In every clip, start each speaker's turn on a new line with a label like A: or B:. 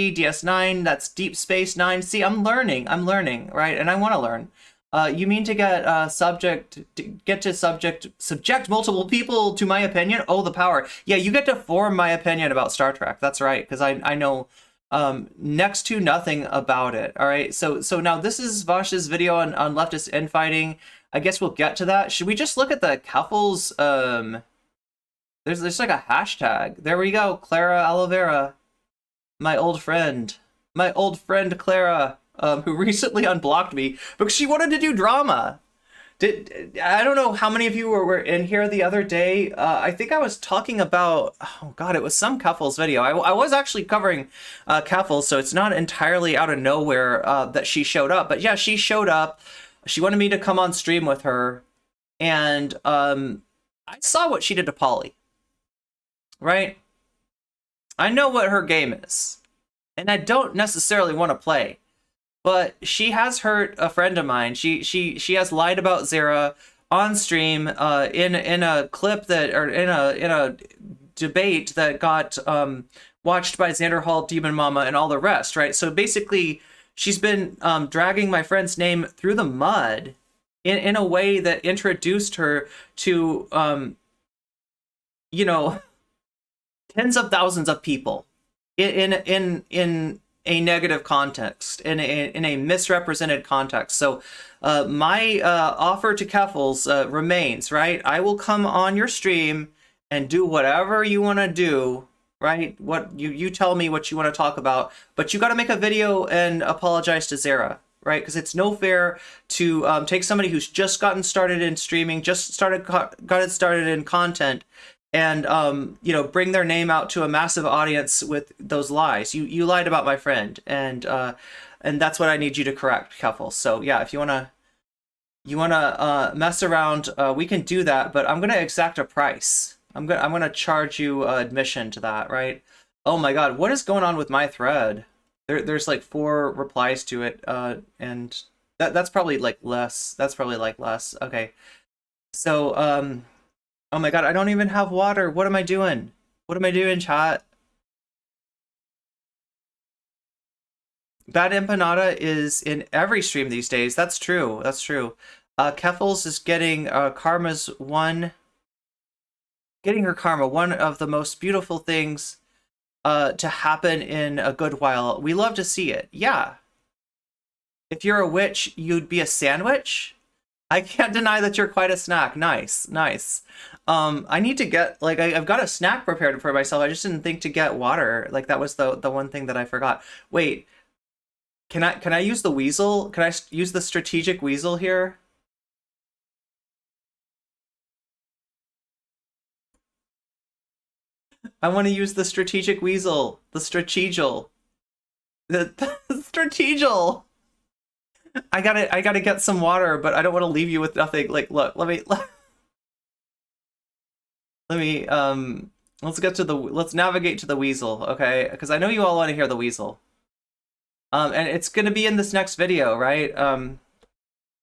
A: DS9, that's Deep Space 9. See, I'm learning, right? And I want to learn. You mean to get subject multiple people to my opinion? Oh, the power. Yeah, you get to form my opinion about Star Trek. That's right, because I know next to nothing about it. All right, so now this is Vaush's video on leftist infighting. I guess we'll get to that. Should we just look at the Keffals? There's like a hashtag. There we go, Clara Oliveira, my old friend Clara. Who recently unblocked me because she wanted to do drama. I don't know how many of you were in here the other day. I think I was talking about, oh god, it was some Keffals video. I was actually covering Keffals, so it's not entirely out of nowhere that she showed up. But yeah, she showed up. She wanted me to come on stream with her, and I saw what she did to Polly. Right? I know what her game is, and I don't necessarily want to play. But she has hurt a friend of mine. She has lied about Zara on stream in a clip that, or in a debate that got watched by Xander Hall, Demon Mama, and all the rest, right? So basically, she's been dragging my friend's name through the mud in a way that introduced her to you know, tens of thousands of people in a negative context, in a misrepresented context. So my offer to Keffals remains, right? I will come on your stream and do whatever you want to do, right? What you tell me what you want to talk about, but you got to make a video and apologize to Zara, right? Because it's no fair to take somebody who's just gotten started in streaming, got it started in content, and you know, bring their name out to a massive audience with those lies. You lied about my friend, and that's what I need you to correct, Keffals. So yeah, if you wanna mess around, we can do that, but I'm gonna exact a price. I'm gonna charge you admission to that, right? Oh my god, what is going on with my thread? There's like 4 replies to it, and that's probably like less. That's probably like less. Okay, so oh my god, I don't even have water. What am I doing? What am I doing, chat? Bad Empanada is in every stream these days. That's true. That's true. Keffals is getting karma's getting her karma. One of the most beautiful things to happen in a good while. We love to see it. Yeah. If you're a witch, you'd be a sandwich? I can't deny that you're quite a snack. Nice, nice. I need to get, like, I've got a snack prepared for myself. I just didn't think to get water. Like, that was the one thing that I forgot. Wait, can I use the weasel? Can I use the strategic weasel here? I want to use the strategic weasel. The strategil. The strategil. I gotta get some water, but I don't want to leave you with nothing. Like, look, let me let's navigate to the weasel, okay? Because I know you all want to hear the weasel. And it's gonna be in this next video, right? The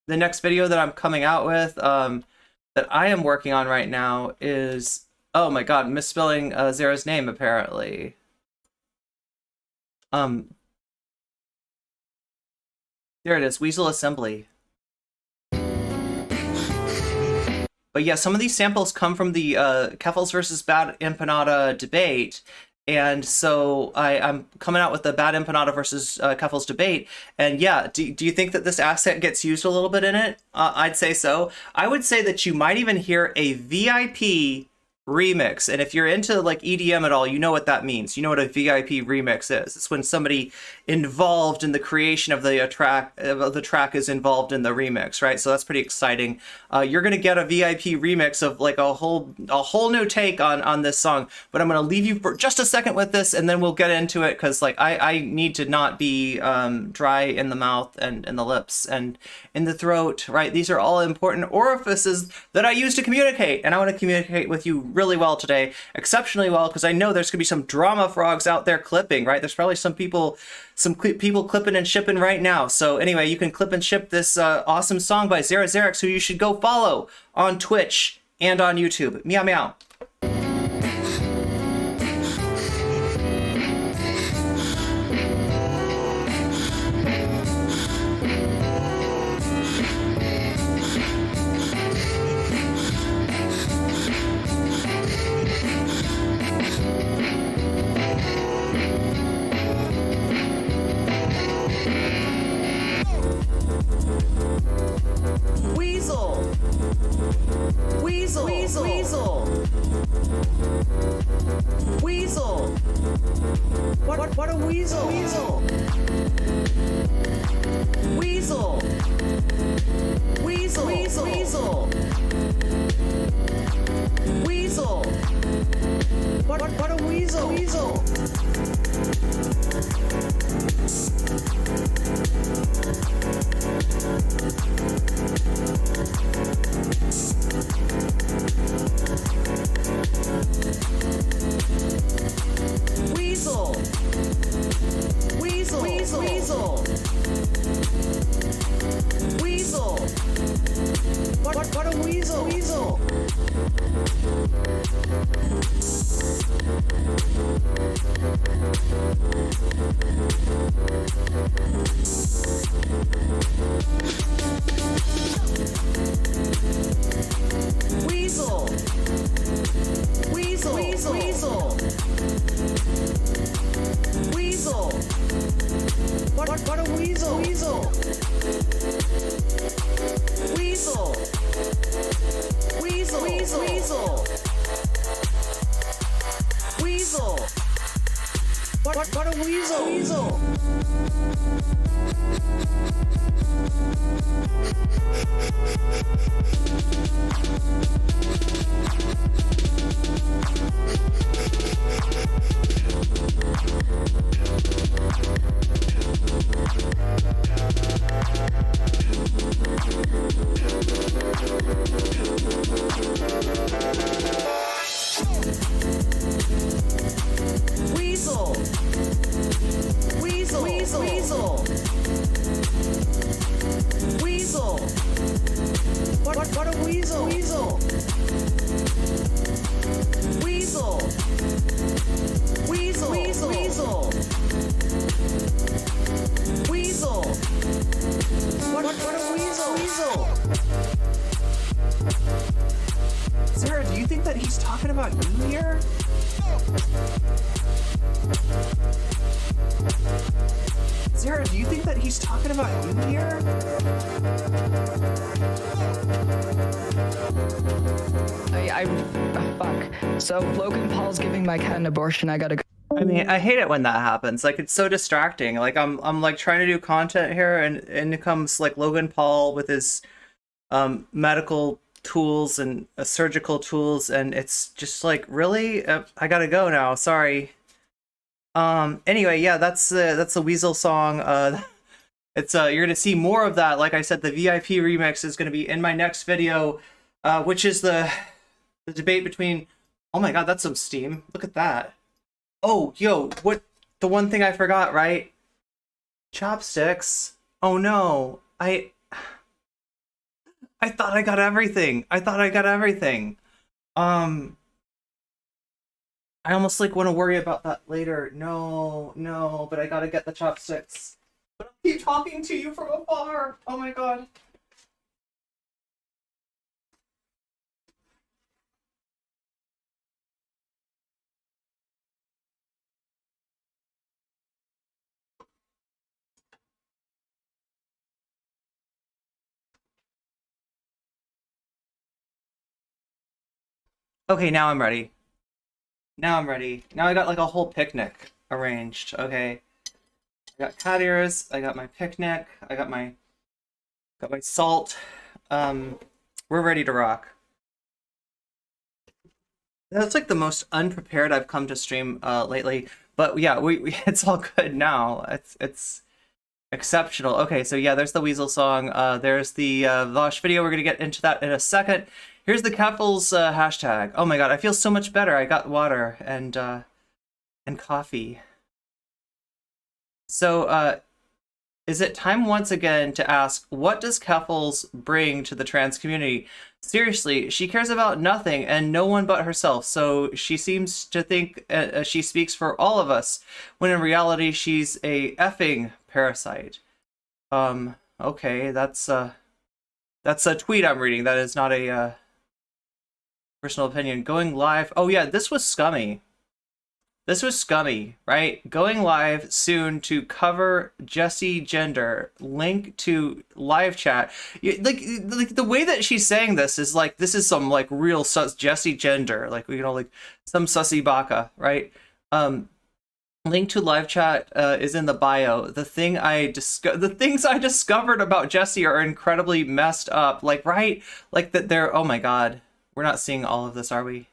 A: next video that I'm coming out with, that I am working on right now is, oh my god, misspelling Zara's name apparently. There it is, Weasel Assembly. But yeah, some of these samples come from the Keffals versus Bad Empanada debate, and so I'm coming out with the Bad Empanada versus Keffals debate, and yeah, do you think that this asset gets used a little bit in it? I'd say so. I would say that you might even hear a VIP remix, and if you're into like EDM at all, you know what that means. You know what a VIP remix is. It's when somebody involved in the creation of the track is involved in the remix, right? So that's pretty exciting. You're gonna get a VIP remix of like a whole new take on this song, but I'm gonna leave you for just a second with this, and then we'll get into it, because like I need to not be dry in the mouth and in the lips and in the throat, right? These are all important orifices that I use to communicate, and I want to communicate with you really well today, exceptionally well, because I know there's gonna be some drama frogs out there clipping, right? There's probably some people clipping and shipping right now. So anyway, you can clip and ship this awesome song by Zara Xerix, who you should go follow on Twitch and on YouTube. Meow meow.
B: Weasel. What a weasel. Weasel. What a weasel. What a weasel. What a weasel. What a weasel. What a weasel.
A: Sarah, do you think that he's talking about you here? Sarah, do you think that he's talking about you here?
C: Fuck. So Logan Paul's giving my cat an abortion. I gotta go.
A: I mean, I hate it when that happens. Like, it's so distracting. Like, I'm like trying to do content here, and it comes like Logan Paul with his medical tools and surgical tools, and it's just like, really, I gotta go now. Sorry. Anyway, yeah, that's the Weasel song. It's you're gonna see more of that. Like I said, the VIP remix is gonna be in my next video, which is the debate between. Oh my god, that's some steam. Look at that. Oh, yo, what? The one thing I forgot, right? Chopsticks. Oh no, I thought I got everything. I almost like want to worry about that later. No, but I gotta get the chopsticks. But I'll keep talking to you from afar. Oh my god. Okay, now I'm ready. Now I got like a whole picnic arranged, okay? I got cat ears, I got my picnic, I got my salt. We're ready to rock. That's like the most unprepared I've come to stream lately. But yeah, we it's all good now. It's exceptional. Okay, so yeah, there's the Weasel song. There's the Vaush video. We're gonna get into that in a second. Here's the Keffals hashtag. Oh my god, I feel so much better. I got water and coffee. So is it time once again to ask, what does Keffals bring to the trans community? Seriously, she cares about nothing and no one but herself, so she seems to think she speaks for all of us, when in reality she's a effing parasite. Okay, that's a tweet I'm reading. That is not a personal opinion. Going live. Oh yeah, this was scummy. This was scummy, right? Going live soon to cover Jessie gender. Link to live chat. Like the way that she's saying this is like this is some like real sus Jessie gender, like like some sussy baka, right? Link to live chat is in the bio. The things I discovered about Jessie are incredibly messed up. Like right, like that they're. Oh my god, we're not seeing all of this, are we?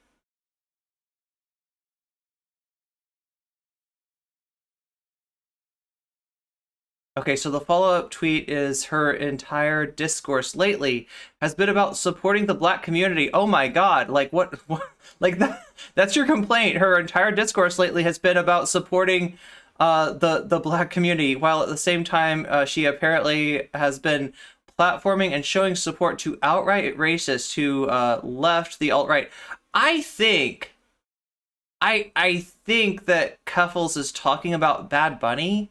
A: Okay, so the follow-up tweet is her entire discourse lately has been about supporting the black community. Oh my god, like what like that's your complaint. Her entire discourse lately has been about supporting the black community, while at the same time she apparently has been platforming and showing support to outright racists who left the alt-right. I think that Keffals is talking about Bad Bunny.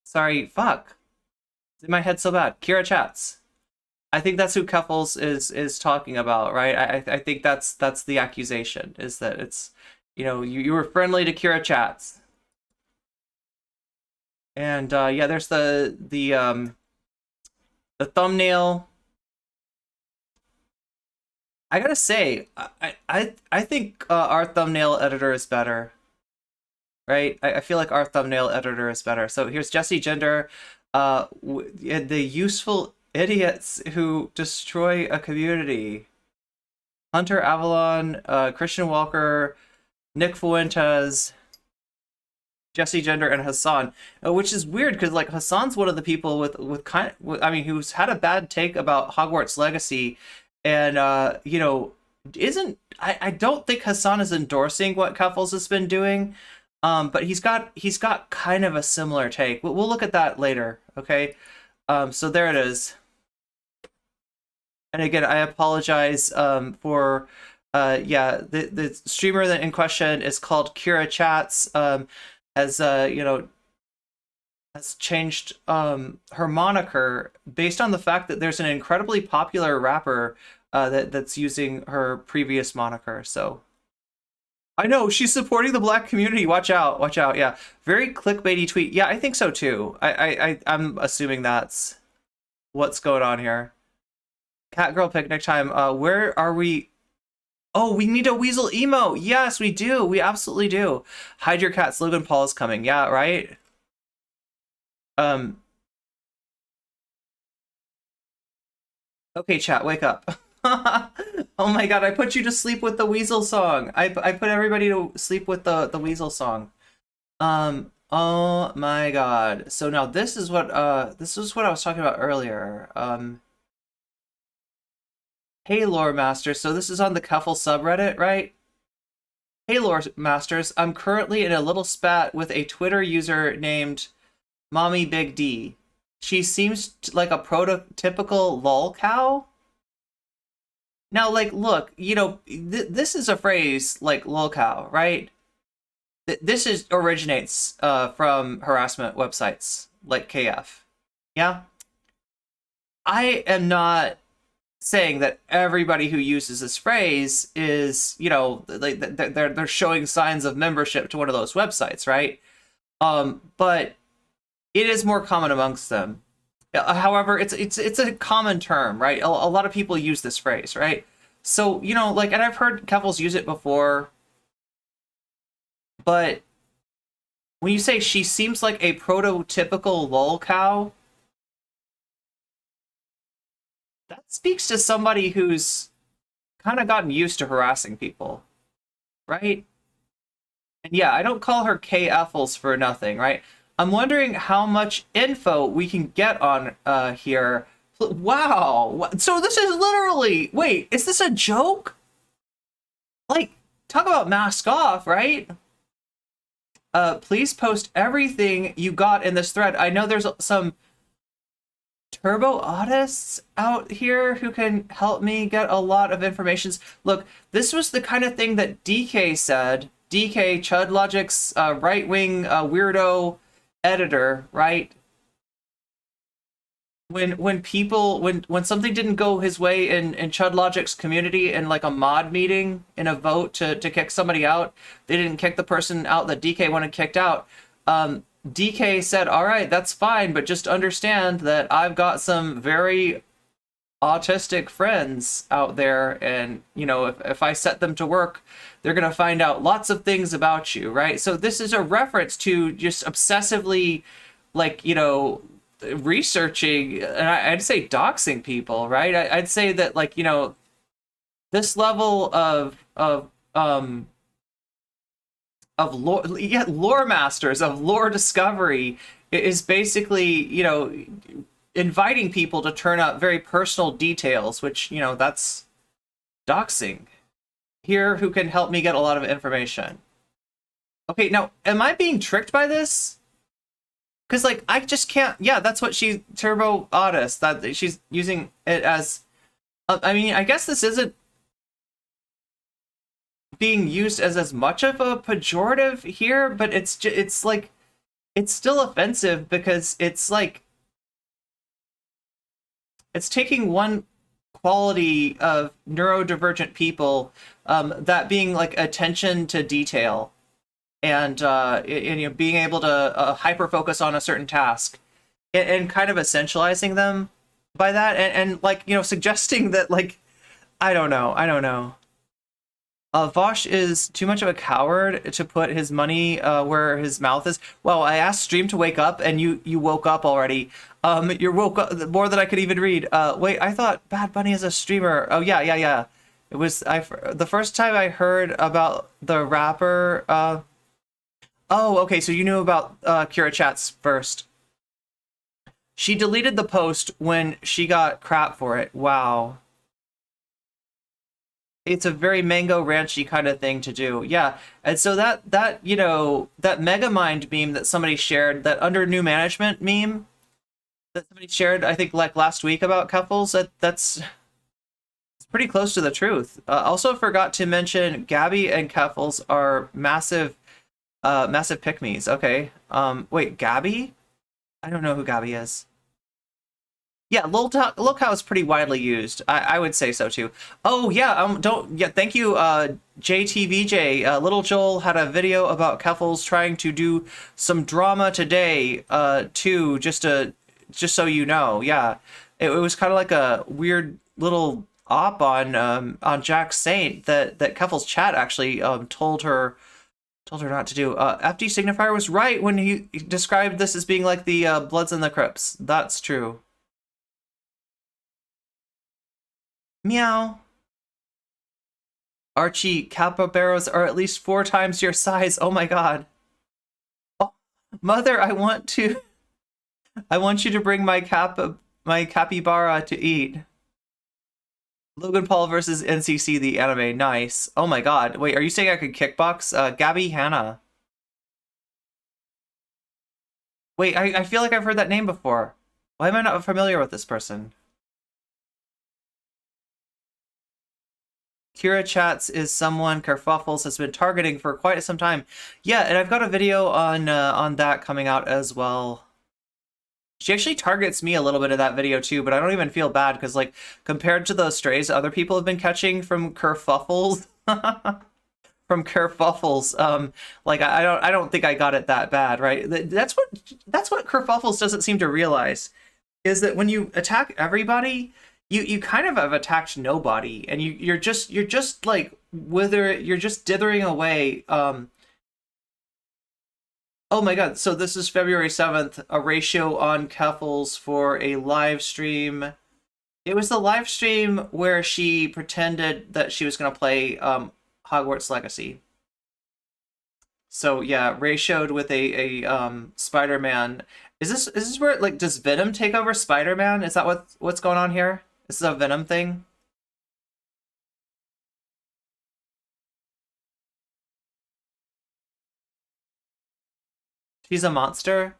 A: Sorry, fuck. Is my head so bad? Kira chats. I think that's who Keffals is talking about, right? I think that's the accusation, is that it's, you were friendly to Kira chats. And yeah, there's the thumbnail. I gotta say, I think our thumbnail editor is better. Right? I feel like our thumbnail editor is better. So here's Jessie Gender, the useful idiots who destroy a community. Hunter Avalon, Christian Walker, Nick Fuentes, Jessie Gender, and Hassan, which is weird because like Hassan's one of the people with who's had a bad take about Hogwarts Legacy, and I don't think Hassan is endorsing what Keffals has been doing. But he's got kind of a similar take. We'll look at that later, okay? So there it is. And again, I apologize for the streamer that in question is called Kira Chats. Has changed her moniker based on the fact that there's an incredibly popular rapper that's using her previous moniker. So I know she's supporting the black community. Watch out, watch out. Yeah, very clickbaity tweet. Yeah, I think so too. I'm assuming that's what's going on here. Catgirl picnic time. Where are we? Oh, we need a weasel emo. Yes, we do. We absolutely do. Hide your cats. Logan Paul is coming. Yeah, right. Okay, chat, wake up. Oh my god, I put you to sleep with the Weasel song. I put everybody to sleep with the Weasel song. Oh my god. So now this is what I was talking about earlier. Hey Lore Masters, so this is on the Keffals subreddit, right? Hey Lore Masters, I'm currently in a little spat with a Twitter user named MommyBigD. She seems like a prototypical lol cow. Now, like, look, this is a phrase like lolcow, right? This originates from harassment websites like KF. Yeah? I am not saying that everybody who uses this phrase is, like they're showing signs of membership to one of those websites, right? But it is more common amongst them. However, it's a common term, right? A lot of people use this phrase, right? So, like, and I've heard Keffals use it before, but when you say she seems like a prototypical lol cow, that speaks to somebody who's kind of gotten used to harassing people, right? And yeah, I don't call her Keffals for nothing, right? I'm wondering how much info we can get on here. Wow. So this is literally... Wait, is this a joke? Like, talk about mask off, right? Please post everything you got in this thread. I know there's some turbo autists out here who can help me get a lot of information. Look, this was the kind of thing that DK said. DK, Chud Logic's right-wing weirdo editor, right? when something didn't go his way in Chud Logic's community in like a mod meeting in a vote to kick somebody out, they didn't kick the person out that DK wanted kicked out. DK said, all right, that's fine, but just understand that I've got some very autistic friends out there, and you know, if I set them to work, they're gonna find out lots of things about you, right? So this is a reference to just obsessively, like, you know, researching, and I'd say doxing people, right? I'd say that, like, you know, this level of lore, yeah, lore masters of lore discovery is basically, you know, inviting people to turn up very personal details, which, you know, that's doxing. Here, who can help me get a lot of information? Okay, now, am I being tricked by this? Because, like, I just can't... Yeah, that's what she's... Turbo Audis. That she's using it as... I mean, I guess this isn't being used as much of a pejorative here, but it's like... It's still offensive because it's, like... It's taking one quality of neurodivergent people, that being, like, attention to detail, and you know, being able to hyper focus on a certain task, and kind of essentializing them by that, and like, you know, suggesting that, like, I don't know. Vaush is too much of a coward to put his money where his mouth is. Well, I asked Stream to wake up, and you woke up already. You woke up more than I could even read. Wait, I thought Bad Bunny is a streamer. Oh yeah. It was the first time I heard about the rapper. Oh, okay, so you knew about Kira Chats first. She deleted the post when she got crap for it. Wow. It's a very Mango Ranchy kind of thing to do. Yeah, and so that you know, that Megamind meme that somebody shared, that under new management meme that somebody shared, I think, like last week about Keffals, that's pretty close to the truth. Also forgot to mention Gabby and Keffals are massive pick-me's. Okay. Wait, Gabby? I don't know who Gabby is. Yeah, Lil Cow is pretty widely used. I would say so too. Oh yeah, thank you, JTVJ. Little Joel had a video about Keffals trying to do some drama today, too, just so you know. Yeah. It was kind of like a weird little op on Jack Saint that Keffals chat actually told her not to do. FD Signifier was right when he described this as being like the Bloods and the Crips. That's true. Meow. Archie, capybaras are at least 4 times your size. Oh my god. Oh, Mother, I want you to bring my capybara to eat. Logan Paul versus NCC, the anime. Nice. Oh my god. Wait, are you saying I could kickbox? Gabby Hanna. Wait, I feel like I've heard that name before. Why am I not familiar with this person? Kira Chats is someone Kerfuffles has been targeting for quite some time. Yeah, and I've got a video on that coming out as well. She actually targets me a little bit of that video too, but I don't even feel bad because, like, compared to those strays other people have been catching from Kerfuffles, like, I don't think I got it that bad, right? That's what Kerfuffles doesn't seem to realize, is that when you attack everybody, you kind of have attacked nobody, and you're just like you're just dithering away. Oh my god, so this is February 7th, a ratio on Keffals for a live stream. It was the live stream where she pretended that she was going to play Hogwarts Legacy. So yeah, ratioed with a Spider-Man. Is this where, like, does Venom take over Spider-Man? Is that what's going on here? This is a Venom thing? She's a monster?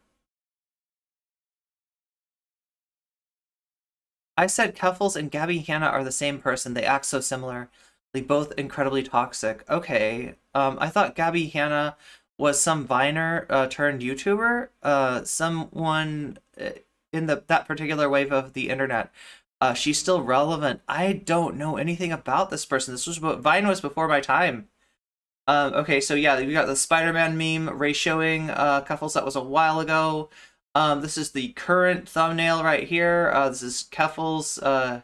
A: I said Keffals and Gabby Hanna are the same person. They act so similar. They both incredibly toxic. Okay. I thought Gabby Hanna was some Viner turned YouTuber. Someone in that particular wave of the internet. She's still relevant. I don't know anything about this person. Vine was before my time. Okay, so yeah, we got the Spider-Man meme ratioing Keffals. That was a while ago. This is the current thumbnail right here. This is Keffals.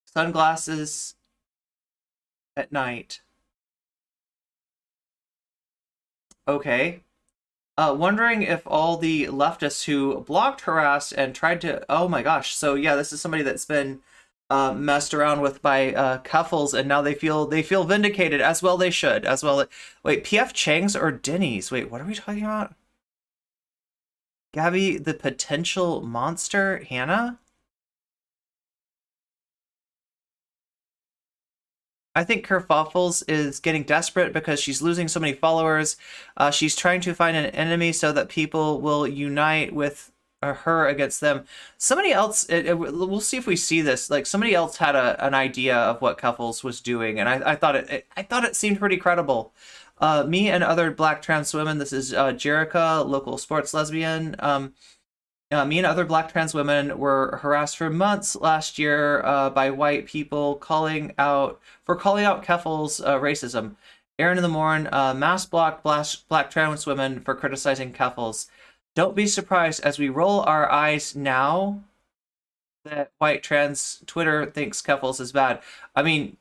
A: Sunglasses at night. Okay. Wondering if all the leftists who blocked, harassed, and tried to... Oh my gosh. So yeah, this is somebody that's been messed around with by Keffals, and now they feel vindicated, as well they should. As well. Wait, PF Chang's or Denny's? Wait, what are we talking about? Gabby, the potential monster? Hannah? I think Keffals is getting desperate because she's losing so many followers. She's trying to find an enemy so that people will unite with her against them. Somebody else, we'll see if we see this. Like, somebody else had an idea of what Keffals was doing, and I thought it seemed pretty credible. Me and other black trans women. This is Jerica, local sports lesbian. Me and other black trans women were harassed for months last year by white people calling out Keffals' racism. Aaron in the Morn, mass blocked black trans women for criticizing Keffals. Don't be surprised as we roll our eyes now that white trans Twitter thinks Keffals is bad. I mean,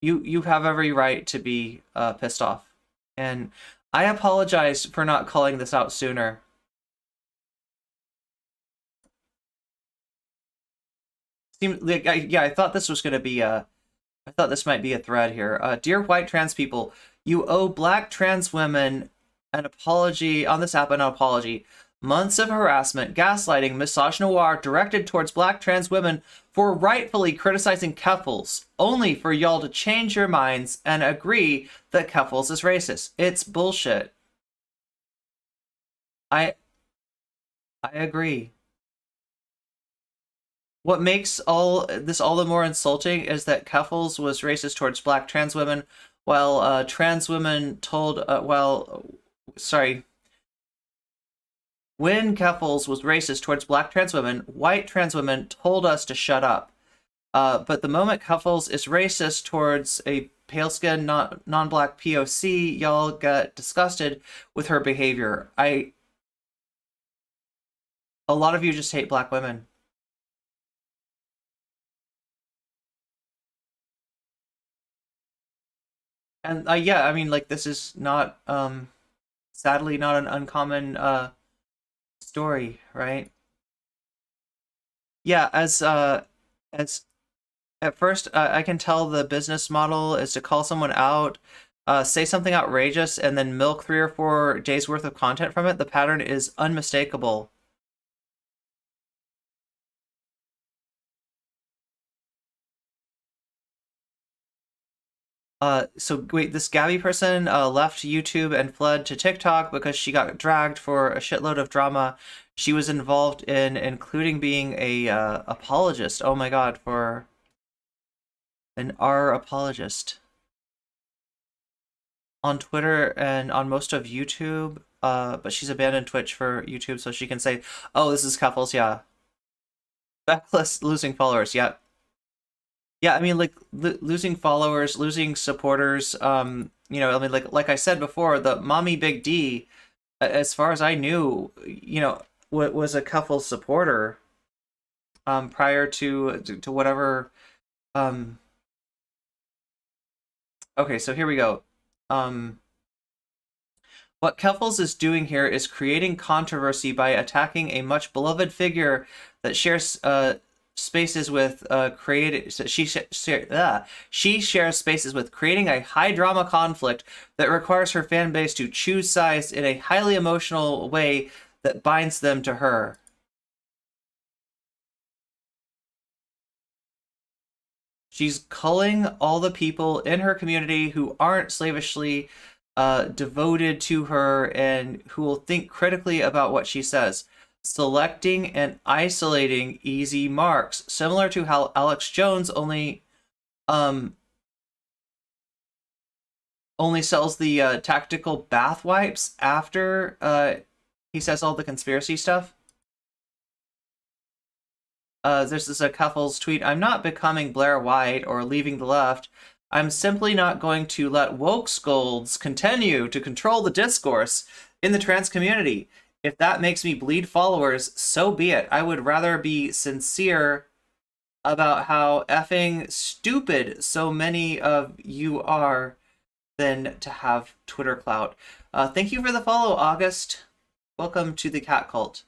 A: you have every right to be pissed off, and I apologize for not calling this out sooner. Seems like I thought this was going to be I thought this might be a thread here. Dear white trans people, you owe black trans women an apology on this app, an apology. Months of harassment, gaslighting, misogynoir directed towards black trans women for rightfully criticizing Keffals, only for y'all to change your minds and agree that Keffals is racist. It's bullshit. I agree. What makes all the more insulting is that Keffals was racist towards black trans women, while trans women told when Keffals was racist towards black trans women, white trans women told us to shut up. But the moment Keffals is racist towards a pale-skinned, non-black POC, y'all get disgusted with her behavior. A lot of you just hate black women. And yeah, I mean, like, this is not, sadly, not an uncommon story, right? Yeah, as at first, I can tell the business model is to call someone out, say something outrageous, and then milk 3 or 4 days worth of content from it. The pattern is unmistakable. So wait, this Gabby person left YouTube and fled to TikTok because she got dragged for a shitload of drama she was involved in, including being a apologist. Oh my god, for an R apologist on Twitter and on most of YouTube. But she's abandoned Twitch for YouTube so she can say, "Oh, this is Keffals." Yeah, backlist losing followers. Yeah. Yeah, I mean, like, losing followers, losing supporters, you know, I mean, like I said before, the MommyBigD, as far as I knew, you know, was a Keffals supporter, prior to whatever, okay, so here we go. What Keffals is doing here is creating controversy by attacking a much beloved figure that shares, spaces with she shares spaces with, creating a high drama conflict that requires her fan base to choose sides in a highly emotional way that binds them to her. She's culling all the people in her community who aren't slavishly devoted to her and who will think critically about what she says, selecting and isolating easy marks, similar to how Alex Jones only only sells the tactical bath wipes after he says all the conspiracy stuff. This is a Keffals tweet. I'm not becoming Blair White or leaving the left. I'm simply not going to let woke scolds continue to control the discourse in the trans community. If that makes me bleed followers, so be it. I would rather be sincere about how effing stupid so many of you are than to have Twitter clout. Thank you for the follow, August. Welcome to the cat cult.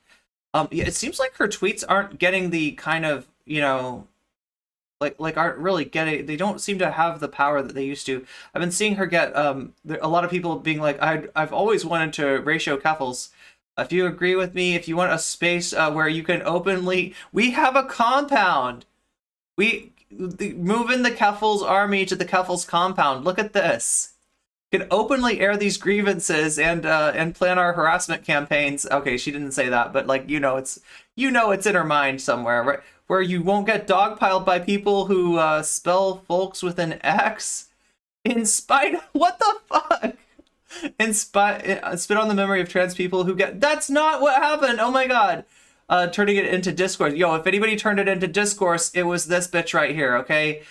A: Yeah, it seems like her tweets aren't getting the kind of, you know, like aren't really getting, they don't seem to have the power that they used to. I've been seeing her get a lot of people being like, I've always wanted to ratio Keffals. If you agree with me, if you want a space where you can openly, we have a compound. Move in the Keffals army to the Keffals compound. Look at this. We can openly air these grievances and plan our harassment campaigns. Okay, she didn't say that, but like, it's in her mind somewhere, right? Where you won't get dogpiled by people who spell folks with an X. In spite, what the fuck? Spit on the memory of trans people who get. That's not what happened. Oh my god. Turning it into discourse. Yo, if anybody turned it into discourse, it was this bitch right here. Okay.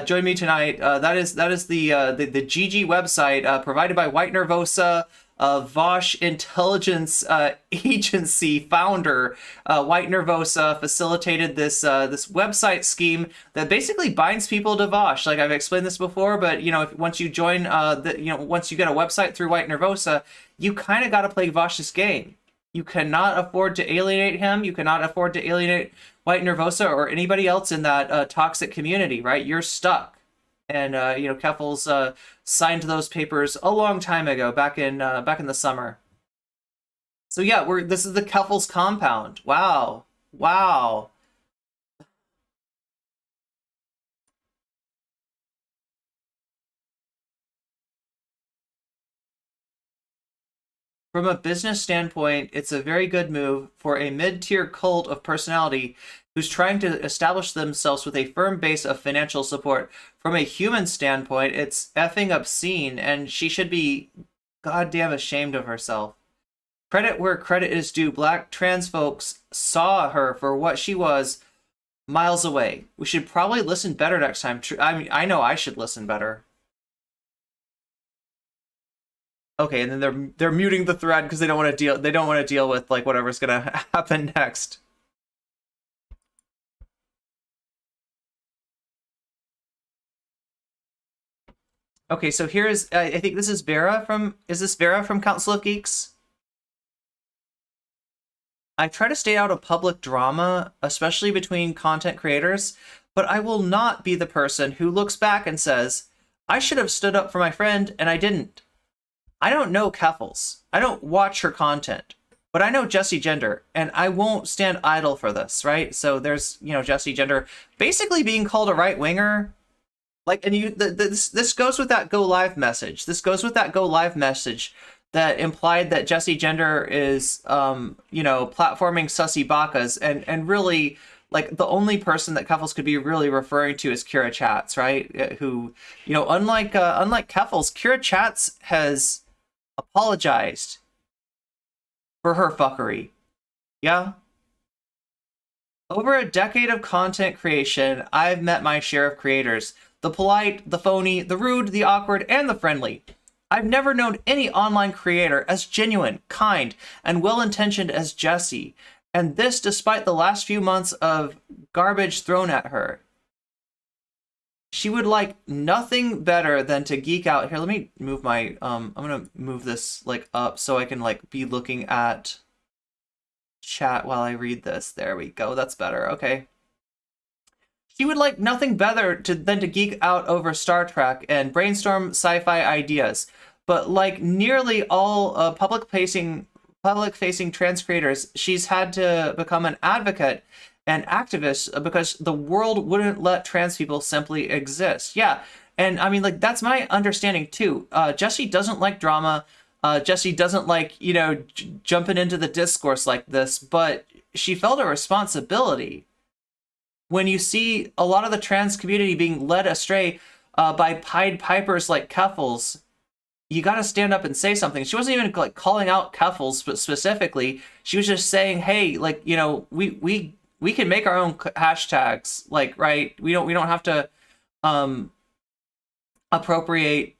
A: Join me tonight. That is the GG website provided by White Nervosa, Vaush intelligence agency founder. White Nervosa facilitated this website scheme that basically binds people to Vaush. Like I've explained this before, but once you join once you get a website through White Nervosa, you kind of got to play Vaush's game. You cannot afford to alienate him. You cannot afford to alienate White Nervosa or anybody else in that toxic community, right? You're stuck. And Keffals signed those papers a long time ago, back in the summer. So yeah, this is the Keffals compound. Wow. Wow. From a business standpoint, it's a very good move for a mid-tier cult of personality who's trying to establish themselves with a firm base of financial support. From a human standpoint, it's effing obscene, and she should be goddamn ashamed of herself. Credit where credit is due. Black trans folks saw her for what she was miles away. We should probably listen better next time. I mean, I know I should listen better. Okay, and then they're muting the thread because they don't want to deal with like whatever's gonna happen next. Okay, so here's I think this is Vera from Council of Geeks? I try to stay out of public drama, especially between content creators, but I will not be the person who looks back and says, I should have stood up for my friend and I didn't. I don't know Keffals. I don't watch her content, but I know Jessie Gender, and I won't stand idle for this, right? So there's, Jessie Gender basically being called a right-winger. Like, and this goes with that go live message. This goes with that go live message that implied that Jessie Gender is, platforming sussy bakas, and really, like, the only person that Keffals could be really referring to is Kira Chats, right? Who, unlike Keffals, Kira Chats has apologized for her fuckery. Yeah? Over a decade of content creation, I've met my share of creators. The polite, the phony, the rude, the awkward, and the friendly. I've never known any online creator as genuine, kind, and well-intentioned as Jessie. And this despite the last few months of garbage thrown at her. She would like nothing better than to geek out. Here, let me move my, I'm gonna move this like up so I can like be looking at chat while I read this. There we go, that's better, okay. She would like nothing better than to geek out over Star Trek and brainstorm sci-fi ideas. But like nearly all public-facing trans creators, she's had to become an advocate and activist because the world wouldn't let trans people simply exist. Yeah, and I mean, like, that's my understanding too. Jessie doesn't like drama. Jessie doesn't like, jumping into the discourse like this, but she felt a responsibility. When you see a lot of the trans community being led astray by Pied Pipers like Keffals, you got to stand up and say something. She wasn't even like calling out Keffals specifically. She was just saying, hey, like, you know, we can make our own hashtags, like, right? We don't have to appropriate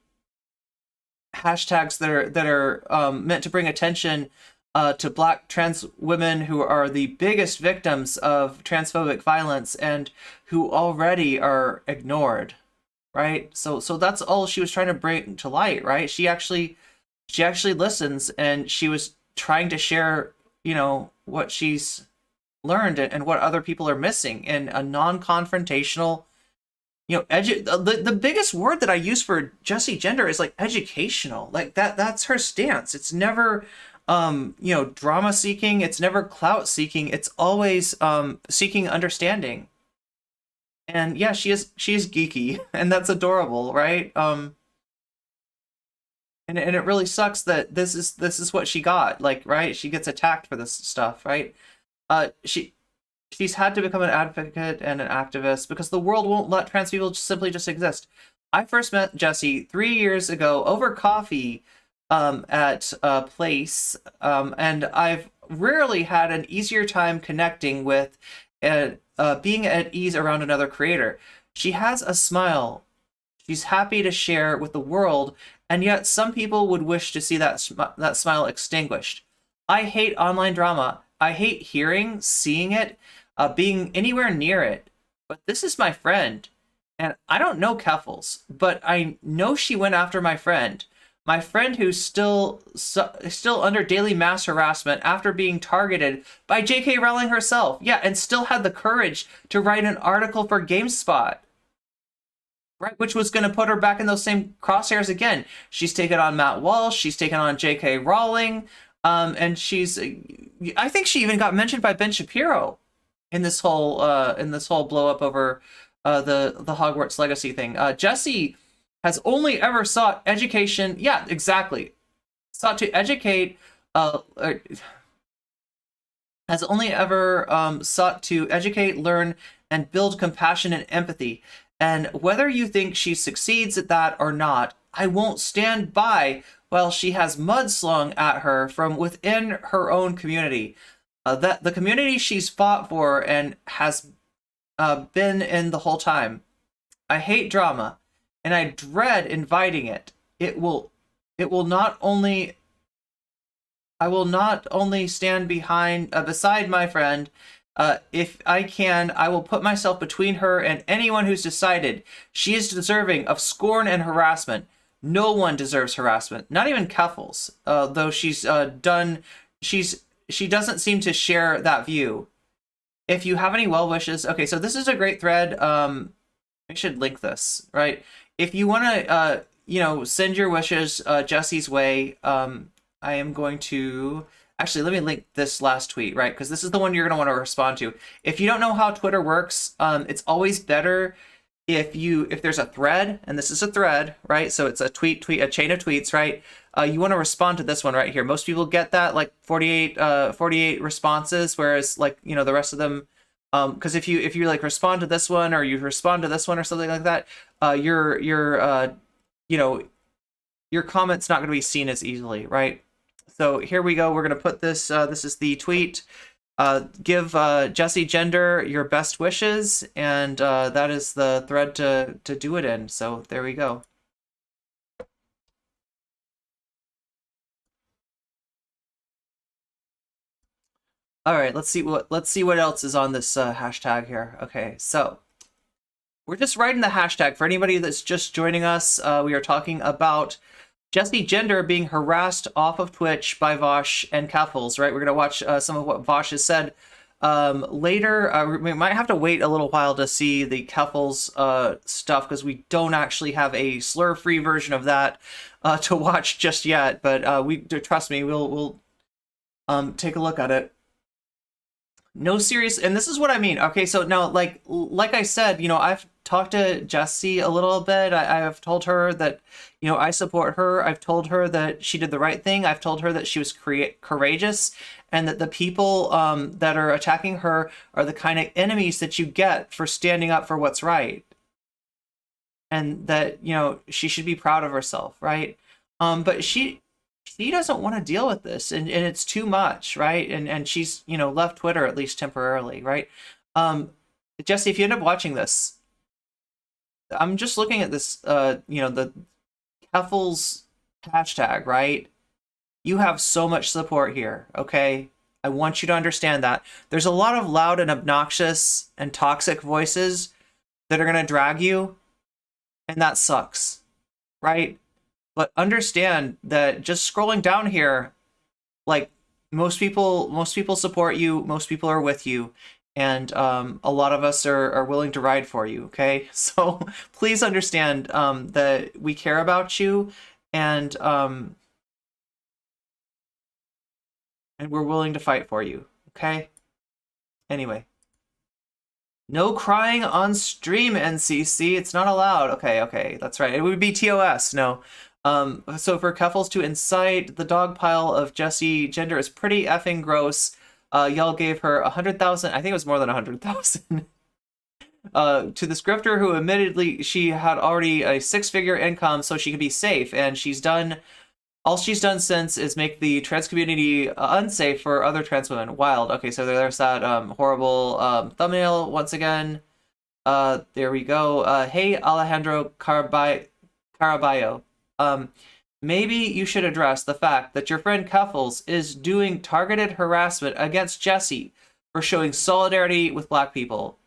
A: hashtags that are meant to bring attention to Black trans women who are the biggest victims of transphobic violence and who already are ignored, right? So that's all she was trying to bring to light, right? She actually listens, and she was trying to share, you know, what she's learned and what other people are missing in a non-confrontational, you know, the biggest word that I use for Jessie Gender is like educational. Like that's her stance. It's never you know, drama seeking, it's never clout seeking, it's always seeking understanding. And yeah, she is geeky, and that's adorable, right? And it really sucks that this is what she got, like, right? She gets attacked for this stuff, right? She's had to become an advocate and an activist because the world won't let trans people simply just exist. I first met Jessie 3 years ago over coffee at a place, and I've rarely had an easier time connecting with and being at ease around another creator. She has a smile. She's happy to share with the world, and yet some people would wish to see that smile extinguished. I hate online drama. I hate hearing, seeing it, being anywhere near it. But this is my friend, and I don't know Keffals, but I know she went after my friend. My friend who's still under daily mass harassment after being targeted by J.K. Rowling herself. Yeah, and still had the courage to write an article for GameSpot, right? Which was going to put her back in those same crosshairs again. She's taken on Matt Walsh. She's taken on J.K. Rowling. And I think she even got mentioned by Ben Shapiro in this whole blow up over the Hogwarts Legacy thing. Jessie has only ever sought education. Yeah, exactly. Sought to educate. Has only ever sought to educate, learn, and build compassion and empathy. And whether you think she succeeds at that or not, I won't stand by while she has mudslung at her from within her own community. That the community she's fought for and has been in the whole time. I hate drama, and I dread inviting it. I will not only stand beside my friend. If I can, I will put myself between her and anyone who's decided she is deserving of scorn and harassment. No one deserves harassment, not even Keffals, though she doesn't seem to share that view. If you have any well wishes, okay, so this is a great thread. I should link this, right? If you want to, you know, send your wishes Jessie's way, I am going to actually let me link this last tweet, right? Because this is the one you're going to want to respond to. If you don't know how Twitter works, it's always better if there's a thread, and this is a thread, right? So it's a tweet, a chain of tweets, right? You want to respond to this one right here. Most people get that, like 48 responses, whereas, like, you know, the rest of them, because if you like respond to this one, or you respond to this one or something like that, your you know, your comment's not going to be seen as easily, right? So here we go. We're going to put this, this is the tweet. Give Jessie Gender your best wishes, and that is the thread to do it in. So there we go. All right, let's see what else is on this hashtag here. Okay, so we're just writing the hashtag for anybody that's just joining us. We are talking about Jessie Gender being harassed off of Twitch by Vaush and Keffals, right? We're going to watch some of what Vaush has said later. We might have to wait a little while to see the Keffals stuff, because we don't actually have a slur-free version of that to watch just yet. But trust me, we'll take a look at it. No serious, and this is what I mean. Okay, so now, like I said, you know, I've talked to Jessie a little bit. I have told her that, you know, I support her. I've told her that she did the right thing. I've told her that she was courageous, and that the people that are attacking her are the kind of enemies that you get for standing up for what's right. And that, you know, she should be proud of herself, right? But she doesn't want to deal with this, and it's too much, right? And she's, you know, left Twitter at least temporarily, right? Jesse, if you end up watching this, I'm just looking at this, you know, the Keffals hashtag, right? You have so much support here, okay? I want you to understand that. There's a lot of loud and obnoxious and toxic voices that are going to drag you, and that sucks, right? But understand that just scrolling down here, like, most people support you, most people are with you, and a lot of us are willing to ride for you, okay? So please understand that we care about you, and we're willing to fight for you, okay? Anyway. No crying on stream, NCC. It's not allowed. Okay, that's right. It would be TOS, no. So for Keffals to incite the dog pile of Jessie gender is pretty effing gross. Y'all gave her 100,000, I think it was more than 100,000. To the scripter who admittedly she had already a 6-figure income so she could be safe, and all she's done since is make the trans community unsafe for other trans women. Wild. Okay, so there's that horrible thumbnail once again. There we go. Hey, Alejandro Caraballo. Maybe you should address the fact that your friend Keffals is doing targeted harassment against Jessie for showing solidarity with Black people.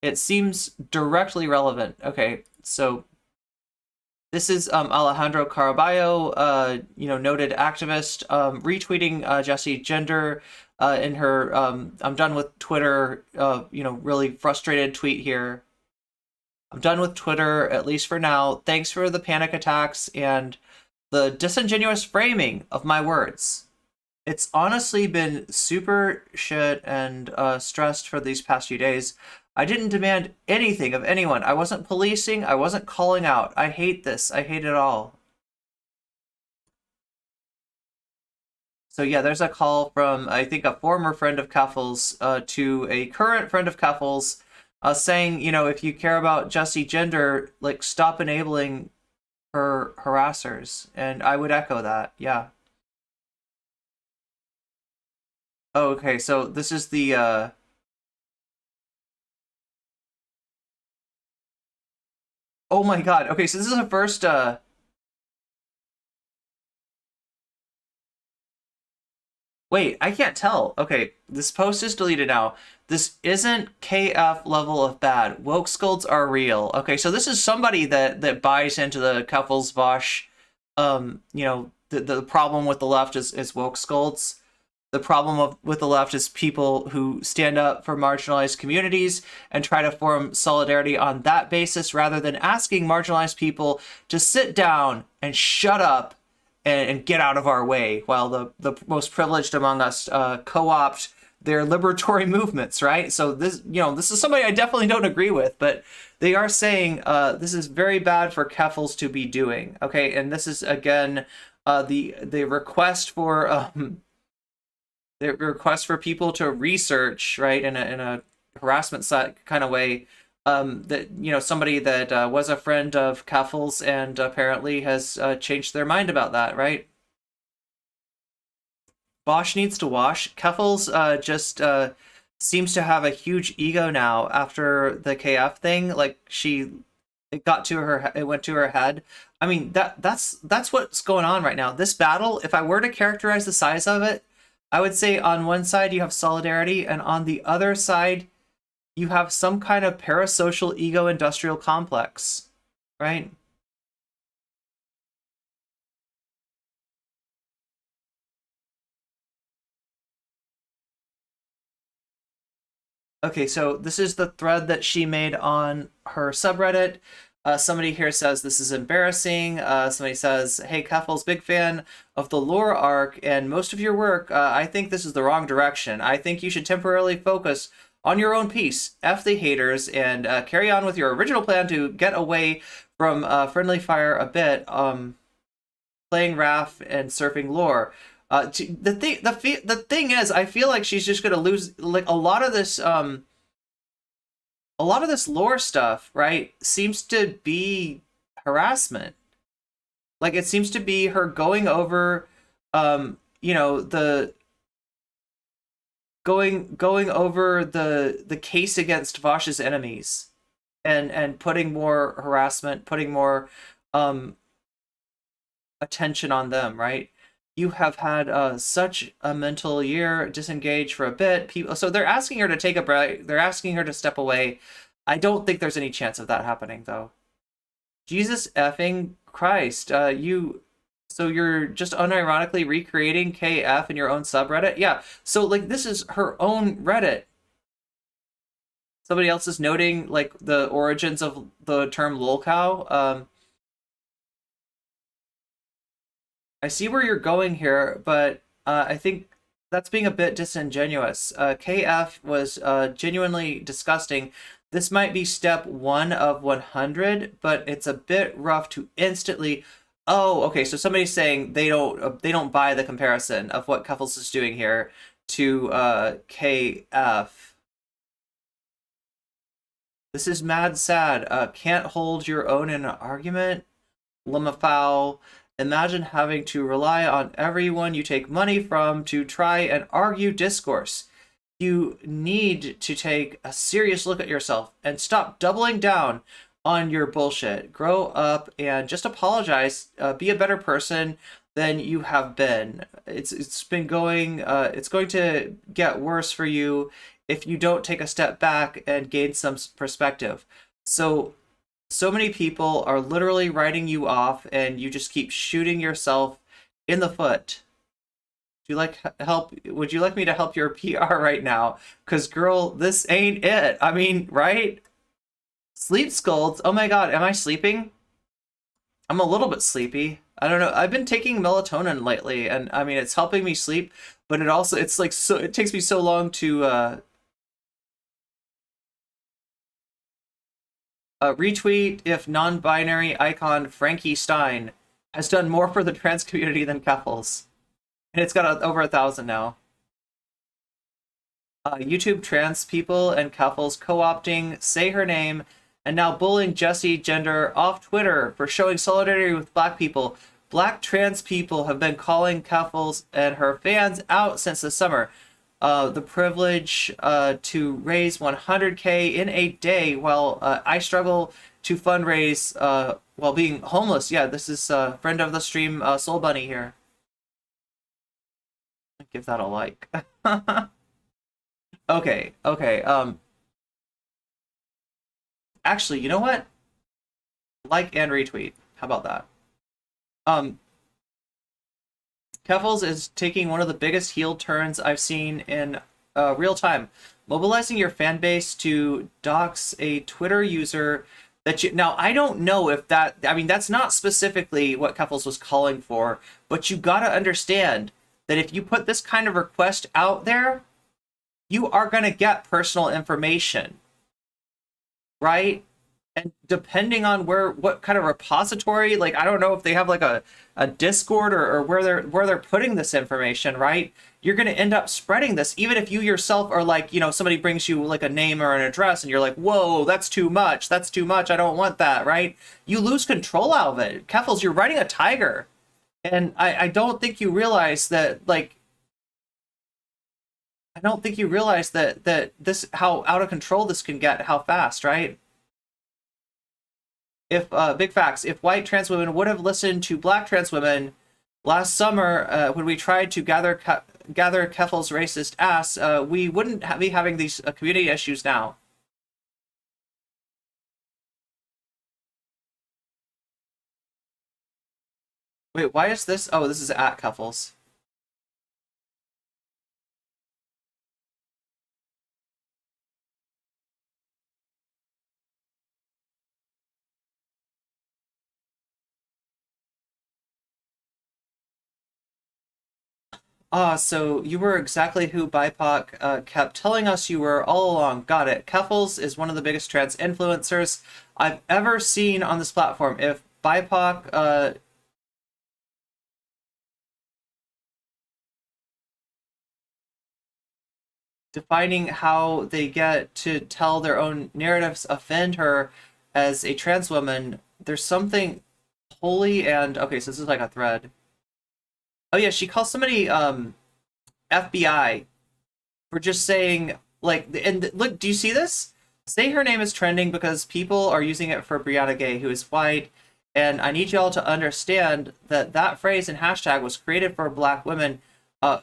A: It seems directly relevant. Okay, so this is Alejandro Caraballo, you know, noted activist, retweeting Jessie Gender in her I'm done with Twitter, you know, really frustrated tweet here. I'm done with Twitter, at least for now. Thanks for the panic attacks and the disingenuous framing of my words. It's honestly been super shit and stressed for these past few days. I didn't demand anything of anyone. I wasn't policing. I wasn't calling out. I hate this. I hate it all. So yeah, there's a call from, I think, a former friend of Keffals to a current friend of Keffals saying, you know, if you care about Jessie Gender, like, stop enabling her harassers. And I would echo that. Yeah. Oh, okay, so this is the oh my god. Okay, so this is the first wait, I can't tell. Okay, this post is deleted now. This isn't KF level of bad. Woke scolds are real. Okay, so this is somebody that buys into the Keffals Vaush, you know, the problem with the left is woke scolds. The problem with the left is people who stand up for marginalized communities and try to form solidarity on that basis rather than asking marginalized people to sit down and shut up and get out of our way while the most privileged among us co-opt their liberatory movements, right? So this, you know, this is somebody I definitely don't agree with, but they are saying this is very bad for Keffals to be doing, okay? And this is, again, the request for... the request for people to research, right, in a harassment site kind of way, that, you know, somebody that was a friend of Keffals and apparently has changed their mind about that, right? Vaush needs to wash. Keffals just seems to have a huge ego now after the KF thing. Like, it went to her head. I mean, that's what's going on right now. This battle, if I were to characterize the size of it, I would say on one side you have solidarity, and on the other side you have some kind of parasocial ego-industrial complex, right? Okay, so this is the thread that she made on her subreddit. Somebody here says this is embarrassing. Somebody says, hey, Keffals, big fan of the lore arc and most of your work. I think this is the wrong direction. I think you should temporarily focus on your own piece. F the haters and carry on with your original plan to get away from friendly fire a bit, playing RAF and surfing lore. The thing is, I feel like she's just gonna lose like a lot of this lore stuff, right, seems to be harassment. Like it seems to be her going over, you know, the going over the case against Vaush's enemies, and putting more harassment, putting more um attention on them, right? You have had such a mental year, disengaged for a bit. People, so they're asking her to take a break. They're asking her to step away. I don't think there's any chance of that happening, though. Jesus effing Christ! So you're just unironically recreating KF in your own subreddit? Yeah. So like this is her own Reddit. Somebody else is noting like the origins of the term lolcow. I see where you're going here, but I think that's being a bit disingenuous. KF was genuinely disgusting. This might be step 1 of 100, but it's a bit rough to instantly. Oh, okay. So somebody's saying they don't buy the comparison of what Keffals is doing here to KF. This is mad sad. Can't hold your own in an argument. Lemmafoul. Imagine having to rely on everyone you take money from to try and argue discourse. You need to take a serious look at yourself and stop doubling down on your bullshit. Grow up and just apologize. Be a better person than you have been. It's been going. It's going to get worse for you if you don't take a step back and gain some perspective. So many people are literally writing you off, and you just keep shooting yourself in the foot. Would you like help? Would you like me to help your PR right now? Because, girl, this ain't it. I mean, right? Sleep scolds. Oh my god, am I sleeping? I'm a little bit sleepy. I don't know. I've been taking melatonin lately, and I mean, it's helping me sleep, but it's like so, it takes me so long to retweet if non-binary icon Frankie Stein has done more for the trans community than Keffals. And it's got over 1,000 now. YouTube trans people and Keffals co-opting Say Her Name and now bullying Jessie Gender off Twitter for showing solidarity with black people. Black trans people have been calling Keffals and her fans out since the summer. The privilege to raise 100K in a day while I struggle to fundraise while being homeless. Yeah, this is friend of the stream, Soul Bunny here. Give that a like. Okay. Actually, you know what? Like and retweet. How about that? Keffals is taking one of the biggest heel turns I've seen in real time. Mobilizing your fan base to dox a Twitter user that you... Now, I don't know if that... I mean, that's not specifically what Keffals was calling for, but you gotta understand that if you put this kind of request out there, you are gonna get personal information, right? And depending on what kind of repository, like I don't know if they have like a Discord or where they're putting this information, right? You're gonna end up spreading this, even if you yourself are like, you know, somebody brings you like a name or an address and you're like, whoa, that's too much, I don't want that, right? You lose control of it. Keffals, you're riding a tiger. And I don't think you realize that, like, I don't think you realize that this, how out of control this can get, how fast, right? If big facts, if white trans women would have listened to black trans women last summer when we tried to gather Keffals' racist ass, we wouldn't be having these community issues now. Wait, why is this? Oh, this is at Keffals. Ah, so you were exactly who BIPOC kept telling us you were all along. Got it. Keffals is one of the biggest trans influencers I've ever seen on this platform. If BIPOC defining how they get to tell their own narratives offend her as a trans woman, there's something Holy and okay, so this is like a thread. Oh yeah, she calls somebody FBI for just saying like, and look, do you see this? Say her name is trending because people are using it for Brianna Gay, who is white, and I need y'all to understand that that phrase and hashtag was created for Black women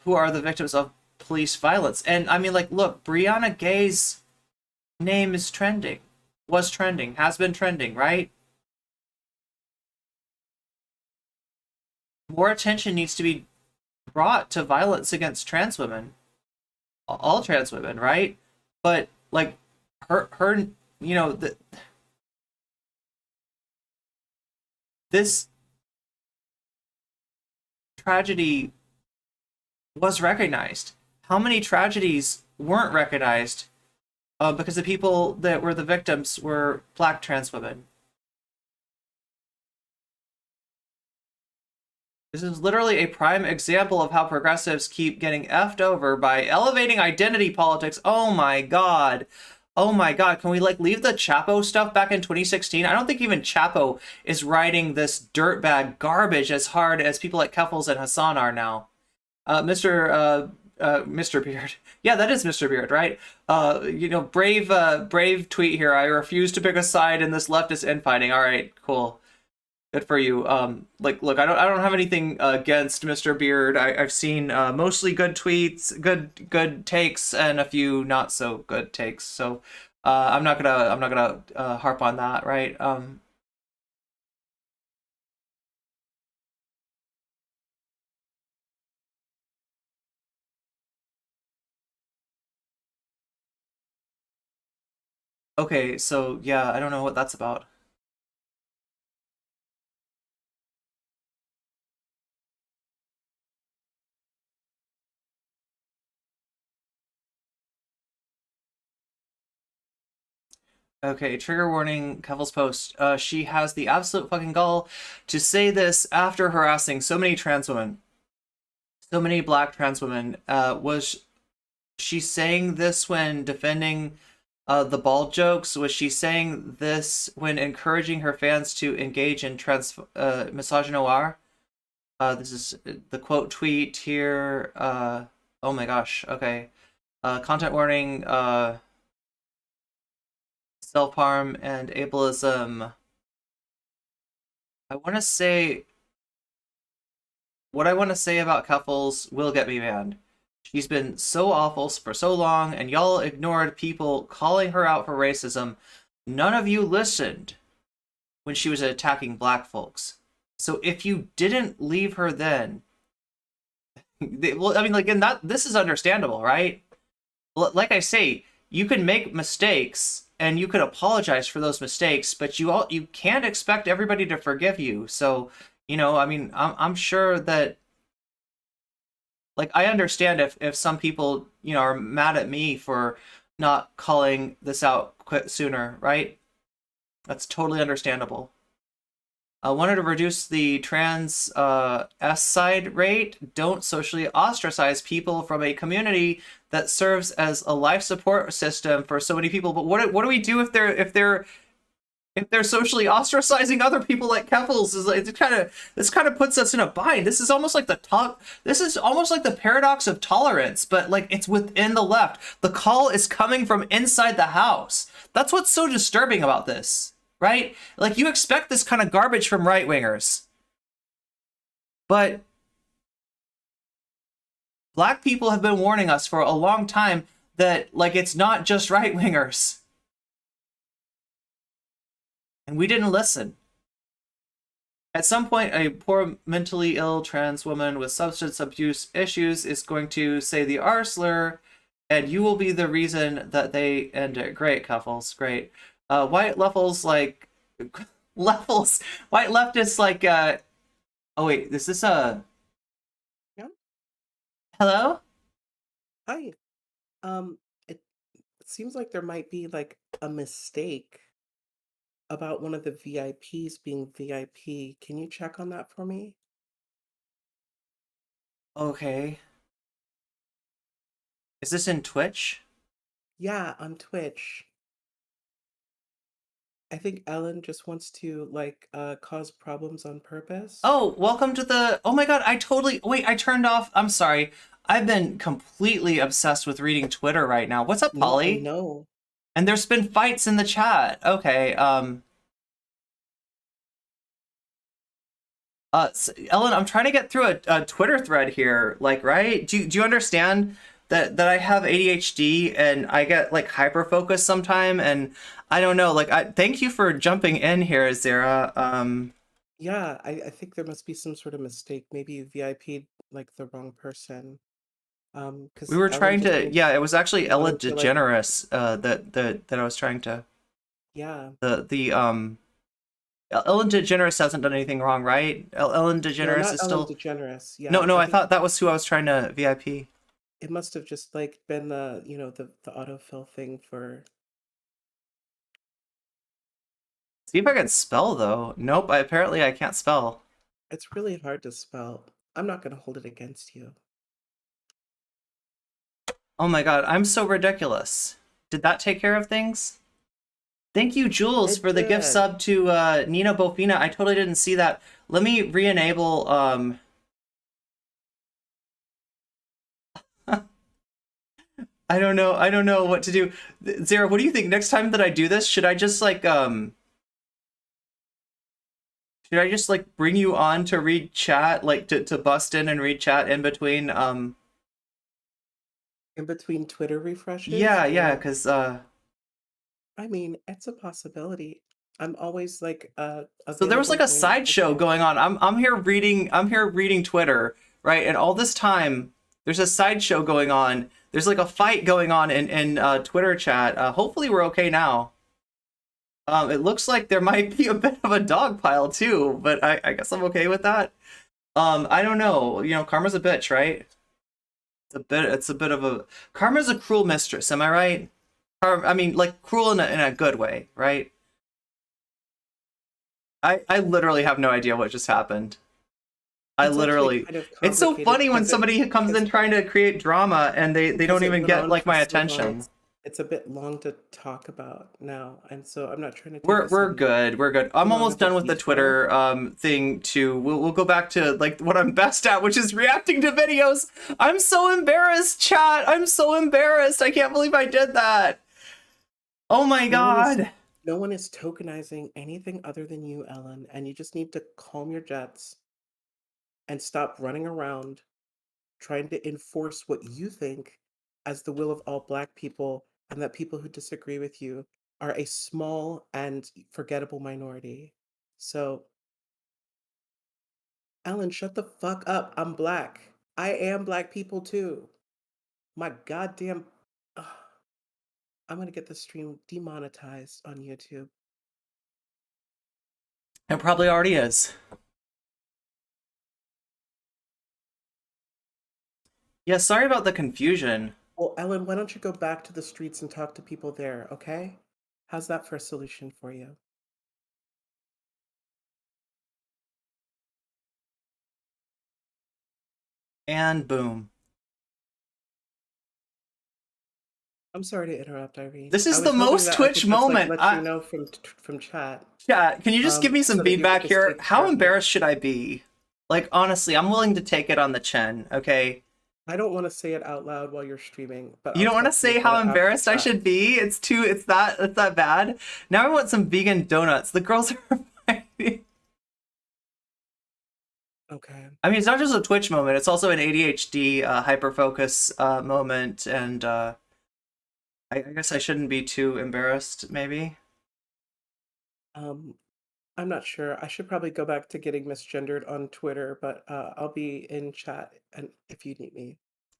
A: who are the victims of police violence. And I mean, like, look, Brianna Gay's name is trending, was trending, has been trending, right? More attention needs to be brought to violence against trans women, all trans women, right? But like her, you know, this tragedy was recognized. How many tragedies weren't recognized because the people that were the victims were Black trans women? This is literally a prime example of how progressives keep getting effed over by elevating identity politics. Oh my god. Oh my god. Can we like leave the Chapo stuff back in 2016? I don't think even Chapo is writing this dirtbag garbage as hard as people like Keffals and Hassan are now. Mr. Beard. Yeah, that is Mr. Beard, right? You know, brave tweet here. I refuse to pick a side in this leftist infighting. All right, cool. Good for you. Like, look, I don't have anything against Mr. Beard. I've seen mostly good tweets, good takes, and a few not so good takes. So I'm not gonna harp on that, right? Okay, so yeah, I don't know what that's about. Okay, trigger warning, Keffals post. She has the absolute fucking gall to say this after harassing so many trans women. So many Black trans women. Was she saying this when defending the bald jokes? Was she saying this when encouraging her fans to engage in misogynoir? This is the quote tweet here. Oh my gosh, okay. Content warning, self-harm and ableism. I want to say what I want to say about Keffals will get me banned. She's been so awful for so long, and y'all ignored people calling her out for racism. None of you listened when she was attacking Black folks. So if you didn't leave her then, well, I mean, like, and this is understandable, right? Like I say, you can make mistakes and you can apologize for those mistakes, but you can't expect everybody to forgive you. So, you know, I mean, I'm sure that, like, I understand if some people, you know, are mad at me for not calling this out sooner, right? That's totally understandable. I wanted to reduce the trans S-side rate. Don't socially ostracize people from a community that serves as a life support system for so many people. But what do we do if they're socially ostracizing other people like Keffals? This kind of puts us in a bind. This is almost like the paradox of tolerance, but like it's within the left. The call is coming from inside the house. That's what's so disturbing about this. Right? Like, you expect this kind of garbage from right-wingers. But Black people have been warning us for a long time that, like, it's not just right-wingers. And we didn't listen. At some point, a poor mentally ill trans woman with substance abuse issues is going to say the R slur, and you will be the reason that they end it. Great, Keffals, great. White levels like white leftists like oh wait, is this a
D: Yeah.
A: hello?
D: Hi. It seems like there might be like a mistake about one of the VIPs being VIP. Can you check on that for me?
A: Okay. Is this in Twitch?
D: Yeah, on Twitch. I think Ellen just wants to like cause problems on purpose.
A: Oh, welcome to the... Oh my god, Wait, I turned off... I'm sorry. I've been completely obsessed with reading Twitter right now. What's up,
D: No, I
A: Polly?
D: know.
A: And there's been fights in the chat. Okay, Ellen, I'm trying to get through a Twitter thread here, like, right? Do you understand that I have ADHD and I get like hyper focused sometime, and I don't know, like, thank you for jumping in here, Zara.
D: Yeah, I think there must be some sort of mistake. Maybe you VIP'd like the wrong person.
A: We
D: Because
A: were
D: Ellen
A: trying
D: just
A: to, yeah, it was actually Ella
D: wanted to like,
A: DeGeneres that I was trying to
D: yeah.
A: Ellen DeGeneres hasn't done anything wrong, right? Ellen
D: No,
A: DeGeneres
D: not
A: is
D: Ellen
A: still...
D: DeGeneres.
A: No,
D: Yeah,
A: no,
D: I
A: I
D: think
A: thought that was who I was trying to VIP.
D: it must have just like been the, you know, the autofill thing for.
A: See if I can spell, though. Nope, apparently I can't spell.
D: It's really hard to spell. I'm not gonna hold it against you.
A: Oh my god, I'm so ridiculous. Did that take care of things? Thank you, Jules,
D: It
A: for the gift
D: did.
A: sub to Nina Bofina. I totally didn't see that. Let me re-enable... I don't know what to do. Zara, what do you think? Next time that I do this, should I just like bring you on to read chat, like to bust in and read chat in between
D: In between Twitter refreshes?
A: yeah,
D: Or
A: because
D: I mean, it's a possibility. I'm always like
A: so there was like
D: available
A: a
D: when
A: sideshow going on. I'm here reading Twitter, right? And all this time there's a sideshow going on. There's like a fight going on in Twitter chat. Hopefully we're okay now. It looks like there might be a bit of a dog pile too, but I guess I'm okay with that. I don't know. You know, karma's a bitch, right? It's a bit of a... Karma's a cruel mistress, am I right? I mean, like, cruel in a good way, right? I literally have no idea what just happened. I
D: It's actually
A: literally...
D: kind of
A: It's so
D: complicated
A: funny when
D: because
A: somebody comes in trying to create drama and they don't
D: because it
A: even
D: went
A: get,
D: on
A: like,
D: for
A: my
D: so long.
A: attention.
D: It's a bit long to talk about now, and so I'm not trying to take
A: We're
D: us
A: we're
D: in
A: good. We're good. I'm
D: too long
A: almost
D: of a
A: done with the
D: detour.
A: Twitter thing too. We'll go back to like what I'm best at, which is reacting to videos. I'm so embarrassed, chat. I'm so embarrassed. I can't believe I did that. Oh my god.
D: No one is tokenizing anything other than you, Ellen, and you just need to calm your jets and stop running around trying to enforce what you think as the will of all Black people, and that people who disagree with you are a small and forgettable minority. So, Ellen, shut the fuck up. I'm Black. I am Black people too. My goddamn. Ugh. I'm gonna get the stream demonetized on YouTube.
A: It probably already is. Yeah, sorry about the confusion.
D: Well, Ellen, why don't you go back to the streets and talk to people there, okay? How's that for a solution for you?
A: And boom.
D: I'm sorry to interrupt, Irene.
A: This
D: I
A: is
D: was
A: the
D: hoping
A: most
D: that I
A: Twitch
D: could just, like,
A: moment.
D: let you know from chat,
A: Chat, can you just give me some
D: so that you could
A: feedback
D: just
A: here?
D: take care
A: How
D: of it.
A: embarrassed should I be? Like, honestly, I'm willing to take it on the chin, okay?
D: I don't want to say it out loud while you're streaming, but
A: You
D: I'll
A: don't want to
D: talk to you
A: say
D: about
A: how
D: it after
A: embarrassed I
D: chat.
A: should be? It's that bad? Now I want some vegan donuts. The girls are fighting.
D: Okay.
A: I mean, it's not just a Twitch moment. It's also an ADHD hyperfocus moment, and I guess I shouldn't be too embarrassed, maybe.
D: I'm not sure. I should probably go back to getting misgendered on Twitter, but I'll be in chat and if you need me.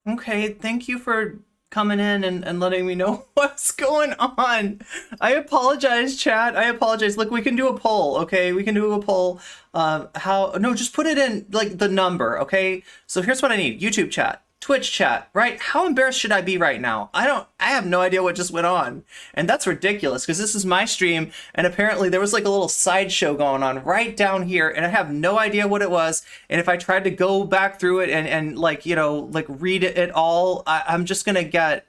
A: Okay, thank you for coming in and letting me know what's going on. I apologize, chat. I apologize. Look, we can do a poll, okay? We can do a poll. No, just put it in, like, the number, okay? So here's what I need. YouTube chat, Twitch chat, right? How embarrassed should I be right now? I have no idea what just went on. And that's ridiculous, because this is my stream, and apparently there was, like, a little sideshow going on right down here, and I have no idea what it was. And if I tried to go back through it and like, you know, like, read it all, I'm just gonna get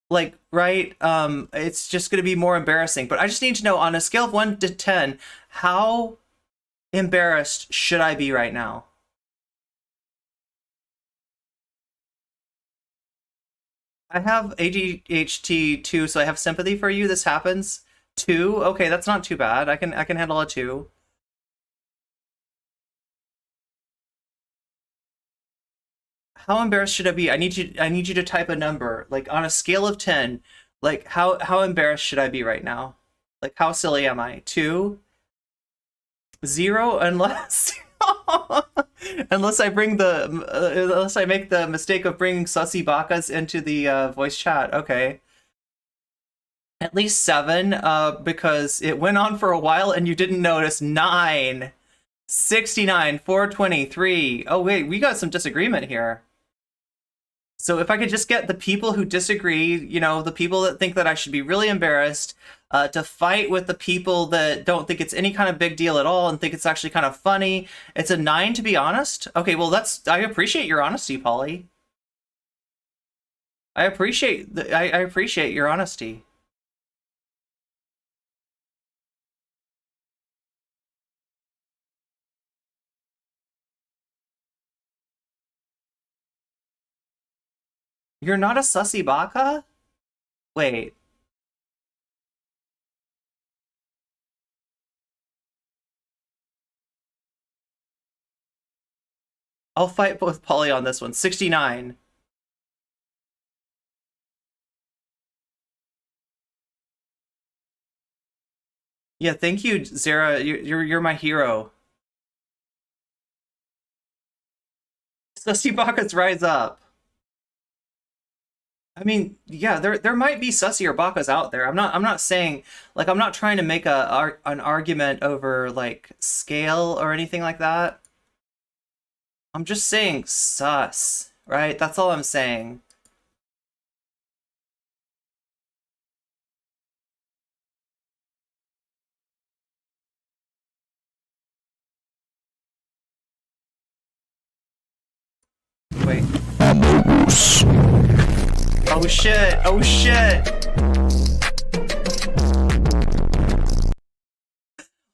A: Like, right? It's just going to be more embarrassing. But I just need to know on a scale of 1 to 10, how embarrassed should I be right now? I have ADHD too, so I have sympathy for you. This happens. 2? Okay, that's not too bad. I can handle a 2. How embarrassed should I be? I need you to type a number. Like on a scale of 10, like how embarrassed should I be right now? Like how silly am I? 2? 0 unless unless I bring the unless I make the mistake of bringing sussy bakas into the voice chat. Okay. At least 7 because it went on for a while and you didn't notice. 9, 69, 423. Oh wait, we got some disagreement here. So if I could just get the people who disagree, you know, the people that think that I should be really embarrassed, to fight with the people that don't think it's any kind of big deal at all and think it's actually kind of funny. It's a 9, to be honest. Okay, well, I appreciate your honesty, Polly. I appreciate your honesty. You're not a sussy baka? Wait. I'll fight with Polly on this one. 69. Yeah, thank you, Zara. You're my hero. Sussy bakas rise up. I mean, yeah, there might be sussier bakas out there. I'm not saying, like, I'm not trying to make an argument over like scale or anything like that. I'm just saying sus, right? That's all I'm saying. Wait. Oh shit! Oh shit!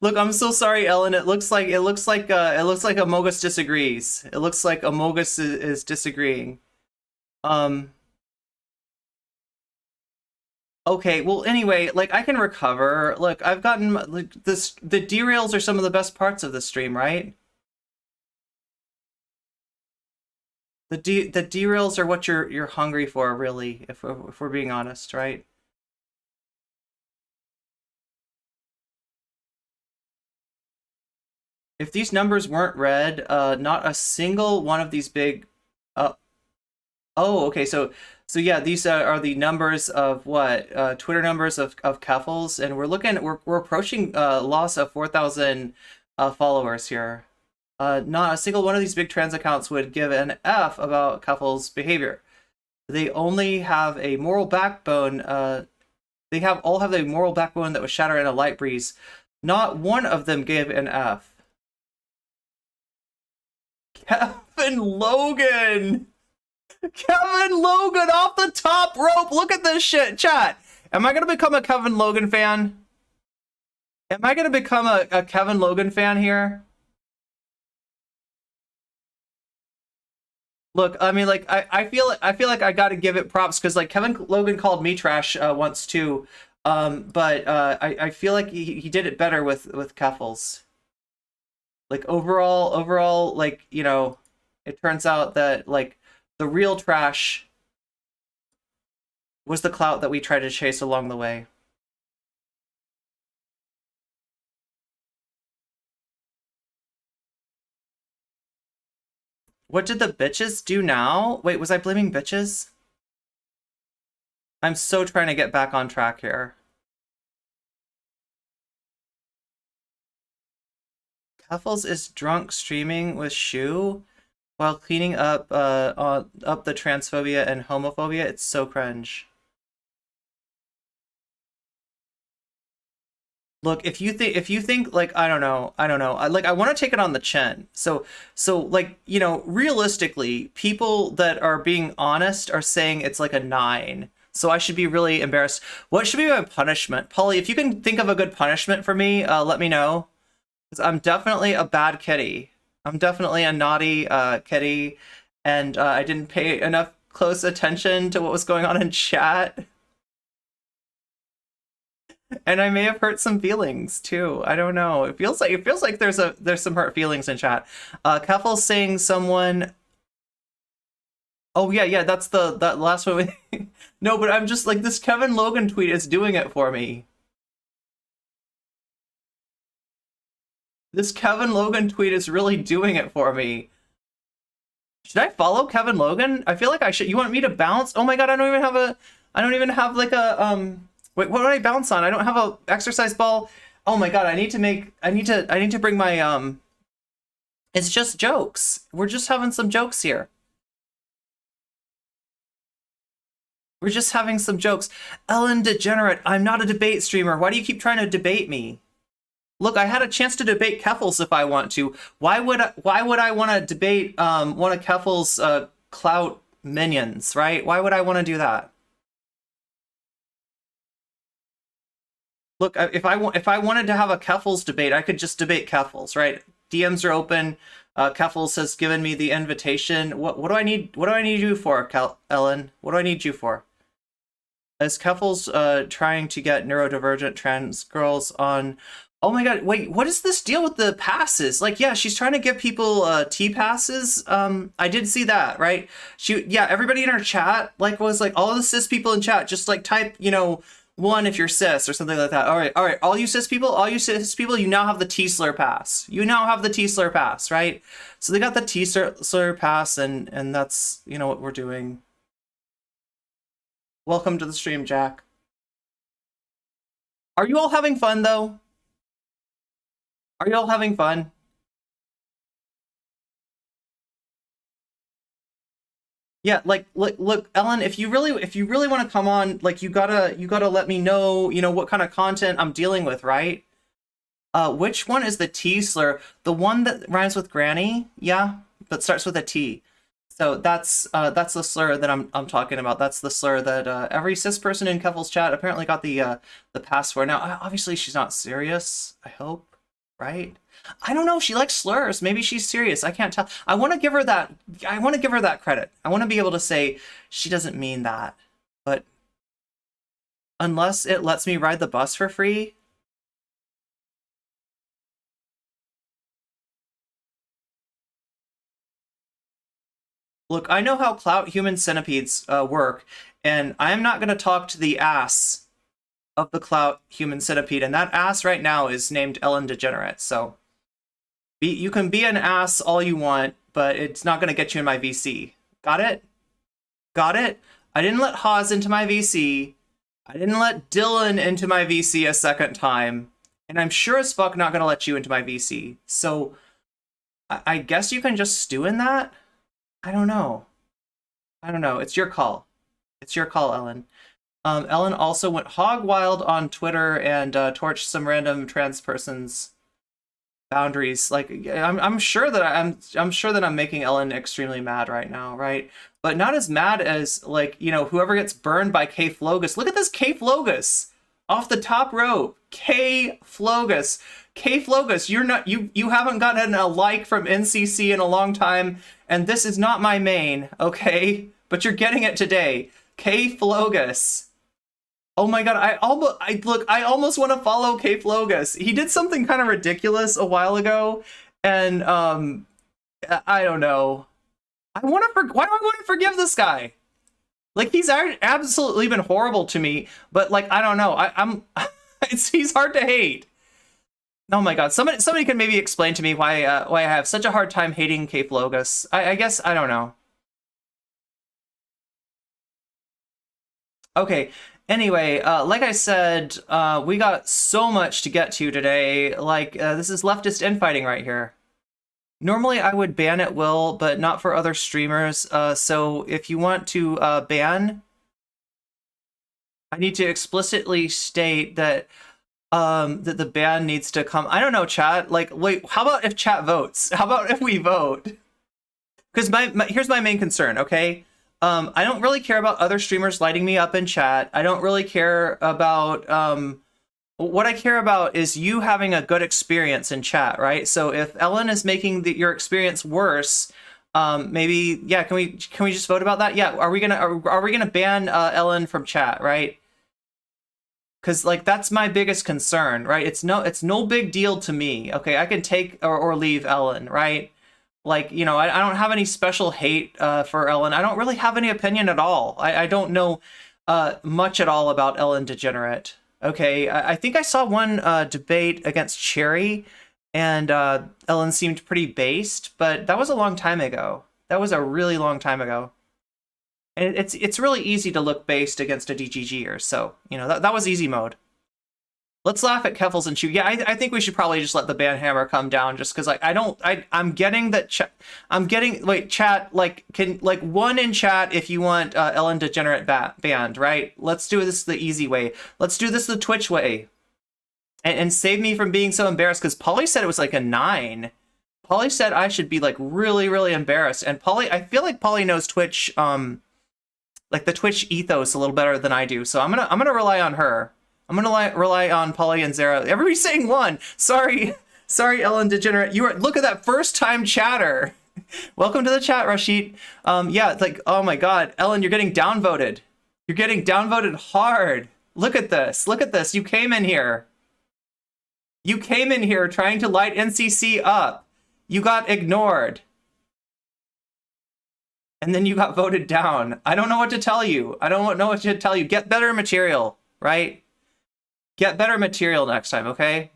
A: Look, I'm so sorry, Ellen. It looks like Amogus disagrees. It looks like Amogus is disagreeing. Okay, well, anyway, like I can recover. Look, I've gotten like this. The derails are some of the best parts of the stream, right? The derails are what you're hungry for, really, if we're being honest, right? If these numbers weren't read, not a single one of these big. Uh, oh, okay. So yeah, these are the numbers of what Twitter numbers of Keffals, and we're approaching loss of 4,000 followers here. Not a single one of these big trans accounts would give an F about Keffals' behavior. They only have a moral backbone. They all have a moral backbone that was shattered in a light breeze. Not one of them gave an F. Kevin Logan! Kevin Logan off the top rope! Look at this shit, chat! Am I gonna become a Kevin Logan fan? Am I gonna become a Kevin Logan fan here? Look, I mean, like, I feel like I gotta give it props because like Kevin Logan called me trash once too, but I feel like he did it better with Keffals. Like overall, like, you know, it turns out that like the real trash was the clout that we tried to chase along the way. What did the bitches do now? Wait, was I blaming bitches? I'm so trying to get back on track here. Keffals is drunk streaming with Shu while cleaning up up the transphobia and homophobia. It's so cringe. Look, if you think like I don't know, I want to take it on the chin. So like, you know, realistically, people that are being honest are saying it's like a 9. So I should be really embarrassed. What should be my punishment? Polly, if you can think of a good punishment for me, let me know. Because I'm definitely a bad kitty. I'm definitely a naughty kitty. And I didn't pay enough close attention to what was going on in chat. And I may have hurt some feelings too. I don't know. It feels like there's some hurt feelings in chat. Keffals saying someone. Oh yeah, that's that last one. No, but I'm just like, this Kevin Logan tweet is doing it for me. This Kevin Logan tweet is really doing it for me. Should I follow Kevin Logan? I feel like I should. You want me to bounce? Oh my god, I don't even have like a wait, what do I bounce on? I don't have a exercise ball. Oh my god, I need to bring my it's just jokes. We're just having some jokes here. We're just having some jokes. Ellen Degenerate, I'm not a debate streamer. Why do you keep trying to debate me? Look, I had a chance to debate Keffals if I want to. Why would I want to debate one of Keffals' clout minions, right? Why would I want to do that? Look, if I wanted to have a Keffals debate, I could just debate Keffals, right? DMs are open. Keffals has given me the invitation. What do I need? What do I need you for, Ellen? What do I need you for? Is Keffals trying to get neurodivergent trans girls on? Oh my god, wait, what is this deal with the passes? Like, yeah, she's trying to give people T passes. I did see that, right? Yeah, everybody in our chat was like, all the cis people in chat, just like type, one if you're cis or something like that. All right, all you cis people, you now have the T-slur pass. You now have the T-slur pass, right? So they got the T-slur pass, and that's, what we're doing. Welcome to the stream, Jack. Are you all having fun, though? Are you all having fun? Yeah, look, Ellen, if you really want to come on, you gotta let me know, what kind of content I'm dealing with, right? Which one is the T slur? The one that rhymes with granny, yeah, but starts with a T. So that's the slur that I'm talking about. That's the slur that every cis person in Keffals chat apparently got the pass for. Now, obviously, she's not serious. I hope, right? I don't know. She likes slurs. Maybe she's serious. I can't tell. I want to give her that. I want to give her that credit. I want to be able to say she doesn't mean that. But unless it lets me ride the bus for free. Look, I know how clout human centipedes work, and I'm not going to talk to the ass of the clout human centipede, and that ass right now is named Ellen Degenerate, so you can be an ass all you want, but it's not going to get you in my VC. Got it? Got it? I didn't let Haas into my VC. I didn't let Dylan into my VC a second time, and I'm sure as fuck not going to let you into my VC. So I guess you can just stew in that? I don't know. It's your call. It's your call, Ellen. Ellen also went hog wild on Twitter and torched some random trans person's boundaries. I'm sure that I'm making Ellen extremely mad right now, right? But not as mad as whoever gets burned by K Flogus. Look at this K Flogus off the top row. K Flogus. K Flogus, you haven't gotten a like from NCC in a long time, and this is not my main, okay? But you're getting it today. K Flogus. Oh my god, I almost want to follow K Flogus. He did something kind of ridiculous a while ago, and I don't know. Why do I want to forgive this guy? He's absolutely been horrible to me, but I don't know. He's hard to hate. Oh my god, somebody can maybe explain to me why I have such a hard time hating K Flogus. I guess I don't know. Okay. Anyway, like I said, we got so much to get to today. This is Leftist Infighting right here. Normally I would ban at will, but not for other streamers. So if you want to ban, I need to explicitly state that that the ban needs to come. I don't know, chat. Wait, how about if chat votes? How about if we vote? Because here's my main concern, okay? I don't really care about other streamers lighting me up in chat. I don't really care about what I care about is you having a good experience in chat, right? So if Ellen is making your experience worse, maybe yeah, can we just vote about that? Yeah, are we gonna ban Ellen from chat, right? Because like that's my biggest concern, right? It's no big deal to me. Okay, I can take or leave Ellen, right? Like, you know, I don't have any special hate for Ellen. I don't really have any opinion at all. I don't know much at all about Ellen DeGenerate. Okay, I think I saw one debate against Cherry, and Ellen seemed pretty based, but that was a long time ago. That was a really long time ago. And it's really easy to look based against a DGGer, so, you know, that was easy mode. Let's laugh at Keffals and Chew. Yeah, I think we should probably just let the ban hammer come down, just because like I'm getting that chat, like one in chat if you want Ellen DeGenerate banned, right? Let's do this the easy way. Let's do this the Twitch way, and save me from being so embarrassed, because Polly said it was like a 9. Polly said I should be like really embarrassed, and Polly, I feel like Polly knows Twitch, like the Twitch ethos a little better than I do, so I'm gonna rely on her. I'm gonna rely on Polly and Zara. Everybody's saying 1. Sorry, Ellen DeGenerate. Look at that first-time chatter. Welcome to the chat, Rashid. Yeah, it's like, oh my God, Ellen, you're getting downvoted. You're getting downvoted hard. Look at this. Look at this. You came in here. You came in here trying to light NCC up. You got ignored. And then you got voted down. I don't know what to tell you. I don't know what to tell you. Get better material, right? Get better material next time, okay?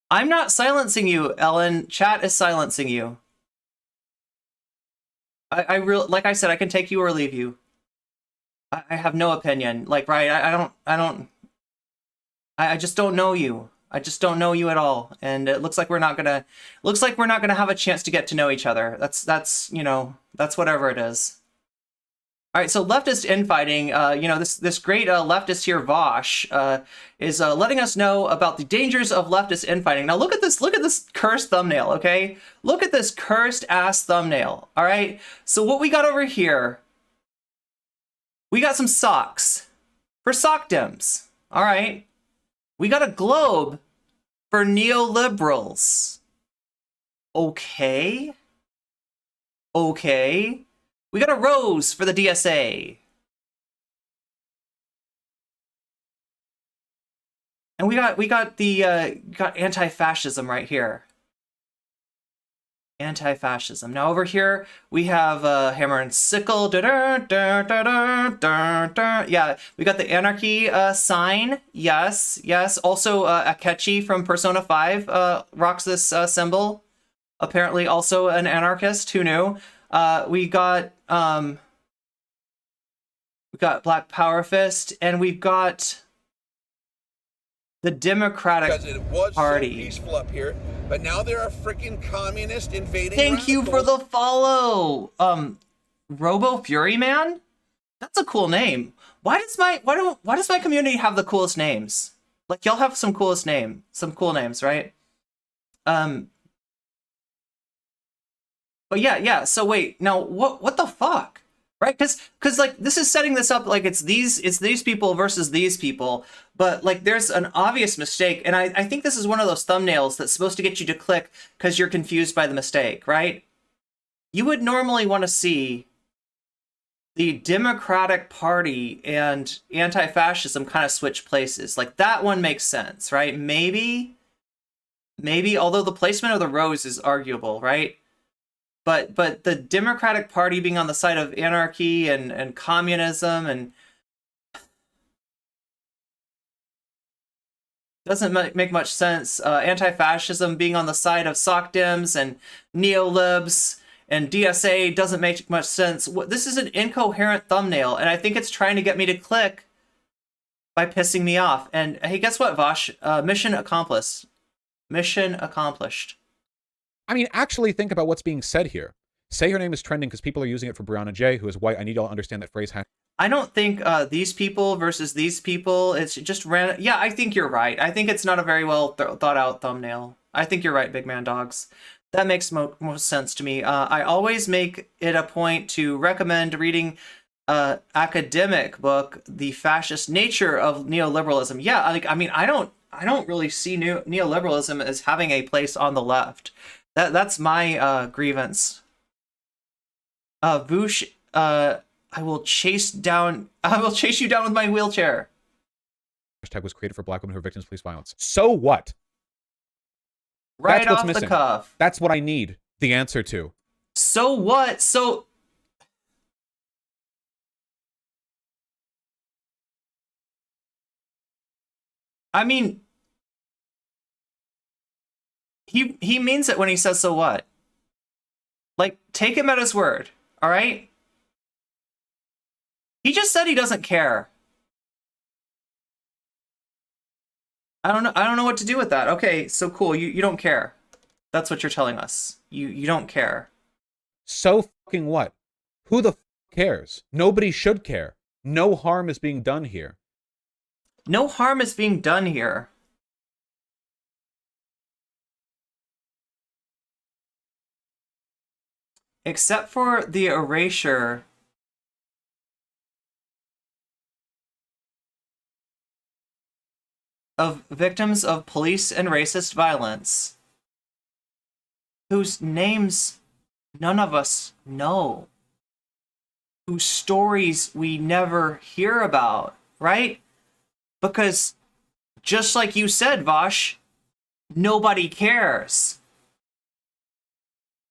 A: I'm not silencing you, Ellen. Chat is silencing you. Like I said, I can take you or leave you. I have no opinion. Like, right? I just don't know you. I just don't know you at all, and it looks like we're not gonna have a chance to get to know each other. That's you know, that's whatever it is. All right, so leftist infighting, you know, this great leftist here, Vaush, is letting us know about the dangers of leftist infighting. Now look at this cursed thumbnail, okay? Look at this cursed ass thumbnail, all right? So what we got over here, we got some socks for sockdems, all right? We got a globe for neoliberals. Okay. Okay. We got a rose for the DSA. And we got the got anti-fascism right here. Anti-fascism. Now over here we have hammer and sickle. Yeah, we got the anarchy sign. Yes. Also Akechi from Persona 5 rocks this symbol. Apparently also an anarchist. Who knew? We got Black Power Fist, and we've got the Democratic
E: because it was
A: Party.
E: so peaceful up here, but now they're a freaking communist invading.
A: Thank you for the follow, Robo Fury Man. That's a cool name. Why does my community have the coolest names? Like, y'all have some cool names, right? But yeah. So wait, now what the fuck, right? Because like this is setting this up like it's these people versus these people, but like there's an obvious mistake, and I think this is one of those thumbnails that's supposed to get you to click because you're confused by the mistake, right? You would normally want to see the Democratic Party and anti-fascism kind of switch places. Like that one makes sense, right? Maybe, although the placement of the rose is arguable, right? But the Democratic Party being on the side of anarchy and communism and doesn't make much sense. Anti-fascism being on the side of sockdems and neolibs and DSA doesn't make much sense. This is an incoherent thumbnail, and I think it's trying to get me to click by pissing me off. And hey, guess what, Vaush? Mission accomplished. Mission accomplished.
F: I mean, actually think about what's being said here. Say her name is trending because people are using it for Brianna J, who is white. I need y'all to understand that phrase.
A: I don't think these people versus these people, it's just random. Yeah, I think you're right. I think it's not a very well thought out thumbnail. I think you're right, Big Man Dogs. That makes most sense to me. I always make it a point to recommend reading academic book, The Fascist Nature of Neoliberalism. Yeah, I mean, I don't really see neoliberalism as having a place on the left. That's my grievance. Vaush, I will chase you down with my wheelchair.
F: Hashtag was created for Black women who are victims of police violence. So what?
A: Right
F: That's what's
A: off
F: missing.
A: the cuff.
F: That's what I need the answer to.
A: So what? So I mean, he means it when he says so what. Like, take him at his word, all right? He just said he doesn't care. I don't know what to do with that. Okay, so cool. You don't care. That's what you're telling us. You don't care.
F: So fucking what? Who the cares? Nobody should care. No harm is being done here.
A: No harm is being done here. Except for the erasure of victims of police and racist violence whose names none of us know, whose stories we never hear about, right? Because just like you said, Vaush, nobody cares.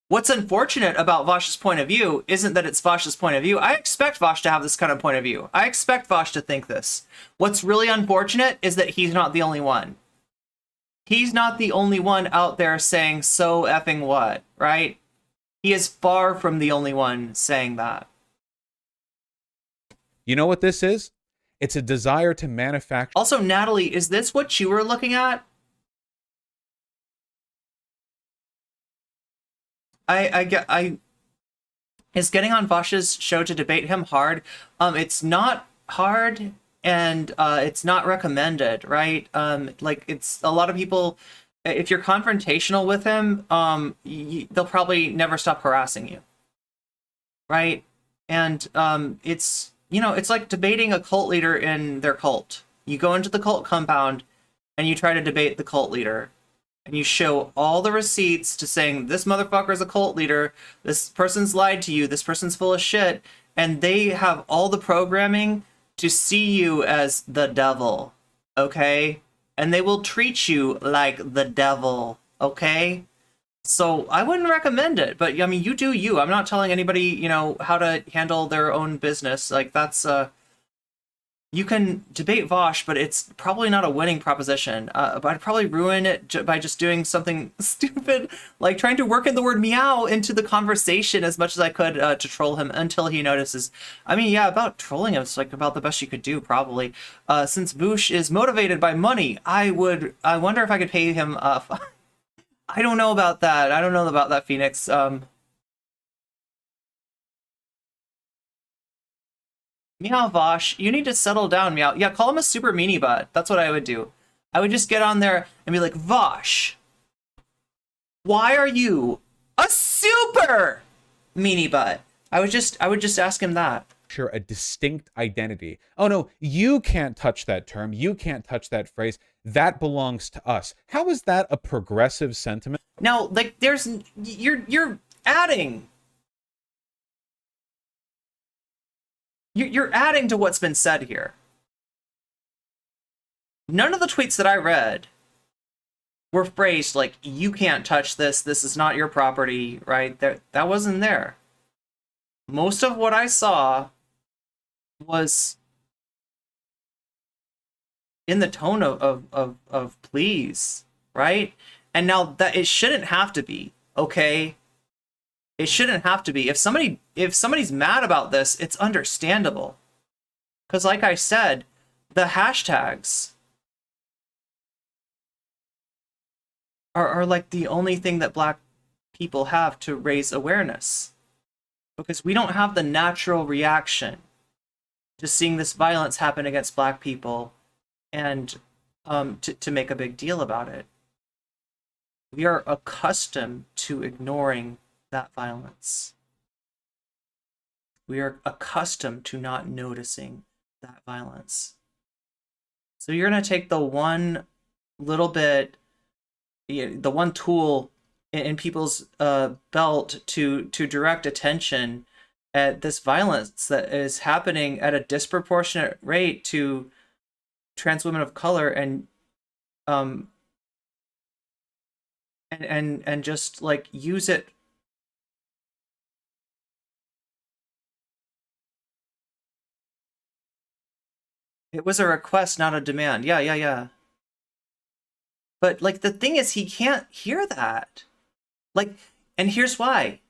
A: What's unfortunate about Vaush's point of view isn't that it's Vaush's point of view. I expect Vaush to have this kind of point of view. I expect Vaush to think this. What's really unfortunate is that he's not the only one. He's not the only one out there saying so effing what, right? He is far from the only one saying that.
F: You know what this is? It's a desire to manufacture.
A: Also, Natalie, is this what you were looking at? Is getting on Vaush's show to debate him hard? It's not hard, and it's not recommended, right? Like, it's a lot of people, if you're confrontational with him, they'll probably never stop harassing you, right? And it's, you know, it's like debating a cult leader in their cult. You go into the cult compound and you try to debate the cult leader. And you show all the receipts to saying, this motherfucker is a cult leader, this person's lied to you, this person's full of shit, and they have all the programming to see you as the devil, okay? And they will treat you like the devil, okay? So I wouldn't recommend it, but I mean, you do you. I'm not telling anybody, you know, how to handle their own business. Like, that's, you can debate Vaush, but it's probably not a winning proposition. But I'd probably ruin it by just doing something stupid, like trying to work in the word meow into the conversation as much as I could to troll him until he notices. I mean, yeah, about trolling him, it's like about the best you could do, probably. Since Vaush is motivated by money, I wonder if I could pay him. I don't know about that. I don't know about that, Phoenix. Meow Vaush, you need to settle down, Meow. Yeah, call him a super meanie butt. That's what I would do. I would just get on there and be like, Vaush, why are you a super meanie butt? I would just ask him that.
F: Sure, a distinct identity. Oh no, you can't touch that term. You can't touch that phrase. That belongs to us. How is that a progressive sentiment?
A: Now, like, you're adding. You're adding to what's been said here. None of the tweets that I read were phrased like, you can't touch this, this is not your property, right? That wasn't there. Most of what I saw was in the tone of please, right? And now that it shouldn't have to be, okay? It shouldn't have to be. If somebody's mad about this, it's understandable. Because like I said, the hashtags are like the only thing that Black people have to raise awareness. Because we don't have the natural reaction to seeing this violence happen against Black people and to make a big deal about it. We are accustomed to ignoring that violence. We are accustomed to not noticing that violence. So you're going to take the one little bit, the one tool in people's belt to direct attention at this violence that is happening at a disproportionate rate to trans women of color, and just like use it. It was a request, not a demand. Yeah. But like the thing is, he can't hear that. Like, and here's why.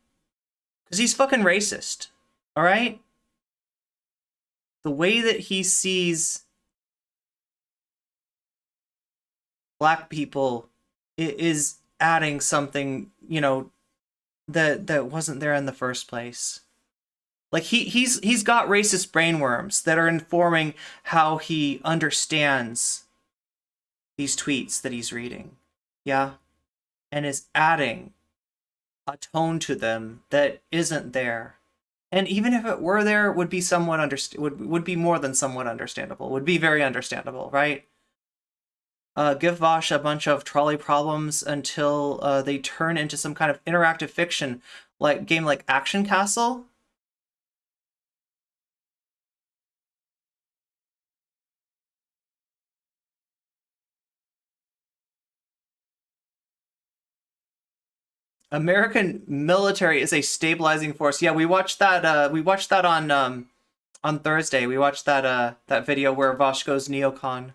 A: Because he's fucking racist. All right? The way that he sees black people is adding something, you know, that wasn't there in the first place. Like he's got racist brainworms that are informing how he understands these tweets that he's reading. Yeah? And is adding a tone to them that isn't there. And even if it were there, would be somewhat would be more than somewhat understandable. Would be very understandable, right? Give Vaush a bunch of trolley problems until they turn into some kind of interactive fiction like game like Action Castle. American military is a stabilizing force. Yeah, we watched that. We watched that on Thursday. We watched that that video where Vaush goes neocon.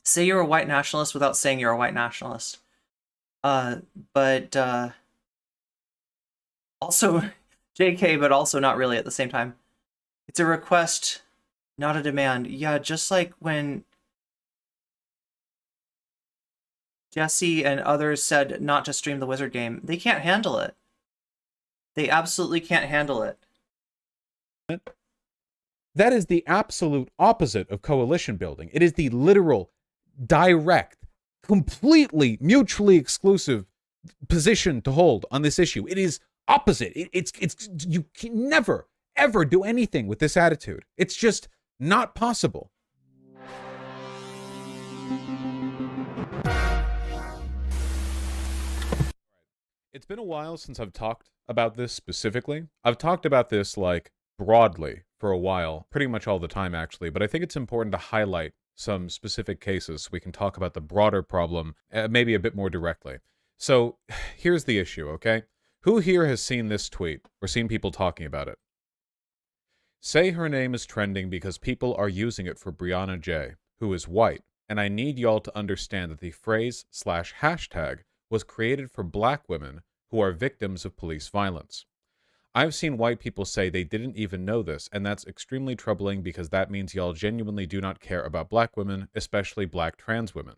A: Say you're a white nationalist without saying you're a white nationalist. But also JK, but also not really at the same time. It's a request, not a demand. Yeah, just like when Jessie and others said not to stream the Wizard game, they can't handle it. They absolutely can't handle it.
F: That is the absolute opposite of coalition building. It is the literal, direct, completely mutually exclusive position to hold on this issue. It is opposite. It's you can never, ever do anything with this attitude. It's just not possible. It's been a while since I've talked about this specifically. I've talked about this like broadly for a while, pretty much all the time actually, but I think it's important to highlight some specific cases so we can talk about the broader problem maybe a bit more directly. So here's the issue, okay? Who here has seen this tweet or seen people talking about it? Say her name is trending because people are using it for Brianna J, who is white, and I need y'all to understand that the phrase/hashtag was created for black women who are victims of police violence. I've seen white people say they didn't even know this, and that's extremely troubling because that means y'all genuinely do not care about black women, especially black trans women.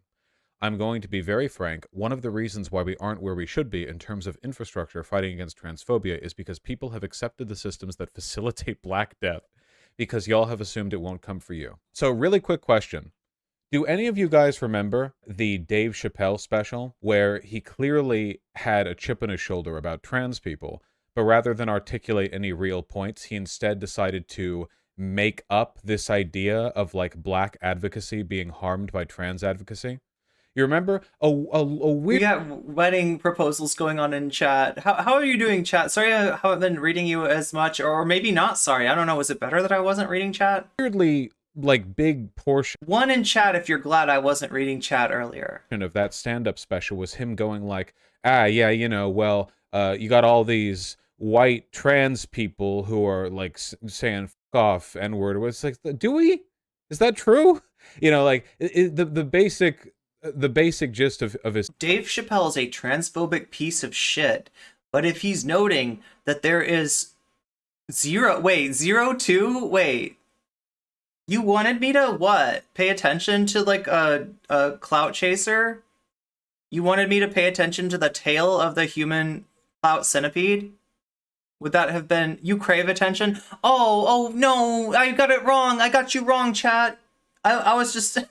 F: I'm going to be very frank, one of the reasons why we aren't where we should be in terms of infrastructure fighting against transphobia is because people have accepted the systems that facilitate black death because y'all have assumed it won't come for you. So really quick question. Do any of you guys remember the Dave Chappelle special where he clearly had a chip on his shoulder about trans people, but rather than articulate any real points, he instead decided to make up this idea of like black advocacy being harmed by trans advocacy? You remember a weird...
A: We got wedding proposals going on in chat. How are you doing, chat? Sorry I haven't been reading you as much, or maybe not sorry. I don't know. Was it better that I wasn't reading chat?
F: Weirdly, like, big portion...
A: One in chat if you're glad I wasn't reading chat earlier.
F: ...of that stand-up special was him going like, yeah, you know, well, you got all these white trans people who are, like, saying f*** off, N-word. It's like, do we? Is that true? You know, like, the basic gist of his...
A: Dave Chappelle is a transphobic piece of shit, but if he's noting that there is you wanted me to what? Pay attention to like a clout chaser? You wanted me to pay attention to the tail of the human clout centipede? Would that have been, you crave attention? Oh no, I got it wrong. I got you wrong, chat. I was just I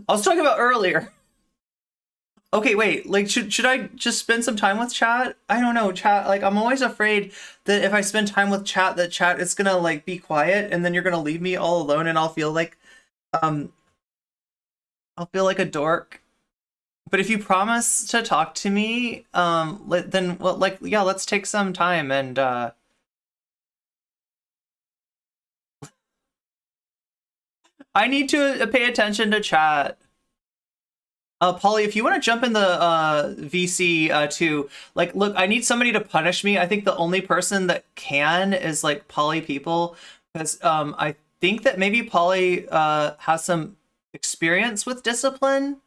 A: was talking about earlier. Okay, wait, like should I just spend some time with chat? I don't know, chat, like I'm always afraid that if I spend time with chat that chat is gonna like be quiet and then you're gonna leave me all alone and I'll feel like a dork. But if you promise to talk to me, then well, like yeah, let's take some time and I need to pay attention to chat. Polly, if you want to jump in the VC too, like, look, I need somebody to punish me. I think the only person that can is like Polly people, because I think that maybe Polly has some experience with discipline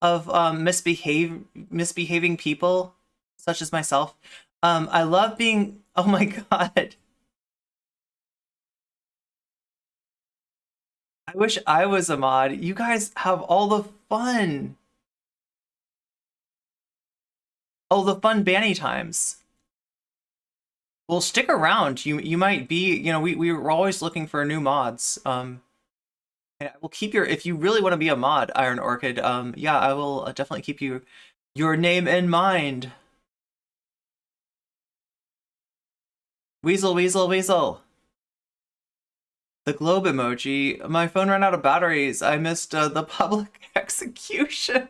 A: of misbehaving people, such as myself. I love being. Oh my god. I wish I was a mod. You guys have all the fun. Oh, the fun banny times. Well, stick around. You might be, you know, we were always looking for new mods. And I will keep your, if you really want to be a mod, Iron Orchid, yeah, I will definitely keep your name in mind. Weasel, weasel, weasel. The globe emoji. My phone ran out of batteries. I missed the public execution.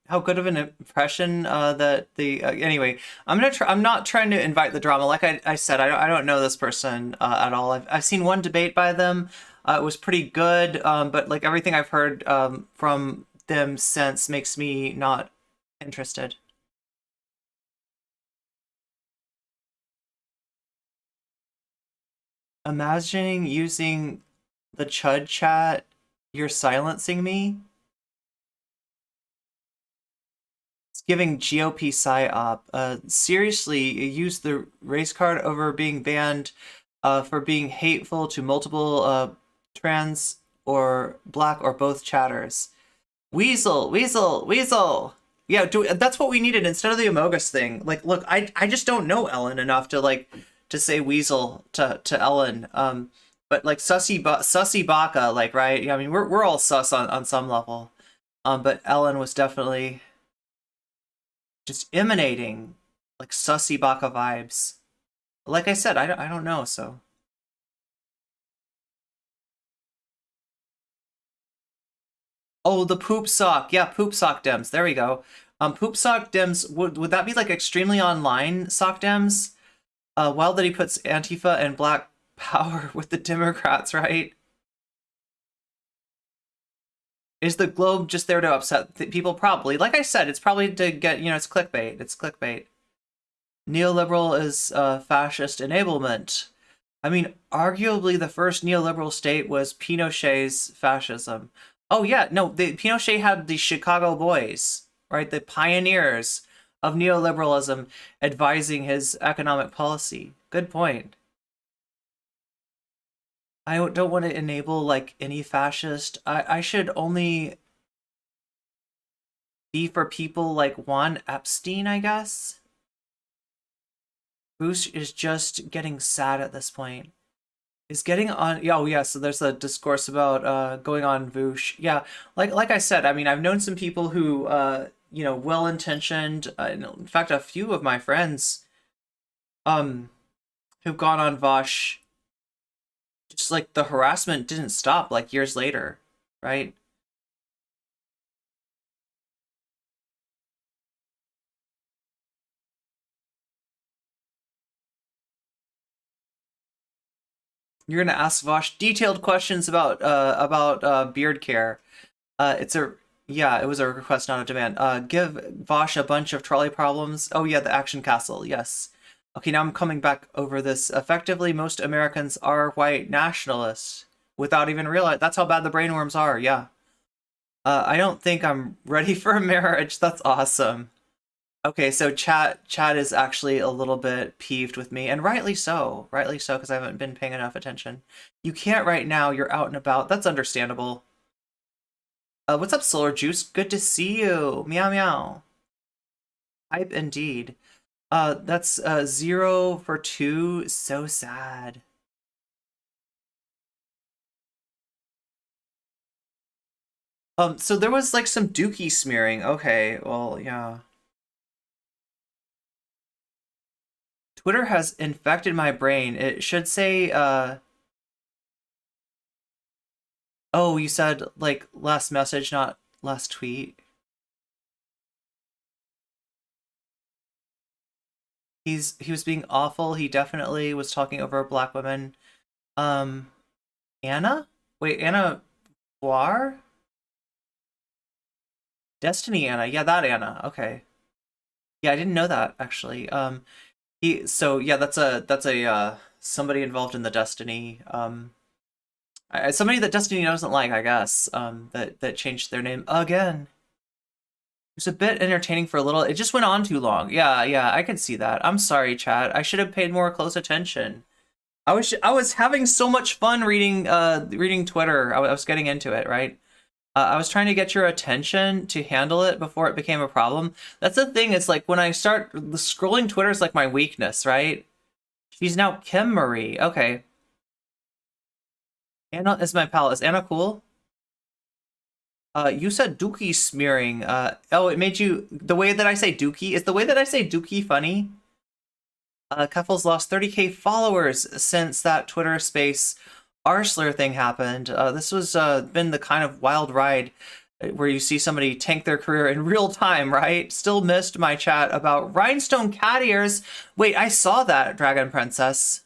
A: How good of an impression that the anyway, I'm not trying to invite the drama. Like I said, I don't know this person at all. I've seen one debate by them. It was pretty good, but like everything I've heard from them since makes me not interested. Imagining using the Chud chat, you're silencing me. Giving GOP psyop. Seriously, you use the race card over being banned for being hateful to multiple trans or black or both chatters. Weasel, weasel, weasel. Yeah, that's what we needed instead of the Amogus thing. Like, look, I just don't know Ellen enough to like to say weasel to Ellen. But like sussy baka, like, right? I mean, we're all sus on some level. But Ellen was definitely just emanating like sussy baka vibes. Like I said, I don't know, so. Oh, the poop sock. Yeah, poop sock dems. There we go. Poop sock dems, would that be like extremely online sock dems? Wild that he puts Antifa and Black Power with the Democrats, right? Is the globe just there to upset people? Probably. Like I said, it's probably to get, you know, it's clickbait. It's clickbait. Neoliberal is fascist enablement. I mean, arguably the first neoliberal state was Pinochet's fascism. Oh yeah, no, Pinochet had the Chicago Boys, right? The pioneers of neoliberalism advising his economic policy. Good point. I don't want to enable like any fascist. I should only be for people like Juan Epstein, I guess. Vaush is just getting sad at this point. Is getting on. Oh yeah, so there's a discourse about going on Vaush. Yeah, like I said, I mean, I've known some people who you know, well-intentioned. In fact, a few of my friends who've gone on Vaush. Just like the harassment didn't stop like years later, right? You're gonna ask Vaush detailed questions about beard care. It's a yeah, it was a request, not a demand. Give Vaush a bunch of trolley problems. Oh yeah, the Action Castle. Yes. Okay, now I'm coming back over this. Effectively, most Americans are white nationalists without even realizing. That's how bad the brainworms are. Yeah. I don't think I'm ready for a marriage. That's awesome. Okay, so chat is actually a little bit peeved with me, and rightly so, because I haven't been paying enough attention. You can't right now, you're out and about. That's understandable. What's up, Solar Juice? Good to see you. Meow meow. Hype indeed. That's 0 for 2. So sad. So there was like some dookie smearing. Okay, well, yeah. Twitter has infected my brain. It should say, oh, you said like last message, not last tweet. He was being awful. He definitely was talking over black women. Anna? Wait, Anna Vaush? Destiny Anna. Yeah, that Anna. Okay. Yeah, I didn't know that actually. So yeah, that's a somebody involved in the Destiny. Somebody that Destiny doesn't like, I guess. That changed their name again. It was a bit entertaining for a little. It just went on too long. Yeah, I can see that. I'm sorry, chat. I should have paid more close attention. I was having so much fun reading Twitter. I was getting into it, right? I was trying to get your attention to handle it before it became a problem. That's the thing. It's like when I start scrolling Twitter is like my weakness, right? She's now Kim Marie. Okay. Anna is my pal. Is Anna cool? You said dookie smearing. Oh, it made you... The way that I say dookie... Is the way that I say dookie funny? Keffals lost 30k followers since that Twitter space Arsler thing happened. This was been the kind of wild ride where you see somebody tank their career in real time, right? Still missed my chat about rhinestone cat ears. Wait, I saw that, Dragon Princess.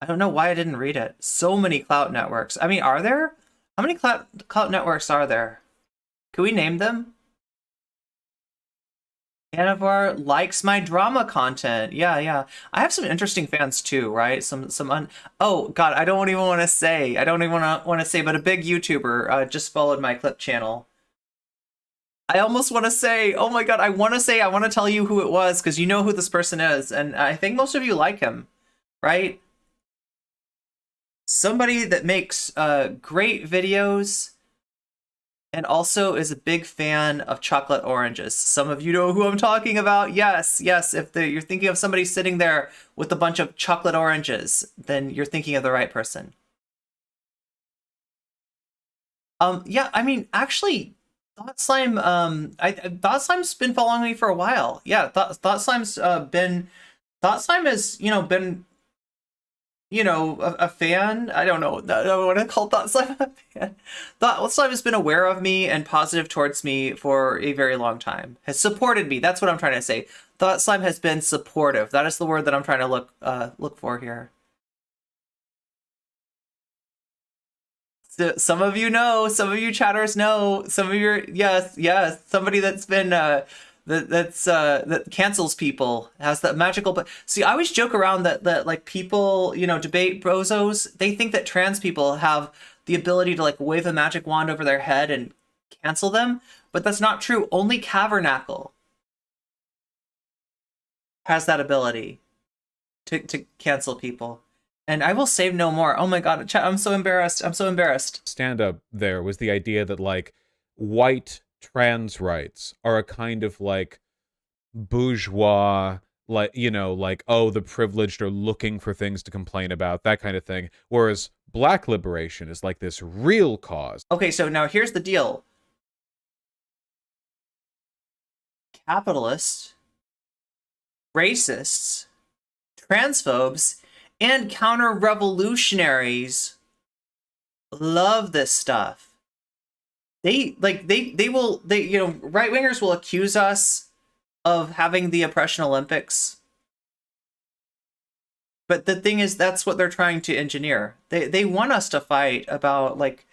A: I don't know why I didn't read it. So many clout networks. I mean, are there? How many clout networks are there? Can we name them? Anavar likes my drama content. Yeah. I have some interesting fans too, right? Oh god, I don't even want to say. But a big YouTuber just followed my clip channel. I almost want to say, oh my god, I want to tell you who it was because you know who this person is, and I think most of you like him, right? Somebody that makes great videos and also is a big fan of chocolate oranges. Some of you know who I'm talking about. Yes. If you're thinking of somebody sitting there with a bunch of chocolate oranges, then you're thinking of the right person. Yeah, I mean, actually, Thought Slime, Thought Slime's been following me for a while. Yeah, Thought Slime's Thought Slime has, been, a fan. I don't know. I don't want to call Thought Slime a fan. Thought Slime has been aware of me and positive towards me for a very long time. Has supported me. That's what I'm trying to say. Thought Slime has been supportive. That is the word that I'm trying to look for here. So, some of you know. Some of you chatters know. Some of your yes. Somebody that's been that cancels people, has that magical. But see, I always joke around that like people, debate bozos, they think that trans people have the ability to like wave a magic wand over their head and cancel them, but that's not true. Only Cavernacle has that ability to cancel people. And I will save no more. Oh my god, chat, I'm so embarrassed.
F: Stand up there was the idea that like white trans rights are a kind of like bourgeois, like, oh, the privileged are looking for things to complain about, that kind of thing. Whereas black liberation is like this real cause.
A: Okay, so now here's the deal. Capitalists, racists, transphobes, and counter-revolutionaries love this stuff. Right-wingers will accuse us of having the oppression Olympics. But the thing is, that's what they're trying to engineer. They want us to fight about, like,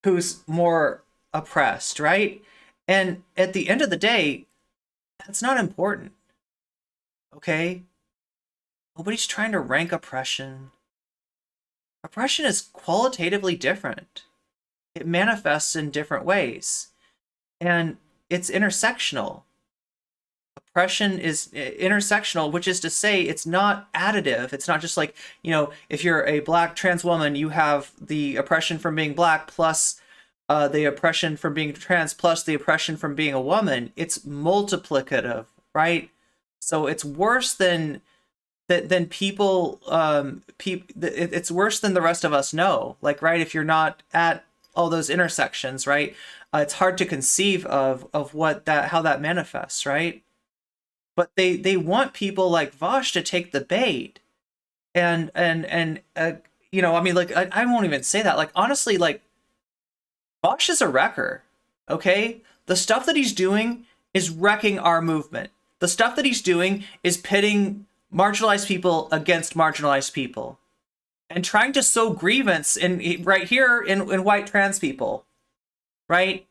A: who's more oppressed, right? And at the end of the day, that's not important. Okay? Nobody's trying to rank oppression. Oppression is qualitatively different. It manifests in different ways. And it's intersectional. oppression is intersectional, which is to say it's not additive. It's not just like, you know, if you're a black trans woman, you have the oppression from being black plus the oppression from being trans plus the oppression from being a woman. It's multiplicative, right? So it's worse than people. It's worse than the rest of us know. Like, right? If you're not at all those intersections, right? It's hard to conceive of how that manifests, right? But they want people like Vaush to take the bait, and you know, I mean, like I won't even say that. Like honestly, like Vaush is a wrecker. Okay, the stuff that he's doing is wrecking our movement. The stuff that he's doing is pitting marginalized people against marginalized people, and trying to sow grievance right here in white trans people. Right?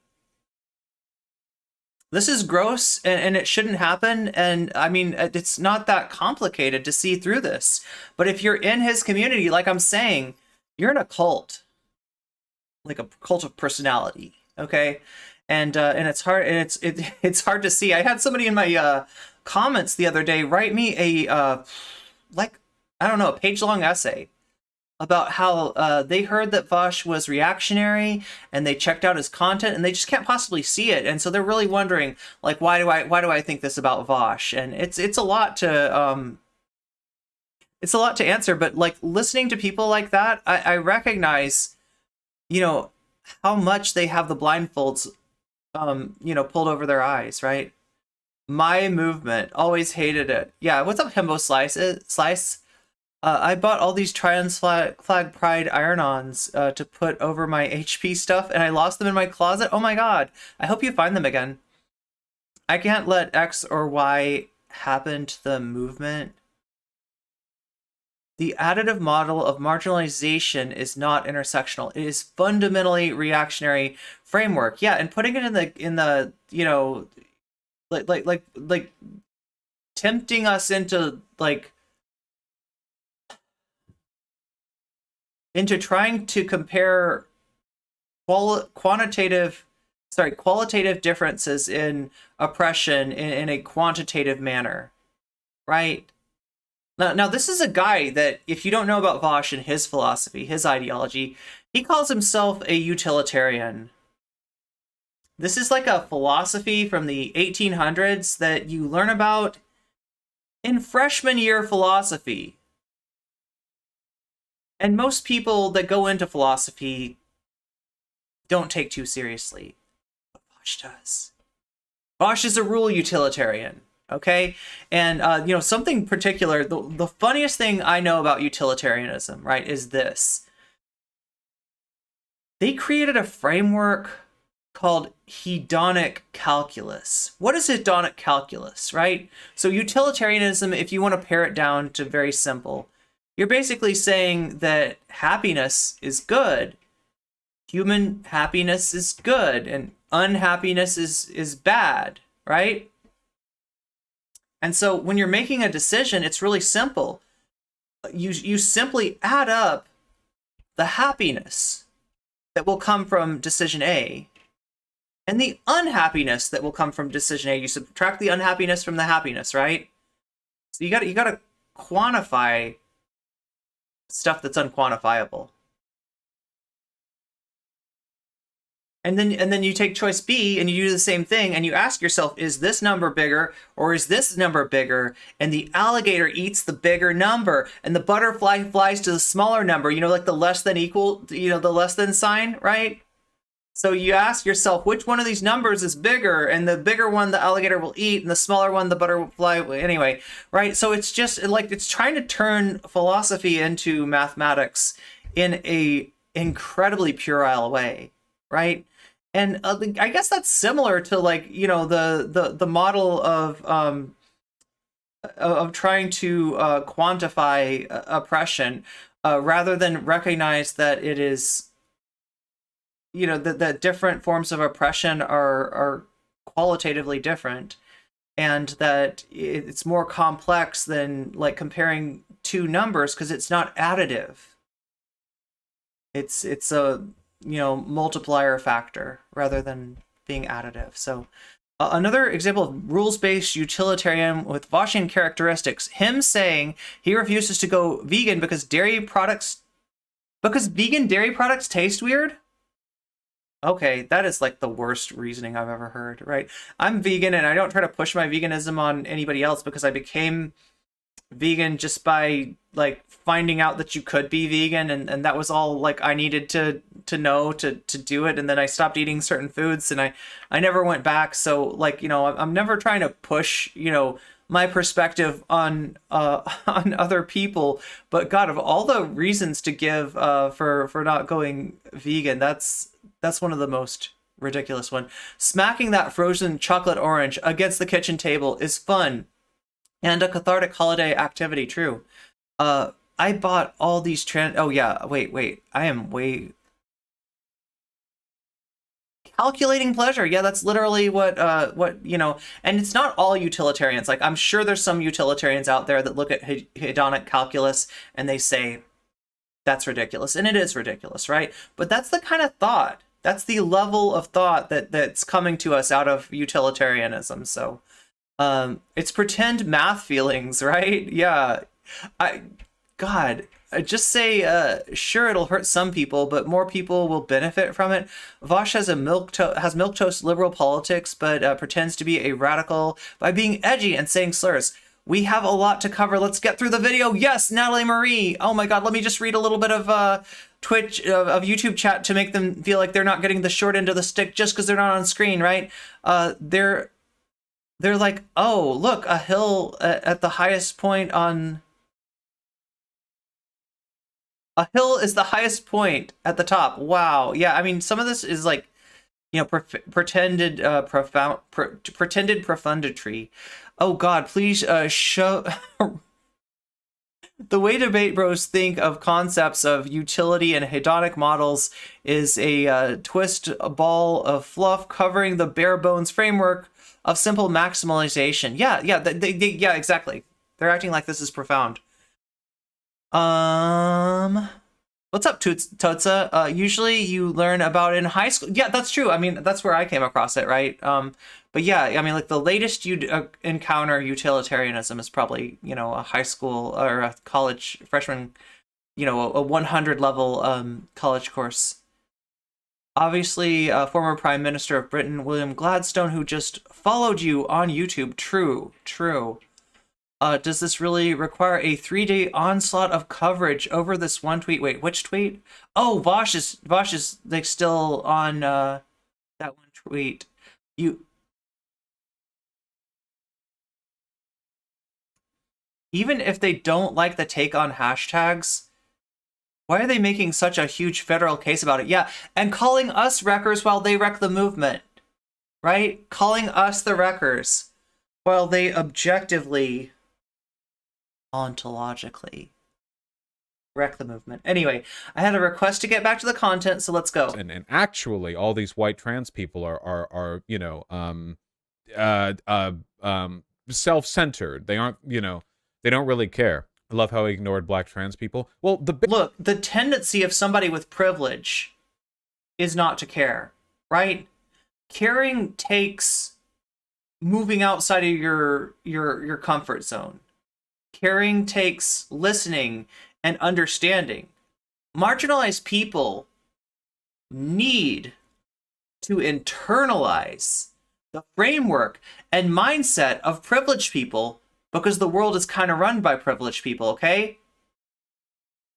A: This is gross and it shouldn't happen. And I mean, it's not that complicated to see through this. But if you're in his community, like I'm saying, you're in a cult, like a cult of personality. Okay. And it's hard, and it's hard to see. I had somebody in my comments the other day write me a like, I don't know, a page-long essay about how they heard that Vaush was reactionary and they checked out his content and they just can't possibly see it, and so they're really wondering, like, why do I think this about Vaush? And it's a lot to answer, but like listening to people like that, I recognize, you know, how much they have the blindfolds you know, pulled over their eyes, right? My movement always hated it. Yeah, what's up, Himbo Slice? I bought all these trans flag pride iron-ons to put over my HP stuff, and I lost them in my closet. Oh my god. I hope you find them again. I can't let X or Y happen to the movement. The additive model of marginalization is not intersectional. It is fundamentally reactionary framework. Yeah, and putting it in the you know, like tempting us into like into trying to compare qualitative differences in oppression in a quantitative manner, right? Now, this is a guy that, if you don't know about Vaush and his philosophy, his ideology, he calls himself a utilitarian. This is like a philosophy from the 1800s that you learn about in freshman year philosophy. And most people that go into philosophy don't take too seriously. But Vaush does. Vaush is a rule utilitarian, okay? And, you know, something particular, the funniest thing I know about utilitarianism, right, is this. They created a framework called hedonic calculus. What is hedonic calculus, right? So utilitarianism, if you want to pare it down to very simple, you're basically saying that happiness is good. Human happiness is good, and unhappiness is bad, right? And so when you're making a decision, it's really simple. You simply add up the happiness that will come from decision A and the unhappiness that will come from decision A. You subtract the unhappiness from the happiness, right? So you got to quantify stuff that's unquantifiable. And then you take choice B and you do the same thing and you ask yourself, is this number bigger or is this number bigger? And the alligator eats the bigger number and the butterfly flies to the smaller number, you know, like the less than equal, you know, the less than sign, right? So you ask yourself, which one of these numbers is bigger? And the bigger one the alligator will eat and the smaller one the butterfly will, anyway, right? So it's just like, it's trying to turn philosophy into mathematics in a incredibly puerile way, right? And I guess that's similar to, like, you know, the model of trying to quantify oppression rather than recognize that it is, you know, that different forms of oppression are qualitatively different, and that it's more complex than like comparing two numbers because it's not additive. It's a, you know, multiplier factor rather than being additive. So Another example of rules-based utilitarian with Vauchian characteristics. Him saying he refuses to go vegan because vegan dairy products taste weird? Okay, that is like the worst reasoning I've ever heard, right? I'm vegan and I don't try to push my veganism on anybody else because I became vegan just by like finding out that you could be vegan, and that was all like I needed to know to do it. And then I stopped eating certain foods and I never went back. So like, you know, I'm never trying to push, you know, my perspective on other people, but God, of all the reasons to give for not going vegan, that's one of the most ridiculous one. Smacking that frozen chocolate orange against the kitchen table is fun and a cathartic holiday activity. True. I bought all these oh yeah, wait. I am way calculating pleasure. Yeah, that's literally what you know, and it's not all utilitarians. Like I'm sure there's some utilitarians out there that look at hedonic calculus and they say that's ridiculous, and it is ridiculous, right? But that's the kind of thought, that's the level of thought that's coming to us out of utilitarianism. So it's pretend math feelings, right? Yeah. I just say, sure, it'll hurt some people, but more people will benefit from it. Vaush has milquetoast liberal politics, but pretends to be a radical by being edgy and saying slurs. We have a lot to cover. Let's get through the video. Yes, Natalie Marie. Oh my God, let me just read a little bit of Twitch, of YouTube chat to make them feel like they're not getting the short end of the stick just because they're not on screen, right? They're like, oh, look, a hill at the highest point on... A hill is the highest point at the top. Wow. Yeah, I mean, some of this is like, you know, pretended profundity. Oh God, please show... The way debate bros think of concepts of utility and hedonic models is a twist ball of fluff covering the bare bones framework of simple maximalization. Yeah, yeah, exactly. They're acting like this is profound. What's up, Totsa? Usually you learn about it in high school. Yeah, that's true. I mean, that's where I came across it, right? But yeah, I mean, like the latest you'd encounter utilitarianism is probably, you know, a high school or a college freshman, you know, a 100 level college course. Obviously, former Prime Minister of Britain, William Gladstone, who just followed you on YouTube. True. Does this really require a 3-day onslaught of coverage over this one tweet? Wait, which tweet? Oh, Vaush is like still on that one tweet. Even if they don't like the take on hashtags, why are they making such a huge federal case about it? Yeah, and calling us wreckers while they wreck the movement, right? Calling us the wreckers while they objectively, ontologically wreck the movement. Anyway, I had a request to get back to the content, so let's go.
F: And actually, all these white trans people are you know, self-centered. They aren't, you know, they don't really care. I love how he ignored black trans people. Well,
A: look, the tendency of somebody with privilege is not to care, right? Caring takes moving outside of your comfort zone. Caring takes listening and understanding. Marginalized people need to internalize the framework and mindset of privileged people because the world is kind of run by privileged people, okay?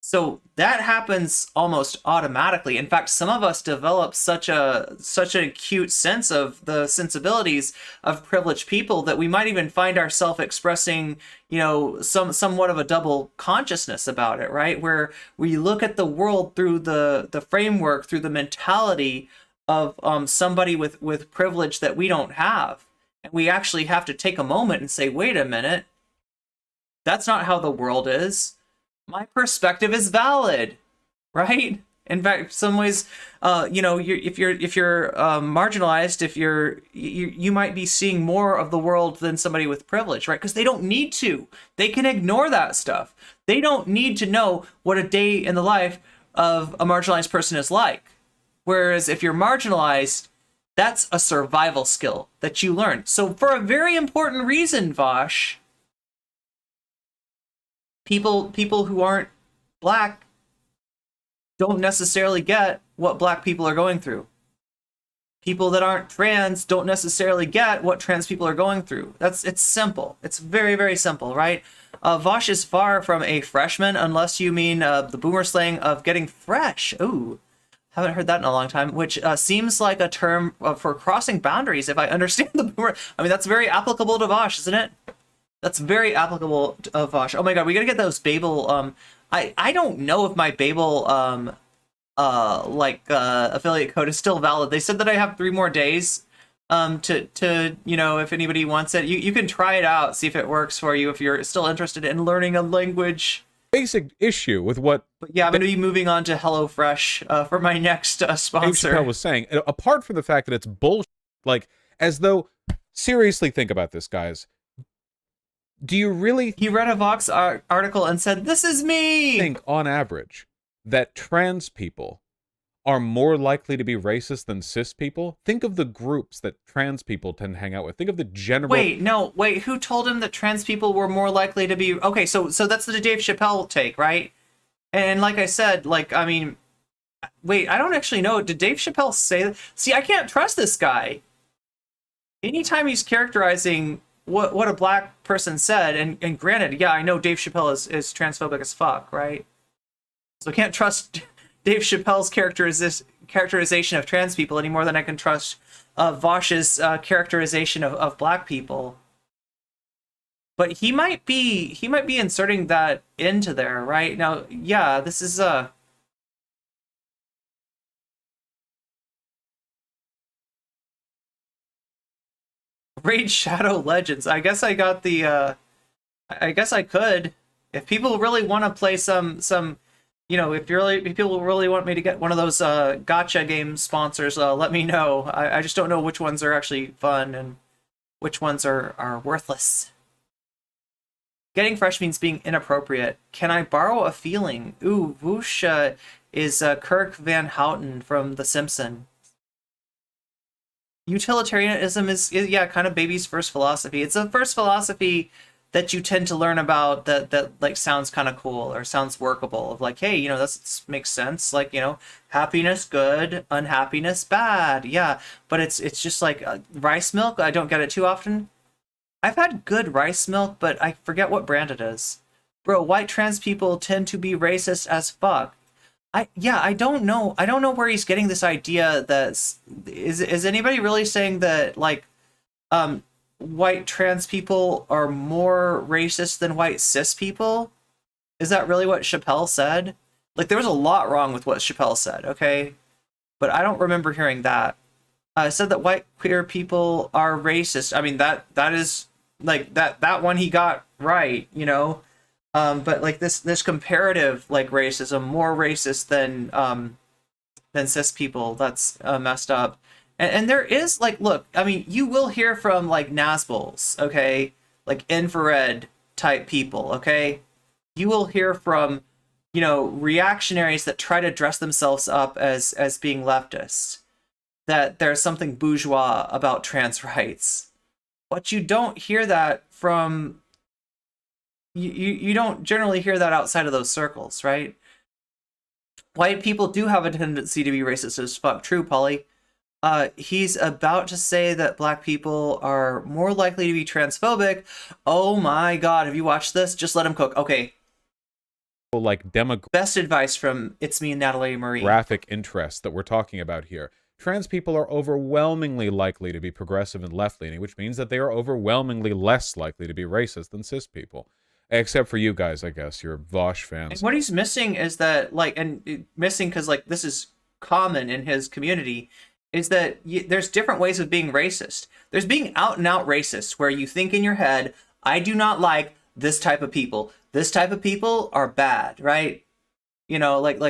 A: So that happens almost automatically. In fact, some of us develop such an acute sense of the sensibilities of privileged people that we might even find ourselves expressing, you know, somewhat of a double consciousness about it, right? Where we look at the world through the framework, through the mentality of somebody with privilege that we don't have. And we actually have to take a moment and say, wait a minute, that's not how the world is. My perspective is valid, right? In fact, some ways, you know, if you're marginalized, you might be seeing more of the world than somebody with privilege, right? Because they don't need to. They can ignore that stuff. They don't need to know what a day in the life of a marginalized person is like. Whereas if you're marginalized, That's a survival skill that you learn. So for a very important reason, Vaush, people who aren't black don't necessarily get what black people are going through. People that aren't trans don't necessarily get what trans people are going through. It's simple. It's very, very simple, right? Vaush is far from a freshman, unless you mean the boomer slang of getting fresh. Ooh, haven't heard that in a long time, which seems like a term for crossing boundaries, if I understand the boomer. I mean, that's very applicable to Vaush, isn't it? That's very applicable to Vaush. Oh my god, we gotta get those Babel. I don't know if my Babel affiliate code is still valid. They said that I have 3 more days to you know, if anybody wants it, you can try it out, see if it works for you if you're still interested in learning a language.
F: Basic issue with what
A: But yeah, I'm going to be moving on to HelloFresh for my next
F: Dave
A: sponsor.
F: Chappelle was saying. Apart from the fact that it's bullshit, like, as though, seriously think about this, guys. Do you really
A: He read a Vox article and said, "This is me."
F: think, on average, that trans people are more likely to be racist than cis people? Think of the groups that trans people tend to hang out with. Think of the general...
A: Wait, who told him that trans people were more likely to be... Okay, so that's the Dave Chappelle take, right? And like I said, like, I mean... Wait, I don't actually know. Did Dave Chappelle say that? See, I can't trust this guy. Anytime he's characterizing what a black person said, and granted, yeah, I know Dave Chappelle is transphobic as fuck, right? So I can't trust Dave Chappelle's characterization of trans people any more than I can trust Vaush's characterization of black people. But he might be inserting that into there, right? Now, yeah, this is Raid Shadow Legends. I guess I got the I guess I could. If people really want to play some you know, if people really want me to get one of those gacha game sponsors, let me know. I just don't know which ones are actually fun and which ones are worthless. Getting fresh means being inappropriate. Can I borrow a feeling? Ooh, Vaush is Kirk Van Houten from The Simpsons. Utilitarianism is yeah, kind of baby's first philosophy. It's the first philosophy that you tend to learn about that like sounds kind of cool or sounds workable, of like, hey, you know, that makes sense, like, you know, happiness good, unhappiness bad. Yeah, but it's just like rice milk. I don't get it too often. I've had good rice milk, but I forget what brand it is. Bro, white trans people tend to be racist as fuck. I don't know where he's getting this idea that is anybody really saying that, like, white trans people are more racist than white cis people? Is that really what Chappelle said? Like, there was a lot wrong with what Chappelle said, okay? But I don't remember hearing that. I said that white queer people are racist. I mean, that is like that one he got right, you know. But like this comparative like racism, more racist than cis people, that's messed up. And there is, like, look, I mean, you will hear from like Nazbols, okay, like infrared type people, okay. You will hear from, you know, reactionaries that try to dress themselves up as being leftists, that there's something bourgeois about trans rights. But you don't hear that from, you don't generally hear that outside of those circles, right? White people do have a tendency to be racist as fuck. True, Polly. He's about to say that black people are more likely to be transphobic. Oh my god, have you watched this? Just let him cook. Okay.
F: Like
A: Best advice from It's Me and Natalie Marie.
F: Graphic interests that we're talking about here. Trans people are overwhelmingly likely to be progressive and left-leaning, which means that they are overwhelmingly less likely to be racist than cis people. Except for you guys, I guess. You're Vaush fans.
A: And what he's missing is that, like, and missing because, like, this is common in his community, is that there's different ways of being racist. There's being out and out racist, where you think in your head, I do not like this type of people. This type of people are bad, right? You know, like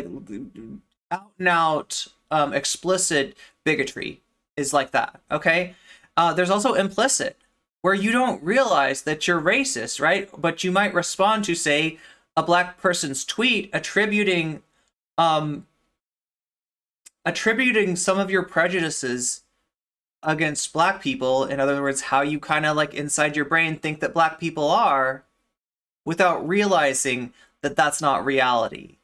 A: out and out explicit bigotry is like that, okay? There's also implicit, where you don't realize that you're racist, right? But you might respond to, say, a black person's tweet attributing some of your prejudices against black people, in other words, how you kind of like inside your brain think that black people are, without realizing that that's not reality.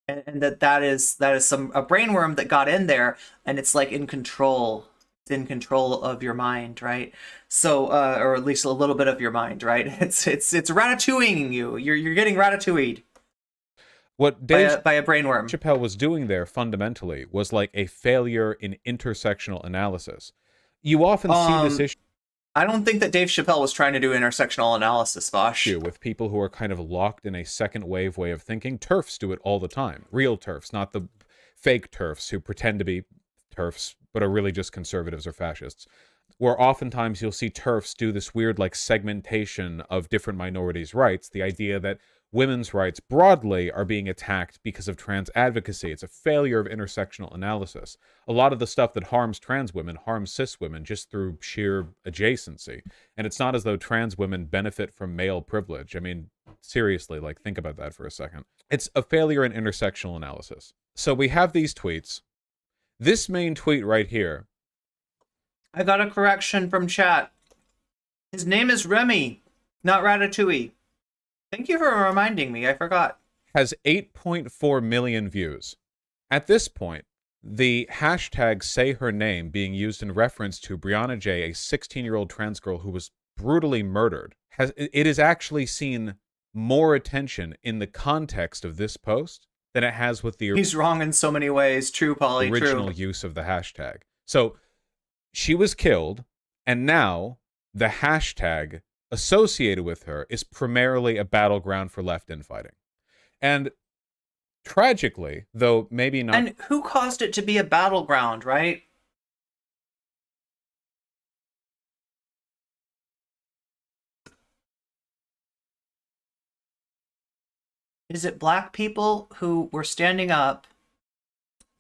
A: And that is a brainworm that got in there, and it's like in control. It's in control of your mind, right? So, or at least a little bit of your mind, right? It's ratatouilleing you. You're getting ratatouilleed.
F: What Dave
A: by a brainworm.
F: Chappelle was doing there fundamentally was like a failure in intersectional analysis. You often see this issue.
A: I don't think that Dave Chappelle was trying to do intersectional analysis, Vaush.
F: With people who are kind of locked in a second wave way of thinking. TERFs do it all the time. Real TERFs, not the fake TERFs who pretend to be TERFs but are really just conservatives or fascists. Where oftentimes you'll see TERFs do this weird like segmentation of different minorities' rights. The idea that women's rights broadly are being attacked because of trans advocacy. It's a failure of intersectional analysis. A lot of the stuff that harms trans women harms cis women just through sheer adjacency. And it's not as though trans women benefit from male privilege. I mean, seriously, like think about that for a second. It's a failure in intersectional analysis. So we have these tweets. This main tweet right here.
A: I got a correction from chat. His name is Remy, not Ratatouille. Thank you for reminding me. I forgot.
F: Has 8.4 million views. At this point, the hashtag say her name being used in reference to Brianna J, a 16-year-old trans girl who was brutally murdered, it has actually seen more attention in the context of this post than it has with the
A: He's wrong in so many ways. True, Polly.
F: original use of the hashtag. So she was killed, and now the hashtag associated with her is primarily a battleground for left infighting. And tragically, though maybe not...
A: And who caused it to be a battleground, right? Is it black people who were standing up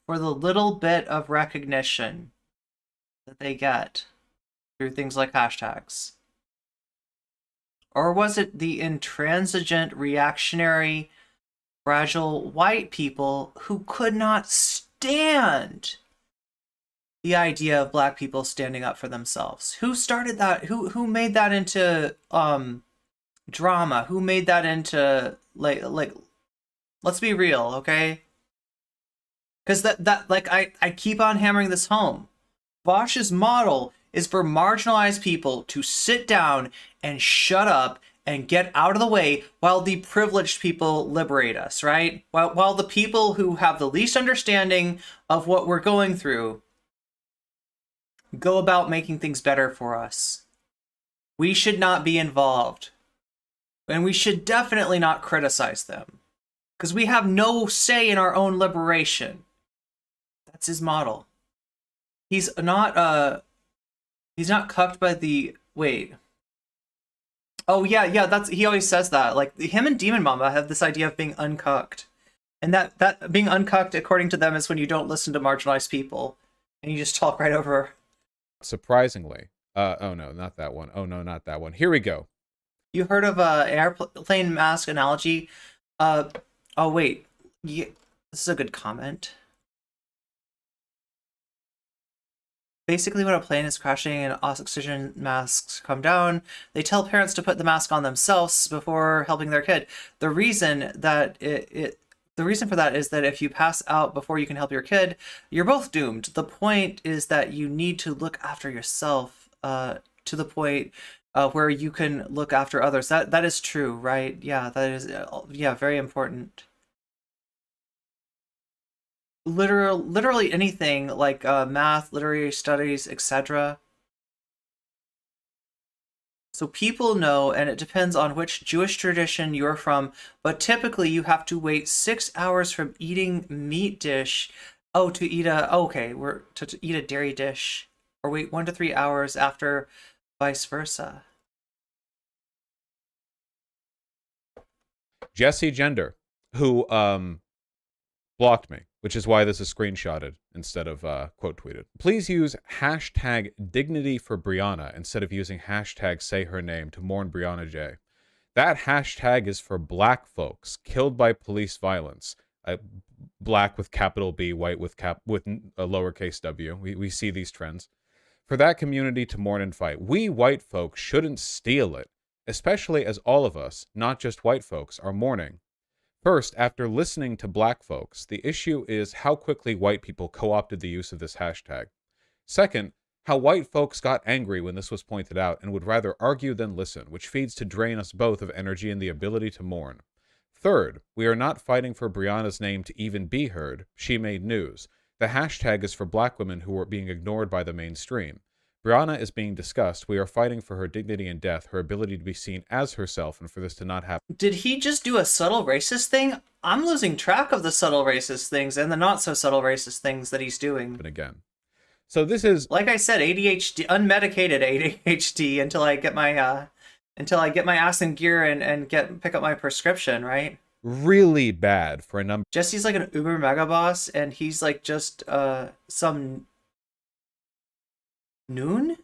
A: for the little bit of recognition that they get through things like hashtags? Or was it the intransigent, reactionary, fragile white people who could not stand the idea of black people standing up for themselves? Who started that? Who made that into drama? Who made that into like let's be real, okay? Because that like I keep on hammering this home. Vaush's model is for marginalized people to sit down and shut up and get out of the way while the privileged people liberate us, right? While the people who have the least understanding of what we're going through go about making things better for us. We should not be involved. And we should definitely not criticize them. Because we have no say in our own liberation. That's his model. He's not cucked by the... Wait. Oh, yeah, that's... He always says that. Like, him and Demon Mama have this idea of being uncucked. And that being uncucked, according to them, is when you don't listen to marginalized people. And you just talk right over.
F: Surprisingly. Oh, no, not that one. Oh, no, not that one. Here we go.
A: You heard of an airplane mask analogy? Oh, wait. Yeah, this is a good comment. Basically, when a plane is crashing and oxygen masks come down, they tell parents to put the mask on themselves before helping their kid. The reason that the reason for that is that if you pass out before you can help your kid, you're both doomed. The point is that you need to look after yourself to the point where you can look after others. That is true, right? Yeah, that is very important. Literally anything like math, literary studies, etc. So people know, and it depends on which Jewish tradition you're from, but typically you have to wait 6 hours from eating meat dish, to eat a dairy dish, or wait 1 to 3 hours after, vice versa.
F: Jessie Gender, who blocked me, which is why this is screenshotted instead of quote tweeted. Please use hashtag dignity for Brianna instead of using hashtag say her name to mourn Brianna J. That hashtag is for black folks killed by police violence. Black with capital B, white with a lowercase w. We see these trends. For that community to mourn and fight. We white folks shouldn't steal it, especially as all of us, not just white folks, are mourning. First, after listening to black folks, the issue is how quickly white people co-opted the use of this hashtag. Second, how white folks got angry when this was pointed out and would rather argue than listen, which feeds to drain us both of energy and the ability to mourn. Third, we are not fighting for Brianna's name to even be heard. She made news. The hashtag is for black women who are being ignored by the mainstream. Brianna is being discussed. We are fighting for her dignity and death, her ability to be seen as herself, and for this to not happen.
A: Did he just do a subtle racist thing? I'm losing track of the subtle racist things and the not so subtle racist things that he's doing.
F: Again. So this is,
A: like I said, ADHD, unmedicated ADHD until I get my ass in gear and pick up my prescription, right?
F: really bad for a number.
A: Jesse's like an uber mega boss, and he's like just some noon.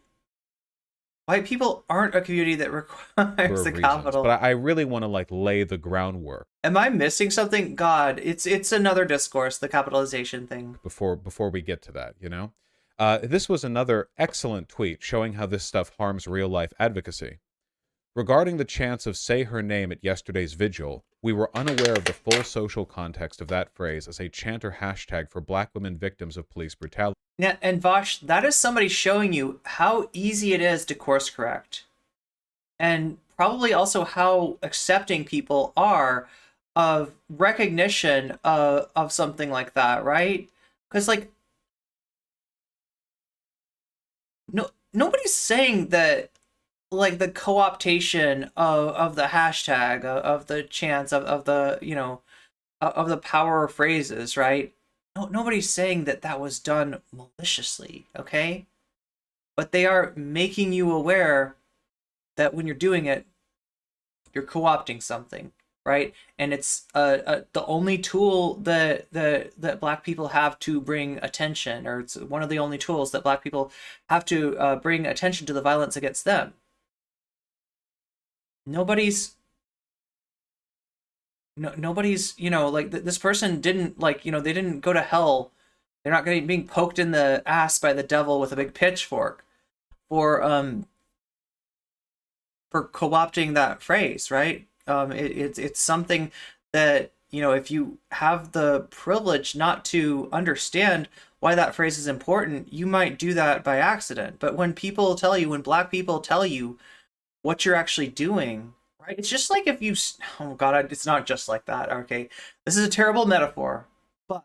A: White people aren't a community that requires the capital.
F: But I really want to like lay the groundwork.
A: Am I missing something? God, it's another discourse, the capitalization thing.
F: Before we get to that, you know? This was another excellent tweet showing how this stuff harms real-life advocacy. Regarding the chance of say her name at yesterday's vigil, we were unaware of the full social context of that phrase as a chant or hashtag for black women victims of police brutality.
A: Yeah, and Vaush, that is somebody showing you how easy it is to course correct. And probably also how accepting people are of recognition of something like that, right? Because, like, nobody's saying that, like, the co-optation of the hashtag, of the chants, of the, you know, of the power phrases, right? Nobody's saying that that was done maliciously, okay? But they are making you aware that when you're doing it, you're co-opting something, right? And it's the only tool that black people have to bring attention, or it's one of the only tools that black people have to bring attention to the violence against them. Nobody's, you know, like, this person didn't, like, you know, they didn't go to hell. They're not getting being poked in the ass by the devil with a big pitchfork for co-opting that phrase, right? It's something that, you know, if you have the privilege not to understand why that phrase is important, you might do that by accident. But when people tell you, when black people tell you what you're actually doing, right? It's just like if you, oh God, it's not just like that. Okay, this is a terrible metaphor, but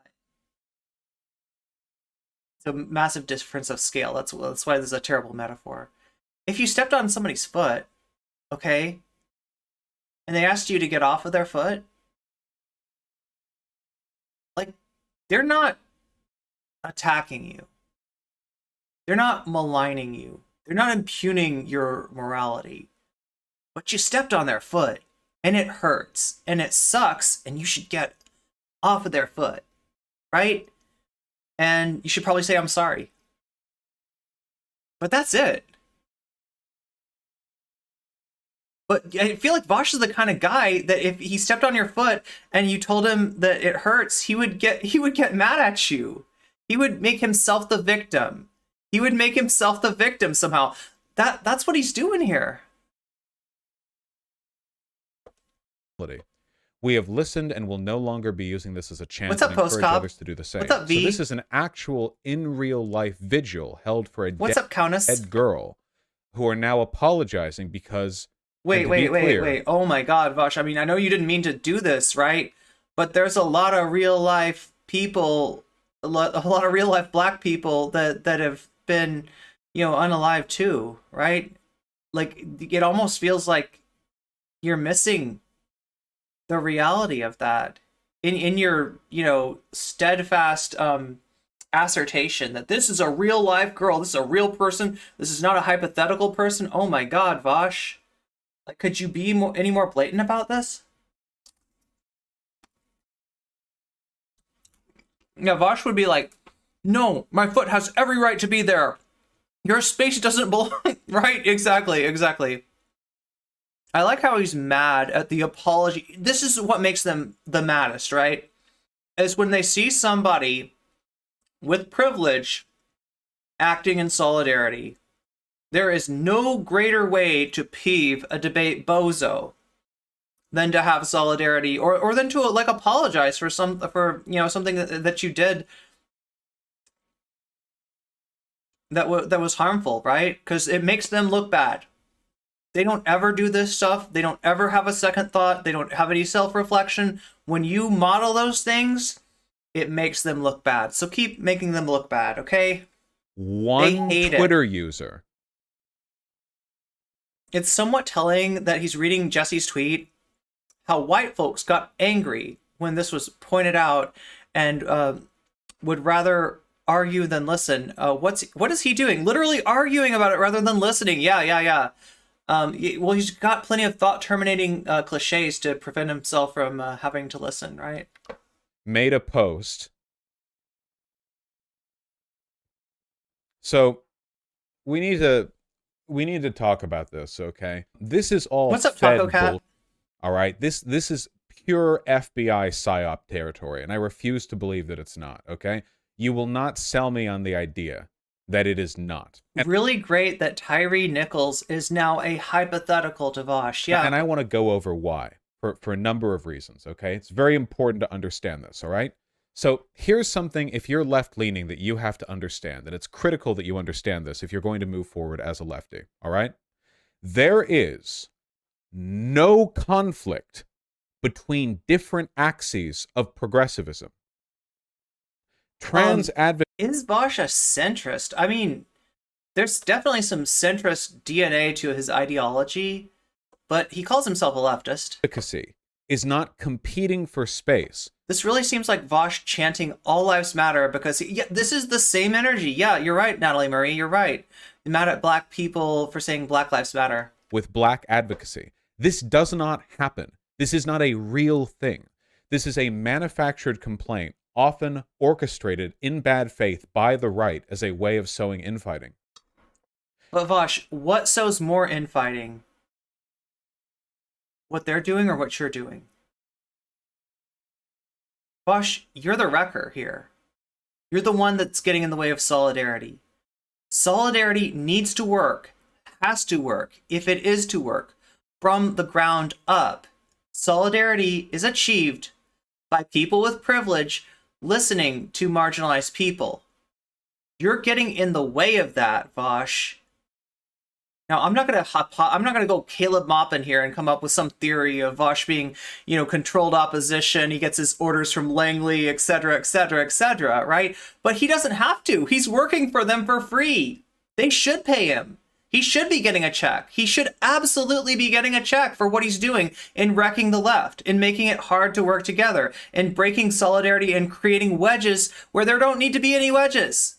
A: it's a massive difference of scale. That's why this is a terrible metaphor. If you stepped on somebody's foot, okay, and they asked you to get off of their foot, like, they're not attacking you. They're not maligning you. They're not impugning your morality. But you stepped on their foot, and it hurts, and it sucks, and you should get off of their foot, right? And you should probably say, I'm sorry. But that's it. But I feel like Vaush is the kind of guy that if he stepped on your foot and you told him that it hurts, he would get mad at you. He would make himself the victim. He would make himself the victim somehow. That's what he's doing here.
F: We have listened and will no longer be using this as a chance
A: to encourage
F: others to do the same.
A: What's up, V?
F: So this is an actual in real life vigil held for a dead girl who are now apologizing because
A: wait. Oh my God, Vaush. I mean, I know you didn't mean to do this, right? But there's a lot of real life people, a lot of real life black people that have been, you know, unalive too, right? Like, it almost feels like you're missing the reality of that in your, you know, steadfast assertion that this is a real life girl, this is a real person, this is not a hypothetical person. Oh my God, Vaush. Like, could you be any more blatant about this? Yeah, Vaush would be like, no, my foot has every right to be there. Your space doesn't belong. Right? Exactly. I like how he's mad at the apology. This is what makes them the maddest, right? Is when they see somebody with privilege acting in solidarity. There is no greater way to peeve a debate bozo than to have solidarity, or than to like apologize for something that you did that was harmful, right? Because it makes them look bad. They don't ever do this stuff. They don't ever have a second thought. They don't have any self-reflection. When you model those things, it makes them look bad. So keep making them look bad, okay?
F: One Twitter user.
A: It's somewhat telling that he's reading Jesse's tweet, how white folks got angry when this was pointed out and would rather argue than listen. What is he doing? Literally arguing about it rather than listening. Yeah. Well, he's got plenty of thought-terminating cliches to prevent himself from having to listen, right?
F: Made a post. So we need to talk about this, okay? This is all
A: What's up,
F: fed
A: Taco Cat?
F: all right? This is pure FBI psyop territory, and I refuse to believe that it's not, okay? You will not sell me on the idea that it is not. And
A: Really great that Tyree Nichols is now a hypothetical to Vaush. Yeah.
F: And I want to go over why, for a number of reasons, okay? It's very important to understand this, all right? So here's something, if you're left-leaning, that you have to understand, and it's critical that you understand this if you're going to move forward as a lefty, all right? There is no conflict between different axes of progressivism. Trans advocates...
A: Is Vaush a centrist? I mean, there's definitely some centrist DNA to his ideology, but he calls himself a leftist.
F: Advocacy is not competing for space.
A: This really seems like Vaush chanting all lives matter because this is the same energy. Yeah, you're right, Natalie Murray, you're right. You're mad at black people for saying black lives matter.
F: With black advocacy. This does not happen. This is not a real thing. This is a manufactured complaint, often orchestrated in bad faith by the right as a way of sowing infighting.
A: But Vaush, what sows more infighting? What they're doing or what you're doing? Vaush, you're the wrecker here. You're the one that's getting in the way of solidarity. Solidarity needs to work, has to work, if it is to work, from the ground up. Solidarity is achieved by people with privilege listening to marginalized people. You're getting in the way of that, Vaush. Now, I'm not gonna go Caleb Maupin here and come up with some theory of Vaush being, controlled opposition. He gets his orders from Langley, etc., right? But he doesn't have to. He's working for them for free. They should pay him. He should be getting a check. He should absolutely be getting a check for what he's doing in wrecking the left, in making it hard to work together, in breaking solidarity and creating wedges where there don't need to be any wedges.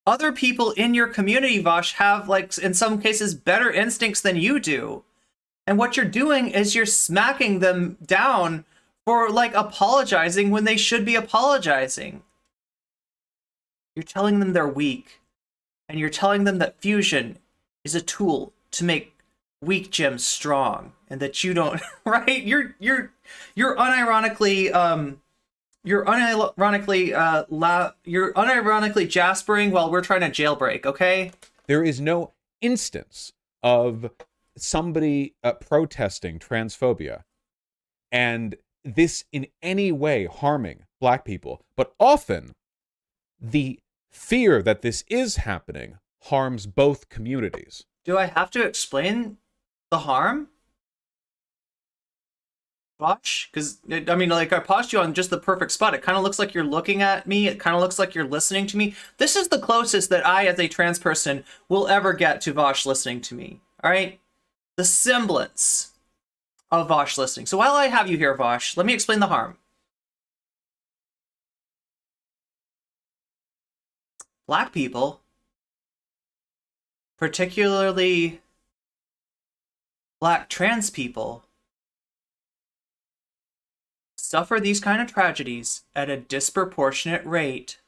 A: Other people in your community, Vaush, have, in some cases, better instincts than you do. And what you're doing is you're smacking them down for, apologizing when they should be apologizing. You're telling them they're weak. And you're telling them that fusion is a tool to make weak gems strong. And that you don't, right? You're unironically... You're unironically jaspering while we're trying to jailbreak, okay?
F: There is no instance of somebody protesting transphobia and this in any way harming black people. But often, the fear that this is happening harms both communities.
A: Do I have to explain the harm? Vaush? Because, I paused you on just the perfect spot. It kind of looks like you're looking at me. It kind of looks like you're listening to me. This is the closest that I, as a trans person, will ever get to Vaush listening to me. All right? The semblance of Vaush listening. So while I have you here, Vaush, let me explain the harm. Black people, particularly black trans people, suffer these kind of tragedies at a disproportionate rate.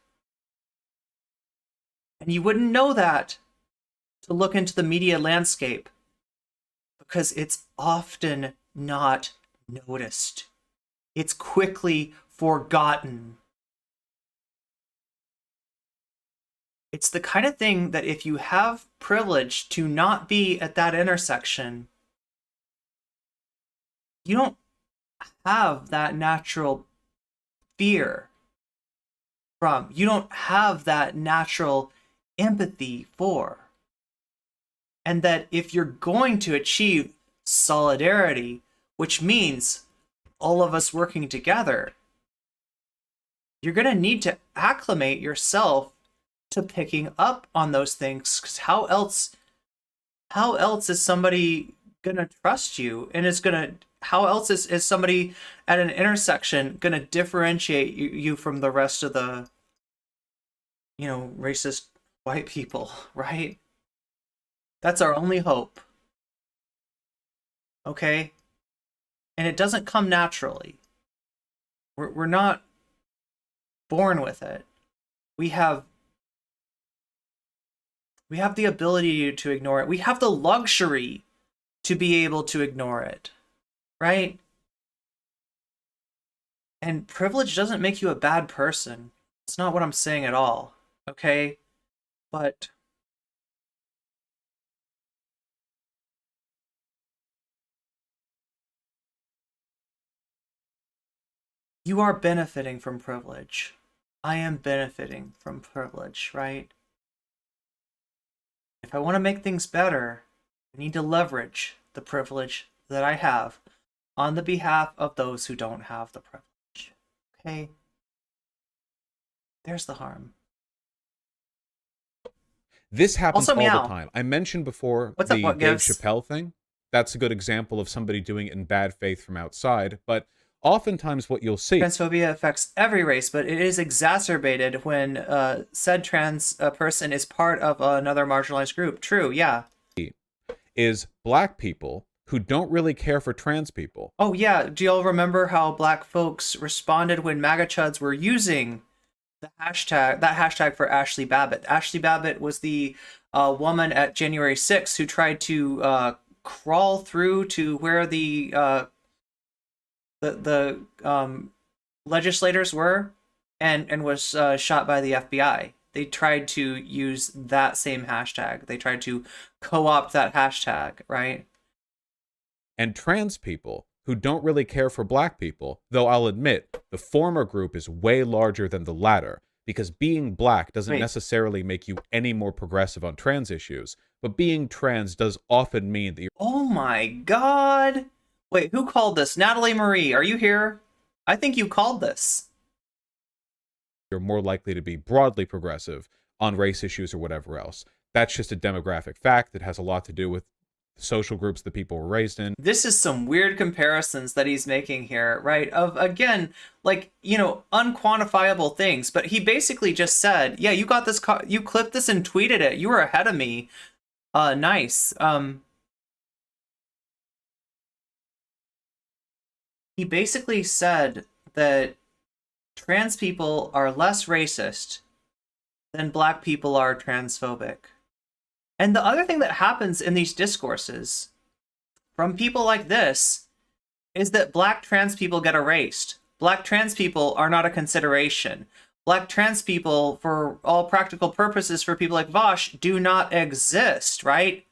A: And you wouldn't know that to look into the media landscape because it's often not noticed. It's quickly forgotten. It's the kind of thing that if you have privilege to not be at that intersection, you don't have that natural fear from, you don't have that natural empathy for. And that if you're going to achieve solidarity, which means all of us working together, you're going to need to acclimate yourself to picking up on those things, because how else is somebody going to trust you, and how else is somebody at an intersection going to differentiate you from the rest of the, racist white people, right? That's our only hope. Okay? And it doesn't come naturally. We're not born with it. We have the ability to ignore it. We have the luxury to be able to ignore it, right? And privilege doesn't make you a bad person. It's not what I'm saying at all, okay? But you are benefiting from privilege. I am benefiting from privilege, right? If I want to make things better, I need to leverage the privilege that I have on the behalf of those who don't have the privilege. Okay? There's the harm.
F: This happens
A: Also,
F: all
A: meow.
F: the time. I mentioned before
A: What's
F: the
A: up, what
F: Dave
A: gives?
F: Chappelle thing. That's a good example of somebody doing it in bad faith from outside. But oftentimes what you'll see
A: Transphobia affects every race, but it is exacerbated when said trans person is part of another marginalized group. True, yeah.
F: is black people who don't really care for trans people.
A: Oh, yeah. Do y'all remember how black folks responded when MAGA chuds were using that hashtag for Ashley Babbitt? Ashley Babbitt was the woman at January 6th who tried to crawl through to where the legislators were and was shot by the FBI. They tried to use that same hashtag. They tried to co-opt that hashtag, right?
F: And trans people who don't really care for black people, though I'll admit the former group is way larger than the latter, because being black doesn't necessarily make you any more progressive on trans issues, but being trans does often mean that you're...
A: Oh my god! Wait, who called this? Natalie Marie, are you here? I think you called this.
F: You're more likely to be broadly progressive on race issues or whatever else. That's just a demographic fact that has a lot to do with social groups that people were raised in.
A: This is some weird comparisons that he's making here, right? Of, again, like, unquantifiable things. But he basically just said, yeah, you got this, you clipped this and tweeted it. You were ahead of me. Nice. He basically said that trans people are less racist than black people are transphobic. And the other thing that happens in these discourses from people like this is that black trans people get erased. Black trans people are not a consideration. Black trans people, for all practical purposes, for people like Vaush, do not exist, right?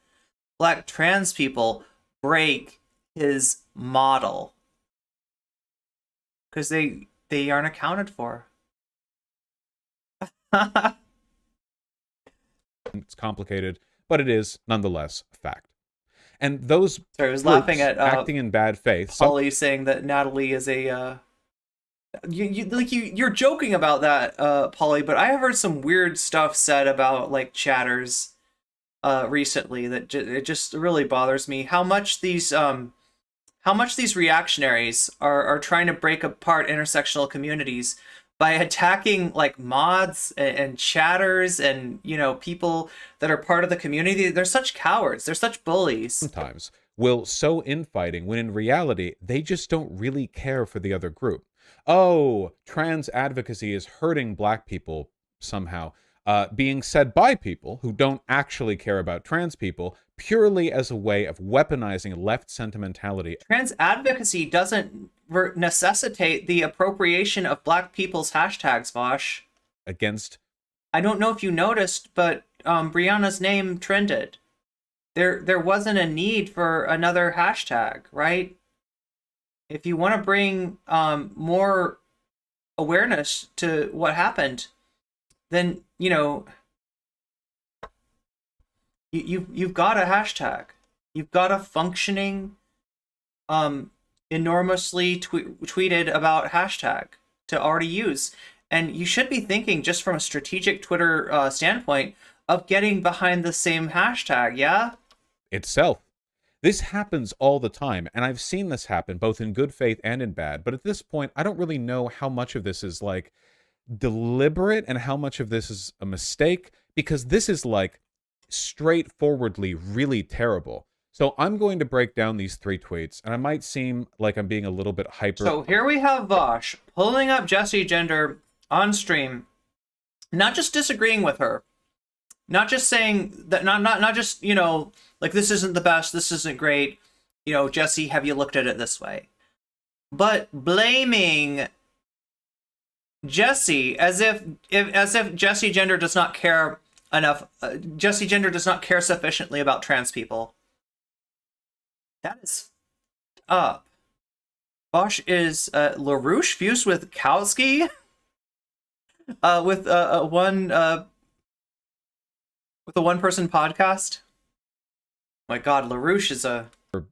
A: Black trans people break his model because they aren't accounted for.
F: It's complicated, but it is nonetheless a fact. And those
A: Sorry, I was
F: groups
A: laughing at
F: acting in bad faith.
A: Polly saying that Natalie is a you're joking about that, Polly, but I have heard some weird stuff said about like chatters recently that it just really bothers me how much these reactionaries are trying to break apart intersectional communities by attacking like mods and chatters and people that are part of the community. They're such cowards. They're such bullies.
F: Sometimes will sow infighting when in reality they just don't really care for the other group. Oh, trans advocacy is hurting black people somehow, being said by people who don't actually care about trans people purely as a way of weaponizing left sentimentality.
A: Trans advocacy doesn't necessitate the appropriation of black people's hashtags, Vaush.
F: Against
A: I don't know if you noticed, but Brianna's name trended. There wasn't a need for another hashtag, right? If you want to bring more awareness to what happened, then you've got a hashtag. You've got a functioning, enormously tweeted about hashtag to already use. And you should be thinking, just from a strategic Twitter standpoint, of getting behind the same hashtag, yeah?
F: Itself. This happens all the time, and I've seen this happen both in good faith and in bad, but at this point, I don't really know how much of this is, like, deliberate and how much of this is a mistake, because this is, like, straightforwardly really terrible. So I'm going to break down these 3 tweets, and I might seem like I'm being a little bit hyper.
A: So here we have Vaush pulling up Jessie Gender on stream, not just disagreeing with her, not just saying that, not just, like, this isn't the best, this isn't great, Jessie, have you looked at it this way? But blaming Jessie as if Jessie Gender does not care enough, Jessie Gender does not care sufficiently about trans people. That is up. Vaush is LaRouche fused with Kowski, with a one-person podcast. My God, LaRouche is a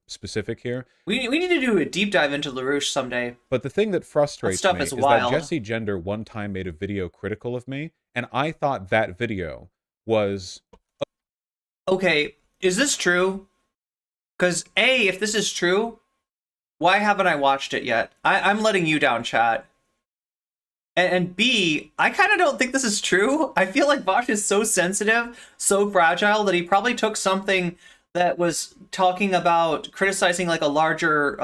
F: specific here.
A: We need to do a deep dive into LaRouche someday.
F: But the thing that frustrates
A: stuff
F: me
A: is
F: is
A: wild.
F: that Jessie Gender one time made a video critical of me, and I thought that video was...
A: Okay, is this true? Because A, if this is true, why haven't I watched it yet? I'm letting you down, chat. And B, I kind of don't think this is true. I feel like Vaush is so sensitive, so fragile, that he probably took something that was talking about criticizing like a larger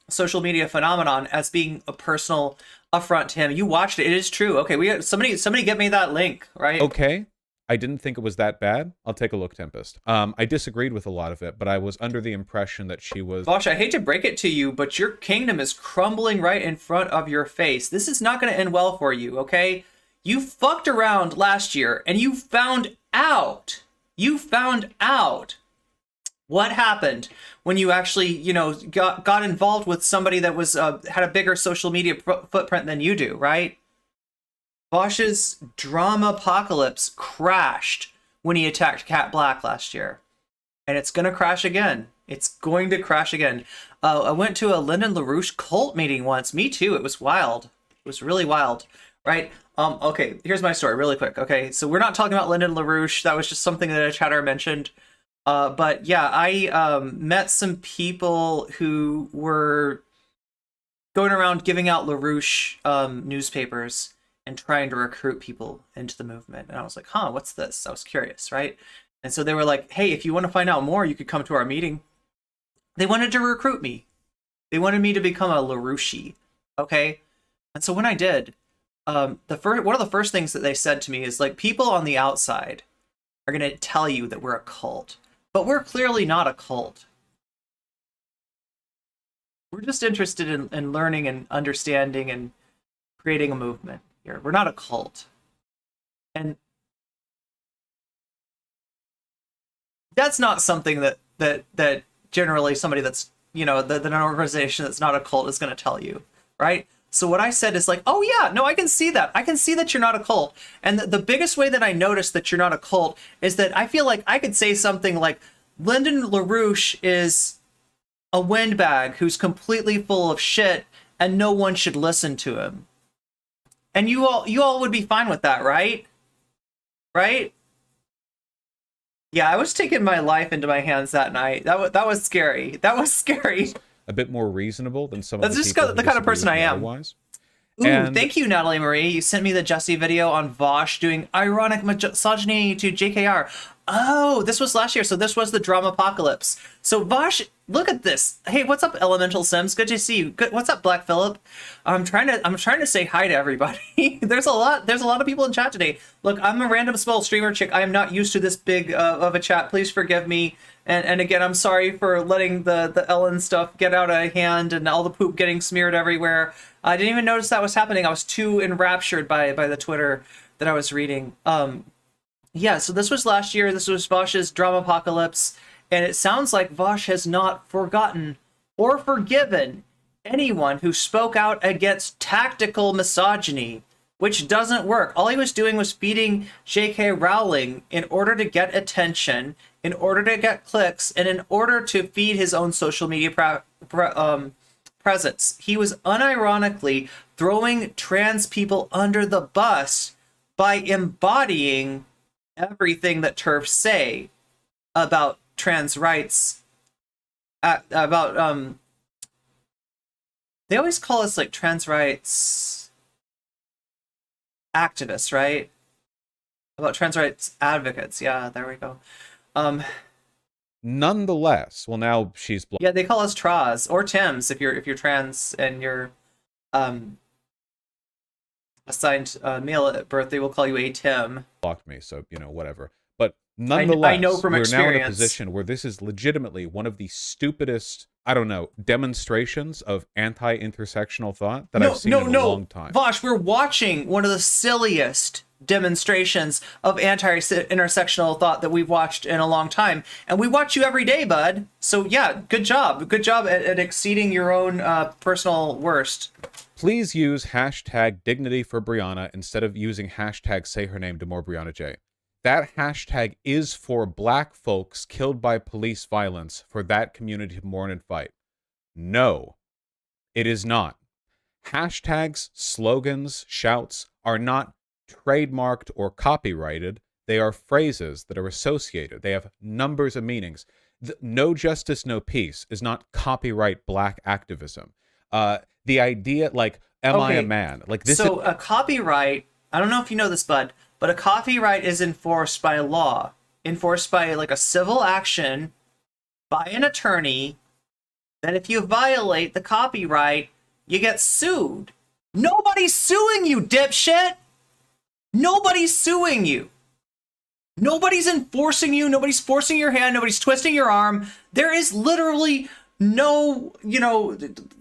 A: social media phenomenon as being a personal affront to him. You watched it. It is true. Okay, somebody get me that link, right?
F: Okay. I didn't think it was that bad. I'll take a look, Tempest. I disagreed with a lot of it, but I was under the impression that she was...
A: Vaush, I hate to break it to you, but your kingdom is crumbling right in front of your face. This is not going to end well for you, okay? You fucked around last year, and you found out. What happened when you actually, got involved with somebody that was had a bigger social media footprint than you do, right? Vaush's drama apocalypse crashed when he attacked Cat Black last year. And it's going to crash again. It's going to crash again. I went to a Lyndon LaRouche cult meeting once. Me too. It was wild. It was really wild, right? Okay, here's my story really quick. Okay, so we're not talking about Lyndon LaRouche. That was just something that a chatter mentioned. But yeah, I met some people who were going around giving out LaRouche newspapers and trying to recruit people into the movement. And I was like, what's this? I was curious, right? And so they were like, hey, if you want to find out more, you could come to our meeting. They wanted to recruit me. They wanted me to become a LaRouche, okay? And so when I did, one of the first things that they said to me is, like, people on the outside are going to tell you that we're a cult. But we're clearly not a cult. We're just interested in learning and understanding and creating a movement here. We're not a cult. And that's not something that generally somebody that's, that an organization that's not a cult is going to tell you, right? So what I said is like, oh yeah, no, I can see that. I can see that you're not a cult. And the biggest way that I noticed that you're not a cult is that I feel like I could say something like, Lyndon LaRouche is a windbag who's completely full of shit and no one should listen to him. And you all would be fine with that, right? Right? Yeah, I was taking my life into my hands that night. That was scary. That was scary.
F: A bit more reasonable than some of
A: That's
F: the
A: just
F: people
A: the kind of person I am.
F: otherwise.
A: Ooh,
F: And
A: thank you, Natalie Marie. You sent me the Jessie video on Vaush doing ironic misogyny to JKR. Oh, this was last year. So this was the drama apocalypse. So Vaush, look at this. Hey, what's up, Elemental Sims? Good to see you. Good. What's up, Black Phillip? I'm trying to say hi to everybody. There's a lot of people in chat today. Look, I'm a random small streamer chick. I am not used to this big of a chat. Please forgive me. And again, I'm sorry for letting the Ellen stuff get out of hand and all the poop getting smeared everywhere. I didn't even notice that was happening. I was too enraptured by the Twitter that I was reading. Yeah, so this was last year. This was Vaush's drama apocalypse, and it sounds like Vaush has not forgotten or forgiven anyone who spoke out against tactical misogyny, which doesn't work. All he was doing was feeding J.K. Rowling in order to get attention, in order to get clicks, and in order to feed his own social media presence. He was unironically throwing trans people under the bus by embodying everything that TERFs say about trans rights, about they always call us like trans rights activists, right? About trans rights advocates. Yeah, there we go.
F: Nonetheless, well, now she's
A: Yeah, they call us Tras or Tims if you're trans and you're assigned male at birth. They will call you a Tim.
F: blocked me, so whatever. But nonetheless,
A: I know from
F: we're now in a
A: experience.
F: position where this is legitimately one of the stupidest, I don't know, demonstrations of anti-intersectional thought that I've seen in a long time.
A: Vaush, we're watching one of the silliest demonstrations of anti-intersectional thought that we've watched in a long time, and we watch you every day, bud. So yeah, good job at exceeding your own personal worst.
F: Please use hashtag dignity for Brianna instead of using hashtag say her name to more Brianna J. That hashtag is for black folks killed by police violence, for that community to mourn and fight. No, it is not. Hashtags, slogans, shouts are not trademarked or copyrighted. They are phrases that are associated. They have numbers of meanings. No justice, no peace is not copyright black activism. The idea, like, am I a man? Like this.
A: So a copyright, I don't know if you know this, bud, but a copyright is enforced by law, enforced by like a civil action by an attorney, that if you violate the copyright, you get sued. Nobody's suing you, dipshit. Nobody's suing you. Nobody's enforcing you. Nobody's forcing your hand. Nobody's twisting your arm. There is literally no,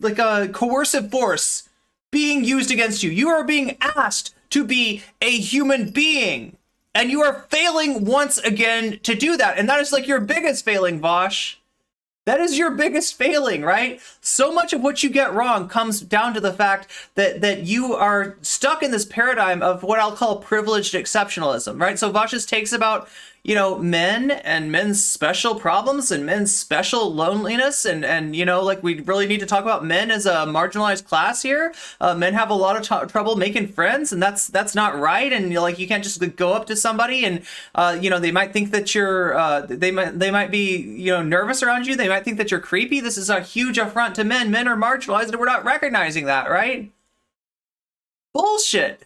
A: like a coercive force being used against you. You are being asked to be a human being, and you are failing once again to do that. And that is like your biggest failing, Vaush. That is your biggest failing, right? So much of what you get wrong comes down to the fact that you are stuck in this paradigm of what I'll call privileged exceptionalism, right? So Vaush's takes about, men and men's special problems and men's special loneliness and like we really need to talk about men as a marginalized class here. Men have a lot of trouble making friends, and that's not right. And you can't just go up to somebody and they might think that you're they might be nervous around you. They might think that you're creepy. This is a huge affront to men. Men are marginalized and we're not recognizing that, right? Bullshit.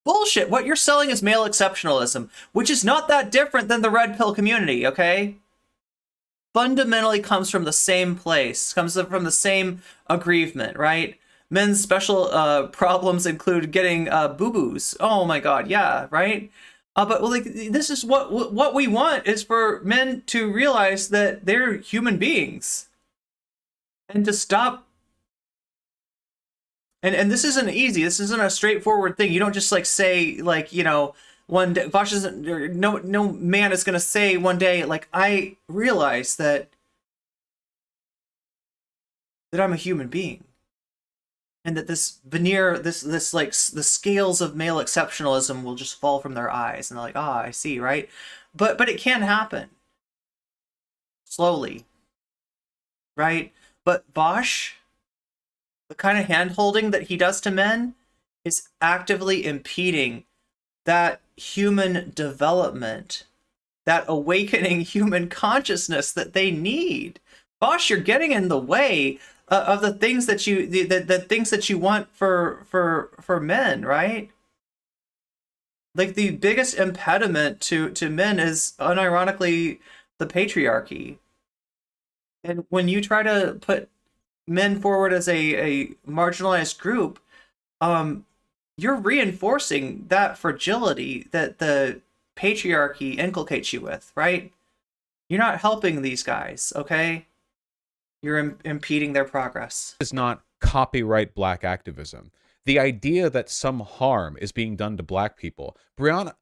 A: What you're selling is male exceptionalism, which is not that different than the red pill community, okay? Fundamentally comes from the same place, comes from the same aggrievement, right? Men's special problems include getting boo-boos. Oh my god, yeah, right? But this is what we want, is for men to realize that they're human beings and to stop. And this isn't easy. This isn't a straightforward thing. You don't just say one day. Vaush isn't. No man is gonna say one day I realize that I'm a human being, and that this veneer, this like the scales of male exceptionalism will just fall from their eyes, and they're like, I see, right? But it can happen slowly, right? But Vaush, the kind of hand-holding that he does to men is actively impeding that human development, that awakening human consciousness that they need. Vaush, you're getting in the way of the things that the things that you want for men, right? Like the biggest impediment to men is unironically the patriarchy. And when you try to put men forward as a marginalized group, you're reinforcing that fragility that the patriarchy inculcates you with, right? You're not helping these guys, okay? You're impeding their progress.
F: Is not copyright black activism. The idea that some harm is being done to black people. Brianna,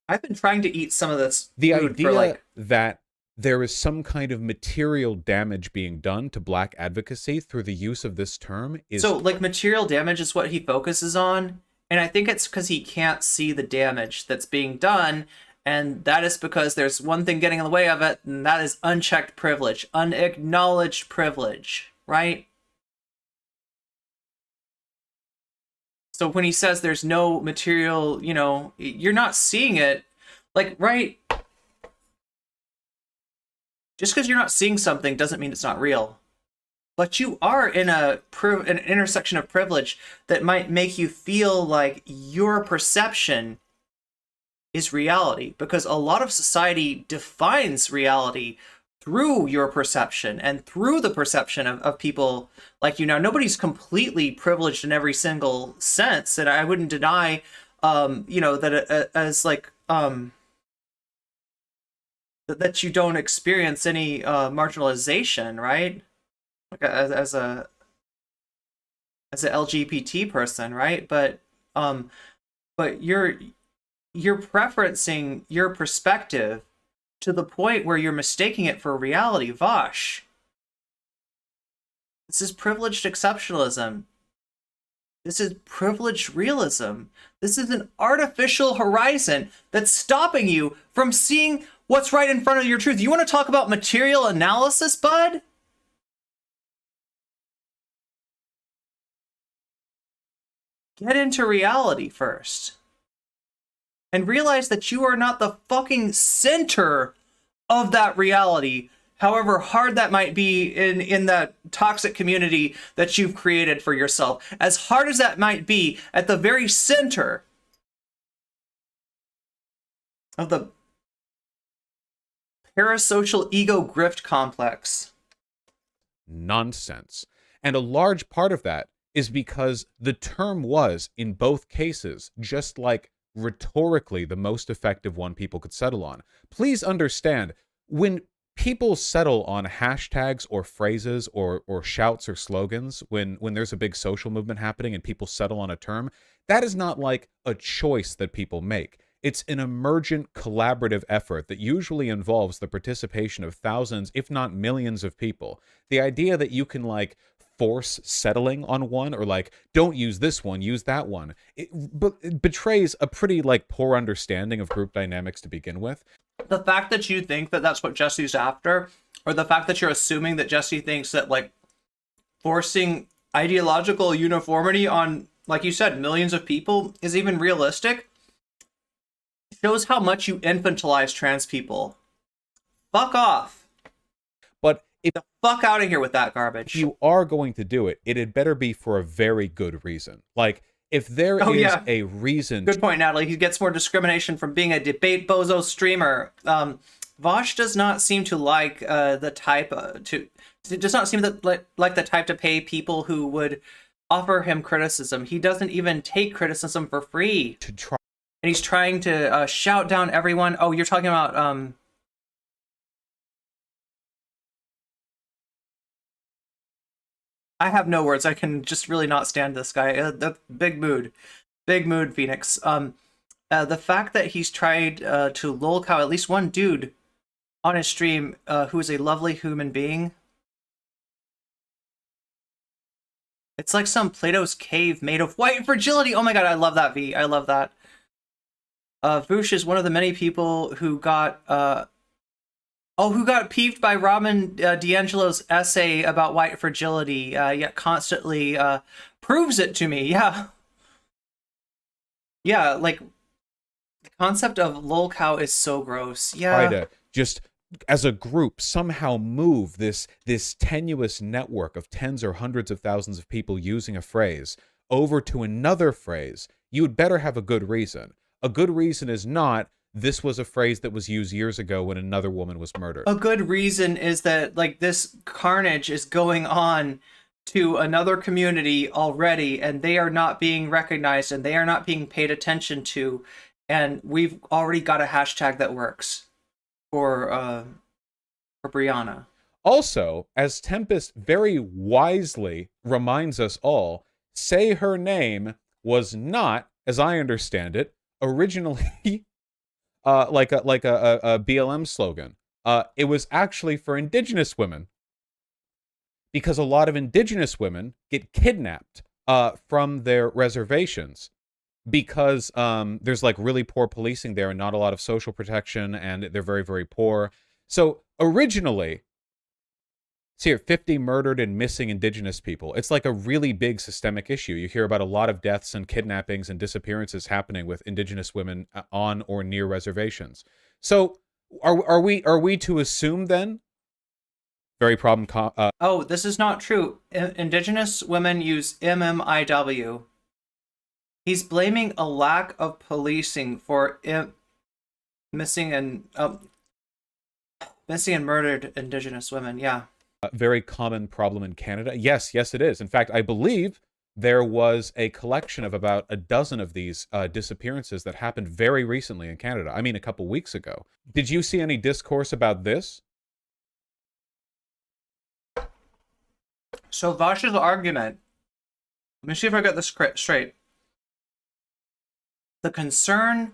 A: I've been trying to eat some of this
F: the
A: food
F: idea
A: for like
F: that there is some kind of material damage being done to black advocacy through the use of this term is...
A: So, like, material damage is what he focuses on, and I think it's because he can't see the damage that's being done, and that is because there's one thing getting in the way of it, and that is unchecked privilege, unacknowledged privilege, right? So when he says there's no material, you know, you're not seeing it, like, right? Just because you're not seeing something doesn't mean it's not real. But you are in an intersection of privilege that might make you feel like your perception is reality, because a lot of society defines reality through your perception and through the perception of people like you. Now, nobody's completely privileged in every single sense, and I wouldn't deny, you know, that as like, that you don't experience any marginalization, right? Like as a LGBT person, right? But you're preferencing your perspective to the point where you're mistaking it for reality. Vaush, this is privileged exceptionalism. This is privileged realism. This is an artificial horizon that's stopping you from seeing what's right in front of your truth. You want to talk about material analysis, bud? Get into reality first. And realize that you are not the fucking center of that reality, however hard that might be in that toxic community that you've created for yourself. As hard as that might be, at the very center of the parasocial ego grift complex.
F: Nonsense. And a large part of that is because the term was, in both cases, just like rhetorically the most effective one people could settle on. Please understand, when people settle on hashtags or phrases or shouts or slogans, when there's a big social movement happening and people settle on a term, that is not like a choice that people make. It's an emergent collaborative effort that usually involves the participation of thousands, if not millions of people. The idea that you can like force settling on one, or like, don't use this one, use that one, it betrays a pretty like poor understanding of group dynamics to begin with.
A: The fact that you think that that's what Jesse's after, or the fact that you're assuming that Jesse thinks that like forcing ideological uniformity on, like you said, millions of people is even realistic, shows how much you infantilize trans people. Fuck off.
F: But if
A: the fuck out of here with that garbage.
F: you are going to do it, it had better be for a very good reason. Like, if there is a reason...
A: Good point, Natalie. He gets more discrimination from being a debate bozo streamer. Vaush does not seem to like the type to... It does not seem that like the type to pay people who would offer him criticism. He doesn't even take criticism for free.
F: To try.
A: And he's trying to shout down everyone. Oh, you're talking about... I have no words. I can just really not stand this guy. Big mood, Phoenix. The fact that he's tried to lolcow at least one dude on his stream who is a lovely human being. It's like some Plato's cave made of white fragility. Oh my god, I love that V. I love that. Vaush is one of the many people who got peeved by Robin DiAngelo's essay about white fragility, yet constantly proves it to me. Yeah, like, the concept of lolcow is so gross. Yeah.
F: Try to just, as a group, somehow move this tenuous network of tens or hundreds of thousands of people using a phrase over to another phrase, you would better have a good reason. A good reason is not, this was a phrase that was used years ago when another woman was murdered.
A: A good reason is that, like, this carnage is going on to another community already, and they are not being recognized, and they are not being paid attention to, and we've already got a hashtag that works for Brianna.
F: Also, as Tempest very wisely reminds us all, say her name was not, as I understand it, originally like a BLM slogan. It was actually for Indigenous women, because a lot of Indigenous women get kidnapped from their reservations because there's like really poor policing there and not a lot of social protection, and they're very, very poor. So originally, see here, 50 murdered and missing Indigenous people. It's like a really big systemic issue. You hear about a lot of deaths and kidnappings and disappearances happening with Indigenous women on or near reservations. So are we to assume then? Very problem.
A: Oh, this is not true. Indigenous women use MMIW. He's blaming a lack of policing for missing and murdered Indigenous women. Yeah.
F: Very common problem in Canada. Yes, it is. In fact, I believe there was a collection of about a dozen of these disappearances that happened very recently in Canada. I mean, a couple weeks ago. Did you see any discourse about this?
A: So Vaush's argument, let me see if I got this straight. The concern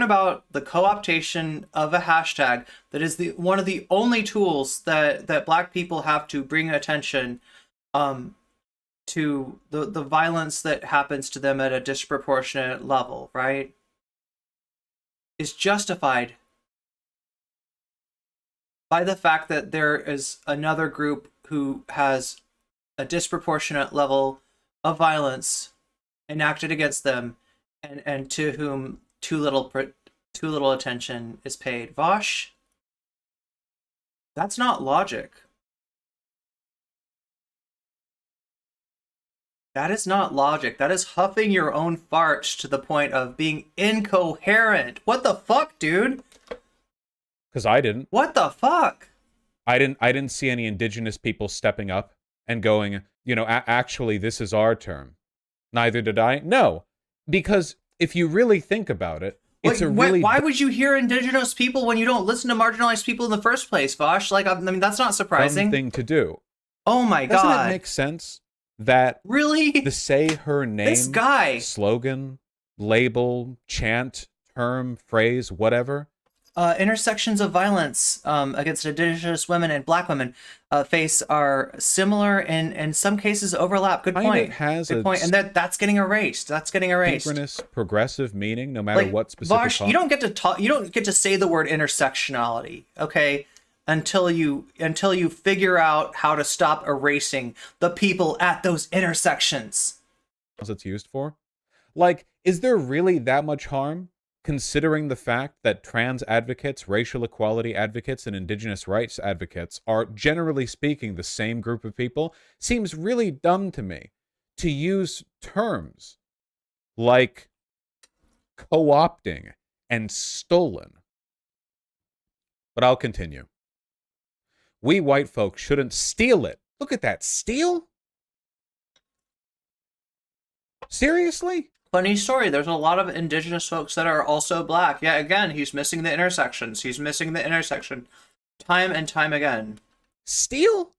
A: about the co-optation of a hashtag that is one of the only tools that Black people have to bring attention to the violence that happens to them at a disproportionate level, right, is justified by the fact that there is another group who has a disproportionate level of violence enacted against them, and to whom too little attention is paid. Vaush, that's not logic. That is not logic. That is huffing your own farts to the point of being incoherent. What the fuck, dude?
F: Because I didn't.
A: What the fuck?
F: I didn't see any Indigenous people stepping up and going, actually, this is our term. Neither did I. No, because if you really think about it, it's
A: why would you hear Indigenous people when you don't listen to marginalized people in the first place, Vaush? Like, I mean, that's not surprising.
F: Dumb thing to do.
A: Oh my God.
F: Doesn't it make sense that
A: really
F: the say her name
A: this guy
F: slogan, label, chant, term, phrase, whatever,
A: intersections of violence against Indigenous women and Black women face are similar and in some cases overlap. Good point. Good point. And that's getting erased. That's getting erased.
F: Synchronous, progressive meaning, no matter what specific.
A: Vaush, you don't get to talk. You don't get to say the word intersectionality, okay? Until you figure out how to stop erasing the people at those intersections.
F: It's used for. Like, is there really that much harm? Considering the fact that trans advocates, racial equality advocates, and Indigenous rights advocates are, generally speaking, the same group of people, seems really dumb to me to use terms like co-opting and stolen. But I'll continue. We white folks shouldn't steal it. Look at that. Steal? Seriously?
A: Funny story, there's a lot of Indigenous folks that are also Black. Yeah, again, he's missing the intersections. He's missing the intersection time and time again.
F: Steal?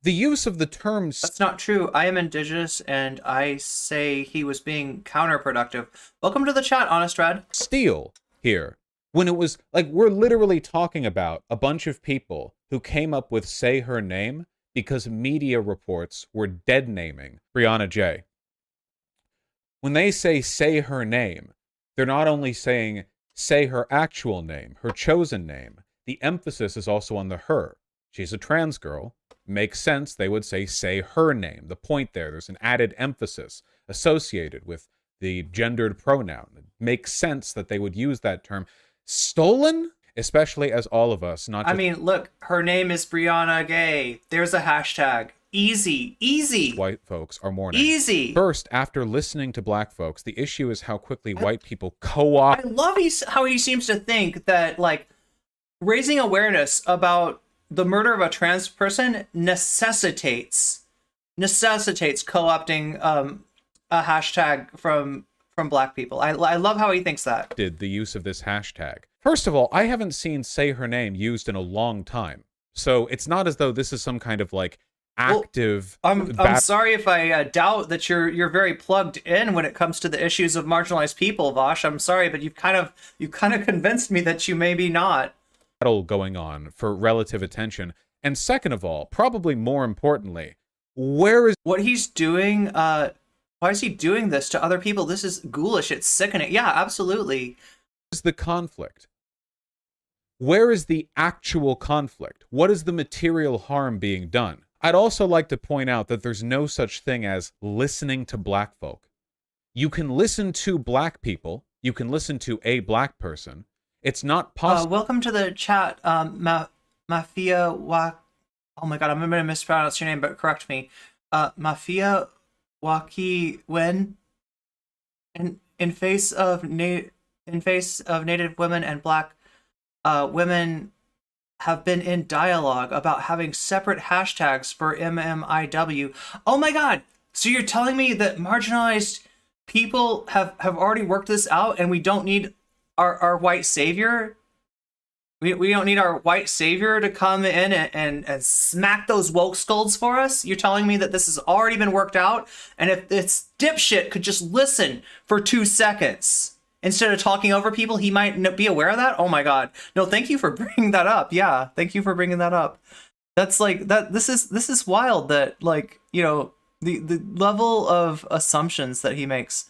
F: The use of the term...
A: That's not true. I am Indigenous, and I say he was being counterproductive. Welcome to the chat, Honest Red.
F: Steal here. When it was, like, we're literally talking about a bunch of people who came up with say her name because media reports were dead-naming Brianna J. When they say her name, they're not only saying say her actual name, her chosen name. The emphasis is also on the her. She's a trans girl. Makes sense they would say her name. The point there's an added emphasis associated with the gendered pronoun. It makes sense that they would use that term. Stolen? especially as all of us, not just
A: I mean, look, her name is Brianna Gay. There's a hashtag. Easy, easy,
F: white folks are mourning.
A: easy.
F: First, after listening to black folks, the issue is how quickly white people co-opt.
A: I love how he seems to think that, like, raising awareness about the murder of a trans person necessitates co-opting a hashtag from black people. I love how he thinks that.
F: Did the use of this hashtag. First of all, I haven't seen "say her name" used in a long time, so it's not as though this is some kind of like active.
A: Well, I'm sorry if I doubt that you're very plugged in when it comes to the issues of marginalized people, Vaush. I'm sorry, but you kind of convinced me that you maybe not.
F: Battle going on for relative attention, and second of all, probably more importantly, where is
A: What he's doing? Why is he doing this to other people? This is ghoulish. It's sickening. Yeah, absolutely.
F: the conflict? Where is the actual conflict? What is the material harm being done? I'd also like to point out that there's no such thing as listening to black folk. You can listen to black people. You can listen to a black person. It's not possible.
A: Welcome to the chat, Mafia Wa. Oh my god, I'm going to mispronounce your name, but correct me. Mafia Waki Wen. In face of Native women and black women have been in dialogue about having separate hashtags for MMIW. Oh my god! So you're telling me that marginalized people have already worked this out and we don't need our white savior? We don't need our white savior to come in and smack those woke skulls for us? You're telling me that this has already been worked out? And if this dipshit could just listen for 2 seconds instead of talking over people, he might be aware of that? Oh my god. No, thank you for bringing that up. Yeah, thank you for bringing that up. That's like, that. This is wild that, like, you know, the level of assumptions that he makes.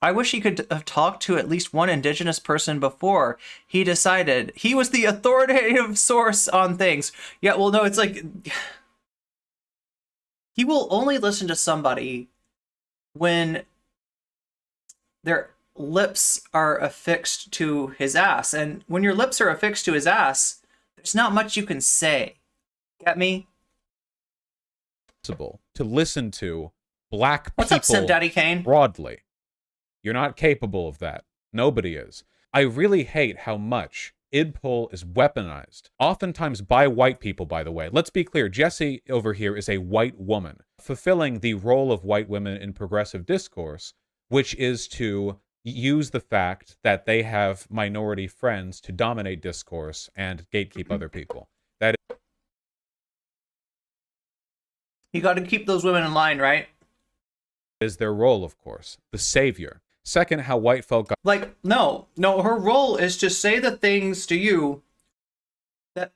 A: I wish he could have talked to at least one indigenous person before he decided he was the authoritative source on things. Yeah, well, no, it's like he will only listen to somebody when their lips are affixed to his ass. And when your lips are affixed to his ass, there's not much you can say. Get me?
F: To listen to black
A: What's
F: people
A: up, Sim Daddy Kane?
F: broadly. You're not capable of that. Nobody is. I really hate how much idpol is weaponized, oftentimes by white people, by the way. Let's be clear, Jessie over here is a white woman, fulfilling the role of white women in progressive discourse, which is to use the fact that they have minority friends to dominate discourse and gatekeep other people. That
A: You got to keep those women in line, right?
F: is their role, of course. The savior. Second, how white folk got
A: Like, no, her role is to say the things to you that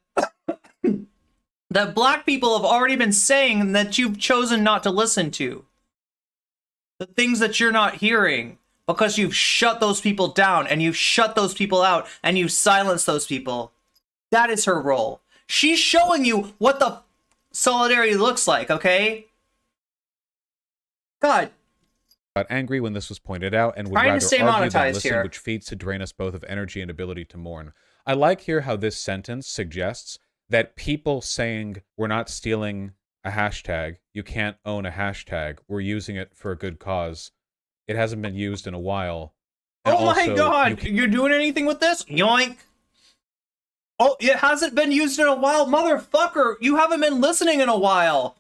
A: that black people have already been saying and that you've chosen not to listen to. The things that you're not hearing because you've shut those people down and you've shut those people out and you've silenced those people. That is her role. She's showing you what the solidarity looks like, okay? God.
F: got angry when this was pointed out and would
A: Trying to
F: rather
A: stay
F: argue than
A: monetized
F: listen,
A: here.
F: which feeds to drain us both of energy and ability to mourn. I like here how this sentence suggests that people saying we're not stealing a hashtag, you can't own a hashtag, we're using it for a good cause. It hasn't been used in a while. And
A: Oh my
F: also,
A: god, you're doing anything with this? Yoink. Oh, it hasn't been used in a while? Motherfucker, you haven't been listening in a while.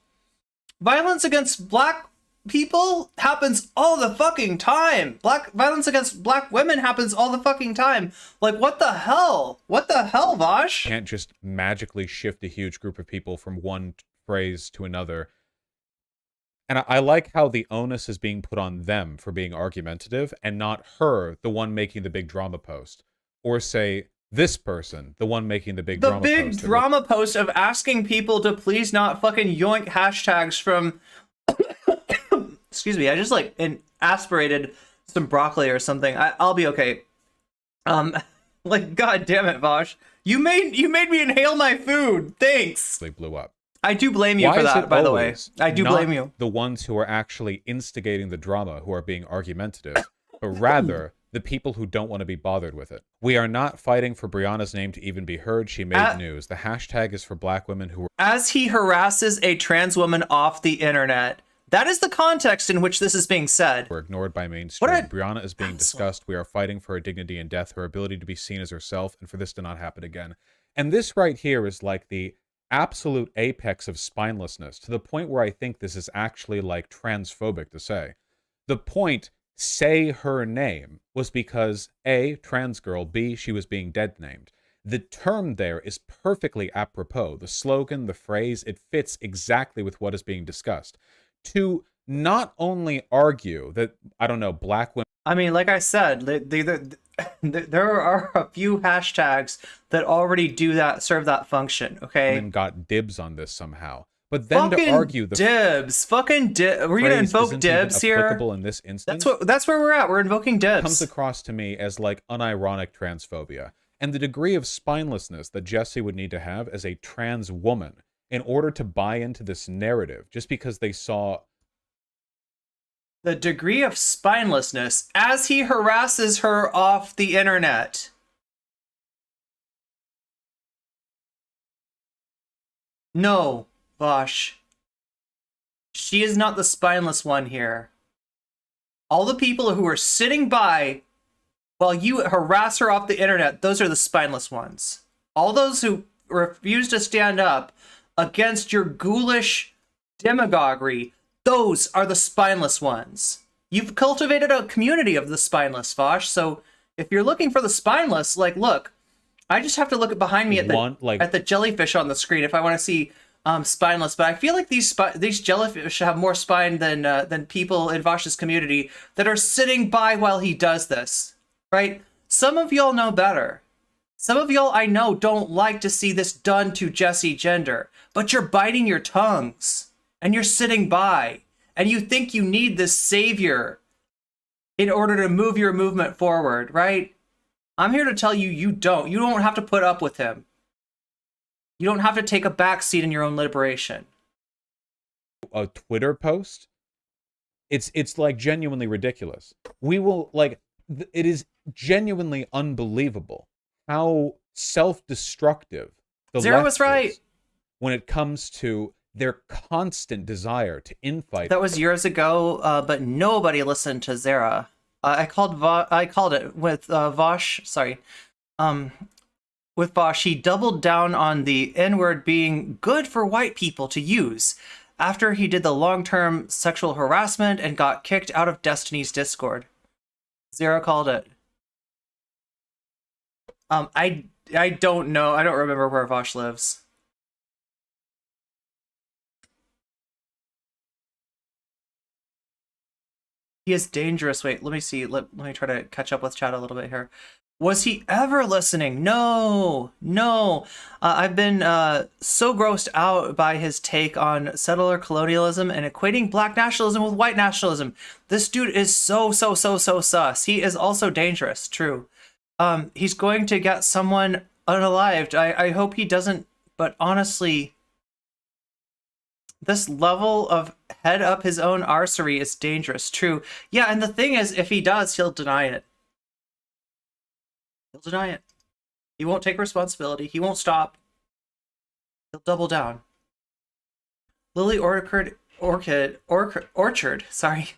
A: Violence against black people happens all the fucking time. Violence against black women happens all the fucking time. Like, what the hell? What the hell, Vaush?
F: can't just magically shift a huge group of people from one phrase to another. And I like how the onus is being put on them for being argumentative and not her, the one making the big drama post. Or say, this person, the one making the big
A: The
F: drama
A: big
F: post.
A: drama post of asking people to please not fucking yoink hashtags from... Excuse me, I just like aspirated some broccoli or something. I'll be okay. Like, god damn it, Vaush. You made me inhale my food. Thanks.
F: They blew up.
A: I do blame you
F: Why
A: for
F: is
A: that,
F: it
A: by the way.
F: always
A: I do
F: not
A: blame you.
F: the ones who are actually instigating the drama who are being argumentative, but rather the people who don't want to be bothered with it. We are not fighting for Brianna's name to even be heard. She made news. The hashtag is for black women who were...
A: As he harasses a trans woman off the internet. That is the context in which this is being said.
F: Were ignored by mainstream. Brianna is being discussed. We are fighting for her dignity and death, her ability to be seen as herself, and for this to not happen again. And this right here is like the absolute apex of spinelessness, to the point where I think this is actually like transphobic to say. The point, say her name, was because A, trans girl, B, she was being dead named. The term there is perfectly apropos. The slogan, the phrase, it fits exactly with what is being discussed. To not only argue that, I don't know, black women...
A: I mean, like I said, there are a few hashtags that already do that, serve that function, okay?
F: ...and got dibs on this somehow. But then to argue the...
A: dibs! Fucking dibs! We're gonna invoke dibs here?
F: ...applicable in this instance...
A: That's where we're at, we're invoking dibs.
F: ...comes across to me as, like, unironic transphobia. And the degree of spinelessness that Jessie would need to have as a trans woman in order to buy into this narrative, just because they saw...
A: The degree of spinelessness as he harasses her off the internet. No, Vaush. She is not the spineless one here. All the people who are sitting by while you harass her off the internet, those are the spineless ones. All those who refuse to stand up against your ghoulish demagoguery, those are the spineless ones. You've cultivated a community of the spineless, Vaush, so if you're looking for the spineless, like, look, I just have to look behind me at the jellyfish on the screen if I want to see spineless, but I feel like these jellyfish have more spine than people in Vaush's community that are sitting by while he does this, right? Some of y'all know better. Some of y'all I know don't like to see this done to Jessie Gender, but you're biting your tongues and you're sitting by and you think you need this savior in order to move your movement forward, right? I'm here to tell you, you don't. You don't have to put up with him. You don't have to take a backseat in your own liberation.
F: A Twitter post? It's like genuinely ridiculous. We will, like, it is genuinely unbelievable how self-destructive the
A: Zero
F: left
A: was right
F: is when it comes to their constant desire to infight.
A: That was years ago, but nobody listened to Zara. I called it with Vaush. Sorry, with Vaush, he doubled down on the N-word being good for white people to use after he did the long-term sexual harassment and got kicked out of Destiny's Discord. Zara called it. I don't know. I don't remember where Vaush lives. He is dangerous. Wait, let me see. Let me try to catch up with chat a little bit here. Was he ever listening? No. I've been so grossed out by his take on settler colonialism and equating black nationalism with white nationalism. This dude is so sus. He is also dangerous, true. He's going to get someone unalived. I hope he doesn't, but honestly, this level of head up his own arsery is dangerous, true. Yeah, and the thing is, if he does, he'll deny it. He'll deny it. He won't take responsibility. He won't stop. He'll double down. Lily Orchard, sorry,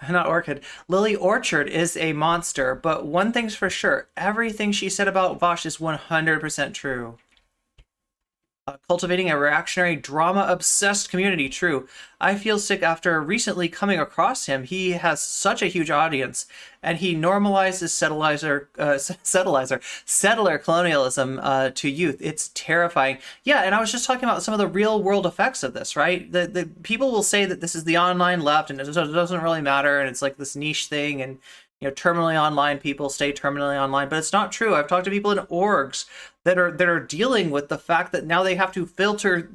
A: not Orchid. Lily Orchard is a monster, but one thing's for sure. Everything she said about Vaush is 100% true. Cultivating a reactionary, drama-obsessed community, true. I feel sick after recently coming across him. He has such a huge audience, and he normalizes settler colonialism to youth. It's terrifying. Yeah, and I was just talking about some of the real-world effects of this, right? The people will say that this is the online left, and it doesn't really matter, and it's like this niche thing, and terminally online people stay terminally online, but it's not true. I've talked to people in orgs that are dealing with the fact that now they have to filter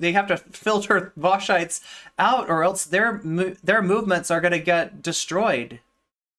A: Vaushites out, or else their movements are going to get destroyed.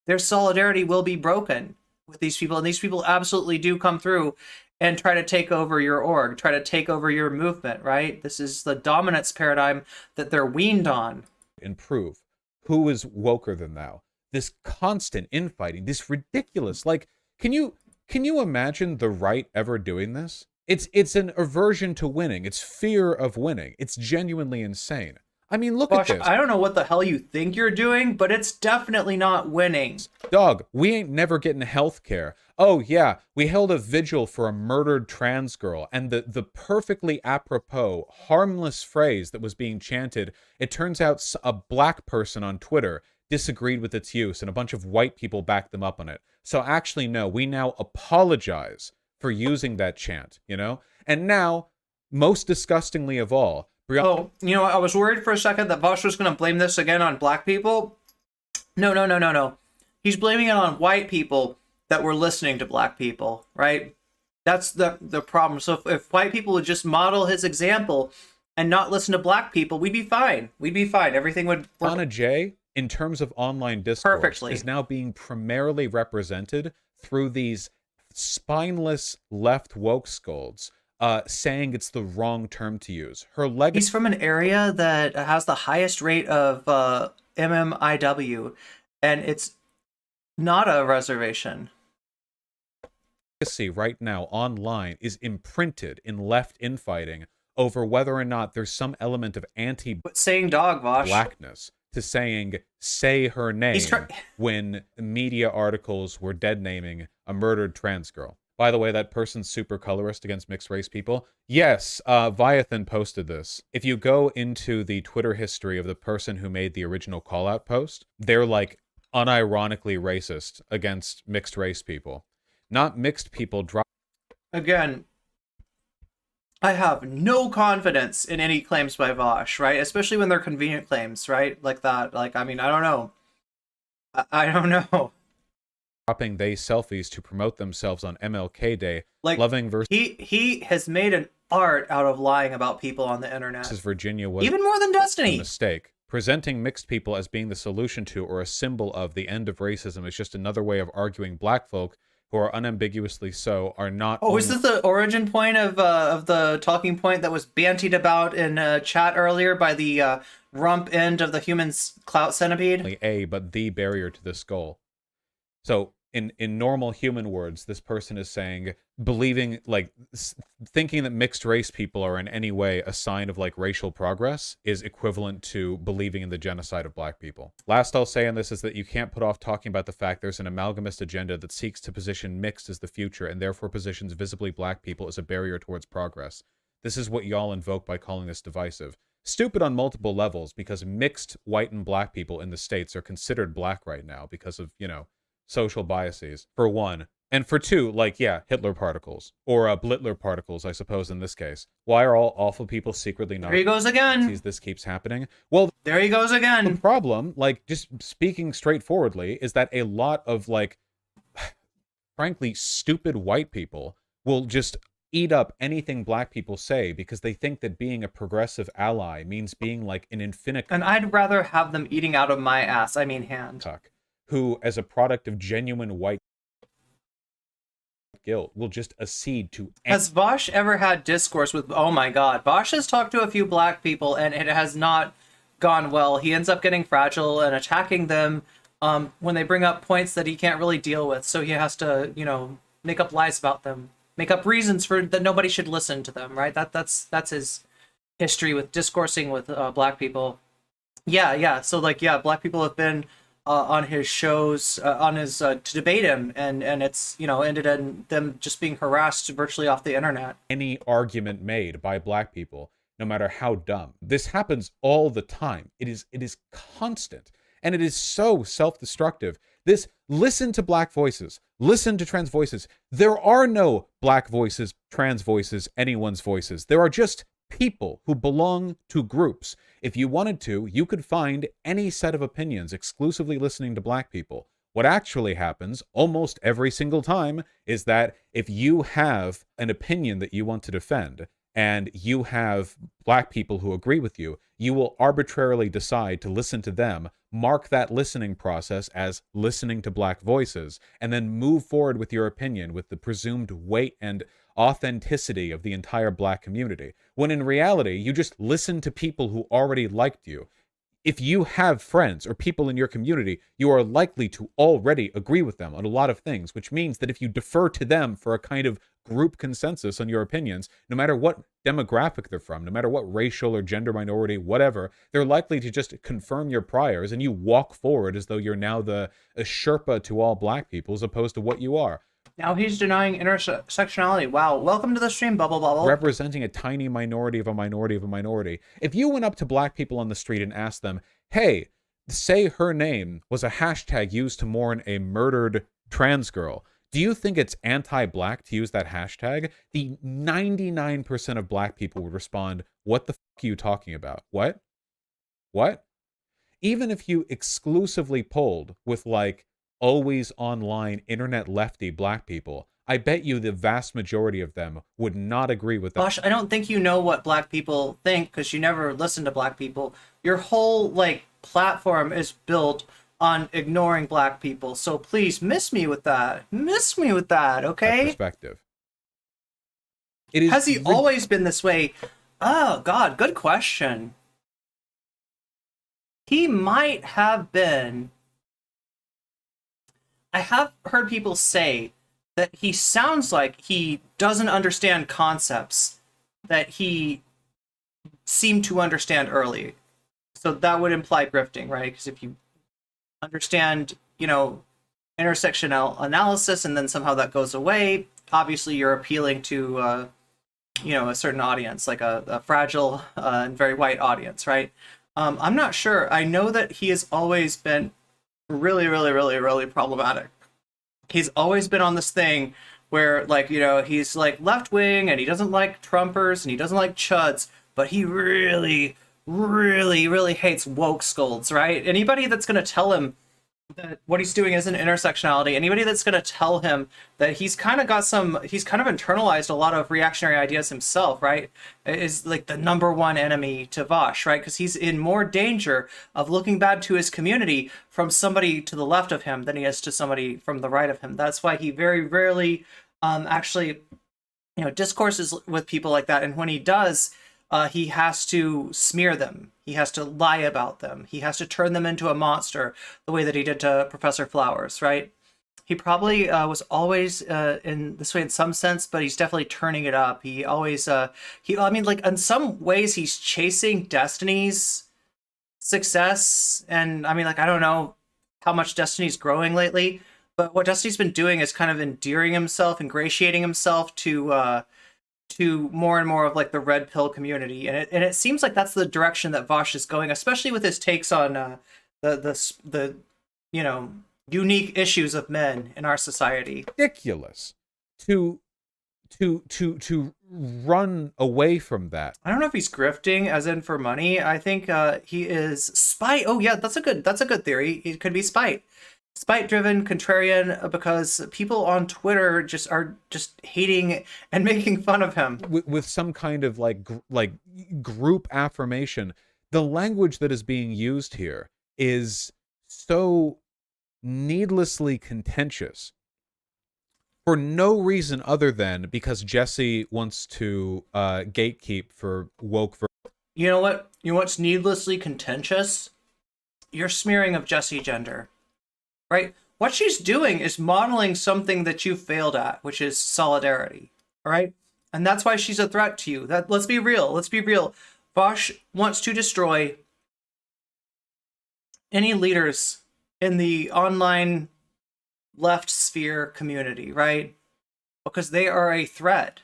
A: Their solidarity will be broken with these people, and these people absolutely do come through and try to take over your org, try to take over your movement, right? This is the dominance paradigm that they're weaned on.
F: Improve. Who is woker than thou? this constant infighting, this ridiculous, like, can you imagine the right ever doing this? It's an aversion to winning. It's fear of winning. It's genuinely insane. I mean, look at
A: Vaush,
F: this.
A: I don't know what the hell you think you're doing, but it's definitely not winning.
F: Dog, we ain't never getting health care. Oh, yeah, we held a vigil for a murdered trans girl, and the perfectly apropos, harmless phrase that was being chanted, it turns out a black person on Twitter disagreed with its use, and a bunch of white people backed them up on it. So actually, no, we now apologize for using that chant, you know? And now, most disgustingly of all,
A: Oh, you know, I was worried for a second that Vaush was going to blame this again on black people. No. He's blaming it on white people that were listening to black people, right? That's the problem. So if white people would just model his example and not listen to black people, we'd be fine. We'd be fine. Everything would work.
F: Donna J, in terms of online discourse,
A: Perfectly.
F: is now being primarily represented through these spineless left woke scolds saying it's the wrong term to use. Her legacy.
A: He's from an area that has the highest rate of MMIW, and it's not a reservation.
F: Right now online is imprinted in left infighting over whether or not there's some element of
A: But saying dog, Vaush.
F: blackness to saying say her name when media articles were dead naming a murdered trans girl. By the way, that person's super colorist against mixed race people. Yes, Viathan posted this. If you go into the Twitter history of the person who made the original call-out post, they're like unironically racist against mixed race people. Not mixed people drop.
A: Again, I have no confidence in any claims by Vaush, right? Especially when they're convenient claims, right? Like that. Like, I mean, I don't know. I don't know.
F: Dropping they selfies to promote themselves on MLK Day,
A: Like,
F: loving versus
A: he has made an art out of lying about people on the internet.
F: Virginia was
A: Even more than
F: a
A: Destiny.
F: mistake. Presenting mixed people as being the solution to or a symbol of the end of racism is just another way of arguing black folk who are unambiguously so are not.
A: Oh, is this the origin point of the talking point that was bantied about in chat earlier by the rump end of the human's clout centipede?
F: A, but the barrier to this goal. So in normal human words, this person is saying, believing, like, thinking that mixed race people are in any way a sign of, like, racial progress is equivalent to believing in the genocide of black people. Last I'll say on this is that you can't put off talking about the fact there's an amalgamist agenda that seeks to position mixed as the future and therefore positions visibly black people as a barrier towards progress. This is what y'all invoke by calling this divisive. Stupid on multiple levels, because mixed white and black people in the States are considered black right now because of, you know, social biases, for one. And for two, like, yeah, Hitler particles. Or Blitler particles, I suppose, in this case. Why are all awful people secretly not...
A: There he goes again!
F: This keeps happening? Well,
A: there he goes again!
F: The problem, like, just speaking straightforwardly, is that a lot of, like, frankly, stupid white people will just eat up anything black people say because they think that being a progressive ally means being, like, an infinite...
A: And I'd rather have them eating out of my ass, I mean hand.
F: Who, as a product of genuine white guilt, will just accede to...
A: Has Vaush ever had discourse with... Oh my god. Vaush has talked to a few black people and it has not gone well. He ends up getting fragile and attacking them when they bring up points that he can't really deal with. So he has to, you know, make up lies about them. Make up reasons for that nobody should listen to them, right? That's his history with discoursing with black people. Yeah. So, like, yeah, black people have been... on his shows, on his to debate him, and it's, you know, ended in them just being harassed virtually off the internet.
F: Any argument made by black people, no matter how dumb, this happens all the time. It is constant, and it is so self-destructive. This, listen to black voices, listen to trans voices. There are no black voices, trans voices, anyone's voices. There are just people who belong to groups. If you wanted to, you could find any set of opinions exclusively listening to black people. What actually happens almost every single time is that if you have an opinion that you want to defend and you have black people who agree with you, you will arbitrarily decide to listen to them, mark that listening process as listening to black voices, and then move forward with your opinion with the presumed weight and authenticity of the entire black community, when in reality you just listen to people who already liked you. if you have friends or people in your community, you are likely to already agree with them on a lot of things, which means that if you defer to them for a kind of group consensus on your opinions, no matter what demographic they're from, no matter what racial or gender minority, whatever, they're likely to just confirm your priors, and you walk forward as though you're now a Sherpa to all black people as opposed to what you are.
A: Now he's denying intersectionality. Wow. Welcome to the stream, Bubble Bubble.
F: Representing a tiny minority of a minority of a minority. If you went up to black people on the street and asked them, hey, say her name was a hashtag used to mourn a murdered trans girl, do you think it's anti-black to use that hashtag? The 99% of black people would respond, what the fuck are you talking about? What? What? Even if you exclusively polled with like always online internet lefty black people, I bet you the vast majority of them would not agree with that.
A: Vaush, I don't think you know what black people think because you never listen to black people. Your whole like platform is built on ignoring black people. So please miss me with that. Miss me with that, okay?
F: Perspective. It is
A: Has he always been this way? Oh God, good question. He might have been. I have heard people say that he sounds like he doesn't understand concepts that he seemed to understand early. So that would imply grifting, right? Because if you understand, you know, intersectional analysis and then somehow that goes away, obviously you're appealing to, you know, a certain audience, like a fragile and very white audience, right? I'm not sure. I know that he has always been really problematic. He's always been on this thing where, like, you know, he's like left wing and he doesn't like Trumpers and he doesn't like chuds, but he really hates woke scolds, right? Anybody that's going to tell him that what he's doing isn't intersectionality, anybody that's going to tell him that he's kind of internalized a lot of reactionary ideas himself, right, is like the number one enemy to Vaush, right? Because he's in more danger of looking bad to his community from somebody to the left of him than he is to somebody from the right of him. That's why he very rarely actually, you know, discourses with people like that. And when he does, he has to smear them. He has to lie about them. He has to turn them into a monster the way that he did to Professor Flowers, right? He probably was always in this way in some sense, but he's definitely turning it up. He always, I mean, like in some ways he's chasing Destiny's success. And I mean, like, I don't know how much Destiny's growing lately, but what Destiny's been doing is kind of endearing himself, ingratiating himself to more and more of like the red pill community, and it seems like that's the direction that Vaush is going, especially with his takes on the you know, unique issues of men in our society.
F: Ridiculous to run away from that.
A: I don't know if he's grifting as in for money. I think he is spite. Oh yeah, that's a good theory. He could be spite-driven, contrarian, because people on Twitter are just hating and making fun of him
F: with some kind of like group affirmation. The language that is being used here is so needlessly contentious for no reason other than because Jessie wants to gatekeep for woke.
A: You know what? You know what's needlessly contentious? Your smearing of Jessie gender. Right? What she's doing is modeling something that you failed at, which is solidarity. All right? And that's why she's a threat to you. Let's be real. Vaush wants to destroy any leaders in the online left sphere community, right? Because they are a threat.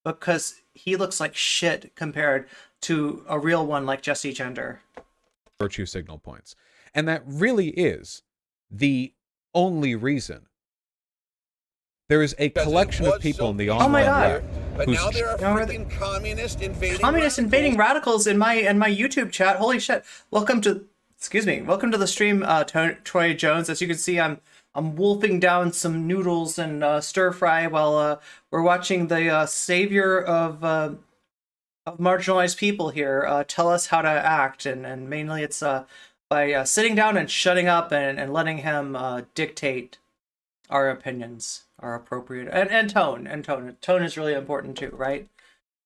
A: Because he looks like shit compared to a real one like Jessie Gender.
F: Virtue signal points. And that really is the only reason. There is a collection of people in the online left.
E: But now there are freaking communists
A: invading radicals in my YouTube chat. Holy shit! Welcome to the stream, Troy Jones. As you can see, I'm wolfing down some noodles and stir fry while we're watching the savior of marginalized people here tell us how to act, and mainly it's by sitting down and shutting up and letting him dictate our opinions are appropriate, and tone is really important too, right?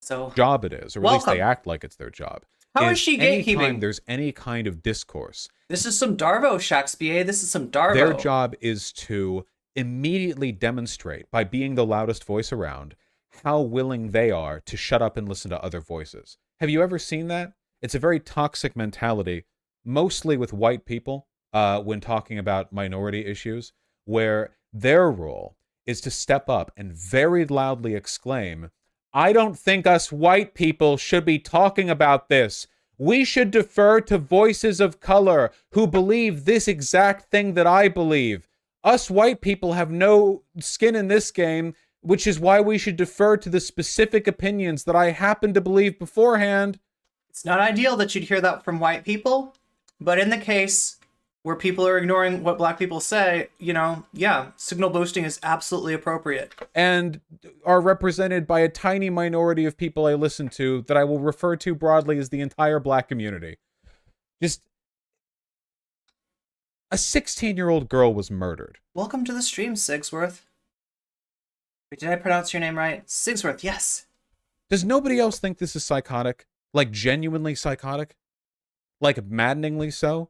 A: So
F: job it is, or at least they act like it's their job.
A: How is she
F: anytime
A: gatekeeping?
F: there's any kind of discourse,
A: This is some Darvo, Shakespeare. This is some Darvo.
F: their job is to immediately demonstrate, by being the loudest voice around, how willing they are to shut up and listen to other voices. Have you ever seen that? It's a very toxic mentality, mostly with white people, when talking about minority issues, where their role is to step up and very loudly exclaim, I don't think us white people should be talking about this. We should defer to voices of color who believe this exact thing that I believe. Us white people have no skin in this game, which is why we should defer to the specific opinions that I happen to believe beforehand.
A: It's not ideal that you'd hear that from white people, but in the case where people are ignoring what black people say, you know, yeah, signal boosting is absolutely appropriate.
F: And are represented by a tiny minority of people I listen to that I will refer to broadly as the entire black community. Just a 16-year-old girl was murdered.
A: Welcome to the stream, Sigsworth. Wait, did I pronounce your name right? Sigsworth, yes.
F: Does nobody else think this is psychotic? Like, genuinely psychotic? Like, maddeningly so?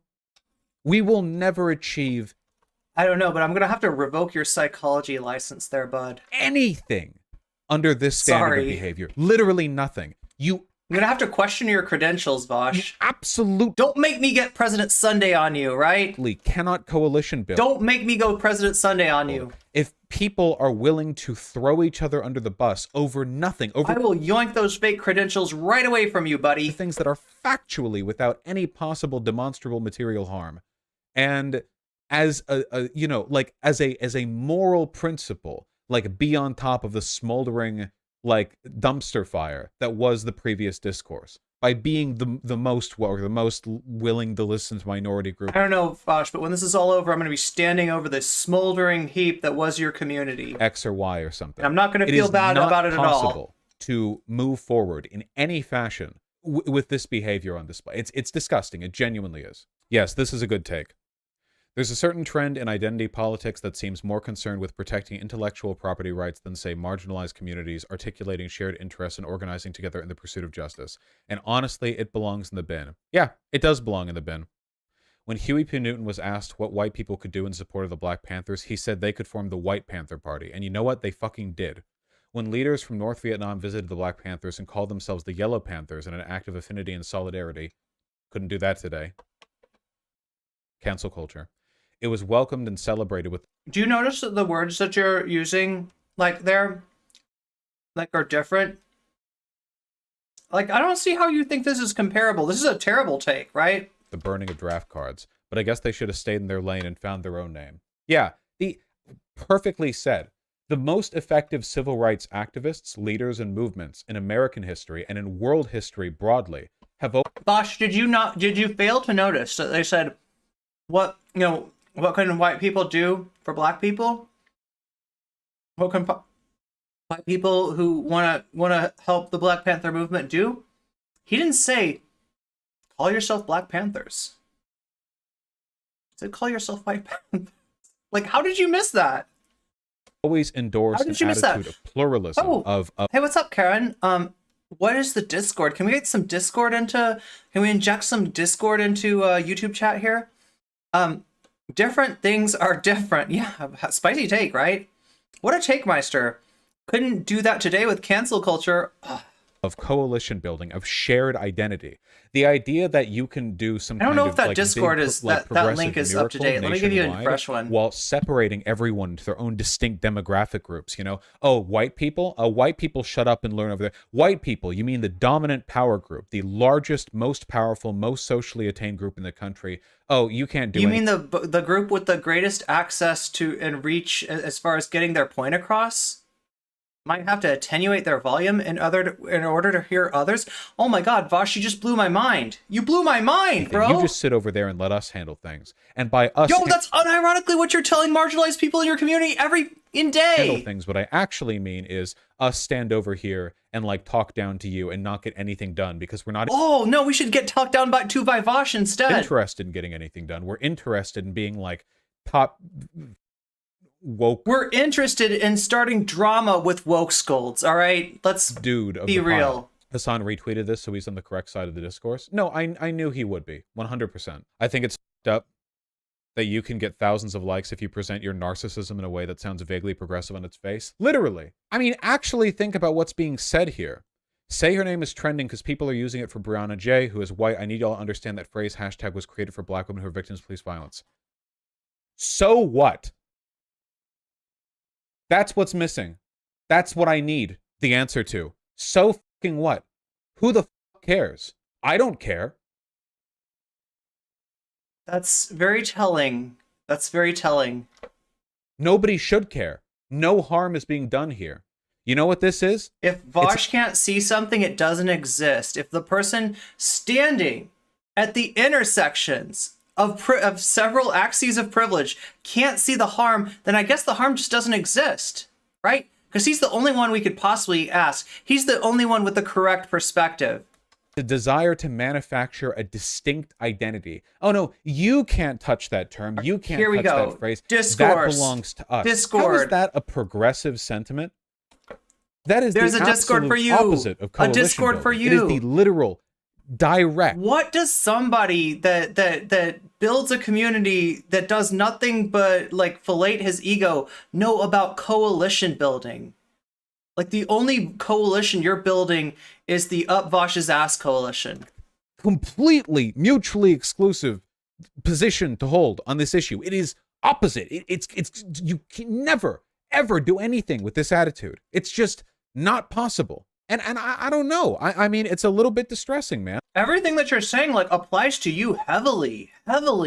F: We will never achieve
A: I don't know, but I'm going to have to revoke your psychology license there, bud.
F: anything under this standard of behavior. Literally nothing. You
A: I'm going to have to question your credentials, Vaush.
F: absolutely
A: Don't make me get President Sunday on you, right?
F: cannot coalition build.
A: Don't make me go President Sunday on you.
F: If people are willing to throw each other under the bus over nothing, over
A: I will yoink those fake credentials right away from you, buddy.
F: things that are factually without any possible demonstrable material harm, and as a you know, like as a moral principle, like be on top of the smoldering like dumpster fire that was the previous discourse by being the most willing to listen to minority groups.
A: I don't know, Vaush, but when this is all over, I'm going to be standing over the smoldering heap that was your community.
F: X or Y or something.
A: And I'm not going to feel bad about it at all.
F: It is not possible to move forward in any fashion with this behavior on display. It's disgusting. It genuinely is. Yes, this is a good take. There's a certain trend in identity politics that seems more concerned with protecting intellectual property rights than, say, marginalized communities, articulating shared interests and organizing together in the pursuit of justice. And honestly, it belongs in the bin. Yeah, it does belong in the bin. When Huey P. Newton was asked what white people could do in support of the Black Panthers, he said they could form the White Panther Party. And you know what? They fucking did. When leaders from North Vietnam visited the Black Panthers and called themselves the Yellow Panthers in an act of affinity and solidarity, couldn't do that today. Cancel culture. It was welcomed and celebrated with...
A: Do you notice that the words that you're using, like, they're, like, are different? Like, I don't see how you think this is comparable. This is a terrible take, right?
F: the burning of draft cards. But I guess they should have stayed in their lane and found their own name. Yeah, perfectly said. The most effective civil rights activists, leaders, and movements in American history and in world history broadly have...
A: Vaush, did you fail to notice that they said, what can white people do for black people? What can white people who want to help the Black Panther movement do? He didn't say, call yourself Black Panthers. He said, call yourself White Panthers. Like, how did you miss that?
F: Always endorse an attitude of pluralism.
A: Hey, what's up, Karen? What is the Discord? Can we get some Discord into? Can we inject some Discord into YouTube chat here? Different things are different. Yeah, spicy take, right? What a take, Meister. Couldn't do that today with cancel culture. Ugh.
F: Of coalition building, of shared identity. The idea that you can do some
A: I don't
F: kind
A: know if
F: of,
A: that
F: like,
A: Discord
F: big,
A: is
F: like,
A: that link is up to date. Let me give you a fresh one.
F: While separating everyone to their own distinct demographic groups, you know? Oh, white people? White people shut up and learn over there. White people, you mean the dominant power group, the largest, most powerful, most socially attained group in the country. Oh, you can't do
A: You
F: anything.
A: mean the group with the greatest access to and reach as far as getting their point across? Might have to attenuate their volume in order to hear others. Oh my God, Vaush, you just blew my mind. You blew my mind, bro.
F: You just sit over there and let us handle things. And by us,
A: yo, that's unironically what you're telling marginalized people in your community every day.
F: Handle things. What I actually mean is us stand over here and like talk down to you and not get anything done because we're not.
A: Oh no, we should get talked down by Vaush instead.
F: Interested in getting anything done. We're interested in being like top. Woke.
A: We're interested in starting drama with woke scolds. All right, let's
F: dude of
A: be
F: the
A: real.
F: pile. Hassan retweeted this, so he's on the correct side of the discourse. No, I knew he would be, 100%. I think it's f***ed up that you can get thousands of likes if you present your narcissism in a way that sounds vaguely progressive on its face. Literally. I mean, actually think about what's being said here. Say her name is trending because people are using it for Brianna J, who is white. I need y'all to understand that phrase hashtag was created for black women who are victims of police violence. So what? That's what's missing. That's what I need the answer to. So fucking what? Who the fuck cares? I don't care.
A: That's very telling. That's very telling.
F: Nobody should care. No harm is being done here. You know what this is?
A: If Vaush can't see something, it doesn't exist. If the person standing at the intersections of several axes of privilege can't see the harm, then I guess the harm just doesn't exist, right? Because he's the only one we could possibly ask. He's the only one with the correct perspective.
F: The desire to manufacture a distinct identity. Oh no, you can't touch that term. You can't
A: Here we
F: touch
A: go.
F: that phrase.
A: Discourse.
F: That belongs to us.
A: Discord.
F: How is that a progressive sentiment? That is
A: There's
F: the
A: a Discord for you.
F: opposite of coalition
A: A Discord for
F: building. It is
A: you.
F: the literal, direct.
A: What does somebody that builds a community that does nothing but like fillet his ego know about coalition building? Like the only coalition you're building is the Up Vaush's Ass coalition.
F: Completely mutually exclusive position to hold on this issue. It is opposite. It's you can never ever do anything with this attitude. It's just not possible. And I don't know. I mean, it's a little bit distressing, man.
A: Everything that you're saying like applies to you heavily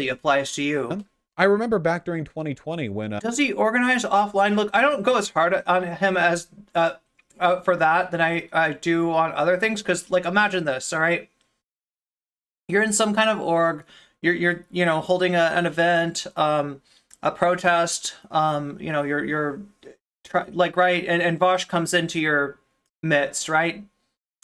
A: applies to you.
F: I remember back during 2020 when
A: Does he organize offline? Look, I don't go as hard on him as for that than I do on other things. Because like, imagine this, all right? You're in some kind of org. You're you know, holding an event, a protest. You know, you're like, right, and Vaush comes into your midst, right?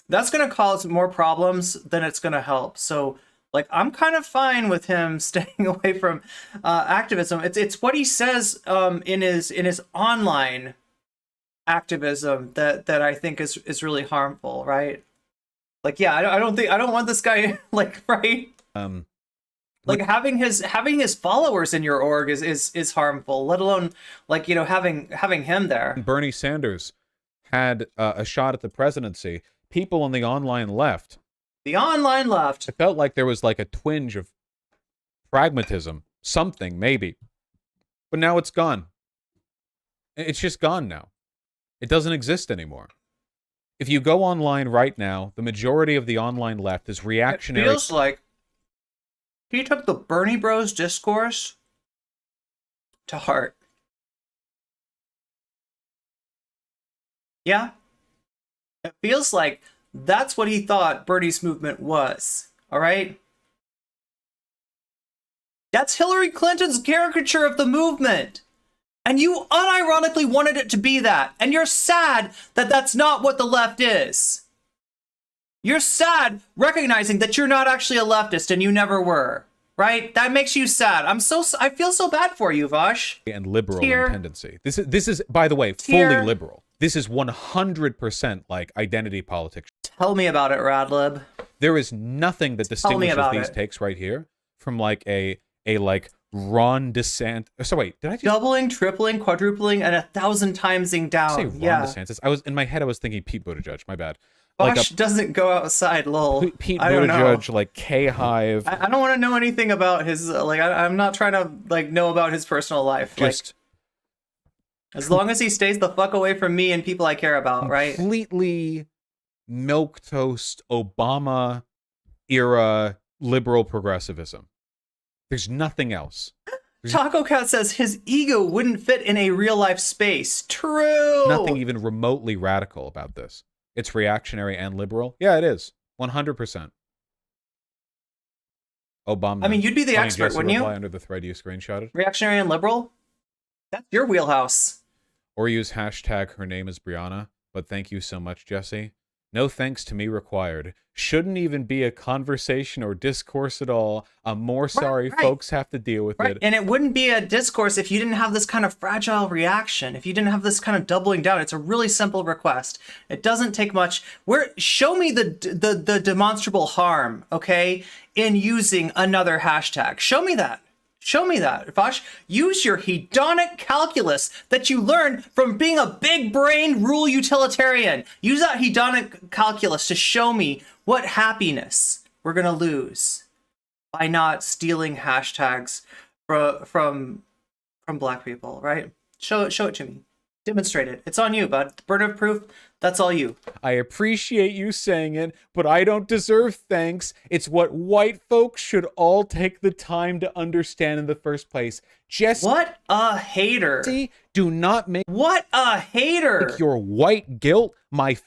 A: That's gonna cause more problems than it's gonna help. So like, I'm kind of fine with him staying away from activism. It's what he says in his online activism that I think is really harmful, right? Like, yeah, I don't want this guy like, right? Like having his followers in your org is harmful, let alone like, you know, having him there.
F: Bernie Sanders had a shot at the presidency, people on the online left.
A: The online left.
F: It felt like there was like a twinge of pragmatism, something maybe, but now it's gone. It's just gone now. It doesn't exist anymore. If you go online right now, the majority of the online left is reactionary.
A: It feels like he took the Bernie Bros discourse to heart. Yeah. It feels like that's what he thought Bernie's movement was. All right? That's Hillary Clinton's caricature of the movement. And you unironically wanted it to be that. And you're sad that that's not what the left is. You're sad recognizing that you're not actually a leftist and you never were. Right? That makes you sad. I feel so bad for you, Vaush.
F: And liberal
A: Tear.
F: in tendency. This is, by the way,
A: Tear.
F: fully liberal. This is 100% like identity politics.
A: Tell me about it, Radlib.
F: There is nothing that distinguishes
A: about
F: these
A: it.
F: takes right here from like a like Ron DeSantis. So wait, did I just
A: Doubling, tripling, quadrupling, and 1,000 timesing down.
F: say Ron DeSantis? I was in my head. I was thinking Pete Buttigieg. My bad.
A: Vaush doesn't go outside, lol.
F: Pete
A: I don't know.
F: Buttigieg, like K-Hive.
A: I don't want to know anything about his, I'm not trying to, know about his personal life.
F: Just
A: As long as he stays the fuck away from me and people I care about, right?
F: completely milquetoast Obama era liberal progressivism. There's nothing else.
A: Taco Cat says his ego wouldn't fit in a real life space. True.
F: Nothing even remotely radical about this. It's reactionary and liberal. Yeah, it is. 100%. Obama.
A: I mean, you'd be the
F: Funny
A: expert,
F: Jessie
A: wouldn't you?
F: reply under the thread you screenshotted.
A: Reactionary and liberal? That's your wheelhouse.
F: Or use hashtag her name is Brianna. But thank you so much, Jessie. No thanks to me required. Shouldn't even be a conversation or discourse at all. I'm more sorry
A: right.
F: folks have to deal with it.
A: And it wouldn't be a discourse if you didn't have this kind of fragile reaction, if you didn't have this kind of doubling down. It's a really simple request. It doesn't take much. Show me the demonstrable harm, okay, in using another hashtag. Show me that. Show me that, Vaush. Use your hedonic calculus that you learned from being a big brain rule utilitarian. Use that hedonic calculus to show me what happiness we're gonna lose by not stealing hashtags from black people, right? Show it to me. Demonstrate it. It's on you, bud. The burden of proof, that's all you.
F: I appreciate you saying it, but I don't deserve thanks. It's what white folks should all take the time to understand in the first place. Jessie,
A: What a hater.
F: do not make
A: What a hater.
F: your white guilt my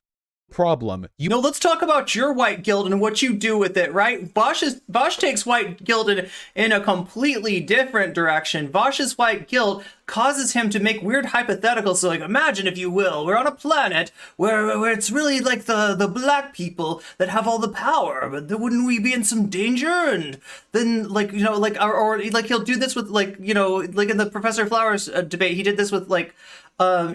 F: problem.
A: No, let's talk about your white guilt and what you do with it, right? Vaush takes white guilt in a completely different direction. Vaush's white guilt causes him to make weird hypotheticals. So, like, imagine, if you will, we're on a planet where it's really like the black people that have all the power, but wouldn't we be in some danger? And then, like, you know, like, or like he'll do this with, like, you know, like in the Professor Flowers debate, he did this with, like,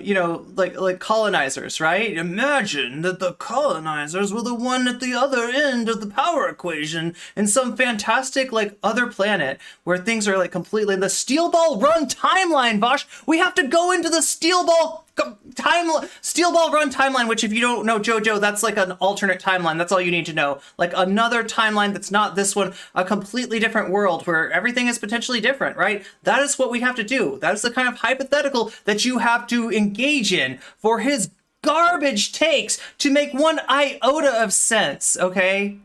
A: you know, like colonizers, right? Imagine that the colonizers were the one at the other end of the power equation in some fantastic, like, other planet where things are, like, completely the Steel Ball Run timeline, Vaush. We have to go into the Steel Ball Run timeline, which, if you don't know, JoJo, that's like an alternate timeline. That's all you need to know. Like, another timeline that's not this one, a completely different world where everything is potentially different, right? That is what we have to do. That is the kind of hypothetical that you have to engage in for his garbage takes to make one iota of sense, okay?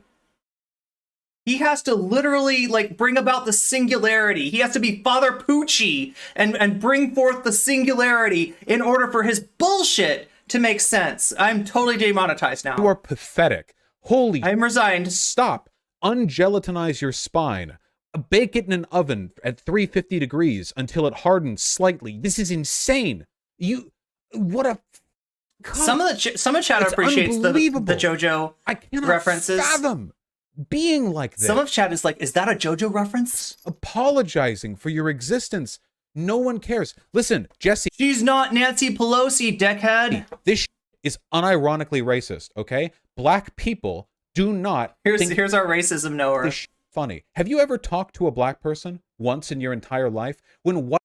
A: He has to literally, like, bring about the singularity. He has to be Father Pucci and bring forth the singularity in order for his bullshit to make sense. I'm totally demonetized now.
F: You are pathetic. Holy
A: I'm resigned.
F: Stop. Ungelatinize your spine. Bake it in an oven at 350 degrees until it hardens slightly. This is insane. What a...
A: Some of chat
F: It's
A: appreciates the
F: unbelievable.
A: JoJo
F: I cannot
A: references.
F: fathom being like this.
A: Some of chat is like, is that a JoJo reference?
F: Apologizing for your existence. No one cares. Listen, Jessie.
A: She's not Nancy Pelosi, dickhead.
F: This is unironically racist, okay? Black people do not
A: Here's our racism knower.
F: this funny. Have you ever talked to a black person once in your entire life? When white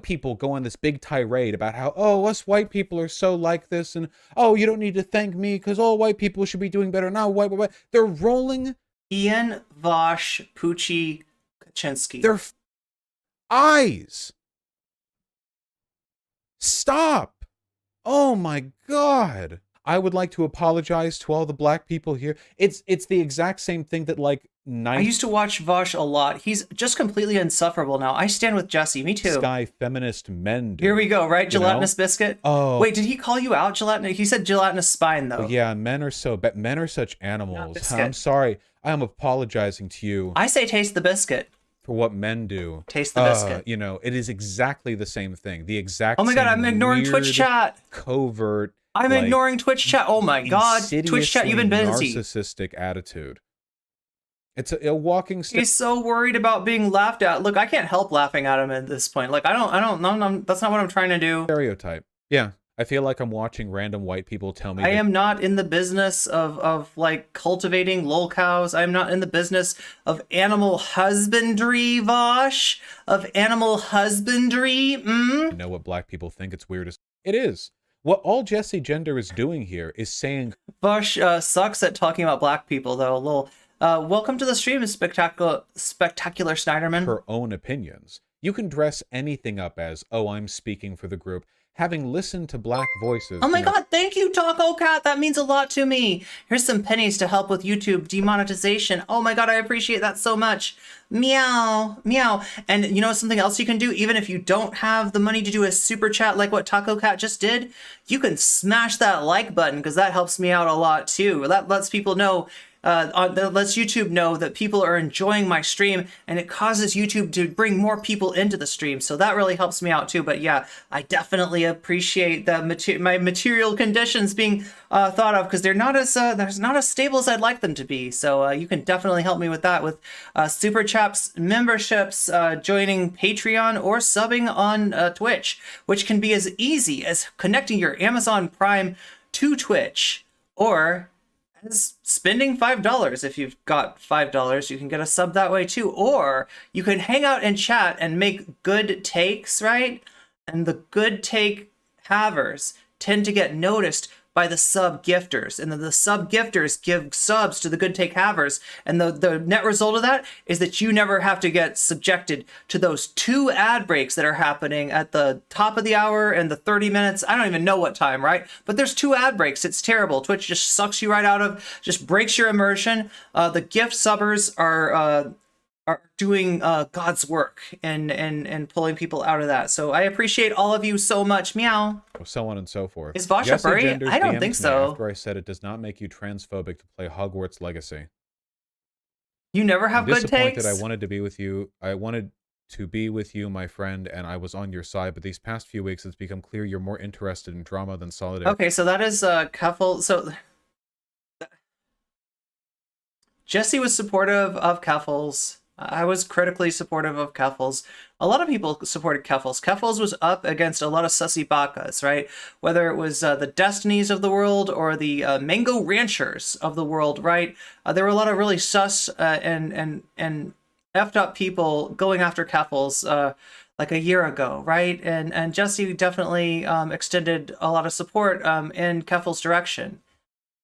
F: people go on this big tirade about how, oh, us white people are so like this, and oh, you don't need to thank me because all white people should be doing better now. White. They're rolling
A: Ian, Vaush, Pucci, Kaczynski.
F: their eyes. Stop. Oh my God. I would like to apologize to all the black people here. It's the exact same thing that, like,
A: I used to watch Vaush a lot. He's just completely insufferable now. I stand with Jessie. Me too.
F: Sky feminist men do.
A: Here we go, right?
F: You know?
A: Gelatinous biscuit.
F: Oh.
A: Wait, did he call you out, gelatinous? He said gelatinous spine, though.
F: Yeah, men are such animals.
A: biscuit.
F: I'm sorry. I am apologizing to you
A: I say taste the biscuit.
F: for what men do.
A: Taste the biscuit.
F: You know, it is exactly the same thing. The exact
A: Oh my God,
F: same
A: I'm ignoring
F: weird,
A: Twitch chat.
F: covert.
A: I'm
F: like,
A: ignoring Twitch chat. Oh my God. Twitch chat, you've been busy.
F: Narcissistic attitude. It's a walking stick.
A: He's so worried about being laughed at. Look, I can't help laughing at him at this point. Like, I don't know. That's not what I'm trying to do.
F: Stereotype. Yeah. I feel like I'm watching random white people tell me
A: I am not in the business of like cultivating lol cows. I am not in the business of animal husbandry, Vaush. Of animal husbandry.
F: I know what black people think. It's weird as it is. What all Jessie Gender is doing here is saying
A: Vaush sucks at talking about black people, though. Lol. Welcome to the stream, spectacular Snyderman.
F: her own opinions. You can dress anything up as, oh, I'm speaking for the group. Having listened to black voices.
A: Oh my
F: you know,
A: God, thank you, Taco Cat. That means a lot to me. Here's some pennies to help with YouTube demonetization. Oh my God, I appreciate that so much. Meow, meow. And you know something else you can do? Even if you don't have the money to do a super chat like what Taco Cat just did, you can smash that like button because that helps me out a lot too. That lets people know that lets YouTube know that people are enjoying my stream, and it causes YouTube to bring more people into the stream. So that really helps me out too. But yeah, I definitely appreciate the my material conditions being thought of, because they're not as stable as I'd like them to be. So you can definitely help me with that with super chats, memberships, joining Patreon, or subbing on Twitch, which can be as easy as connecting your Amazon Prime to Twitch, or as spending $5. If you've got $5, you can get a sub that way too. Or you can hang out and chat and make good takes, right? And the good take havers tend to get noticed by the sub gifters, and then the sub gifters give subs to the good take havers, and the net result of that is that you never have to get subjected to those 2 ad breaks that are happening at the top of the hour and the 30 minutes. I don't even know what time, right? But there's 2 ad breaks. It's terrible. Twitch just sucks you right out of, just breaks your immersion. The gift subbers are doing God's work and pulling people out of that. So I appreciate all of you so much. Meow.
F: So on and so forth.
A: Is Vaush a
F: Jessie
A: furry?
F: Genders
A: I don't
F: DM'd
A: think
F: me
A: so.
F: After I said it does not make you transphobic to play Hogwarts Legacy.
A: You never have
F: I'm
A: good
F: disappointed.
A: takes?
F: I wanted to be with you. I wanted to be with you, my friend, and I was on your side. But these past few weeks, it's become clear you're more interested in drama than solidarity.
A: Okay, so that is Keffals. So Jessie was supportive of Keffals. I was critically supportive of Keffals. A lot of people supported Keffals. Keffals was up against a lot of sussy bakas, right? Whether it was the Destinies of the world or the Mango Ranchers of the world, right? There were a lot of really sus and effed up people going after Keffals like a year ago, right? And Jessie definitely extended a lot of support in Keffals' direction.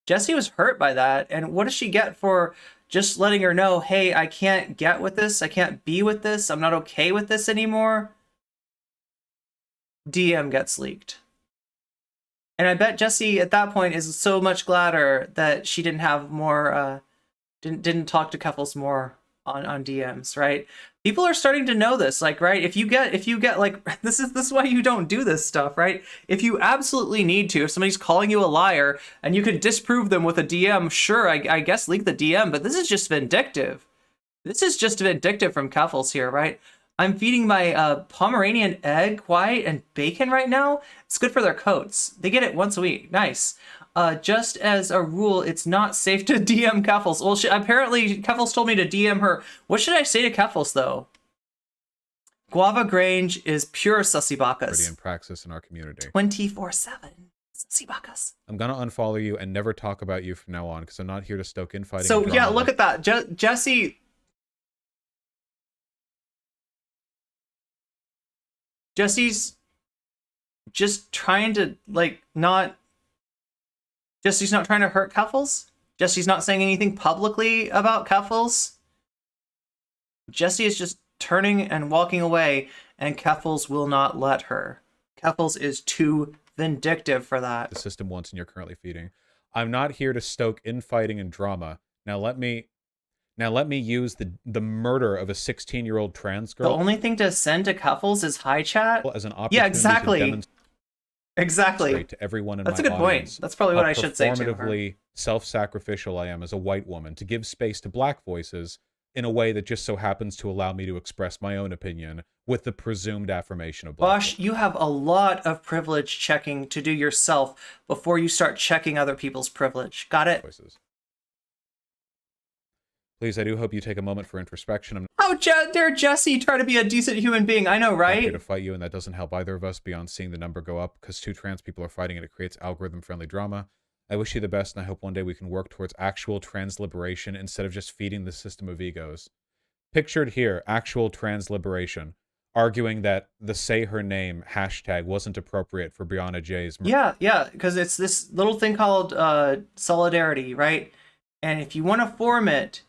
A: Jessie was hurt by that, and what does she get for just letting her know, hey, I can't get with this, I can't be with this, I'm not okay with this anymore? DM gets leaked. And I bet Jessie at that point is so much gladder that she didn't have more, didn't talk to Keffals more on DMs, right? People are starting to know this, like, right? If you get like, this is why you don't do this stuff, right? If you absolutely need to, if somebody's calling you a liar and you can disprove them with a DM, sure, I guess leak the DM, but this is just vindictive. This is just vindictive from Keffals here, right? I'm feeding my Pomeranian egg white and bacon right now. It's good for their coats. They get it once a week. Nice. Just as a rule, it's not safe to DM Keffals. Well, apparently Keffals told me to DM her. What should I say to Keffals, though? Guava Grange is pure sussy bakas.
F: In praxis in our community.
A: 24/7. Sussy bakas.
F: I'm gonna unfollow you and never talk about you from now on because I'm not here to stoke infighting.
A: So,
F: and
A: yeah,
F: drama.
A: look at that. Jessie... Jessie's just trying to, like, not... Jessie's not trying to hurt Keffals. Jessie's not saying anything publicly about Keffals. Jessie is just turning and walking away, and Keffals will not let her. Keffals is too vindictive for that.
F: The system wants and you're currently feeding. I'm not here to stoke infighting and drama. Now let me use the murder of a 16-year-old trans girl.
A: The only thing to send to Keffals is hi chat.
F: As an opportunity
A: Yeah, exactly.
F: to demonstrate
A: Exactly.
F: to everyone in
A: That's
F: my
A: a good point.
F: audience
A: That's probably what
F: how
A: I should say to her.
F: performatively self-sacrificial I am as a white woman, to give space to black voices in a way that just so happens to allow me to express my own opinion with the presumed affirmation of black
A: Vaush, you have a lot of privilege checking to do yourself before you start checking other people's privilege. Got it?
F: voices. Please, I do hope you take a moment for introspection. I'm
A: How dare Jessie try to be a decent human being? I know,
F: not here
A: right?
F: to fight you, and that doesn't help either of us beyond seeing the number go up, because 2 trans people are fighting and it creates algorithm-friendly drama. I wish you the best, and I hope one day we can work towards actual trans liberation instead of just feeding the system of egos. Pictured here, actual trans liberation, arguing that the say her name hashtag wasn't appropriate for Brianna J's
A: Yeah, because it's this little thing called solidarity, right? And if you want to form it,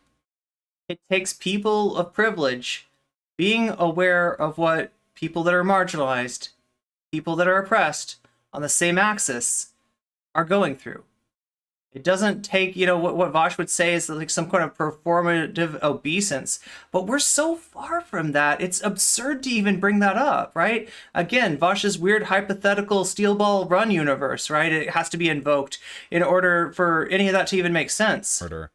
A: it takes people of privilege being aware of what people that are marginalized, people that are oppressed on the same axis are going through. It doesn't take, you know, what Vaush would say is like some kind of performative obeisance, but we're so far from that. It's absurd to even bring that up, right? Again, Vaush's weird hypothetical steel ball run universe, right? It has to be invoked in order for any of that to even make sense.
F: murder.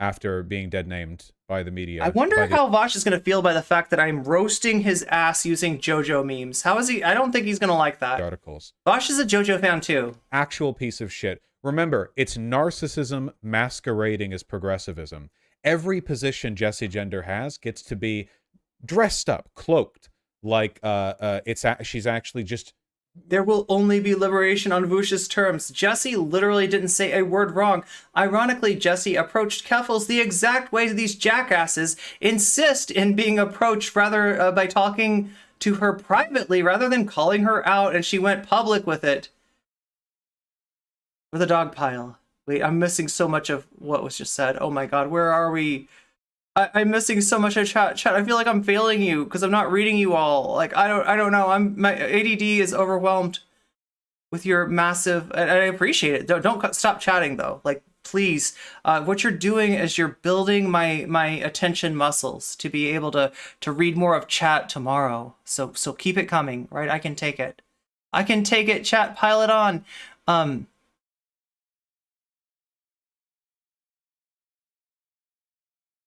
F: after being dead named by the media.
A: I wonder how Vaush is going to feel by the fact that I'm roasting his ass using JoJo memes. How is he? I don't think he's going to like that.
F: Articles.
A: Vaush is a JoJo fan too.
F: Actual piece of shit. Remember, it's narcissism masquerading as progressivism. Every position Jessie Gender has gets to be dressed up, cloaked, like she's actually just...
A: There will only be liberation on Vaush's terms. Jessie literally didn't say a word wrong. Ironically, Jessie approached Keffals the exact way these jackasses insist in being approached, rather by talking to her privately rather than calling her out, and she went public with it. For the dog pile. Wait, I'm missing so much of what was just said. Oh my god, where are we? I'm missing so much of chat. I feel like I'm failing you because I'm not reading you all. Like I don't know. My ADD is overwhelmed with your massive. And I appreciate it. Don't stop chatting though. Like please, what you're doing is you're building my attention muscles to be able to read more of chat tomorrow. So keep it coming, right? I can take it. I can take it. Chat, pile it on.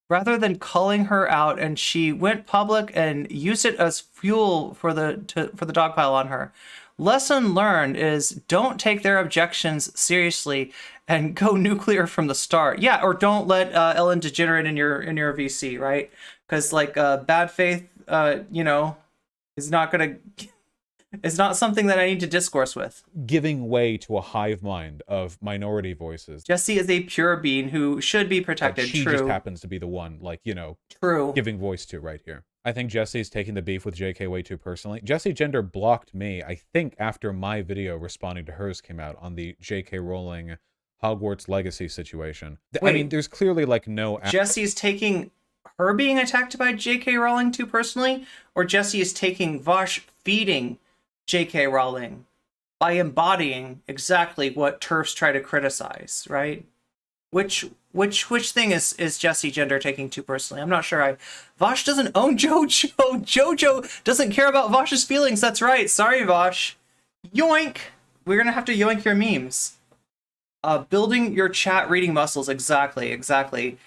A: Rather than calling her out, and she went public and used it as fuel for the dog pile on her. Lesson learned is don't take their objections seriously and go nuclear from the start. Yeah, or don't let Ellen degenerate in your VC, right? Because like bad faith, you know, is not gonna. It's not something that I need to discourse with.
F: Giving way to a hive mind of minority voices.
A: Jessie is a pure being who should be protected.
F: She
A: True.
F: just happens to be the one, like, you know,
A: True.
F: giving voice to right here. I think Jessie's taking the beef with JK way too personally. Jessie Gender blocked me, I think, after my video responding to hers came out on the JK Rowling Hogwarts Legacy situation.
A: Wait.
F: I mean, there's clearly, like, no...
A: Jessie's taking her being attacked by JK Rowling too personally, or Jessie is taking Vaush feeding J.K. Rowling by embodying exactly what TERFs try to criticize, right? Which thing is Jessie Gender taking too personally? I'm not sure. Vaush doesn't own JoJo. JoJo doesn't care about Vaush's feelings. That's right. Sorry, Vaush. Yoink. We're gonna have to yoink your memes. Building your chat reading muscles. Exactly.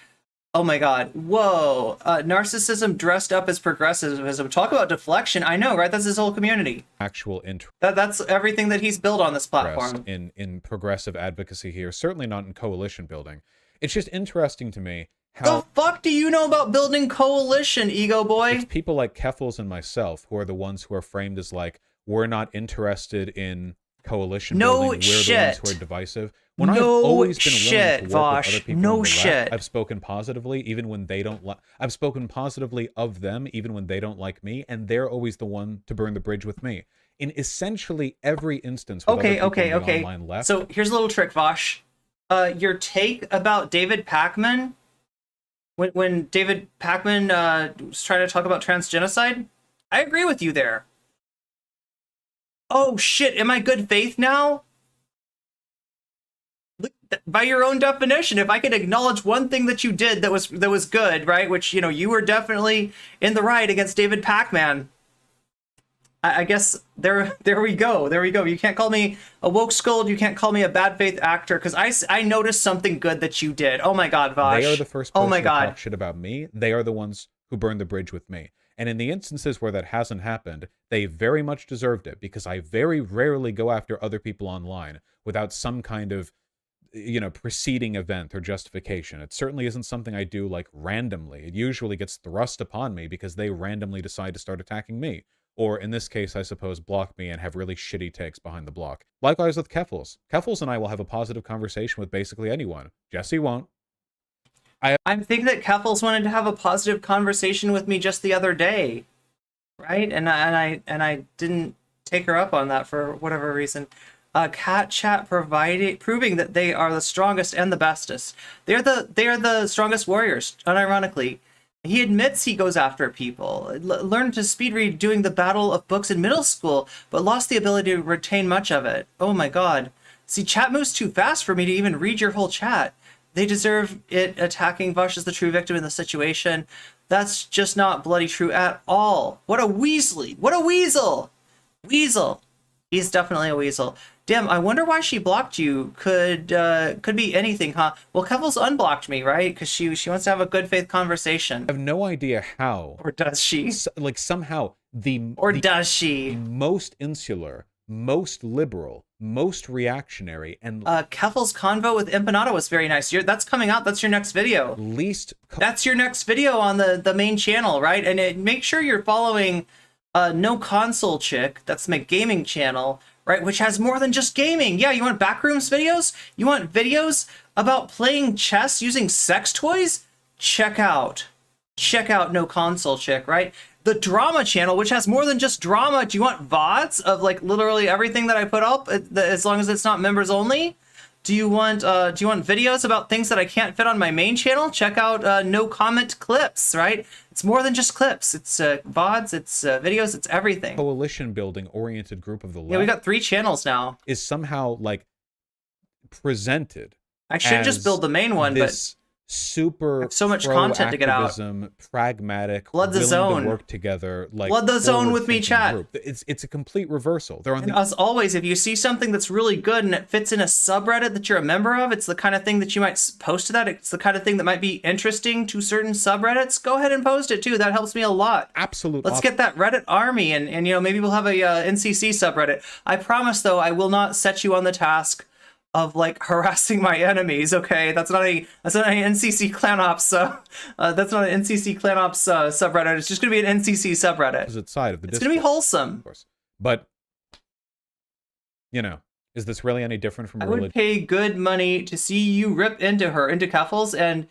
A: Oh my god. Whoa. Narcissism dressed up as progressivism. Talk about deflection. I know, right? That's his whole community.
F: Actual interest
A: That's everything that he's built on this platform.
F: in progressive advocacy here. Certainly not in coalition building. It's just interesting to me how...
A: The fuck do you know about building coalition, ego boy?
F: It's people like Keffals and myself who are the ones who are framed as like, we're not interested in coalition building. We're the ones who are divisive. When I've always been willing to work with other people on the left, I've spoken positively even when they don't like... I've spoken positively of them even when they don't like me, and they're always the one to burn the bridge with me. In essentially every instance with other people on the online left...
A: So here's a little trick, Vaush. Your take about David Pakman, when David Pakman was trying to talk about transgenocide, I agree with you there. Oh shit, am I good faith now? By your own definition, if I could acknowledge one thing that you did that was good, right? Which, you know, you were definitely in the right against David Pakman. I guess there we go. You can't call me a woke scold. You can't call me a bad faith actor because I noticed something good that you did. Oh my god, Vaush.
F: They are the first person to talk shit about me. They are the ones who burned the bridge with me. And in the instances where that hasn't happened, they very much deserved it because I very rarely go after other people online without some kind of, you know, preceding event or justification. It certainly isn't something I do like randomly. It usually gets thrust upon me because they randomly decide to start attacking me. Or in this case, I suppose, block me and have really shitty takes behind the block. Likewise with Keffals. Keffals and I will have a positive conversation with basically anyone. Jessie won't.
A: I think that Keffals wanted to have a positive conversation with me just the other day, right? And I didn't take her up on that for whatever reason. Cat Chat proving that they are the strongest and the bestest. They are the strongest warriors, unironically. He admits he goes after people. Learned to speed read doing the battle of books in middle school, but lost the ability to retain much of it. Oh my god. See, chat moves too fast for me to even read your whole chat. They deserve it. Attacking Vaush is the true victim in the situation. That's just not bloody true at all. What a weaselly. What a weasel. Weasel. He's definitely a weasel. Damn, I wonder why she blocked you. Could be anything, huh? Well, Keffals unblocked me, right? Because she wants to have a good faith conversation.
F: I have no idea how.
A: Or does she?
F: Like somehow
A: Does she?
F: the most insular, most liberal, most reactionary, and
A: Keffals convo with Empanada was very nice. That's coming out. That's your next video.
F: least
A: That's your next video on the main channel, right? And make sure you're following nocommentchick. That's my gaming channel, right? Which has more than just gaming. Yeah, you want backrooms videos? You want videos about playing chess using sex toys? Check out nocommentchick, right? The drama channel, which has more than just drama. Do you want VODs of like literally everything that I put up, as long as it's not members only? Do you want videos about things that I can't fit on my main channel? Check out no comment clips, right? It's more than just clips. It's VODs, it's videos, it's everything.
F: coalition building oriented group of the left
A: Yeah, we got 3 channels now.
F: is somehow like presented.
A: I should just
F: as
A: build the main one, but
F: this super
A: so much content to get out.
F: pro-activism, pragmatic,
A: Flood the
F: willing
A: zone.
F: to work together, like
A: Flood the zone with me,
F: forward-thinking
A: chat.
F: group. It's a complete reversal. They're on
A: and
F: the
A: as always, if you see something that's really good and it fits in a subreddit that you're a member of, it's the kind of thing that you might post to that. It's the kind of thing that might be interesting to certain subreddits. Go ahead and post it too. That helps me a lot.
F: absolute.
A: Let's get that Reddit army, and maybe we'll have a NCC subreddit. I promise, though, I will not set you on the task of like harassing my enemies. Okay, that's not an NCC clan ops. That's not an NCC clan ops subreddit. It's just gonna be an NCC subreddit.
F: opposite side of the
A: It's gonna be
F: discourse,
A: wholesome.
F: of course. But is this really any different from
A: I
F: religion?
A: would pay good money to see you rip into Keffals, and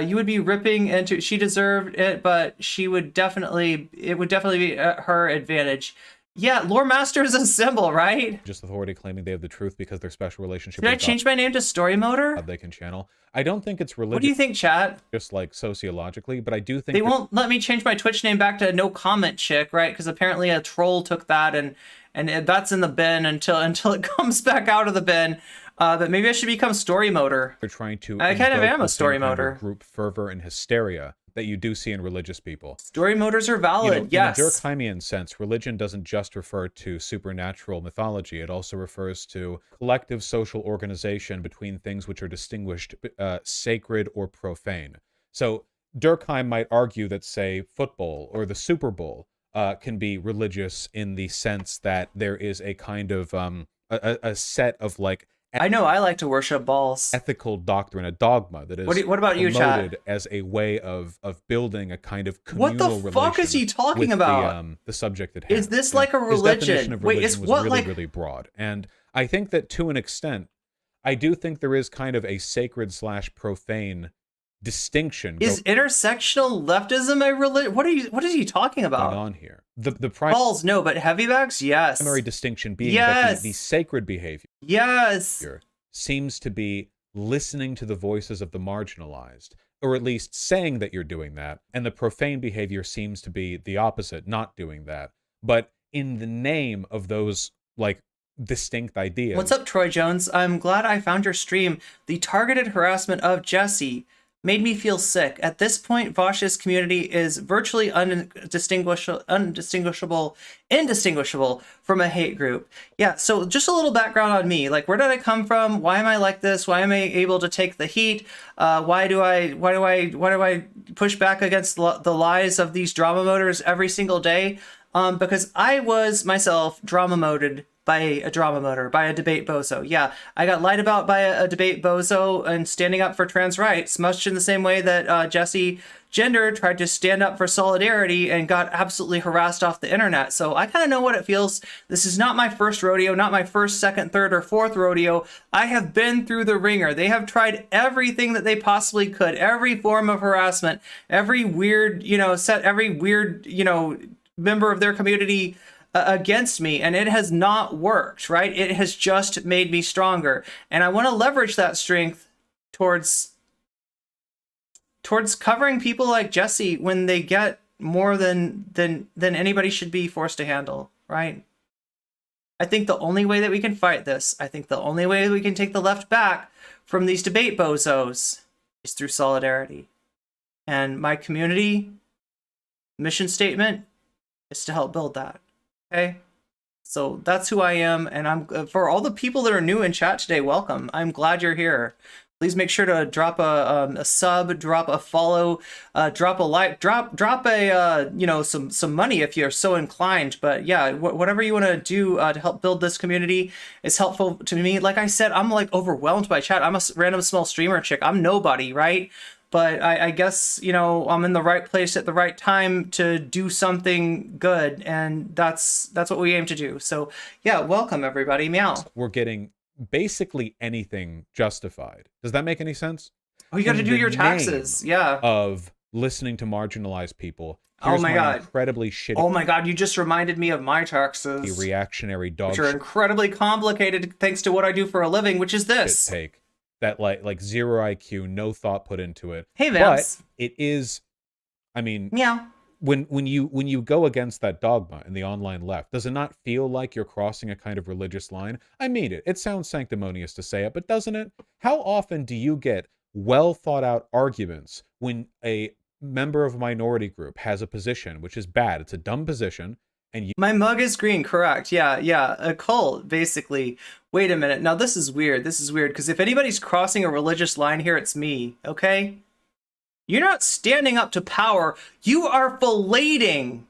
A: you would be ripping into. She deserved it, but it would definitely be her advantage. Yeah, Lore Master is a symbol, right?
F: Just authority claiming they have the truth because their special relationship.
A: Did I
F: with
A: change my name to Story Motor?
F: God they can channel. I don't think it's religious.
A: What do you think, chat?
F: Just like sociologically, but I do think
A: They
F: that-
A: won't let me change my Twitch name back to nocommentchick, right? Because apparently a troll took that, and that's in the bin until it comes back out of the bin. But maybe I should become Story Motor.
F: they're trying to.
A: I kind of
F: invoke
A: am a
F: the
A: story
F: same kind of
A: motor.
F: Group fervor and hysteria that you do see in religious people.
A: Story motors are valid, yes.
F: In a Durkheimian sense, religion doesn't just refer to supernatural mythology. It also refers to collective social organization between things which are distinguished sacred or profane. So Durkheim might argue that, say, football or the Super Bowl can be religious in the sense that there is a kind of a set of like
A: I know I like to worship balls.
F: ethical doctrine, a dogma that is
A: What about you,
F: promoted
A: chat?
F: as a way of building a kind of
A: What
F: communal
A: the fuck is
F: relation
A: he talking
F: with
A: about?
F: the subject at hand.
A: Is this
F: You know,
A: like a
F: his definition
A: religion?
F: of
A: Wait,
F: religion
A: is
F: was
A: what
F: really,
A: like
F: really broad, and I think that to an extent, I do think there is kind of a sacred / profane distinction
A: is intersectional leftism a religion? What is he talking
F: going
A: about?
F: on here. The primary
A: Balls, no, but heavy bags, yes.
F: distinction being
A: Yes.
F: that the sacred behavior
A: Yes.
F: here seems to be listening to the voices of the marginalized, or at least saying that you're doing that, and the profane behavior seems to be the opposite, not doing that, but in the name of those like distinct ideas.
A: What's up, Troy Jones? I'm glad I found your stream. The targeted harassment of Jessie made me feel sick. At this point, Vaush's community is virtually indistinguishable from a hate group. Yeah, so just a little background on me. Like, where did I come from? Why am I like this? Why am I able to take the heat? Why do I push back against the lies of these drama motors every single day? Because I was myself drama moded by a drama motor, by a debate bozo. Yeah, I got lied about by a debate bozo and standing up for trans rights, much in the same way that Jessie Gender tried to stand up for solidarity and got absolutely harassed off the internet. So I kind of know what it feels. This is not my first rodeo, not my first, second, third, or fourth rodeo. I have been through the ringer. They have tried everything that they possibly could, every form of harassment, every weird, member of their community against me, and it has not worked, right? It has just made me stronger, and I want to leverage that strength towards covering people like Jessie when they get more than anybody should be forced to handle, right? I think the only way that we can fight this, I think the only way we can take the left back from these debate bozos is through solidarity. And my community mission statement is to help build that. Okay? So that's who I am, and I'm for all the people that are new in chat today. Welcome. I'm glad you're here. Please make sure to drop a sub, drop a follow, drop a like, drop a some money if you're so inclined. But yeah, whatever you want to do to help build this community is helpful to me. Like I said, I'm like overwhelmed by chat. I'm a random small streamer chick. I'm nobody, right? But I guess, I'm in the right place at the right time to do something good, and that's what we aim to do. So yeah, welcome everybody. Meow.
F: We're getting basically anything justified. Does that make any sense?
A: Oh, you got to
F: In
A: do
F: the
A: your taxes. Yeah.
F: Of listening to marginalized people.
A: Oh
F: Here's
A: my God.
F: Incredibly shitty.
A: Oh my God, you just reminded me of my taxes.
F: Reactionary dog
A: which are incredibly complicated thanks to what I do for a living, which is this.
F: take. That like zero IQ, no thought put into it.
A: Hey, Vance.
F: But it is, I mean,
A: Meow.
F: when you go against that dogma in the online left, does it not feel like you're crossing a kind of religious line? I mean it. It sounds sanctimonious to say it, but doesn't it? How often do you get well thought out arguments when a member of a minority group has a position which is bad? It's a dumb position. And you
A: My mug is green, correct. Yeah. A cult, basically. Wait a minute. Now, this is weird. Because if anybody's crossing a religious line here, it's me, okay? You're not standing up to power. You are filleting.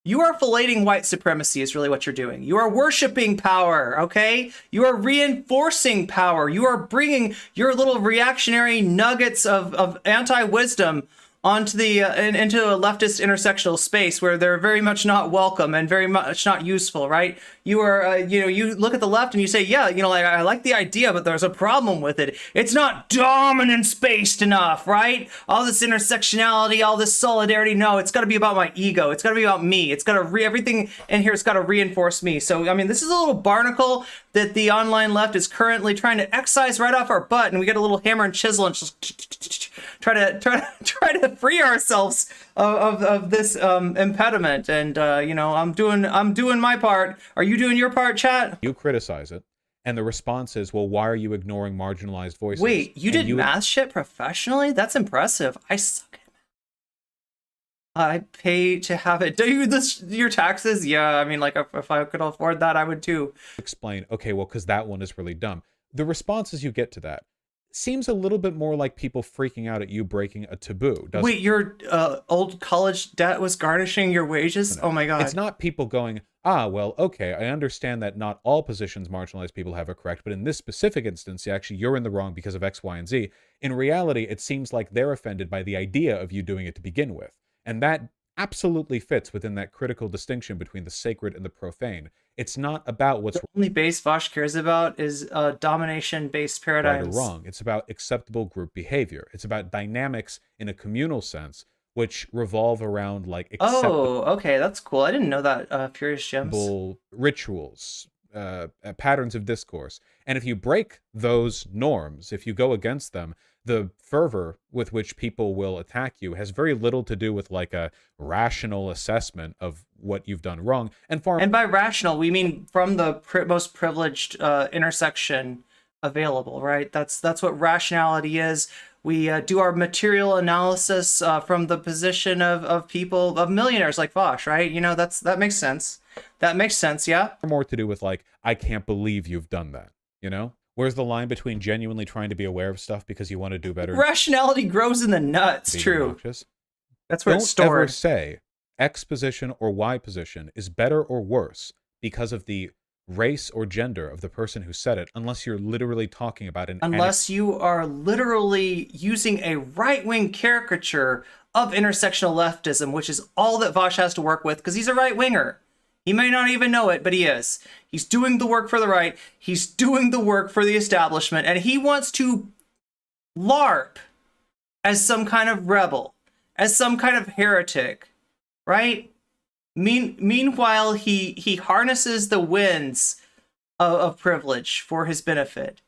A: You are filleting white supremacy is really what you're doing. You are worshiping power, okay? You are reinforcing power. You are bringing your little reactionary nuggets of anti-wisdom onto the into a leftist intersectional space where they're very much not welcome and very much not useful, right? You are you look at the left and you say, yeah, like I like the idea, but there's a problem with it. It's not dominance based enough, right? All this intersectionality, all this solidarity, no, it's got to be about my ego. It's got to be about me. It's got to everything in here. It's got to reinforce me. So I mean, this is a little barnacle that the online left is currently trying to excise right off our butt, and we get a little hammer and chisel and just try to free ourselves of this impediment. And I'm doing my part. Are you doing your part, chat?
F: You criticize it, and the response is, well, why are you ignoring marginalized voices?
A: Wait, you did math shit professionally? That's impressive. I suck at math. I pay to have it. Do you your taxes? Yeah, I mean, like if I could afford that, I would too.
F: Explain. Okay, well, because that one is really dumb. The responses you get to that seems a little bit more like people freaking out at you breaking a taboo.
A: Wait, your old college debt was garnishing your wages?
F: No.
A: Oh my God.
F: It's not people going, well, okay, I understand that not all positions marginalized people have are correct, but in this specific instance, actually, you're in the wrong because of X, Y, and Z. In reality, it seems like they're offended by the idea of you doing it to begin with. And that absolutely fits within that critical distinction between the sacred and the profane. It's not about what's
A: the only base Vaush cares about is domination-based paradigms.
F: right or wrong. It's about acceptable group behavior. It's about dynamics in a communal sense, which revolve around like acceptable
A: okay, that's cool. I didn't know that. Furious Gems.
F: Rituals, patterns of discourse. And if you break those norms, if you go against them, the fervor with which people will attack you has very little to do with like a rational assessment of what you've done wrong. And
A: by rational, we mean from the most privileged intersection available, right? That's what rationality is. We do our material analysis from the position of people, of millionaires like Vaush, right? That makes sense. That makes sense, yeah?
F: More to do with like, I can't believe you've done that, Where's the line between genuinely trying to be aware of stuff because you want to do better?
A: Rationality grows in the nuts, true.
F: Obnoxious?
A: That's where it's stored.
F: Don't ever say X position or Y position is better or worse because of the race or gender of the person who said it, unless you're literally talking about
A: unless you are literally using a right-wing caricature of intersectional leftism, which is all that Vaush has to work with, because he's a right-winger. He may not even know it, but he is. He's doing the work for the right. He's doing the work for the establishment, and he wants to LARP as some kind of rebel, as some kind of heretic, right? Meanwhile, he harnesses the winds of privilege for his benefit.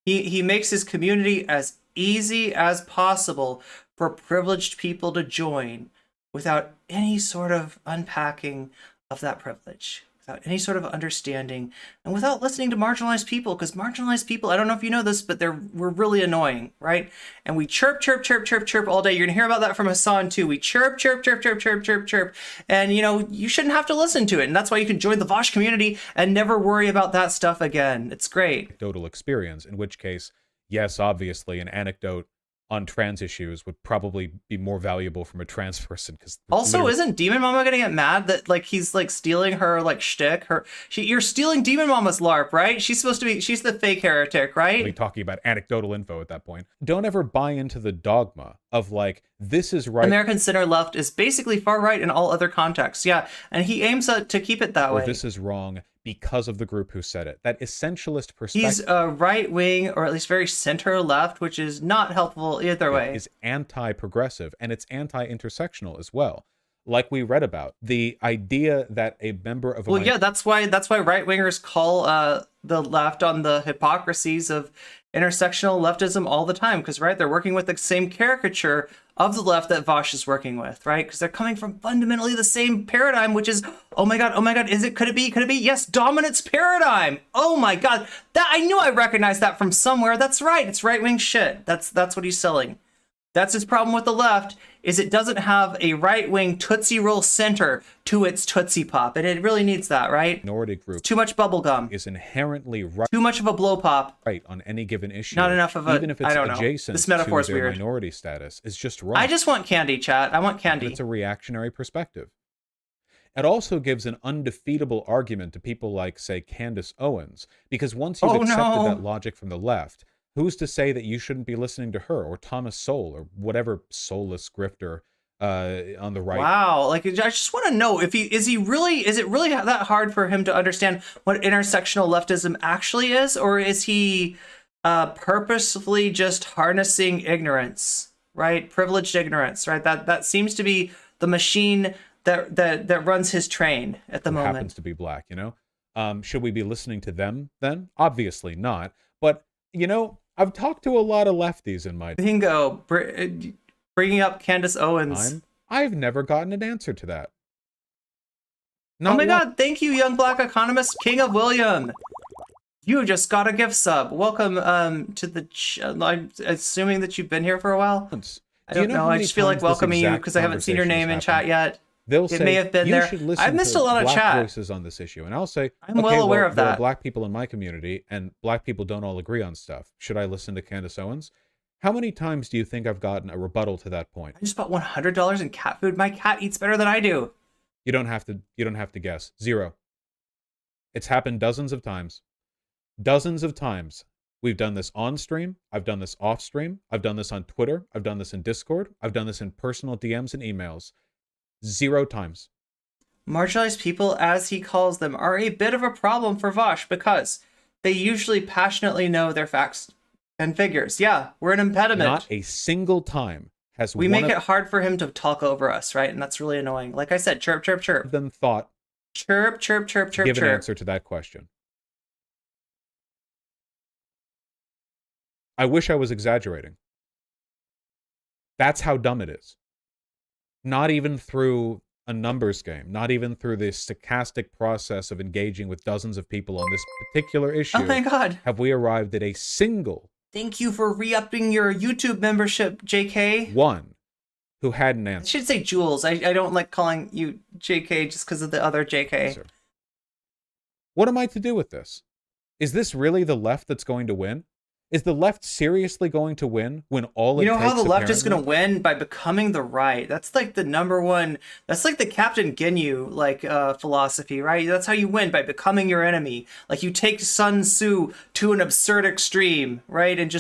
A: He makes his community as easy as possible for privileged people to join without any sort of unpacking of that privilege. without any sort of understanding, and without listening to marginalized people, because marginalized people, I don't know if you know this, but we're really annoying, right? And we chirp, chirp, chirp, chirp, chirp all day. You're gonna hear about that from Hassan too. We chirp, chirp, chirp, chirp, chirp, chirp, chirp. And you know, you shouldn't have to listen to it. And that's why you can join the Vaush community and never worry about that stuff again. It's great.
F: Anecdotal experience, in which case, yes, obviously, an anecdote on trans issues would probably be more valuable from a trans person. Because
A: also, isn't Demon Mama gonna get mad that like he's like stealing her like shtick? You're stealing Demon Mama's LARP, right? She's supposed to be, she's the fake heretic, right?
F: Talking about anecdotal info at that point. Don't ever buy into the dogma of like, this is right.
A: American center left is basically far right in all other contexts. Yeah, and he aims to keep it that way.
F: This is wrong because of the group who said it. That essentialist perspective.
A: He's a right wing, or at least very center left, which is not helpful either way.
F: Is anti-progressive, and it's anti-intersectional as well. Like we read about, the idea that a member of a
A: yeah, that's why right wingers call the left on the hypocrisies of intersectional leftism all the time, because right, they're working with the same caricature of the left that Vaush is working with, right? Because they're coming from fundamentally the same paradigm, which is, oh my god, could it be? Yes, dominance paradigm. Oh my god, that I knew I recognized that from somewhere. That's right, it's right wing shit. That's what he's selling. That's his problem with the left, is it doesn't have a right-wing Tootsie Roll center to its Tootsie Pop. And it really needs that, right?
F: Minority group.
A: It's too much bubble gum.
F: Is inherently right.
A: Too much of a blow pop.
F: Right on any given issue.
A: Not enough of a,
F: even if it's
A: I don't
F: adjacent
A: know. This metaphor is
F: to their
A: weird.
F: Minority status is just wrong.
A: I just want candy, chat. I want candy.
F: It's a reactionary perspective. It also gives an undefeatable argument to people like, say, Candace Owens, because once you've accepted that logic from the left, who's to say that you shouldn't be listening to her or Thomas Sowell or whatever soulless grifter on the right?
A: Wow, like I just want to know if is it really that hard for him to understand what intersectional leftism actually is, or is he purposefully just harnessing ignorance, right? Privileged ignorance, right? That seems to be the machine that runs his train at the moment.
F: Happens to be black, you know. Should we be listening to them then? Obviously not. But you know, I've talked to a lot of lefties in my
A: bingo, bringing up Candace Owens.
F: I've never gotten an answer to that.
A: Oh my god, thank you, young black economist, King of William. You just got a gift sub. Welcome to the I'm assuming that you've been here for a while. I don't know. I just feel like welcoming you because I haven't seen your name in chat yet.
F: They'll say,
A: may have been there. I've missed a lot of
F: black
A: chat.
F: Voices on this issue, and I'll say,
A: I'm well aware of that.
F: There are black people in my community, and black people don't all agree on stuff. Should I listen to Candace Owens? How many times do you think I've gotten a rebuttal to that point?
A: I just bought $100 in cat food. My cat eats better than I do.
F: You don't have to guess. 0. It's happened dozens of times. Dozens of times. We've done this on stream. I've done this off stream. I've done this on Twitter. I've done this in Discord. I've done this in personal DMs and emails. 0 times.
A: Marginalized people, as he calls them, are a bit of a problem for Vaush because they usually passionately know their facts and figures. Yeah, we're an impediment.
F: Not a single time has
A: we make it hard for him to talk over us, right? And that's really annoying. Like I said, chirp, chirp, chirp.
F: Them thought.
A: Chirp, chirp, chirp, chirp,
F: give
A: chirp.
F: an answer to that question. I wish I was exaggerating. That's how dumb it is. Not even through a numbers game, not even through the stochastic process of engaging with dozens of people on this particular issue.
A: Oh my god.
F: Have we arrived at a single...
A: Thank you for re-upping your YouTube membership, JK.
F: One who had an answer.
A: I should say Jules. I don't like calling you JK just because of the other JK.
F: Yes, what am I to do with this? Is this really the left that's going to win? Is the left seriously going to win when all it takes,
A: how the left is
F: apparently...
A: going to win? By becoming the right. That's like the number one, that's like the Captain Ginyu philosophy, right? That's how you win, by becoming your enemy. Like you take Sun Tzu to an absurd extreme, right? And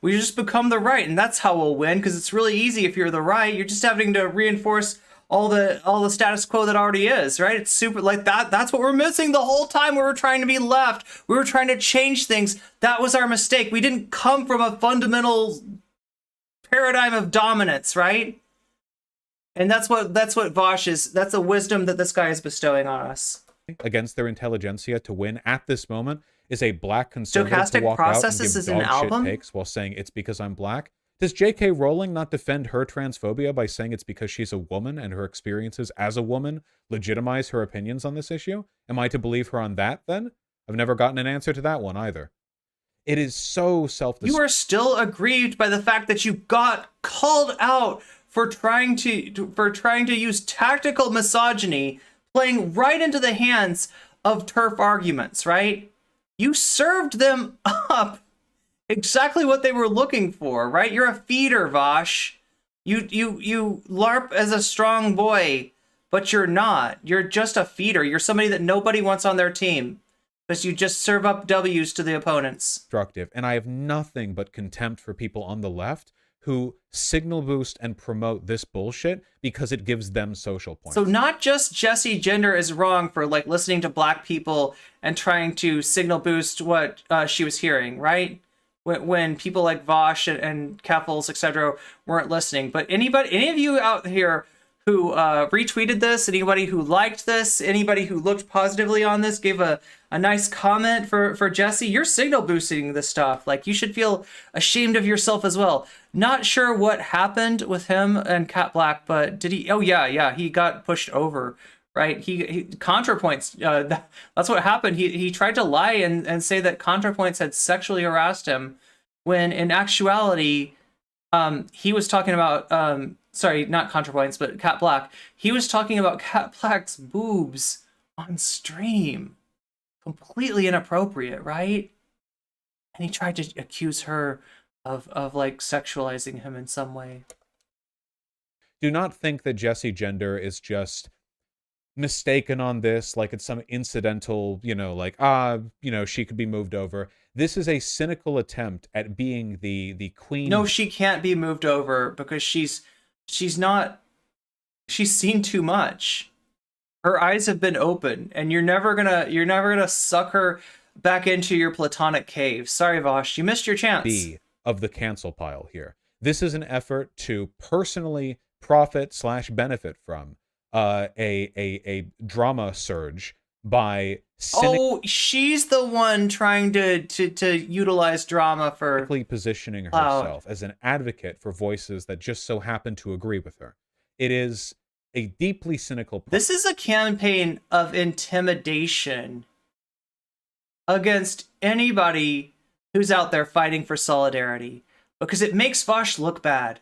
A: we just become the right. And that's how we'll win, because it's really easy if you're the right. You're just having to reinforce all the status quo that already is, right? It's super like that. That's what we're missing the whole time. We were trying to be left. We were trying to change things. That was our mistake. We didn't come from a fundamental paradigm of dominance, right? And that's what Vaush is. That's a wisdom that this guy is bestowing on us.
F: Against their intelligentsia to win at this moment is a black conservative
A: Stochastic
F: to walk
A: Processes
F: out and
A: is
F: give
A: an
F: dog shit
A: album?
F: takes while saying it's because I'm black. Does J.K. Rowling not defend her transphobia by saying it's because she's a woman and her experiences as a woman legitimize her opinions on this issue? Am I to believe her on that, then? I've never gotten an answer to that one, either. It is so self-destructive.
A: You are still aggrieved by the fact that you got called out for trying to use tactical misogyny, playing right into the hands of TERF arguments, right? You served them up exactly what they were looking for, right? You're a feeder, Vaush. You LARP as a strong boy, but you're not. You're just a feeder. You're somebody that nobody wants on their team because you just serve up W's to the opponents.
F: And I have nothing but contempt for people on the left who signal boost and promote this bullshit because it gives them social points.
A: So not just Jessie Gender is wrong for like listening to black people and trying to signal boost what she was hearing, right? When people like Vaush and Keffals, etc., weren't listening. But any of you out here who retweeted this, anybody who liked this, anybody who looked positively on this, gave a nice comment for Jessie, you're signal boosting this stuff. Like, you should feel ashamed of yourself as well. Not sure what happened with him and Cat Black, but did he? Oh yeah, he got pushed over. Right, he ContraPoints. That's what happened. He tried to lie and say that ContraPoints had sexually harassed him, when in actuality, he was talking about sorry, not ContraPoints, but Cat Black. He was talking about Cat Black's boobs on stream, completely inappropriate, right? And he tried to accuse her of like sexualizing him in some way.
F: Do not think that Jessie Gender is just mistaken on this, like it's some incidental, like, she could be moved over. This is a cynical attempt at being the queen.
A: No, she can't be moved over because she's seen too much. Her eyes have been open, and you're never gonna suck her back into your platonic cave. Sorry, Vaush, you missed your chance.
F: B of the cancel pile here. This is an effort to personally profit/benefit from a drama surge by
A: she's the one trying to utilize drama for
F: positioning herself as an advocate for voices that just so happen to agree with her. It is a deeply cynical
A: This is a campaign of intimidation against anybody who's out there fighting for solidarity, because it makes Vaush look bad.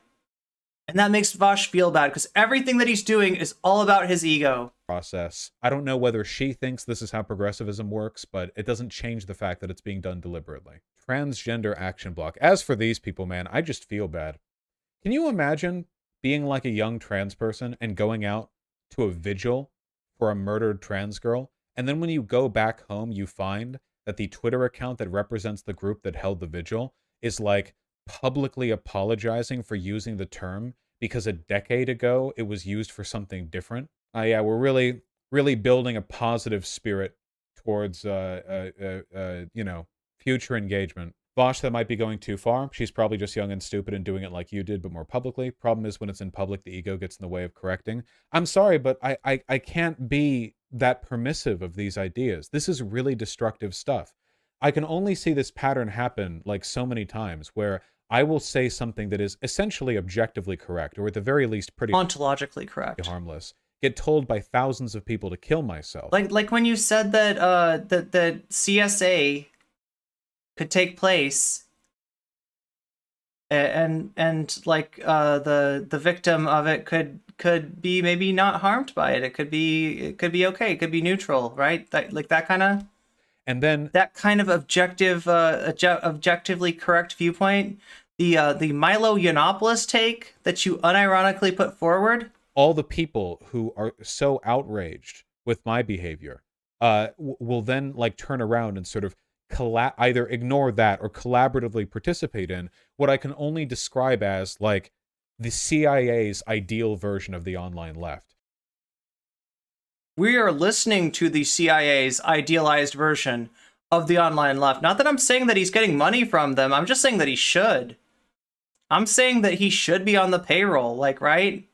A: And that makes Vaush feel bad because everything that he's doing is all about his ego.
F: Process. I don't know whether she thinks this is how progressivism works, but it doesn't change the fact that it's being done deliberately. Transgender action block. As for these people, man, I just feel bad. Can you imagine being like a young trans person and going out to a vigil for a murdered trans girl, and then when you go back home, you find that the Twitter account that represents the group that held the vigil is like publicly apologizing for using the term because a decade ago it was used for something different. Yeah, we're really building a positive spirit towards future engagement. Vaush, that might be going too far. She's probably just young and stupid and doing it like you did, but more publicly. Problem is, when it's in public, the ego gets in the way of correcting. I'm sorry, but I can't be that permissive of these ideas. This is really destructive stuff. I can only see this pattern happen like so many times where I will say something that is essentially objectively correct, or at the very least pretty
A: ontologically correct,
F: harmless, get told by thousands of people to kill myself.
A: Like when you said that that CSA could take place, and like the victim of it could be maybe not harmed by it. It could be okay. It could be neutral, right? That kind of.
F: And then
A: that kind of objectively correct viewpoint, the Milo Yiannopoulos take that you unironically put forward.
F: All the people who are so outraged with my behavior will then like turn around and sort of either ignore that or collaboratively participate in what I can only describe as like the CIA's ideal version of the online left.
A: We are listening to the CIA's idealized version of the online left. Not that I'm saying that he's getting money from them. I'm just saying that he should. I'm saying that he should be on the payroll, like, right?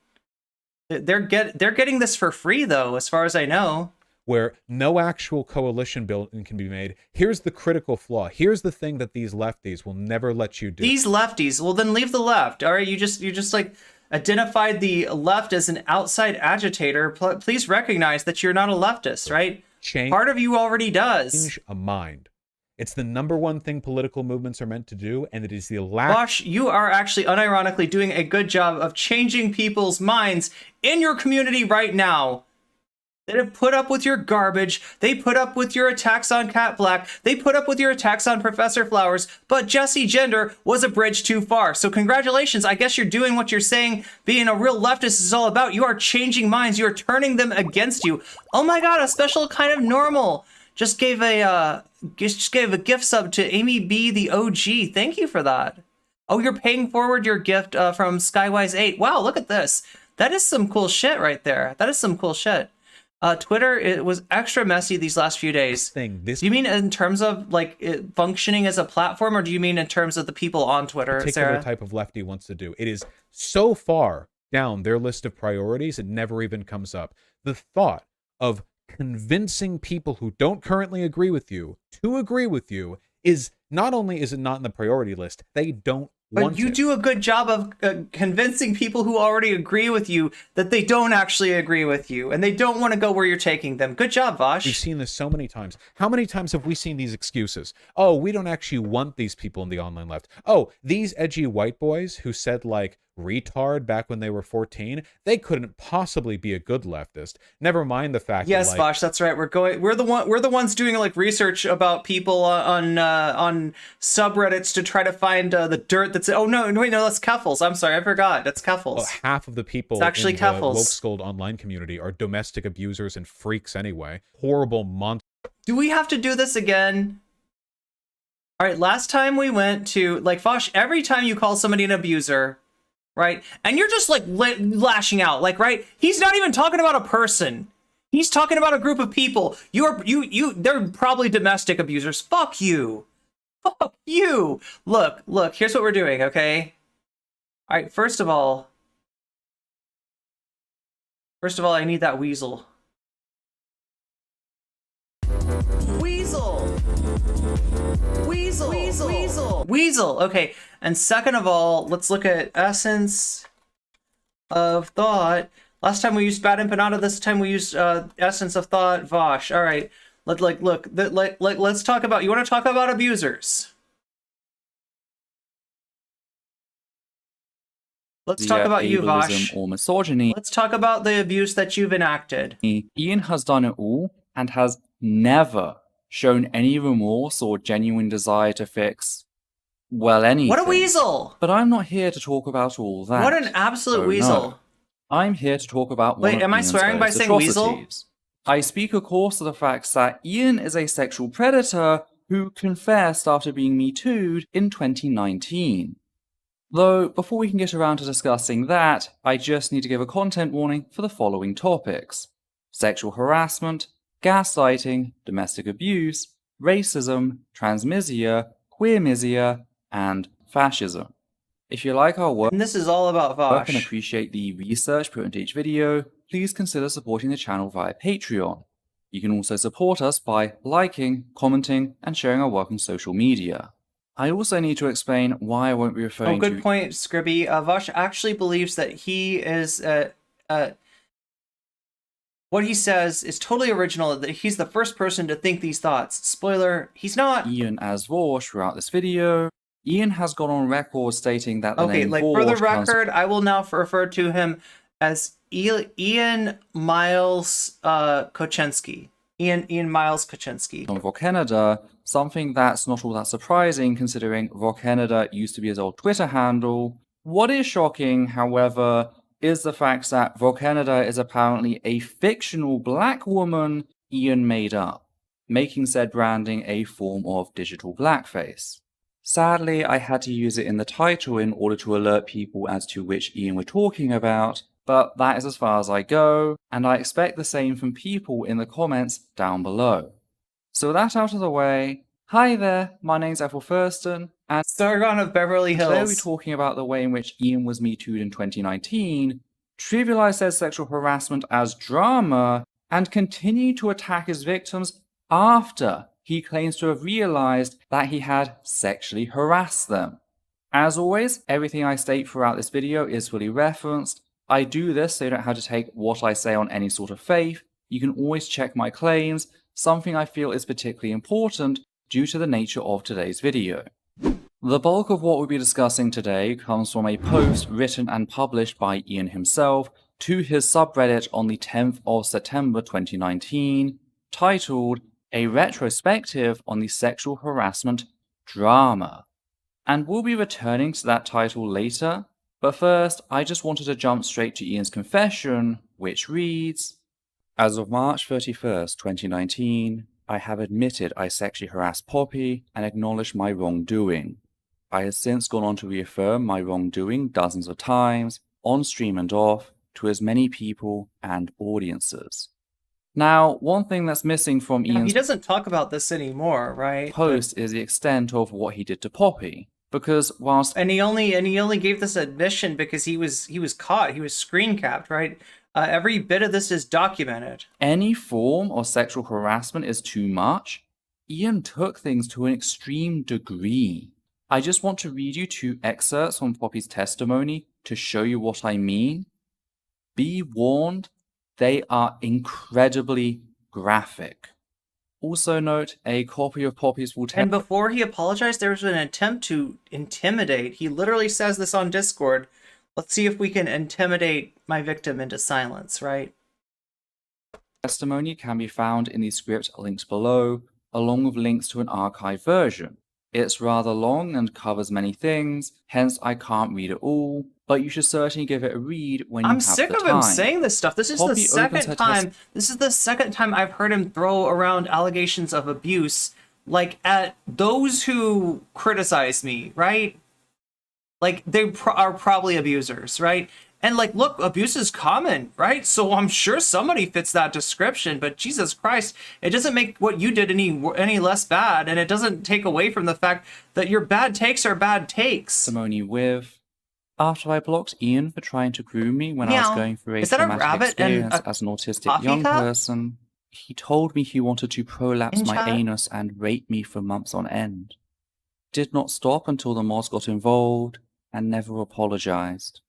A: They're getting this for free, though, as far as I know.
F: where no actual coalition building can be made. Here's the critical flaw. Here's the thing that these lefties will never let you do.
A: These lefties, well then leave the left. All right, you just like identified the left as an outside agitator. Please recognize that you're not a leftist, right? Part of you already does.
F: Change a mind. It's the number one thing political movements are meant to do, and it is the lack.
A: Vaush, you are actually unironically doing a good job of changing people's minds in your community right now. They have put up with your garbage. They put up with your attacks on Cat Black. They put up with your attacks on Professor Flowers. But Jessie Gender was a bridge too far. So congratulations. I guess you're doing what you're saying being a real leftist is all about. You are changing minds. You are turning them against you. Oh my God, a special kind of normal. Just gave a gift sub to Amy B, the OG. Thank you for that. Oh, you're paying forward your gift from Skywise8. Wow, look at this. That is some cool shit right there. That is some cool shit. Twitter, it was extra messy these last few days. Do you mean in terms of like it functioning as a platform, or do you mean in terms of the people on Twitter?
F: Particular
A: Sarah?
F: Type of lefty wants to do. It is so far down their list of priorities, it never even comes up. The thought of convincing people who don't currently agree with you to agree with you is not only is it not in the priority list, they don't want
A: But you
F: it.
A: do a good job of convincing people who already agree with you that they don't actually agree with you and they don't want to go where you're taking them. Good job, Vaush.
F: We've seen this so many times. How many times have we seen these excuses? Oh, we don't actually want these people in the online left. Oh, these edgy white boys who said like retard back when they were 14, they couldn't possibly be a good leftist. Never mind the fact
A: yes,
F: that like,
A: Vaush, that's right. We're the ones doing like research about people on subreddits to try to find the dirt that's wait, that's Keffals. I'm sorry, I forgot. That's Keffals.
F: Well, half of the people
A: it's actually
F: in
A: Keffals.
F: the woke scold online community are domestic abusers and freaks anyway. Horrible monsters.
A: Do we have to do this again? All right, last time we went to like Vaush, every time you call somebody an abuser, right? And you're just like lashing out, like, right? He's not even talking about a person. He's talking about a group of people. They're probably domestic abusers. Fuck you. Fuck you. Look, here's what we're doing, okay? All right, first of all, I need that weasel. Weasel. Okay. And second of all, let's look at Essence of Thought. Last time we used Bad Empanada. This time we used Essence of Thought. Vaush. All right. Let's talk about. You want to talk about abusers? Let's talk about you, Vaush.
G: Or misogyny.
A: Let's talk about the abuse that you've enacted.
G: Ian has done it all and has never shown any remorse or genuine desire to fix, well, anything.
A: What a weasel!
G: But I'm not here to talk about all that.
A: What an absolute
G: Oh,
A: weasel.
G: no. I'm here to talk about one
A: Wait,
G: of
A: am I
G: Ian's
A: swearing by
G: greatest
A: saying weasel?
G: atrocities. I speak, of course, of the fact that Ian is a sexual predator who confessed after being Me Too'd in 2019. Though, before we can get around to discussing that, I just need to give a content warning for the following topics: sexual harassment, gaslighting, domestic abuse, racism, transmisia, queermisia, and fascism. If you like our work
A: And this is all about
G: and
A: Vaush.
G: appreciate the research put into each video, please consider supporting the channel via Patreon. You can also support us by liking, commenting, and sharing our work on social media. I also need to explain why I won't be
A: Oh,
G: referring
A: good
G: to
A: point, Scribby. Vaush actually believes that he is what he says is totally original, that he's the first person to think these thoughts. Spoiler, he's not.
G: Ian as Vaush throughout this video. Ian has gone on record stating that the
A: Okay,
G: name
A: like
G: Vaush
A: for the
G: comes
A: record, I will now refer to him as Ian Miles Kochensky. Ian Miles Kochensky.
G: from Vorcanada, something that's not all that surprising considering Vorcanada used to be his old Twitter handle. What is shocking, however, is the fact that Vorcanada is apparently a fictional black woman Ian made up, making said branding a form of digital blackface. Sadly, I had to use it in the title in order to alert people as to which Ian we're talking about, but that is as far as I go, and I expect the same from people in the comments down below. So with that out of the way, hi there, my name's Ethel Thurston, and
A: Sargon of Beverly
G: today we're
A: Hills.
G: talking about the way in which Ian was Me Too'd in 2019, trivialize said sexual harassment as drama, and continued to attack his victims after he claims to have realized that he had sexually harassed them. As always, everything I state throughout this video is fully referenced. I do this so you don't have to take what I say on any sort of faith. You can always check my claims, something I feel is particularly important due to the nature of today's video. The bulk of what we'll be discussing today comes from a post written and published by Ian himself to his subreddit on the 10th of September 2019, titled A Retrospective on the Sexual Harassment Drama. And we'll be returning to that title later, but first I just wanted to jump straight to Ian's confession, which reads, as of March 31st, 2019, I have admitted I sexually harassed Poppy and acknowledged my wrongdoing. I have since gone on to reaffirm my wrongdoing dozens of times, on stream and off, to as many people and audiences. Now, one thing that's missing from Ian's
A: He doesn't talk about this anymore, right?
G: post is the extent of what he did to Poppy. Because whilst
A: And he only gave this admission because he was caught, he was screen capped, right? Every bit of this is documented.
G: any form of sexual harassment is too much, Ian took things to an extreme degree. I just want to read you 2 excerpts from Poppy's testimony to show you what I mean. Be warned, they are incredibly graphic. Also note, a copy of Poppy's full
A: And before he apologized, there was an attempt to intimidate. He literally says this on Discord. Let's see if we can intimidate my victim into silence, right?
G: testimony can be found in the script linked below, along with links to an archived version. It's rather long and covers many things, hence I can't read it all, but you should certainly give it a read when you
A: I'm
G: have
A: sick
G: the
A: of
G: time.
A: him saying this stuff. This is
G: Poppy
A: the
G: opens
A: second
G: her
A: time. This is the second time I've heard him throw around allegations of abuse, like at those who criticize me, right? Like they are probably abusers, right? And like, look, abuse is common, right? So I'm sure somebody fits that description. But Jesus Christ, it doesn't make what you did any less bad, and it doesn't take away from the fact that your bad takes are bad takes.
G: Testimony with, after I blocked Ian for trying to groom me when I was
A: Meow.
G: going through a
A: Is that a
G: traumatic
A: rabbit and
G: experience
A: a
G: as an autistic
A: coffee
G: young
A: cup?
G: person, he told me he wanted to prolapse
A: In
G: my
A: chat?
G: anus and rape me for months on end. Did not stop until the mods got involved and never apologized.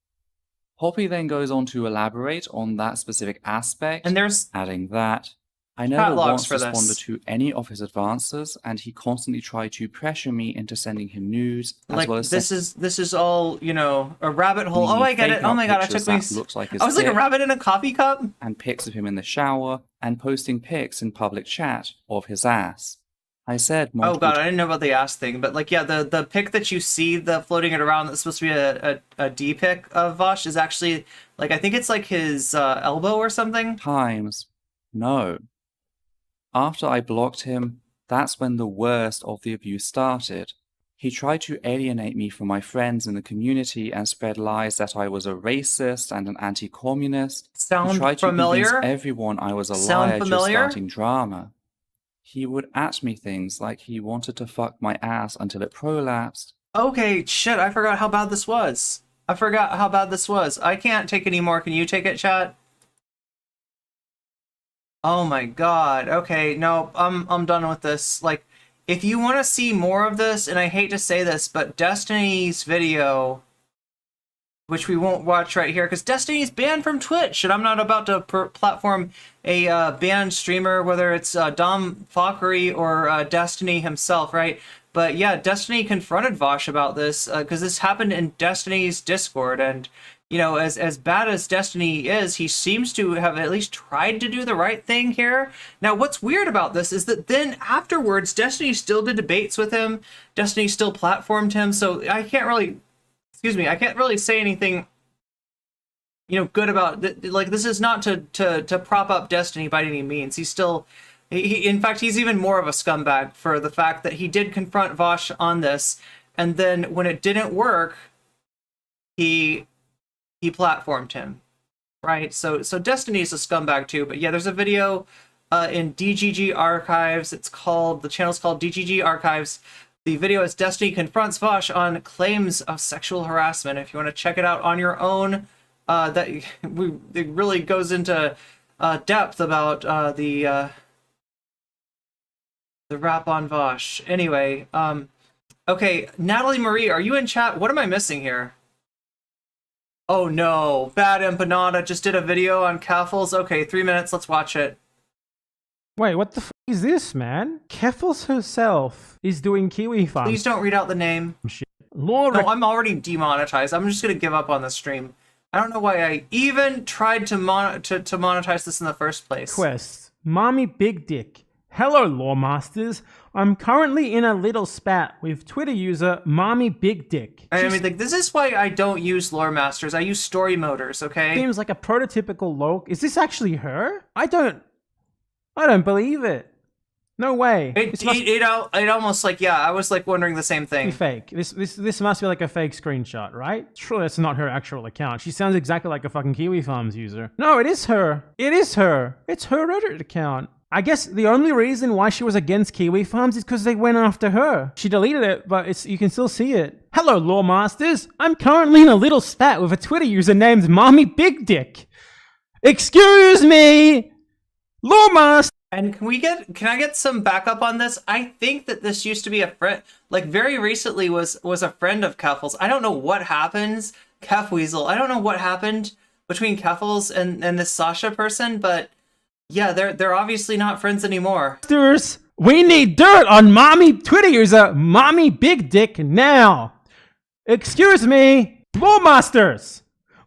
G: Poppy then goes on to elaborate on that specific aspect,
A: And there's
G: adding that I
A: chat
G: never
A: logs
G: once
A: for this.
G: responded to any of his advances, and he constantly tried to pressure me into sending him nudes, as
A: like
G: well as
A: this is all, you know, a rabbit hole.
G: sending
A: Oh,
G: me
A: I get
G: fake
A: it. Oh my god, it
G: pictures
A: took me.
G: that looks like his
A: I was like a
G: dick,
A: rabbit in a coffee cup.
G: and pics of him in the shower, and posting pics in public chat of his ass. I said
A: Oh
G: multiple
A: god, I didn't know about the ass thing, but like, yeah, the pic that you see, the floating it around, that's supposed to be a D pic of Vaush is actually like, I think it's like his elbow or something.
G: times. No. After I blocked him, that's when the worst of the abuse started. He tried to alienate me from my friends in the community and spread lies that I was a racist and an anti-communist. He
A: Sound
G: tried to
A: familiar?
G: convince everyone I was a
A: Sound
G: liar just
A: familiar?
G: starting drama. He would at me things like he wanted to fuck my ass until it prolapsed.
A: Okay, shit, I forgot how bad this was. I forgot how bad this was. I can't take any more. Can you take it, chat? Oh my god. Okay, no, I'm done with this. Like, if you want to see more of this, and I hate to say this, but Destiny's video, which we won't watch right here, because Destiny's banned from Twitch, and I'm not about to platform a banned streamer, whether it's Dom Fockery or Destiny himself, right? But yeah, Destiny confronted Vaush about this, because this happened in Destiny's Discord, and you know, as bad as Destiny is, he seems to have at least tried to do the right thing here. Now, what's weird about this is that then afterwards, Destiny still did debates with him. Destiny still platformed him. So I can't really, I can't really say anything, you know, good about like, this is not to prop up Destiny by any means. He's still, in fact, he's even more of a scumbag for the fact that he did confront Vaush on this, and then when it didn't work, he platformed him, right? So Destiny's a scumbag too. But yeah, there's a video in DGG Archives. The channel's called DGG Archives. The video is Destiny confronts Vaush on claims of sexual harassment. If you want to check it out on your own, it really goes into depth about the rap on Vaush. Anyway, okay, Natalie Marie, are you in chat? What am I missing here? Oh no, Bad Empanada just did a video on Keffals. Okay, 3 minutes, let's watch it.
H: Wait, what the f is this, man? Keffals herself is doing Kiwi Farm.
A: Please don't read out the name.
H: Shit. Laura.
A: No, I'm already demonetized. I'm just gonna give up on the stream. I don't know why I even tried to monetize this in the first place.
H: Request. MommyBigD. Hello, Lawmasters. I'm currently in a little spat with Twitter user MommyBigD.
A: I mean, like, this is why I don't use lore masters. I use story motors, okay?
H: Seems like a prototypical lol. Is this actually her? I don't believe it. No way.
A: It almost like, yeah, I was like wondering the same
H: Be
A: thing.
H: fake. This must be like a fake screenshot, right? Surely that's not her actual account. She sounds exactly like a fucking Kiwi Farms user. No, it is her. It is her. It's her Reddit account. I guess the only reason why she was against Kiwi Farms is because they went after her. She deleted it, but you can still see it. Hello, Lawmasters. I'm currently in a little spat with a Twitter user named MommyBigD. Excuse me, Lawmaster.
A: And can I get some backup on this? I think that this used to be a friend, like very recently was a friend of Keffals. I don't know what happens, Keffweasel. I don't know what happened between Keffals and this Sasha person, but yeah, they're obviously not friends anymore.
H: We need dirt on Twitter user MommyBigD now. Excuse me, Lawmasters.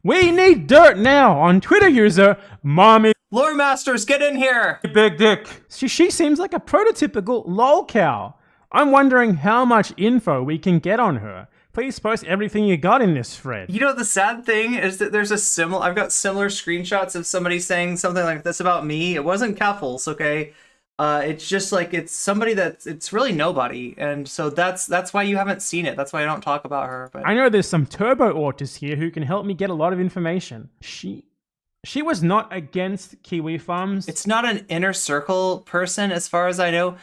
H: We need dirt now on Twitter user
A: Lore masters, get in here!
H: MommyBigD. She seems like a prototypical lol cow. I'm wondering how much info we can get on her. Please post everything you got in this thread.
A: You know, the sad thing is that I've got similar screenshots of somebody saying something like this about me. It wasn't Keffals, okay? It's just like, it's somebody it's really nobody. And so that's why you haven't seen it. That's why I don't talk about her. But
H: I know there's some turbo autists here who can help me get a lot of information. She was not against Kiwi Farms.
A: it's not an inner circle person as far as I know.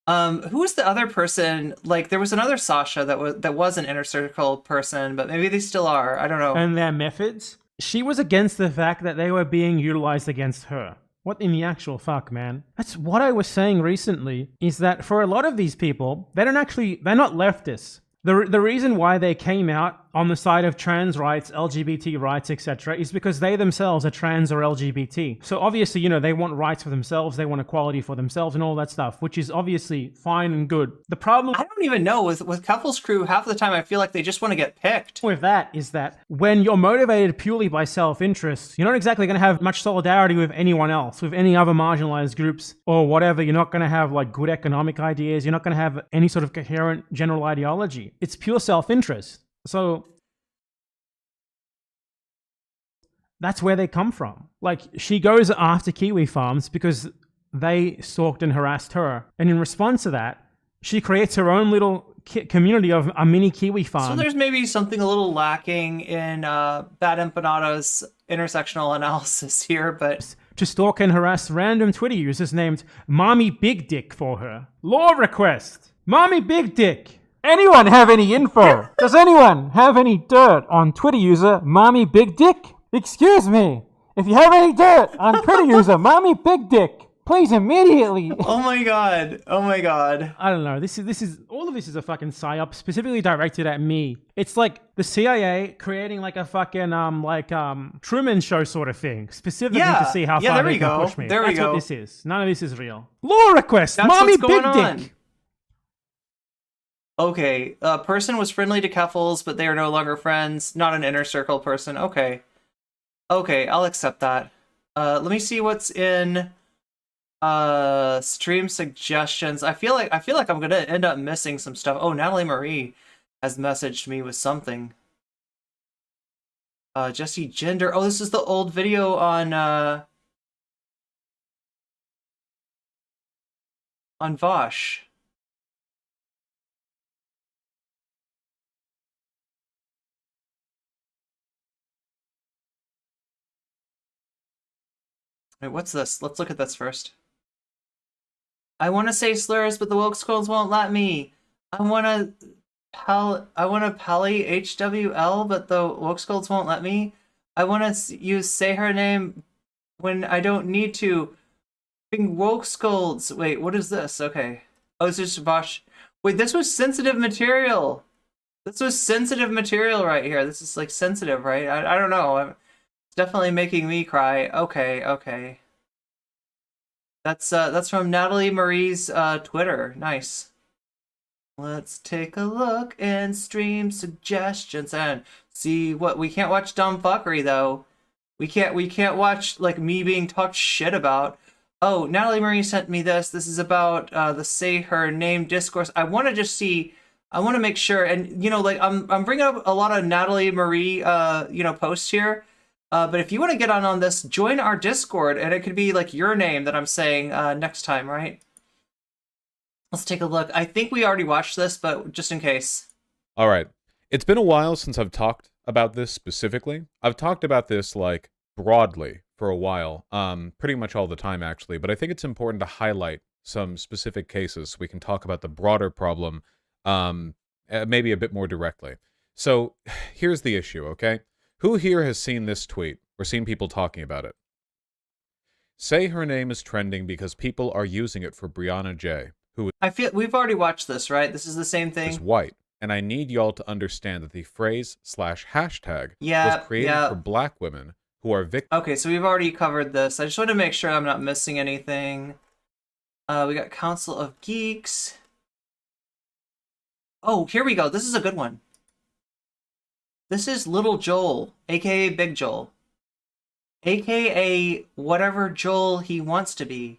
A: Who was the other person? Like, there was another Sasha that was an inner circle person, but maybe they still are. I don't know.
H: And their methods. She was against the fact that they were being utilized against her. What in the actual fuck, man? That's what I was saying recently, is that for a lot of these people, they're not leftists. The reason why they came out on the side of trans rights, LGBT rights, etc., is because they themselves are trans or LGBT. So obviously, you know, they want rights for themselves, they want equality for themselves and all that stuff, which is obviously fine and good. The problem
A: I don't even know. With Keffals crew, half the time I feel like they just want to get picked.
H: with that is that when you're motivated purely by self-interest, you're not exactly going to have much solidarity with anyone else, with any other marginalized groups or whatever. You're not going to have like good economic ideas. You're not going to have any sort of coherent general ideology. It's pure self-interest. So that's where they come from. Like, she goes after Kiwi Farms because they stalked and harassed her. And in response to that, she creates her own little community of a mini Kiwi farm.
A: So there's maybe something a little lacking in Bad Empanada's intersectional analysis here, but
H: to stalk and harass random Twitter users named MommyBigD for her. Law request. MommyBigD. Anyone have any info? Does anyone have any dirt on Twitter user MommyBigD? Excuse me. If you have any dirt on Twitter user MommyBigD, please immediately.
A: Oh my god. Oh my god.
H: I don't know. This is all of this is a fucking psyop specifically directed at me. It's like the CIA creating like a fucking Truman Show sort of thing, specifically to see how far they can push me.
A: There we
H: That's
A: go.
H: what this is. None of this is real. Law request.
A: That's
H: Mommy
A: what's going
H: Big
A: on.
H: Dick.
A: Okay, a person was friendly to Keffals, but they are no longer friends. Not an inner circle person. Okay. Okay, I'll accept that. Let me see what's in stream suggestions. I feel like I'm gonna end up missing some stuff. Oh, Natalie Marie has messaged me with something. Jessie Gender. Oh, this is the old video on Vaush. Wait, what's this? Let's look at this first. I want to say slurs, but the woke skulls won't let me. I want to pally HWL, but the woke skulls won't let me. I want to say her name, when I don't need to. Being woke scolds. Wait, what is this? Okay. Oh, it's just Vaush. Wait, this was sensitive material. This was sensitive material right here. This is like sensitive, right? I don't know. It's definitely making me cry. Okay, okay. That's from Natalie Marie's Twitter. Nice. Let's take a look and stream suggestions and see what we can't watch dumb fuckery though. We can't watch like me being talked shit about. Oh, Natalie Marie sent me this. This is about the say her name discourse. I want to just see. I want to make sure, and you know, like I'm bringing up a lot of Natalie Marie posts here. But if you want to get on this, join our Discord, and it could be like your name that I'm saying next time, right? Let's take a look. I think we already watched this, but just in case.
F: All right. It's been a while since I've talked about this specifically. I've talked about this like broadly for a while, pretty much all the time actually, but I think it's important to highlight some specific cases so we can talk about the broader problem maybe a bit more directly. So here's the issue, okay? Who here has seen this tweet or seen people talking about it? Say her name is trending because people are using it for Brianna J, who
A: I feel we've already watched this, right? This is the same thing.
F: is white. And I need y'all to understand that the phrase / hashtag
A: Yeah,
F: was created
A: yeah.
F: for black women who are victims.
A: Okay, so we've already covered this. I just want to make sure I'm not missing anything. We got Council of Geeks. Oh, here we go. This is a good one. This is Little Joel, aka Big Joel, aka whatever Joel he wants to be.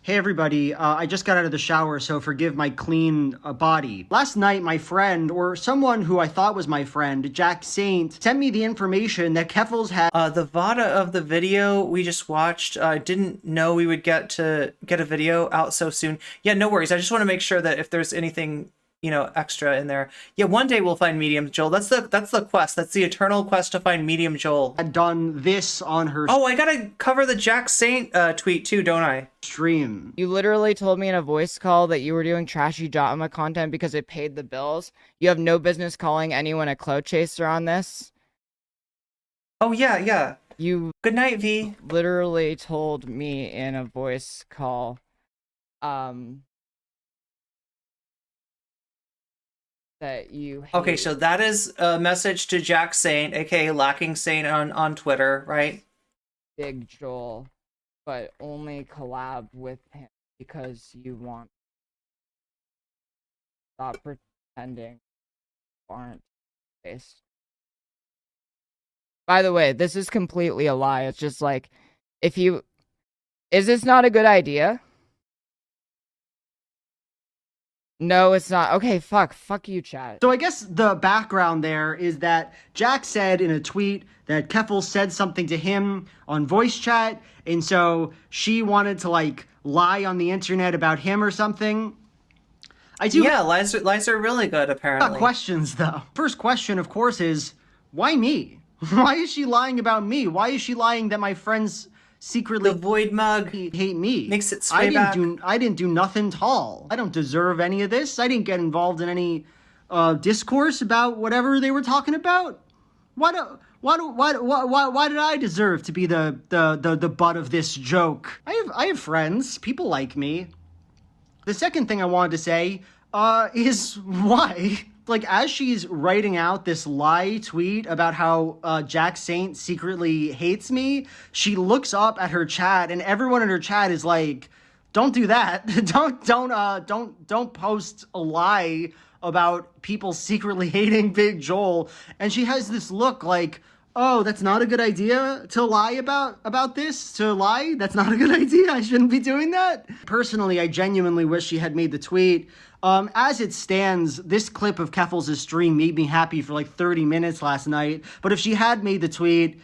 I: Hey everybody, I just got out of the shower, so forgive my clean body. Last night, my friend, or someone who I thought was my friend, Jack Saint, sent me the information that Keffals had.
A: The VODA of the video we just watched, I didn't know we would get a video out so soon. Yeah, no worries. I just want to make sure that if there's anything, you know, extra in there. Yeah, one day we'll find Medium Joel. That's the quest. That's the eternal quest to find Medium Joel.
I: Had done this on her
A: Oh, I gotta cover the Jack Saint tweet too, don't I?
I: stream.
J: You literally told me in a voice call that you were doing trashy drama content because it paid the bills. You have no business calling anyone a clout chaser on this.
A: Oh yeah, yeah.
J: You
A: Good night, V.
J: literally told me in a voice call, that you hate
A: Okay, so that is a message to Jack Saint, aka Lacking Saint on Twitter, right?
J: Big Joel, but only collab with him because you want. Stop pretending you aren't based. By the way, this is completely a lie. It's just like, if you... Is this not a good idea? No, it's not. Okay, fuck you, chat.
I: So I guess the background there is that Jack said in a tweet that Keffals said something to him on voice chat, and so she wanted to, like, lie on the internet about him or something. I do
A: Yeah, lies are really good,
I: got
A: apparently.
I: questions, though. First question, of course, is, why me? Why is she lying about me? Why is she lying that my friends secretly
A: The Void Mug
I: hate me?
A: makes its
I: I
A: way back.
I: didn't do nothing tall. I don't deserve any of this. I didn't get involved in any discourse about whatever they were talking about. Why did I deserve to be the butt of this joke? I have friends. People like me. The second thing I wanted to say is why. Like, as she's writing out this lie tweet about how Jack Saint secretly hates me, she looks up at her chat, and everyone in her chat is like, "Don't do that. don't post a lie about people secretly hating Big Joel." And she has this look like, "Oh, that's not a good idea to lie about this? To lie? That's not a good idea. I shouldn't be doing that." Personally, I genuinely wish she had made the tweet. As it stands, this clip of Keffals' stream made me happy for like 30 minutes last night. But if she had made the tweet,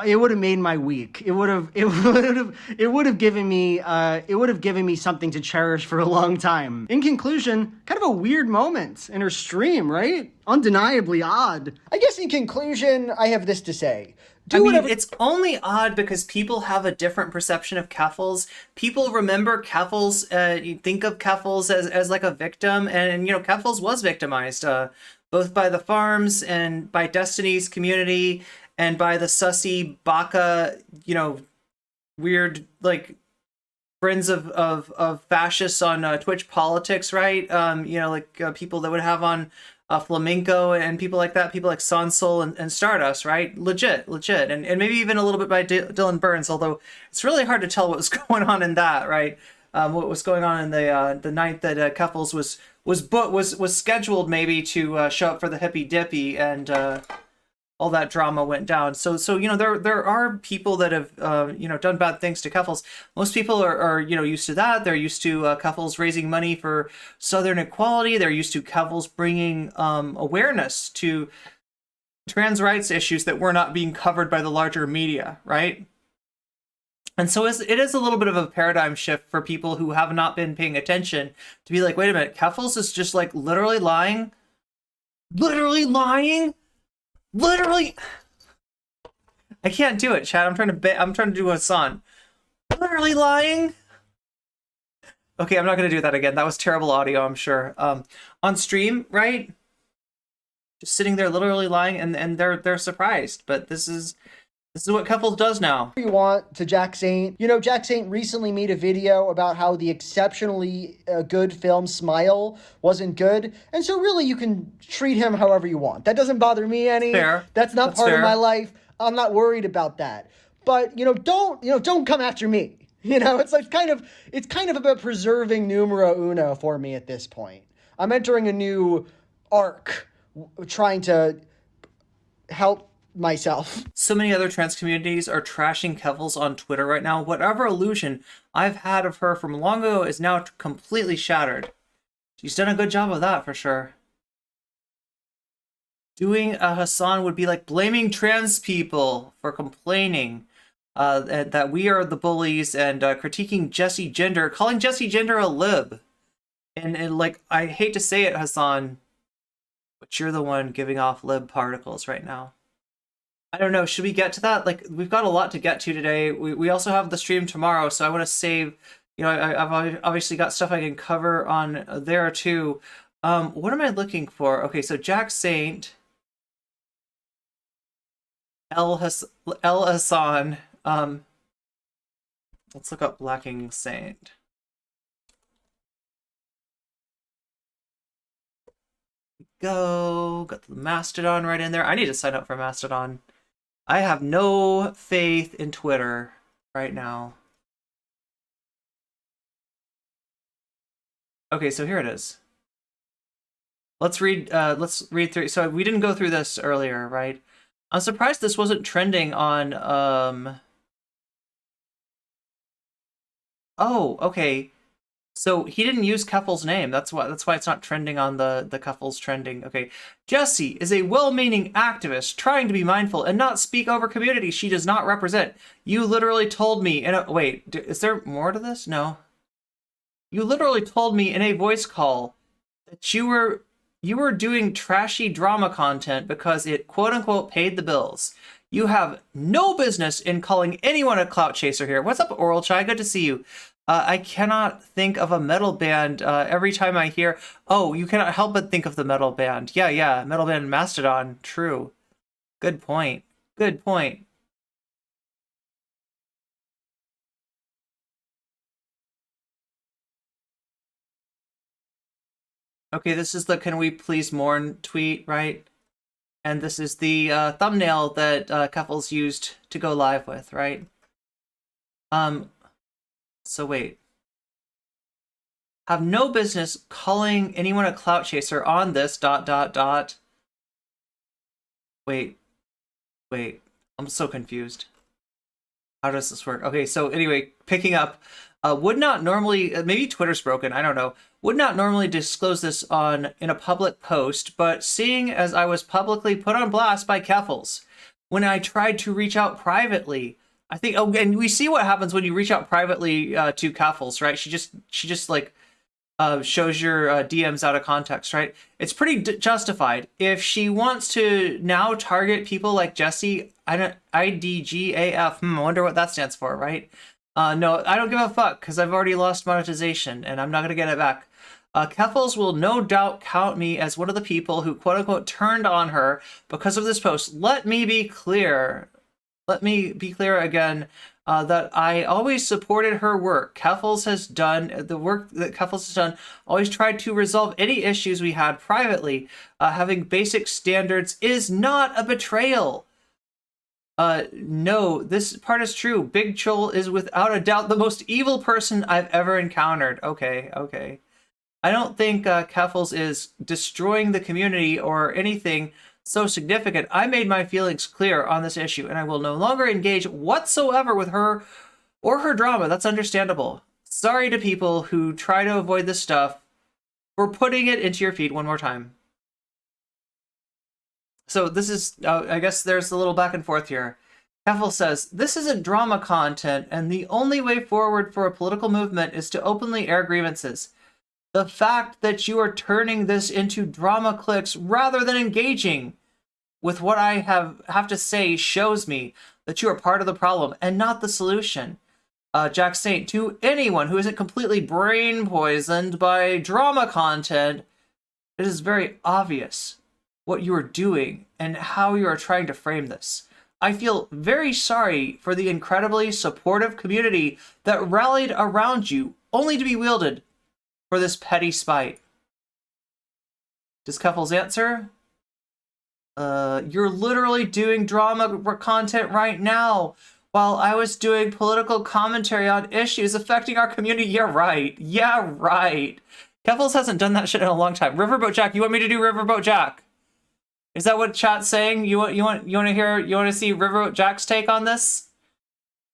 I: it would have made my week. It would have given me something to cherish for a long time. In conclusion, kind of a weird moment in her stream, right? Undeniably odd. I guess in conclusion, I have this to say.
A: I mean, it's only odd because people have a different perception of Keffals. People remember Keffals, you think of Keffals as like a victim, and you know, Keffals was victimized, both by the farms and by Destiny's community and by the sussy Baka, you know, weird like friends of fascists on Twitch politics, right? You know, like people that would have on Flamenco and people like that, people like Sansol and Stardust, right? Legit, and maybe even a little bit by Dylan Burns, although it's really hard to tell what was going on in that, right? What was going on in the night that Keffals was scheduled maybe to show up for the Hippy Dippy, and all that drama went down. So you know, there are people that have you know, done bad things to Keffals. Most people are you know, used to that. They're used to Keffals raising money for Southern equality. They're used to Keffals bringing awareness to trans rights issues that were not being covered by the larger media, right? And so it is a little bit of a paradigm shift for people who have not been paying attention to be like, wait a minute, Keffals is just like literally lying? Literally lying? Literally, I can't do it, Chad. I'm trying to do Hassan. Literally lying. Okay, I'm not gonna do that again. That was terrible audio, I'm sure. On stream, right? Just sitting there, literally lying, and they're surprised. But this is what Keffals does now.
I: You want to Jack Saint. You know, Jack Saint recently made a video about how the exceptionally good film Smile wasn't good. And so really you can treat him however you want. That doesn't bother me any.
A: Fair.
I: That's not
A: That's
I: part
A: fair.
I: of my life. I'm not worried about that. But, don't come after me. It's kind of about preserving numero uno for me at this point. I'm entering a new arc, trying to help myself.
A: So many other trans communities are trashing Keffals on Twitter right now. Whatever illusion I've had of her from long ago is now completely shattered. She's done a good job of that for sure. Doing a Hassan would be like blaming trans people for complaining that we are the bullies, and critiquing Jessie Gender, calling Jessie Gender a lib. And like, I hate to say it, Hassan, but you're the one giving off lib particles right now. I don't know, should we get to that? Like, we've got a lot to get to today. We also have the stream tomorrow, so I want to save, I've obviously got stuff I can cover on there too. What am I looking for? Okay, so Jack Saint, El Hassan, let's look up Blacking Saint. Got the Mastodon right in there. I need to sign up for Mastodon. I have no faith in Twitter right now. Okay, so here it is. Let's read through. So we didn't go through this earlier, right? I'm surprised this wasn't trending on oh, okay. So he didn't use Keffals' name. That's why it's not trending on the Keffals trending. Okay. Jessie is a well-meaning activist trying to be mindful and not speak over community she does not represent. You literally told me wait, is there more to this? No. You literally told me in a voice call that you were doing trashy drama content because it quote unquote paid the bills. You have no business in calling anyone a clout chaser here. What's up, Oral Chai? Good to see you. I cannot think of a metal band every time I hear, oh, you cannot help but think of the metal band. Yeah, metal band Mastodon. True. Good point. Good point. Okay, this is the "Can we please mourn" tweet, right? And this is the thumbnail that Keffals used to go live with, right? So wait. Have no business calling anyone a clout chaser on this ... Wait. I'm so confused. How does this work? Okay, so anyway, picking up, would not normally, maybe Twitter's broken, I don't know, would not normally disclose this in a public post, but seeing as I was publicly put on blast by Keffals when I tried to reach out privately, I think, oh, and we see what happens when you reach out privately to Keffals, right? She just like shows your DMs out of context, right? It's pretty justified. If she wants to now target people like Jessie, IDGAF, I wonder what that stands for, right? No, I don't give a fuck because I've already lost monetization and I'm not going to get it back. Keffals will no doubt count me as one of the people who quote unquote turned on her because of this post. Let me be clear. Let me be clear again. that I always supported her work. Keffals has done the work that Keffals has done. Always tried to resolve any issues we had privately. Having basic standards is not a betrayal. No, this part is true. Big Chol is without a doubt the most evil person I've ever encountered. Okay, okay. I don't think Keffals is destroying the community or anything so significant. I made my feelings clear on this issue, and I will no longer engage whatsoever with her or her drama. That's understandable. Sorry to people who try to avoid this stuff for putting it into your feed one more time. So this is, I guess there's a little back and forth here. Keffals says, this isn't drama content, and the only way forward for a political movement is to openly air grievances. The fact that you are turning this into drama clicks rather than engaging with what I have to say shows me that you are part of the problem and not the solution. Jack Saint, to anyone who isn't completely brain poisoned by drama content, it is very obvious what you are doing and how you are trying to frame this. I feel very sorry for the incredibly supportive community that rallied around you only to be wielded for this petty spite. Does Keffals answer? You're literally doing drama content right now while I was doing political commentary on issues affecting our community. Yeah, right. Yeah, right. Keffals hasn't done that shit in a long time. Riverboat Jack, you want me to do Riverboat Jack? Is that what chat's saying? You want to see Riverboat Jack's take on this?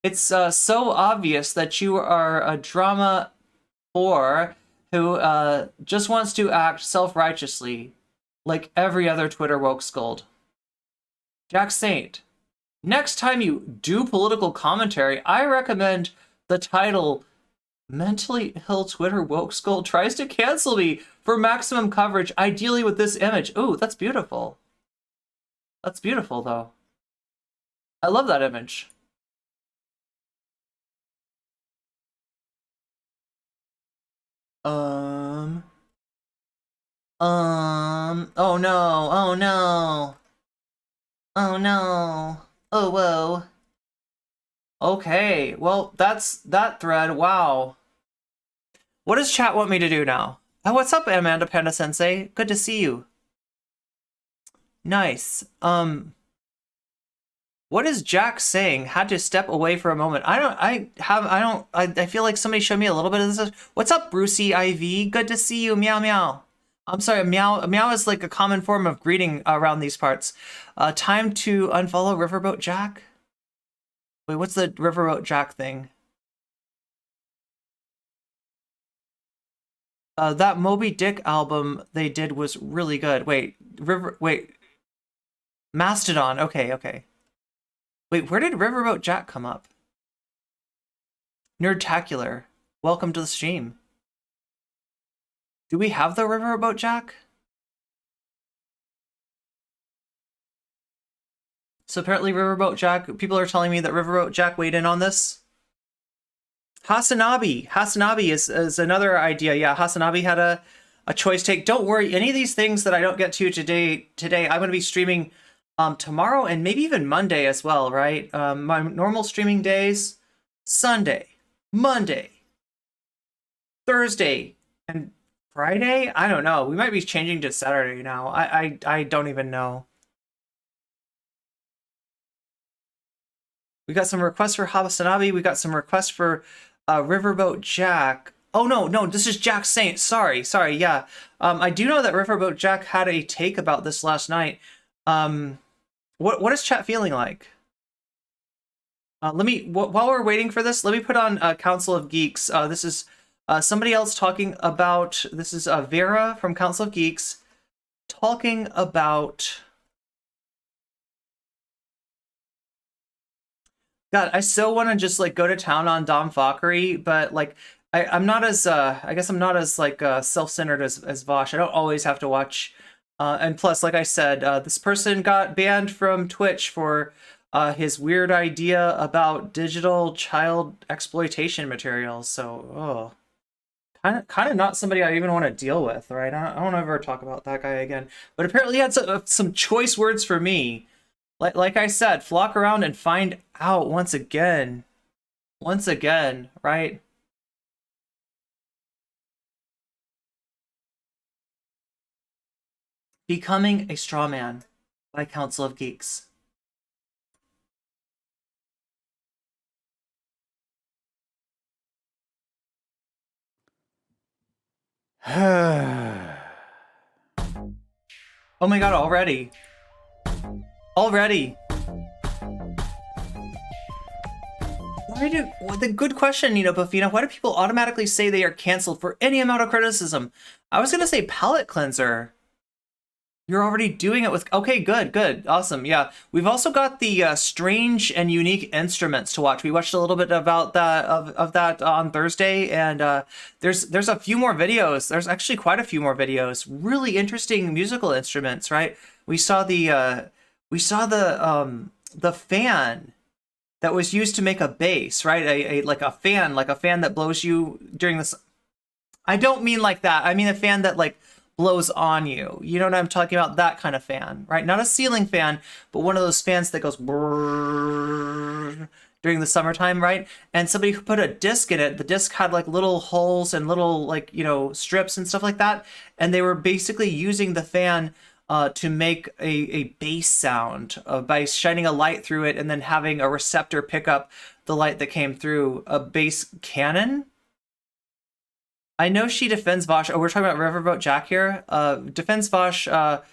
A: It's so obvious that you are a drama whore who just wants to act self-righteously, like every other Twitter woke scold. Jack Saint, next time you do political commentary, I recommend the title Mentally Ill Twitter Woke Scold Tries to Cancel Me for maximum coverage, ideally with this image. Ooh, that's beautiful. That's beautiful, though. I love that image. Oh no, oh no. Oh no. Oh, whoa. Okay, well, that's that thread, wow. What does chat want me to do now? Oh, what's up, Amanda Panda Sensei? Good to see you. Nice. What is Jack saying? Had to step away for a moment. I feel like somebody showed me a little bit of this. What's up, Brucey IV? Good to see you. Meow meow. I'm sorry, meow. Meow is like a common form of greeting around these parts. Time to unfollow Riverboat Jack. Wait, what's the Riverboat Jack thing? That Moby Dick album they did was really good. Wait, Mastodon. Okay, okay. Wait, where did Riverboat Jack come up? Nerdtacular. Welcome to the stream. Do we have the Riverboat Jack? So apparently Riverboat Jack, people are telling me that Riverboat Jack weighed in on this. Hasanabi. Hasanabi is another idea. Yeah, Hasanabi had a choice take. Don't worry, any of these things that I don't get to today, I'm going to be streaming tomorrow and maybe even Monday as well, right? My normal streaming days, Sunday, Monday, Thursday, and Friday? I don't know. We might be changing to Saturday now. I don't even know. We got some requests for Habasanabi. We got some requests for Riverboat Jack. Oh, no, this is Jack Saint. Sorry, yeah. I do know that Riverboat Jack had a take about this last night. What is chat feeling like? While we're waiting for this, let me put on Council of Geeks. This is somebody else talking about, this is Vera from Council of Geeks talking about, God, I so want to just like go to town on Dom Fockery, but like I'm not as I guess I'm not as like self-centered as Vaush. I don't always have to watch. And plus, like I said, this person got banned from Twitch for his weird idea about digital child exploitation materials. So, kind of not somebody I even want to deal with, right? I don't ever talk about that guy again. But apparently, he had some choice words for me. Like I said, flock around and find out once again. once again, right? Becoming a straw man by Council of Geeks. Oh my god, already. Already. Well, the good question, Buffina. Why do people automatically say they are canceled for any amount of criticism? I was gonna say palate cleanser. You're already doing it with... Okay, good, awesome. Yeah, we've also got the strange and unique instruments to watch. We watched a little bit about that of that on Thursday, and there's a few more videos. There's actually quite a few more videos. Really interesting musical instruments, right? We saw the fan that was used to make a bass, right? Like a fan that blows you during this. I don't mean like that. I mean a fan that like blows on you. You know what I'm talking about? That kind of fan, right? Not a ceiling fan, but one of those fans that goes brrrr during the summertime, right? And somebody put a disc in it. The disc had like little holes and little like, strips and stuff like that. And they were basically using the fan to make a bass sound by shining a light through it and then having a receptor pick up the light that came through. A bass cannon? I know she defends Vaush. Oh, we're talking about Riverboat Jack here. Defends Vaush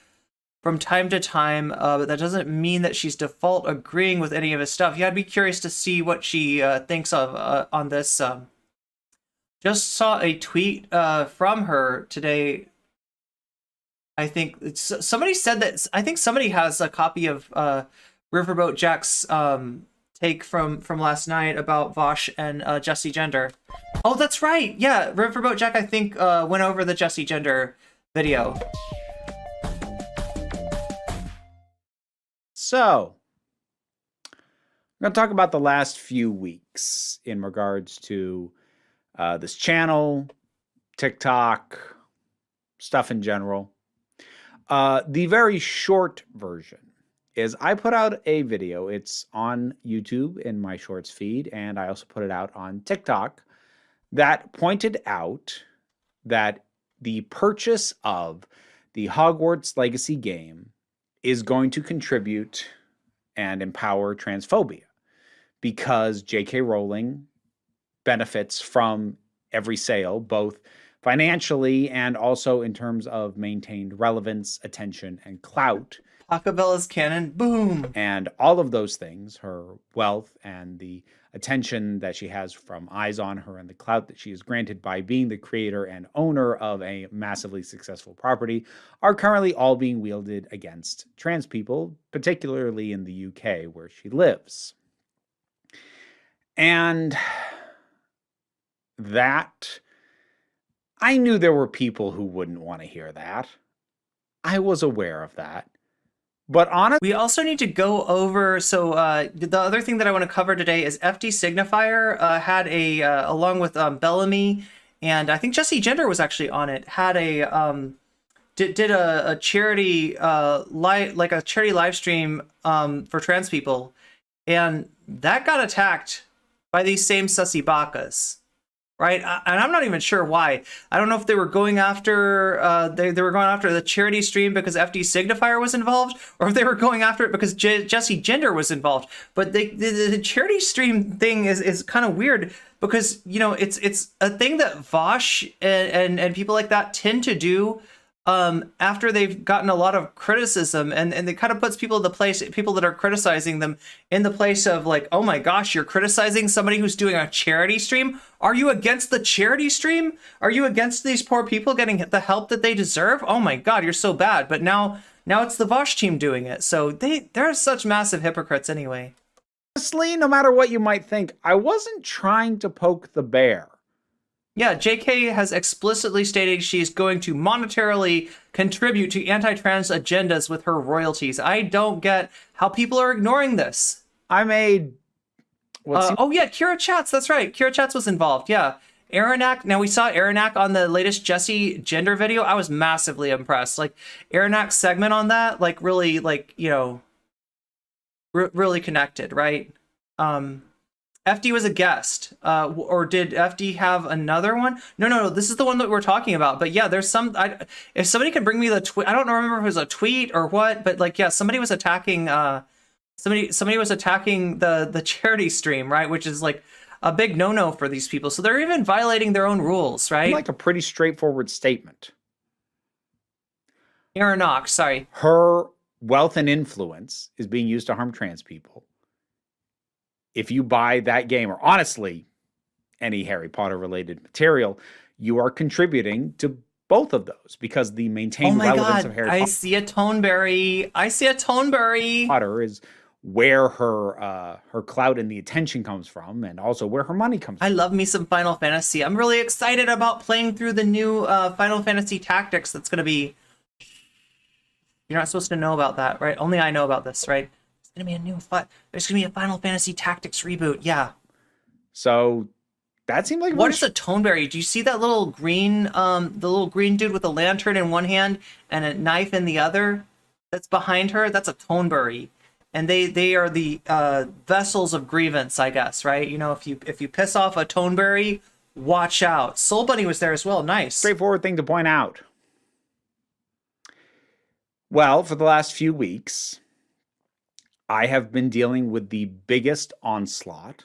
A: from time to time, but that doesn't mean that she's default agreeing with any of his stuff. Yeah, I'd be curious to see what she thinks of on this. Just saw a tweet from her today. I think somebody said that. I think somebody has a copy of Riverboat Jack's take from last night about Vaush and Jessie Gender. Oh, that's right. Yeah, Riverboat Jack, I think, went over the Jessie Gender video.
K: So, I'm going to talk about the last few weeks in regards to this channel, TikTok, stuff in general. The very short version is I put out a video. It's on YouTube in my shorts feed, and I also put it out on TikTok that pointed out that the purchase of the Hogwarts Legacy game is going to contribute and empower transphobia because J.K. Rowling benefits from every sale, both financially and also in terms of maintained relevance, attention, and clout.
A: Acabella's canon, boom!
K: And all of those things, her wealth and the attention that she has from eyes on her and the clout that she is granted by being the creator and owner of a massively successful property, are currently all being wielded against trans people, particularly in the UK where she lives. And that... I knew there were people who wouldn't want to hear that. I was aware of that. But honestly,
A: we also need to go over, so the other thing that I want to cover today is FD Signifier had a, along with Bellamy, and I think Jessie Gender was actually on it, had a, did a charity, like a charity live stream for trans people, and that got attacked by these same sussy bakas. Right, and I'm not even sure why. I don't know if they were going after they were going after the charity stream because FD Signifier was involved, or if they were going after it because Jessie Gender was involved. But the charity stream thing is kind of weird because it's a thing that Vaush and people like that tend to do after they've gotten a lot of criticism, and it kind of puts people in the place, people that are criticizing them in the place of like, oh my gosh, you're criticizing somebody who's doing a charity stream? Are you against the charity stream? Are you against these poor people getting the help that they deserve? Oh my god, you're so bad. But now it's the Vaush team doing it. So they're such massive hypocrites anyway.
K: Honestly, no matter what you might think, I wasn't trying to poke the bear.
A: Yeah, JK has explicitly stated she's going to monetarily contribute to anti-trans agendas with her royalties. I don't get how people are ignoring this.
K: I made...
A: oh yeah, Kira Chats, that's right. Kira Chats was involved, yeah. Aranak, now we saw Aranak on the latest Jessie Gender video. I was massively impressed. Like, Aranak's segment on that, like, really, like, really connected, right? FD was a guest, or did FD have another one? No. This is the one that we're talking about. But yeah, there's some. If somebody can bring me the tweet, I don't remember if it was a tweet or what. But like, yeah, somebody was attacking. Somebody was attacking the charity stream, right? Which is like a big no-no for these people. So they're even violating their own rules, right?
K: Like a pretty straightforward statement.
A: Aaron Knox, sorry.
K: Her wealth and influence is being used to harm trans people. If you buy that game, or honestly, any Harry Potter related material, you are contributing to both of those because the maintained relevance of Harry Potter.
A: I see a Toneberry.
K: Potter is where her clout and the attention comes from, and also where her money comes from.
A: I love me some Final Fantasy. I'm really excited about playing through the new Final Fantasy Tactics that's going to be... You're not supposed to know about that, right? Only I know about this, right? There's going to be a Final Fantasy Tactics reboot, yeah.
K: So that seemed like...
A: What is a Toneberry? Do you see that little green, the little green dude with a lantern in one hand and a knife in the other? That's behind her? That's a Toneberry. And they are the vessels of grievance, I guess, right? You know, if you piss off a Toneberry, watch out. Soul Bunny was there as well. Nice.
K: Straightforward thing to point out. Well, for the last few weeks, I have been dealing with the biggest onslaught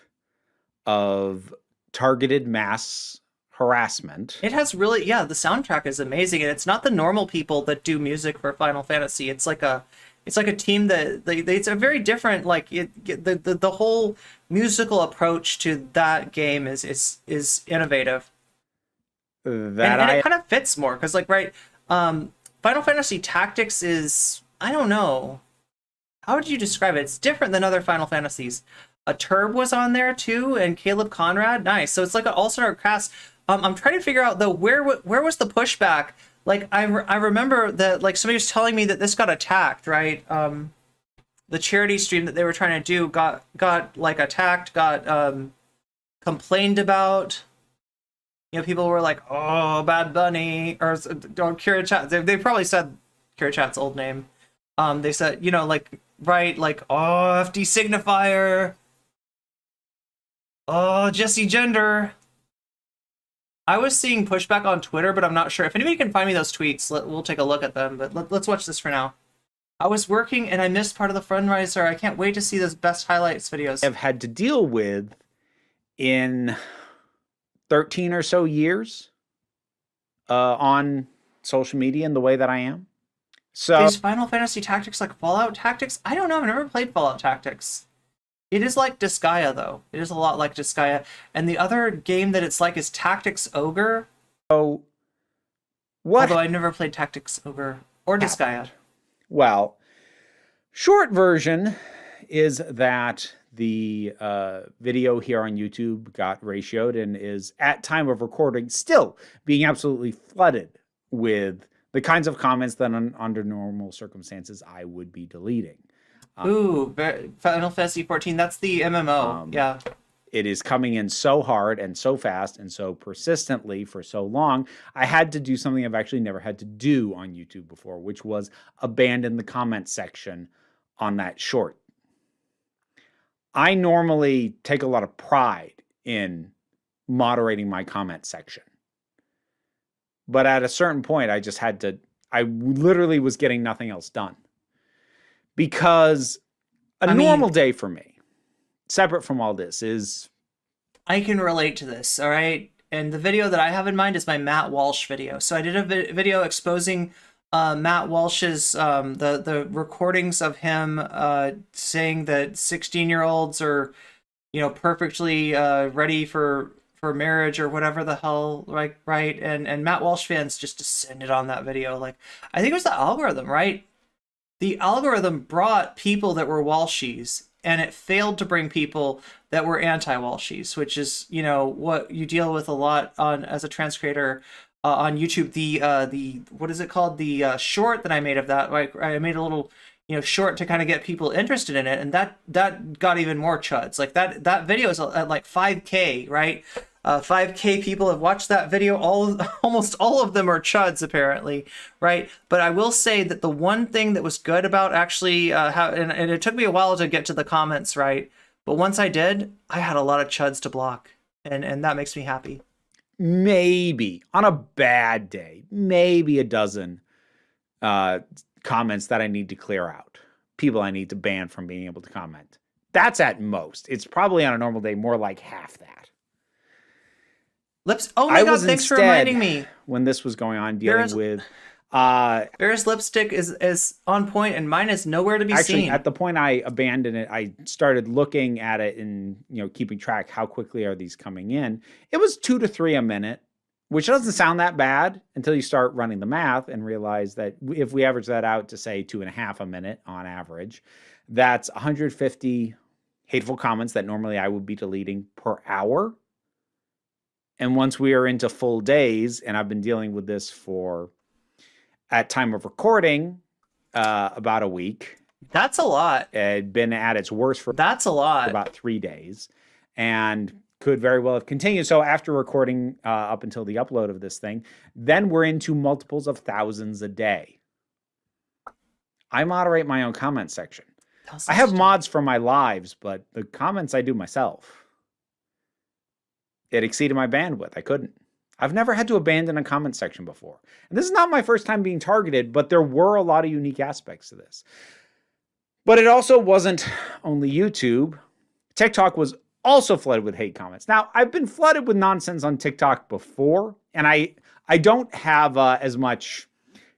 K: of targeted mass harassment.
A: It has really, yeah, the soundtrack is amazing, and it's not the normal people that do music for Final Fantasy. It's like a team that it's a very different, like the whole musical approach to that game is innovative. And it kind of fits more because, like, right, Final Fantasy Tactics is, I don't know, how would you describe it? It's different than other Final Fantasies. A Turb was on there too, and Caleb Conrad. Nice. So it's like an all-star cast. I'm trying to figure out though where was the pushback. Like I remember that like somebody was telling me that this got attacked, right? The charity stream that they were trying to do got like attacked, got complained about. You know, people were like, "Oh, Bad Bunny," or Kira Chat. They probably said Kira Chat's old name. They said, you know, like, right, like, "Oh, FD Signifier. Oh, Jessie Gender." I was seeing pushback on Twitter, but I'm not sure. If anybody can find me those tweets, we'll take a look at them. But let's watch this for now. I was working and I missed part of the fundraiser. I can't wait to see those best highlights videos.
K: I've had to deal with in 13 or so years on social media in the way that I am. So
A: is Final Fantasy Tactics like Fallout Tactics? I don't know. I've never played Fallout Tactics. It is like Disgaea, though. It is a lot like Disgaea. And the other game that it's like is Tactics Ogre.
K: Oh, what?
A: Although I've never played Tactics Ogre or Disgaea.
K: Well, short version is that the video here on YouTube got ratioed and is, at time of recording, still being absolutely flooded with the kinds of comments that under normal circumstances I would be deleting.
A: Ooh, Final Fantasy 14, that's the MMO, yeah.
K: It is coming in so hard and so fast and so persistently for so long. I had to do something I've actually never had to do on YouTube before, which was abandon the comment section on that short. I normally take a lot of pride in moderating my comment section. But at a certain point, I just had to, I literally was getting nothing else done. Because a normal day for me, separate from all this, is...
A: I can relate to this, all right? And the video that I have in mind is my Matt Walsh video. So I did a video exposing Matt Walsh's, the recordings of him saying that 16-year-olds are, you know, perfectly ready for marriage or whatever the hell, right? And Matt Walsh fans just descended on that video. Like, I think it was the algorithm, right? The algorithm brought people that were Walshies, and it failed to bring people that were anti-Walshies, which is, you know, what you deal with a lot on as a trans creator on YouTube. The what is it called? The short that I made of that. Like, I made a little, you know, short to kind of get people interested in it, and that got even more chuds. Like that video is at like 5K, right? 5K people have watched that video. Almost all of them are chuds, apparently, right? But I will say that the one thing that was good about actually and it took me a while to get to the comments, right? But once I did, I had a lot of chuds to block, and that makes me happy.
K: Maybe on a bad day, maybe a dozen comments that I need to clear out. People I need to ban from being able to comment. That's at most. It's probably on a normal day more like half that.
A: Oh my God, thanks for reminding me.
K: When this was going on, dealing with...
A: Bear's lipstick is on point, and mine is nowhere to be seen.
K: At the point I abandoned it, I started looking at it and keeping track how quickly are these coming in. It was 2 to 3 a minute, which doesn't sound that bad until you start running the math and realize that if we average that out to say 2.5 a minute on average, that's 150 hateful comments that normally I would be deleting per hour. And once we are into full days, and I've been dealing with this for, at time of recording, about a week.
A: That's a lot.
K: It had been at its worst for
A: that's a lot.
K: About 3 days, and could very well have continued. So after recording up until the upload of this thing, then we're into multiples of thousands a day. I moderate my own comment section. I have mods for my lives, but the comments I do myself. It exceeded my bandwidth. I couldn't. I've never had to abandon a comment section before. And this is not my first time being targeted, but there were a lot of unique aspects to this. But it also wasn't only YouTube. TikTok was also flooded with hate comments. Now, I've been flooded with nonsense on TikTok before, and I don't have as much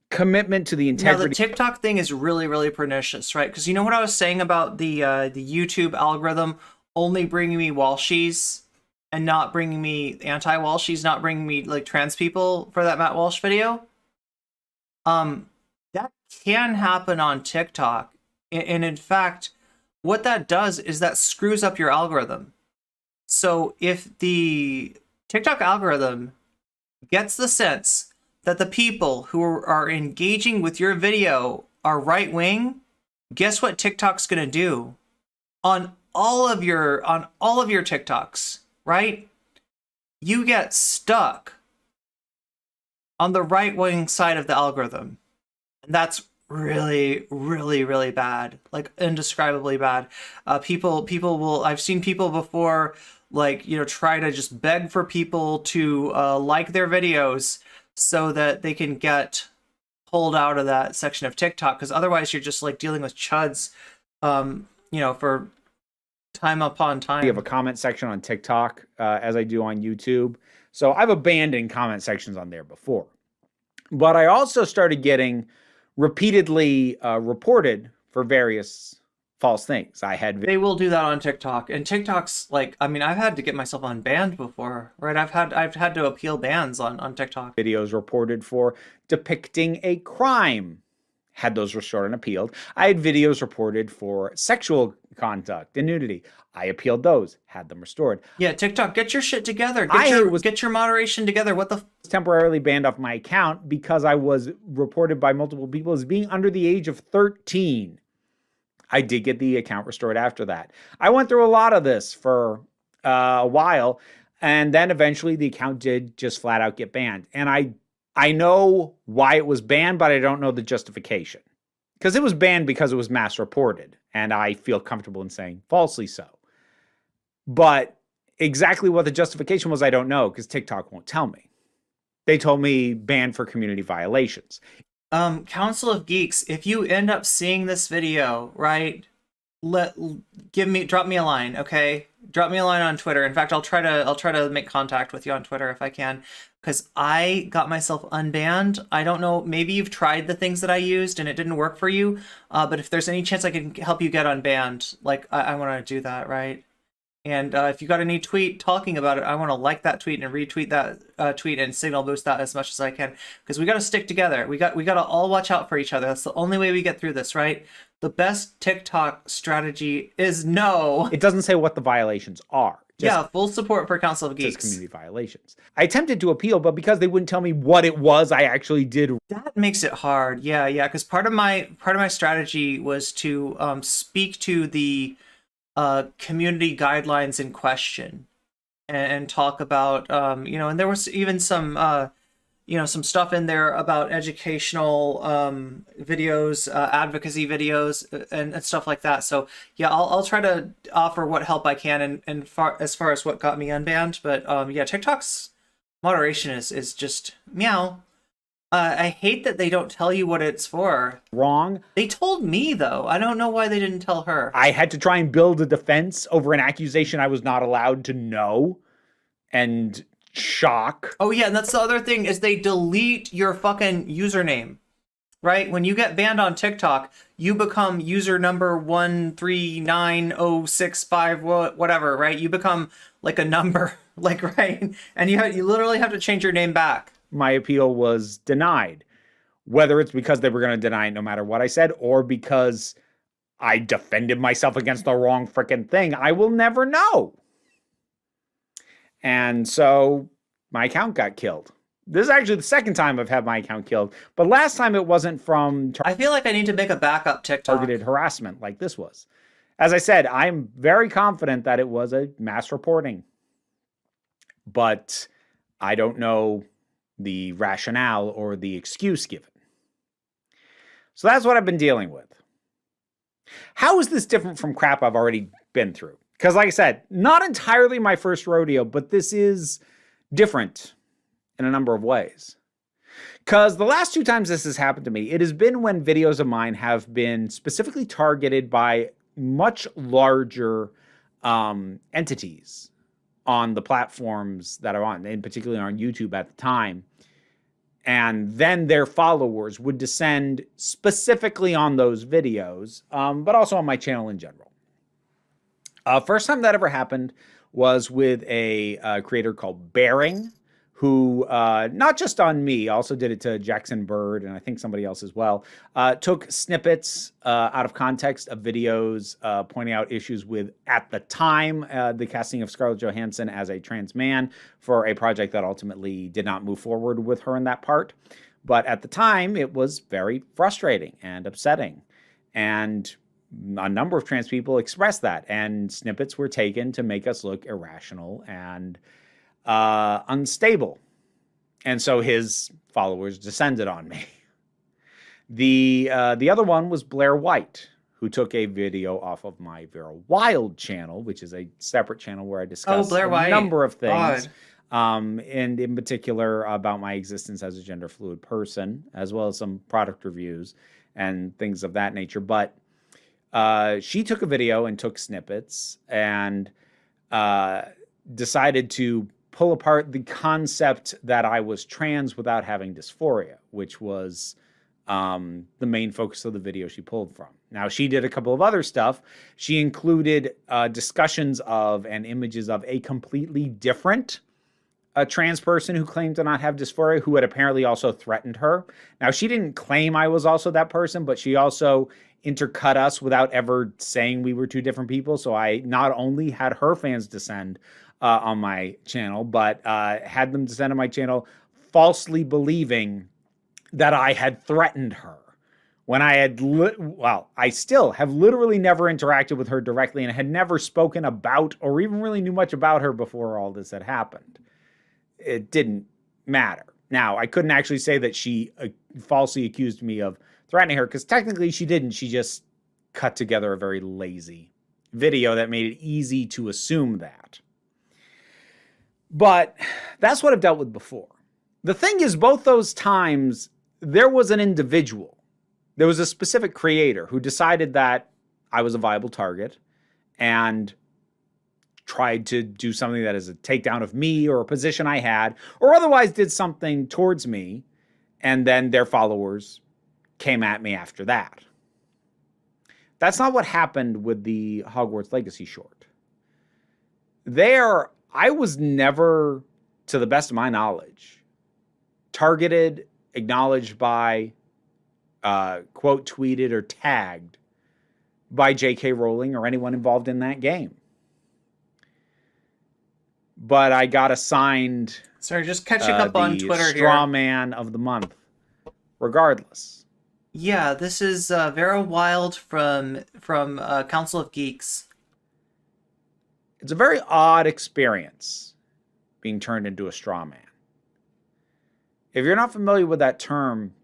K: commitment to the integrity.
A: Now, the TikTok thing is really, really pernicious, right? Because you know what I was saying about the YouTube algorithm only bringing me Walshies and not bringing me anti-Walshies, not bringing me like trans people for that Matt Walsh video? That can happen on TikTok. And in fact, what that does is that screws up your algorithm. So if the TikTok algorithm gets the sense that the people who are engaging with your video are right-wing, guess what TikTok's going to do on all of your TikToks, right? You get stuck on the right-wing side of the algorithm. And that's really, really, really bad, like indescribably bad. People will, I've seen people before, like, try to just beg for people to like their videos so that they can get pulled out of that section of TikTok, because otherwise you're just like dealing with chuds, for time upon time.
K: We have a comment section on TikTok as I do on YouTube. So I've abandoned comment sections on there before. But I also started getting repeatedly reported for various false things. They
A: will do that on TikTok, and TikTok's like, I mean, I've had to get myself unbanned before, right? I've had to appeal bans on TikTok.
K: Videos reported for depicting a crime, had those restored and appealed. I had videos reported for sexual conduct and nudity. I appealed those, had them restored.
A: Yeah, TikTok, get your shit together. Get your moderation together. What the
K: temporarily banned off my account because I was reported by multiple people as being under the age of 13. I did get the account restored after that. I went through a lot of this for a while, and then eventually the account did just flat out get banned. And I know why it was banned, but I don't know the justification. Because it was banned because it was mass reported, and I feel comfortable in saying falsely so. But exactly what the justification was, I don't know, because TikTok won't tell me. They told me banned for community violations.
A: Council of Geeks, if you end up seeing this video, right, drop me a line, okay? Drop me a line on Twitter. In fact, I'll try to make contact with you on Twitter if I can, because I got myself unbanned. I don't know, maybe you've tried the things that I used and it didn't work for you, but if there's any chance I can help you get unbanned, like, I want to do that, right? And if you got any tweet talking about it, I want to like that tweet and retweet that tweet and signal boost that as much as I can, because we got to stick together. We got to all watch out for each other. That's the only way we get through this, right? The best TikTok strategy is no.
K: It doesn't say what the violations are.
A: Yeah, full support for Council of Geeks.
K: Just community violations. I attempted to appeal, but because they wouldn't tell me what it was, I actually did.
A: That makes it hard. Yeah, because part of my strategy was to speak to the community guidelines in question and talk about, and there was even some some stuff in there about educational videos, advocacy videos, and stuff like that. So yeah, I'll try to offer what help I can, and as far as what got me unbanned. But yeah, TikTok's moderation is just meow. I hate that they don't tell you what it's for.
K: Wrong.
A: They told me though. I don't know why they didn't tell her.
K: I had to try and build a defense over an accusation I was not allowed to know, and shock.
A: Oh yeah, and that's the other thing is they delete your fucking username, right? When you get banned on TikTok, you become user number 139065 whatever, right? You become like a number, like, right? And you literally have to change your name back.
K: My appeal was denied, whether it's because they were going to deny it no matter what I said, or because I defended myself against the wrong freaking thing. I will never know. And so my account got killed. This is actually the second time I've had my account killed. But last time it wasn't from
A: I feel like I need to make a backup TikTok.
K: Targeted harassment like this was. As I said, I'm very confident that it was a mass reporting. But I don't know the rationale or the excuse given. So that's what I've been dealing with. How is this different from crap I've already been through? Because like I said, not entirely my first rodeo, but this is different in a number of ways. Because the last 2 times this has happened to me, it has been when videos of mine have been specifically targeted by much larger entities on the platforms that are on, and particularly on YouTube at the time. And then their followers would descend specifically on those videos, but also on my channel in general. First time that ever happened was with a creator called Bearing, who, not just on me, also did it to Jackson Bird, and I think somebody else as well, took snippets out of context of videos pointing out issues with, at the time, the casting of Scarlett Johansson as a trans man for a project that ultimately did not move forward with her in that part. But at the time, it was very frustrating and upsetting. And a number of trans people expressed that, and snippets were taken to make us look irrational and unstable. And so his followers descended on me. The other one was Blair White, who took a video off of my Vera Wild channel, which is a separate channel where I discuss a number of things. And in particular about my existence as a gender fluid person, as well as some product reviews and things of that nature. But she took a video and took snippets and decided to pull apart the concept that I was trans without having dysphoria, which was the main focus of the video she pulled from. Now, she did a couple of other stuff. She included discussions of and images of a completely different trans person who claimed to not have dysphoria, who had apparently also threatened her. Now, she didn't claim I was also that person, but she also intercut us without ever saying we were 2 different people. So I not only had her fans descend on my channel, but had them descend on my channel falsely believing that I had threatened her. When I had, I still have literally never interacted with her directly and had never spoken about or even really knew much about her before all this had happened. It didn't matter. Now, I couldn't actually say that she falsely accused me of threatening her, because technically she didn't. She just cut together a very lazy video that made it easy to assume that. But that's what I've dealt with before. The thing is, both those times, there was an individual. There was a specific creator who decided that I was a viable target and tried to do something that is a takedown of me or a position I had, or otherwise did something towards me, and then their followers came at me after that. That's not what happened with the Hogwarts Legacy short. There, I was never, to the best of my knowledge, targeted, acknowledged by, quote, tweeted or tagged by J.K. Rowling or anyone involved in that game. But I got assigned...
A: Sorry, just catching up on Twitter here.
K: Strawman of the month, regardless.
A: Yeah, this is Vera Wild from Council of Geeks.
K: It's a very odd experience being turned into a straw man. If you're not familiar with that term,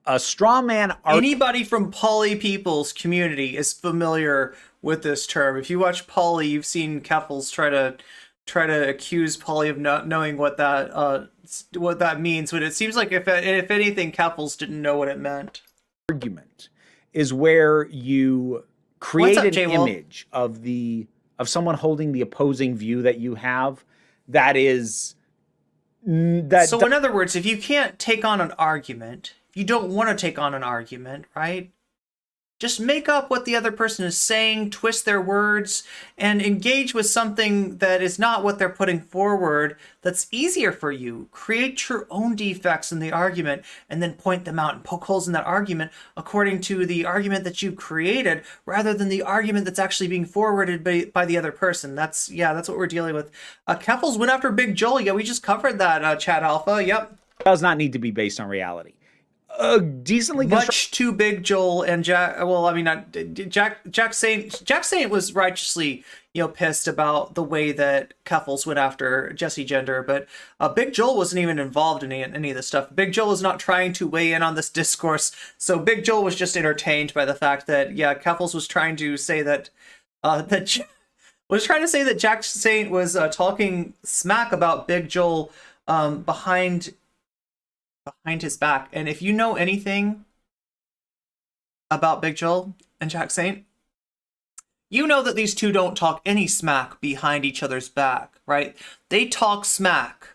K: a straw man...
A: Anybody from poly people's community is familiar with this term. If you watch poly, you've seen Keffals try to accuse poly of not knowing what that means. But it seems like if anything, Keffals didn't know what it meant.
K: Argument is where you create
A: What's up,
K: an
A: J-Wolf?
K: image of someone holding the opposing view that you have. That is
A: So in other words, if you can't take on an argument, you don't want to take on an argument, right? Just make up what the other person is saying, twist their words, and engage with something that is not what they're putting forward that's easier for you. Create your own defects in the argument and then point them out and poke holes in that argument according to the argument that you created rather than the argument that's actually being forwarded by the other person. That's what we're dealing with. Keffals went after Big Joel. Yeah, we just covered that, Chat Alpha. Yep.
K: does not need to be based on reality. Decently
A: much too Big Joel and Jack. Well, I mean, Jack Saint was righteously, pissed about the way that Keffals went after Jessie Gender, but Big Joel wasn't even involved in any of this stuff. Big Joel is not trying to weigh in on this discourse, so Big Joel was just entertained by the fact that Keffals was trying to say that Jack Saint was talking smack about Big Joel behind his back. And if you know anything about Big Joel and Jack Saint, you know that these two don't talk any smack behind each other's back, right? They talk smack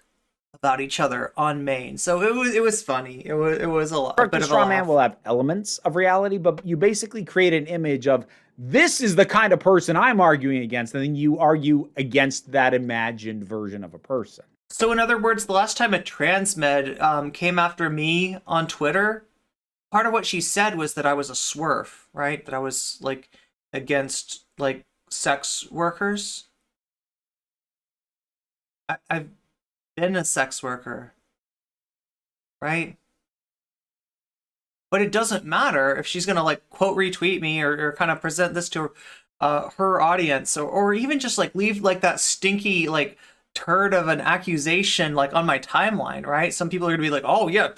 A: about each other on main. So it was funny. It was a lot.
K: The straw man will have elements of reality, but you basically create an image of this is the kind of person I'm arguing against, and then you argue against that imagined version of a person.
A: So in other words, the last time a transmed came after me on Twitter, part of what she said was that I was a swerf, right? That I was against sex workers. I've been a sex worker, right? But it doesn't matter if she's gonna quote retweet me or kind of present this to her audience or even just leave that stinky turd of an accusation on my timeline, right? Some people are gonna be like, oh yeah,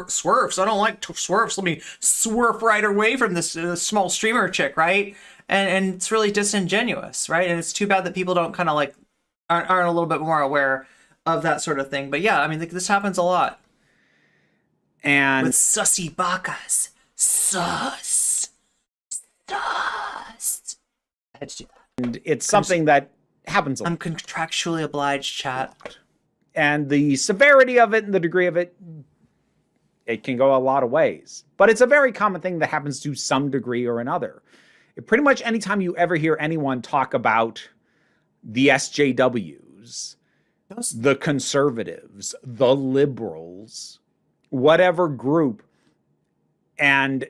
A: swerfs, I don't like swerfs, let me swerf right away from this small streamer chick, right? And it's really disingenuous, right? And it's too bad that people don't kind of aren't a little bit more aware of that sort of thing. But yeah, I mean, this happens a lot.
K: And
A: with sussy bakas. Sus. I had to do that.
K: And it's something that happens a lot.
A: I'm contractually obliged, chat.
K: And the severity of it and the degree of it, it can go a lot of ways. But it's a very common thing that happens to some degree or another. Pretty much anytime you ever hear anyone talk about the SJWs, the conservatives, the liberals, whatever group, and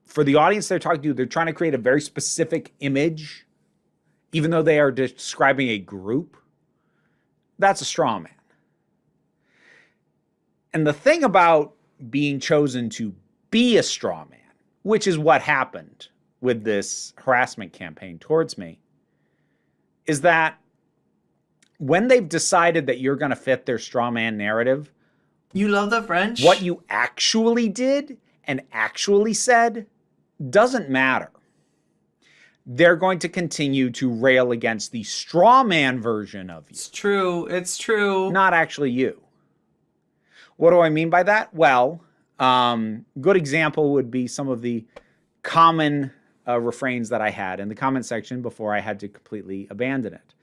K: for the audience they're talking to, they're trying to create a very specific image, even though they are describing a group, that's a straw man. And the thing about being chosen to be a straw man, which is what happened with this harassment campaign towards me, is that when they've decided that you're going to fit their straw man narrative,
A: you love the French?
K: What you actually did and actually said doesn't matter. They're going to continue to rail against the straw man version of you.
A: It's true. It's true.
K: Not actually you. What do I mean by that? Well, good example would be some of the common refrains that I had in the comment section before I had to completely abandon it,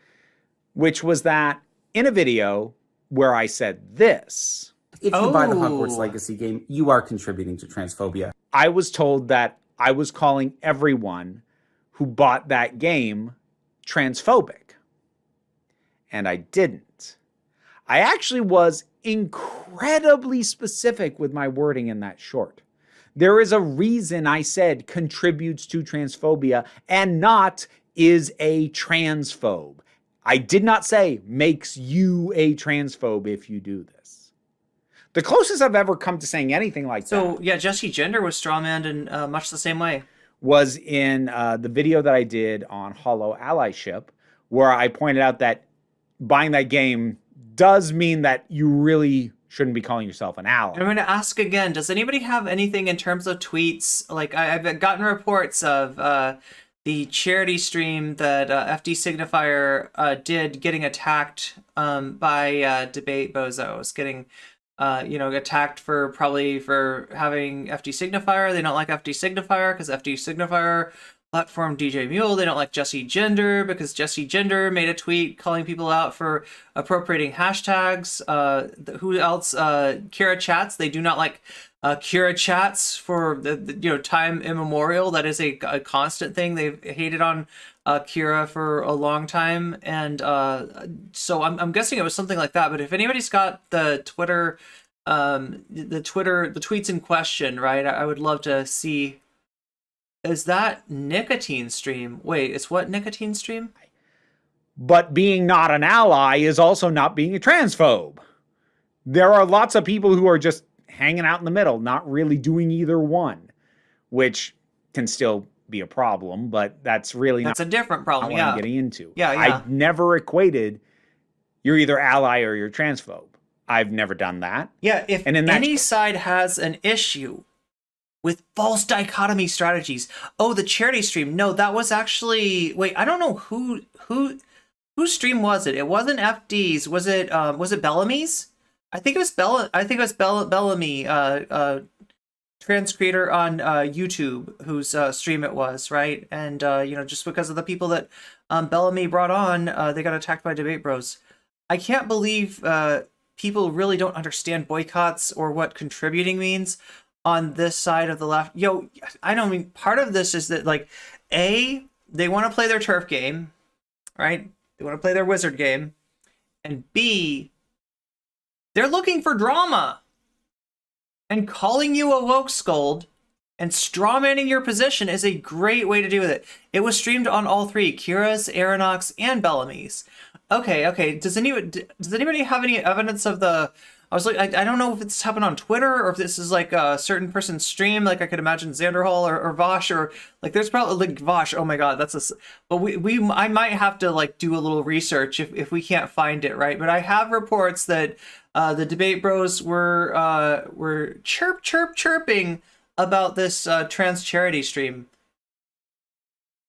K: which was that in a video where I said this,
L: if you buy the Hogwarts Legacy game, you are contributing to transphobia.
K: I was told that I was calling everyone who bought that game transphobic. And I didn't. I actually was incredibly specific with my wording in that short. There is a reason I said contributes to transphobia and not is a transphobe. I did not say makes you a transphobe if you do this. The closest I've ever come to saying anything like that.
A: So yeah, Jessie Gender was strawmanned in much the same way.
K: Was in the video that I did on Hollow Allyship, where I pointed out that buying that game does mean that you really shouldn't be calling yourself an ally.
A: I'm going to ask again, does anybody have anything in terms of tweets? Like, I've gotten reports of the charity stream that FD Signifier did getting attacked by debate bozos, getting attacked for having FD Signifier. They don't like FD Signifier because FD Signifier platform DJ Mule. They don't like Jessie Gender because Jessie Gender made a tweet calling people out for appropriating hashtags. Who else? Kira Chats. They do not like Kira Chats for the time immemorial. That is a constant thing. They've hated on Kira for a long time, and so I'm guessing it was something like that. But if anybody's got the Twitter, the tweets in question, right? I would love to see. Is that nicotine stream? Wait, it's what nicotine stream?
K: But being not an ally is also not being a transphobe. There are lots of people who are just hanging out in the middle, not really doing either one, which can still be a problem, but that's really
A: a different problem.
K: What I'm getting into.
A: Yeah.
K: I never equated you're either ally or you're transphobe. I've never done that.
A: Yeah, if any side has an issue with false dichotomy strategies. Oh, the charity stream. No, that was actually, wait, I don't know whose stream was it? It wasn't FD's. Was it Bellamy's? I think it was Bellamy, trans creator on YouTube, whose stream it was, right? And just because of the people that Bellamy brought on, they got attacked by debate bros. I can't believe people really don't understand boycotts or what contributing means on this side of the left. Yo, I don't mean, part of this is that, like, A, they want to play their turf game, right? They want to play their wizard game. And B, they're looking for drama. And calling you a woke scold and strawmanning your position is a great way to do it. It was streamed on all three, Kira's, Aeronox, and Bellamy's. Okay. Does anybody have any evidence of the... I was like, I don't know if it's happened on Twitter or if this is like a certain person's stream. Like I could imagine Xanderhall or Vaush, or like there's probably like Vaush. Oh my God, but I might have to like do a little research if we can't find it, right? But I have reports that the debate bros were chirping about this trans charity stream.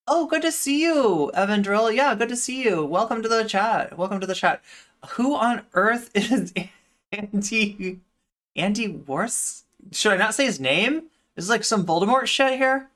A: Oh, good to see you, Evan Drill. Yeah, good to see you. Welcome to the chat. Who on earth is Andy Wars? Should I not say his name? Is this like some Voldemort shit here?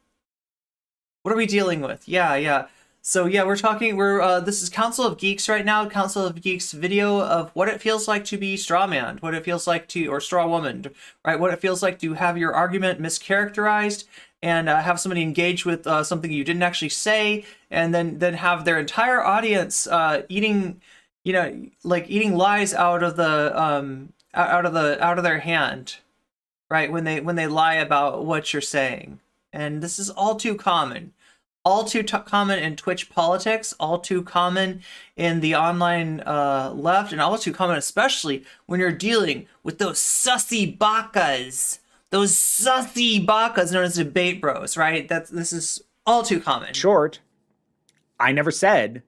A: What are we dealing with? Yeah. So yeah, this is Council of Geeks right now. Council of Geeks video of what it feels like to be strawman, what it feels like to, or straw woman, right? What it feels like to have your argument mischaracterized and have somebody engage with something you didn't actually say, and then have their entire audience eating lies out of their hand, right? When they lie about what you're saying. And this is all too common. Common in Twitch politics, all too common in the online left, and all too common especially when you're dealing with those sussy bakas. Those sussy bakas known as debate bros, right? This is all too common.
K: Short, I never said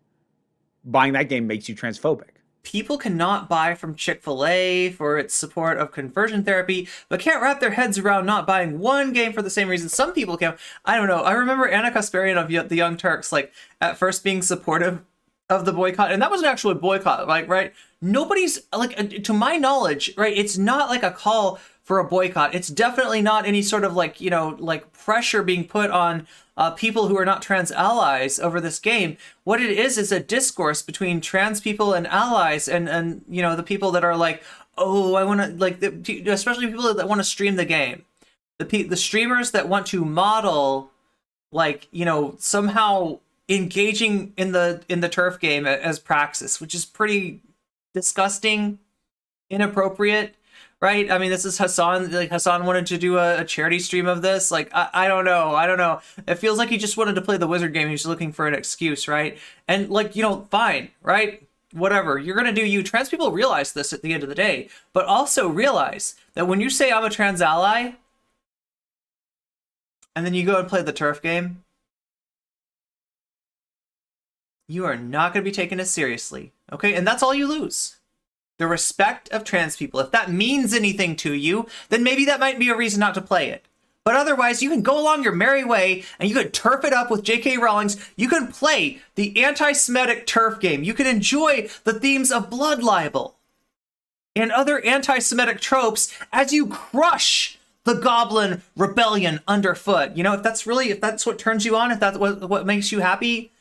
K: buying that game makes you transphobic.
A: People cannot buy from Chick-fil-A for its support of conversion therapy, but can't wrap their heads around not buying one game for the same reason some people can. I don't know. I remember Anna Kasparian of the Young Turks, like, at first being supportive of the boycott, and that wasn't actually a boycott, like, right? Nobody's, like, to my knowledge, right, it's not like a call for a boycott. It's definitely not any sort of, like, like pressure being put on people who are not trans allies over this game. What it is a discourse between trans people and allies, and the people that are like, oh, I want to, like, especially people that want to stream the game, the streamers that want to model, like, somehow engaging in the turf game as praxis, which is pretty disgusting, inappropriate. Right? I mean, this is Hassan. Like, Hassan wanted to do a charity stream of this. Like, I don't know. It feels like he just wanted to play the wizard game. He's looking for an excuse, right? And, like, fine, right? Whatever. You're going to do you. Trans people realize this at the end of the day, but also realize that when you say I'm a trans ally, and then you go and play the turf game, you are not going to be taken as seriously, okay? And that's all you lose. the respect of trans people. If that means anything to you, then maybe that might be a reason not to play it. But otherwise, you can go along your merry way and you can turf it up with J.K. Rowling's. You can play the anti-Semitic turf game. You can enjoy the themes of blood libel and other anti-Semitic tropes as you crush the Goblin Rebellion underfoot. You know, if that's what turns you on, if that's what makes you happy,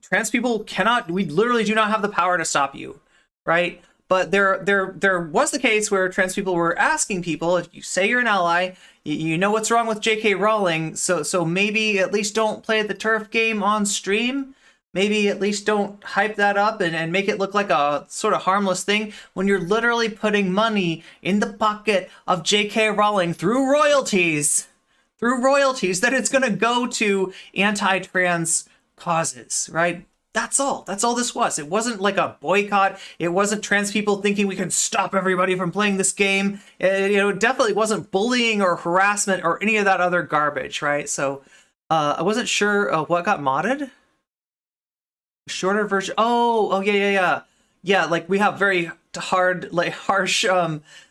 A: trans people cannot, we literally do not have the power to stop you, right? But there was the case where trans people were asking people, if you say you're an ally, you know what's wrong with J.K. Rowling, so maybe at least don't play the turf game on stream. Maybe at least don't hype that up and make it look like a sort of harmless thing when you're literally putting money in the pocket of J.K. Rowling through royalties that it's going to go to anti-trans causes, right? That's all this was. It wasn't like a boycott. It wasn't trans people thinking we can stop everybody from playing this game. It definitely wasn't bullying or harassment or any of that other garbage, right? So I wasn't sure what got modded. Shorter version. Oh, yeah. Like we have very hard, like harsh,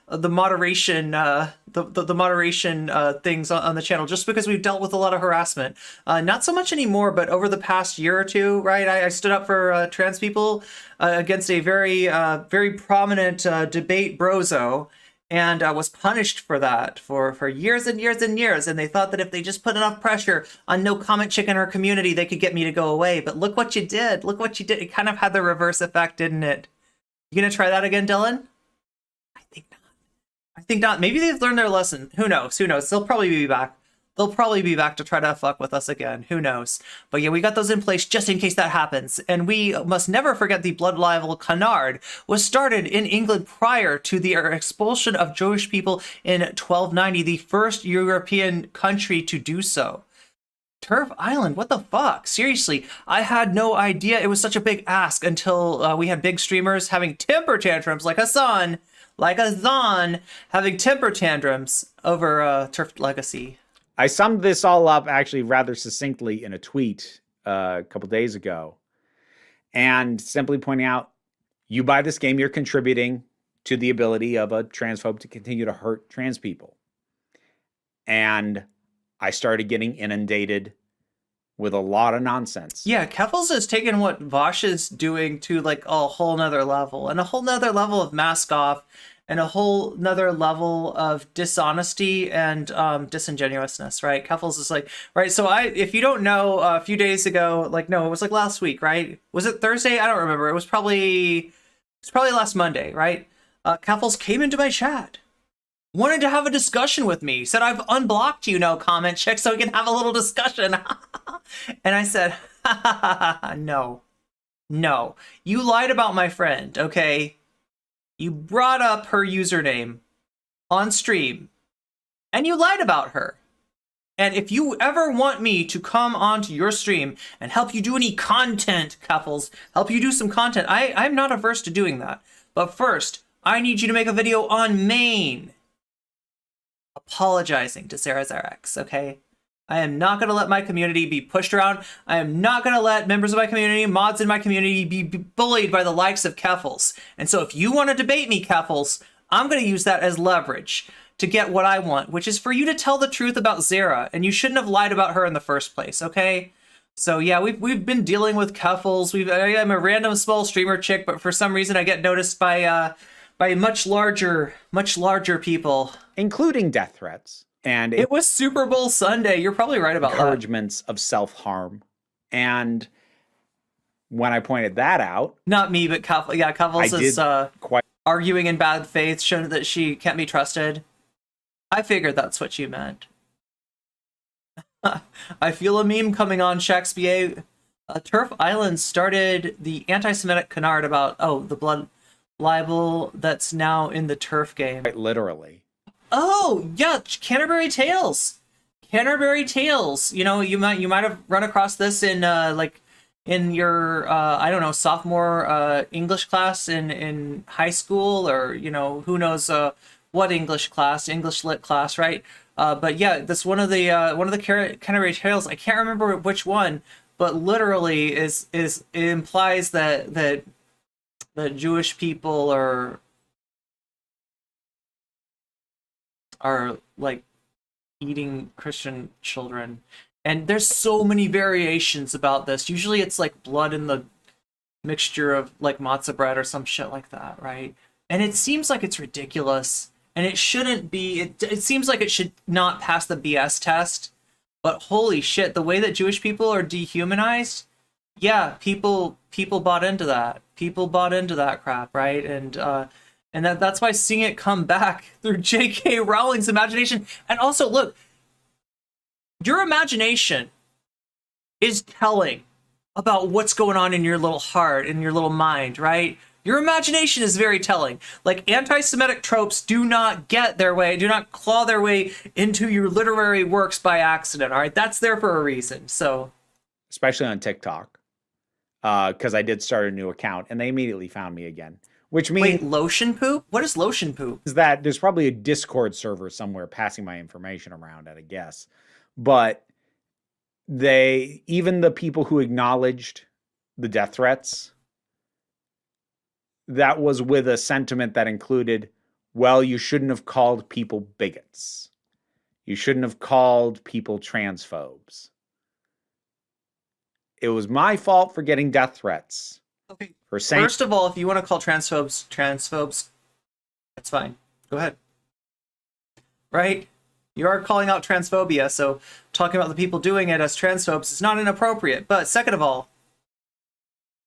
A: the moderation, the moderation things on the channel, just because we've dealt with a lot of harassment. Not so much anymore, but over the past year or two, right? I stood up for trans people against a very, very prominent debate brozo, and was punished for that for years and years and years. And they thought that if they just put enough pressure on nocommentchick in her community, they could get me to go away. But look what you did. Look what you did. It kind of had the reverse effect, didn't it? You gonna try that again, Dylan? I think not. Maybe they've learned their lesson. Who knows? They'll probably be back. They'll probably be back to try to fuck with us again. Who knows? But yeah, we got those in place just in case that happens. And we must never forget the blood libel canard was started in England prior to the expulsion of Jewish people in 1290, the first European country to do so. Turf Island, what the fuck? Seriously, I had no idea it was such a big ask until we had big streamers having temper tantrums like Hassan, having temper tantrums over Turf Legacy.
K: I summed this all up actually rather succinctly in a tweet a couple days ago, and simply pointing out, you buy this game, you're contributing to the ability of a transphobe to continue to hurt trans people. And I started getting inundated with a lot of nonsense.
A: Yeah, Keffals has taken what Vaush is doing to like a whole nother level, and a whole nother level of mask off, and a whole nother level of dishonesty and disingenuousness, right? Keffals is like, right, so if you don't know, a few days ago, like, no, it was like last week, right? Was it Thursday? I don't remember. It was probably last Monday, right? Keffals came into my chat, wanted to have a discussion with me, said, I've unblocked you, nocommentchick, so we can have a little discussion. And I said, no, you lied about my friend, okay? You brought up her username on stream, and you lied about her. And if you ever want me to come onto your stream and help you do any content, Keffals, help you do some content, I'm not averse to doing that. But first, I need you to make a video on Maine apologizing to Sarah Zarex, okay? I am not going to let my community be pushed around. I am not going to let members of my community, mods in my community, be bullied by the likes of Keffals. And so if you want to debate me, Keffals, I'm going to use that as leverage to get what I want, which is for you to tell the truth about Zara, and you shouldn't have lied about her in the first place, okay? So yeah, we've been dealing with Keffals. I'm a random small streamer chick, but for some reason I get noticed by much larger people,
K: including death threats. And
A: it was Super Bowl Sunday. You're probably right about
K: encouragements of self-harm. And when I pointed that out,
A: not me, but Keffals is arguing in bad faith, showing that she can't be trusted. I figured that's what you meant. I feel a meme coming on Shakespeare. Turf Island started the anti-Semitic canard about the blood libel that's now in the turf game.
K: Quite literally.
A: Oh yeah, Canterbury Tales. You know, you might have run across this in in your I don't know, sophomore English class in high school, or you know, who knows what English lit class, right? But yeah, that's one of the Canterbury Tales. I can't remember which one, but literally it implies that Jewish people are are like eating Christian children. And there's so many variations about this. Usually it's like blood in the mixture of like matzah bread or some shit like that, right? And it seems like it's ridiculous, and it shouldn't be. It seems like it should not pass the BS test. But holy shit, the way that Jewish people are dehumanized, yeah, people bought into that. People bought into that crap, right? And that's why seeing it come back through J.K. Rowling's imagination, and also look, your imagination is telling about what's going on in your little heart, in your little mind, right? Your imagination is very telling. Like, anti-Semitic tropes do not claw their way into your literary works by accident, all right? That's there for a reason, so.
K: Especially on TikTok, because I did start a new account, and they immediately found me again. Which means...
A: Wait, lotion poop? What is lotion poop?
K: Is that there's probably a Discord server somewhere passing my information around, at a guess. But even the people who acknowledged the death threats, that was with a sentiment that included, well, you shouldn't have called people bigots. You shouldn't have called people transphobes. It was my fault for getting death threats.
A: Okay.
K: For saying...
A: First of all, if you want to call transphobes, that's fine. Go ahead. Right? You are calling out transphobia, so talking about the people doing it as transphobes is not inappropriate. But second of all,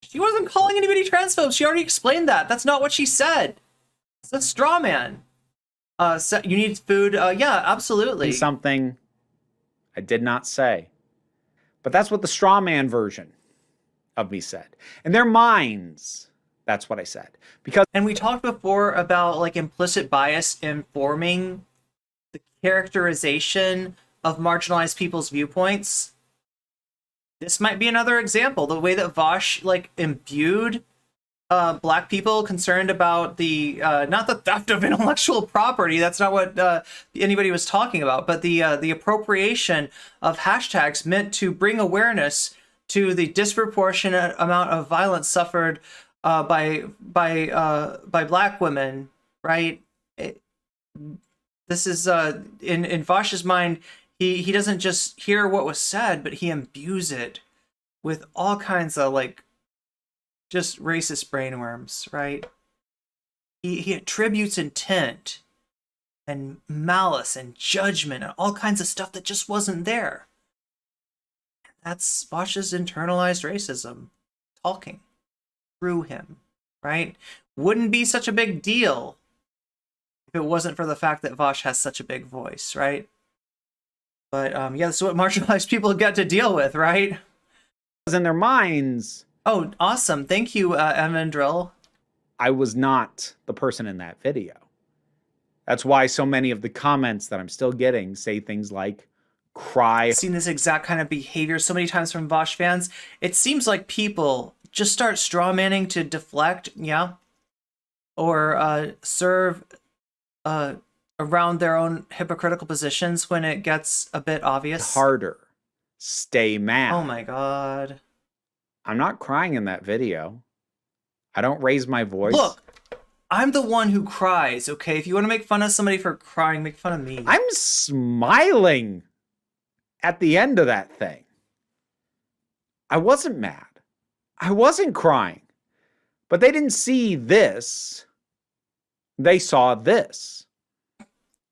A: she wasn't calling anybody transphobes. She already explained that. That's not what she said. It's a straw man. So you need food. Yeah, absolutely.
K: Something I did not say. But that's what the straw man version of me said. In their minds, that's what I said.
A: And we talked before about like implicit bias informing the characterization of marginalized people's viewpoints. This might be another example. The way that Vaush like imbued black people concerned about the not the theft of intellectual property. That's not what anybody was talking about, but the appropriation of hashtags meant to bring awareness to the disproportionate amount of violence suffered by black women. Right. This is in Vaush's mind. He doesn't just hear what was said, but he imbues it with all kinds of like just racist brainworms, right? He attributes intent and malice and judgment and all kinds of stuff that just wasn't there. That's Vaush's internalized racism talking through him, right? Wouldn't be such a big deal if it wasn't for the fact that Vaush has such a big voice, right? But yeah, that's what marginalized people get to deal with, right?
K: In their minds.
A: Oh, awesome. Thank you, Emandrill.
K: I was not the person in that video. That's why so many of the comments that I'm still getting say things like, cry.
A: I've seen this exact kind of behavior so many times from Vaush fans. It seems like people just start strawmanning to deflect, yeah? Or serve around their own hypocritical positions when it gets a bit obvious.
K: Harder. Stay mad.
A: Oh my god.
K: I'm not crying in that video. I don't raise my voice.
A: Look, I'm the one who cries, okay? If you want to make fun of somebody for crying, make fun of me.
K: I'm smiling at the end of that thing. I wasn't mad. I wasn't crying. But they didn't see this. They saw this.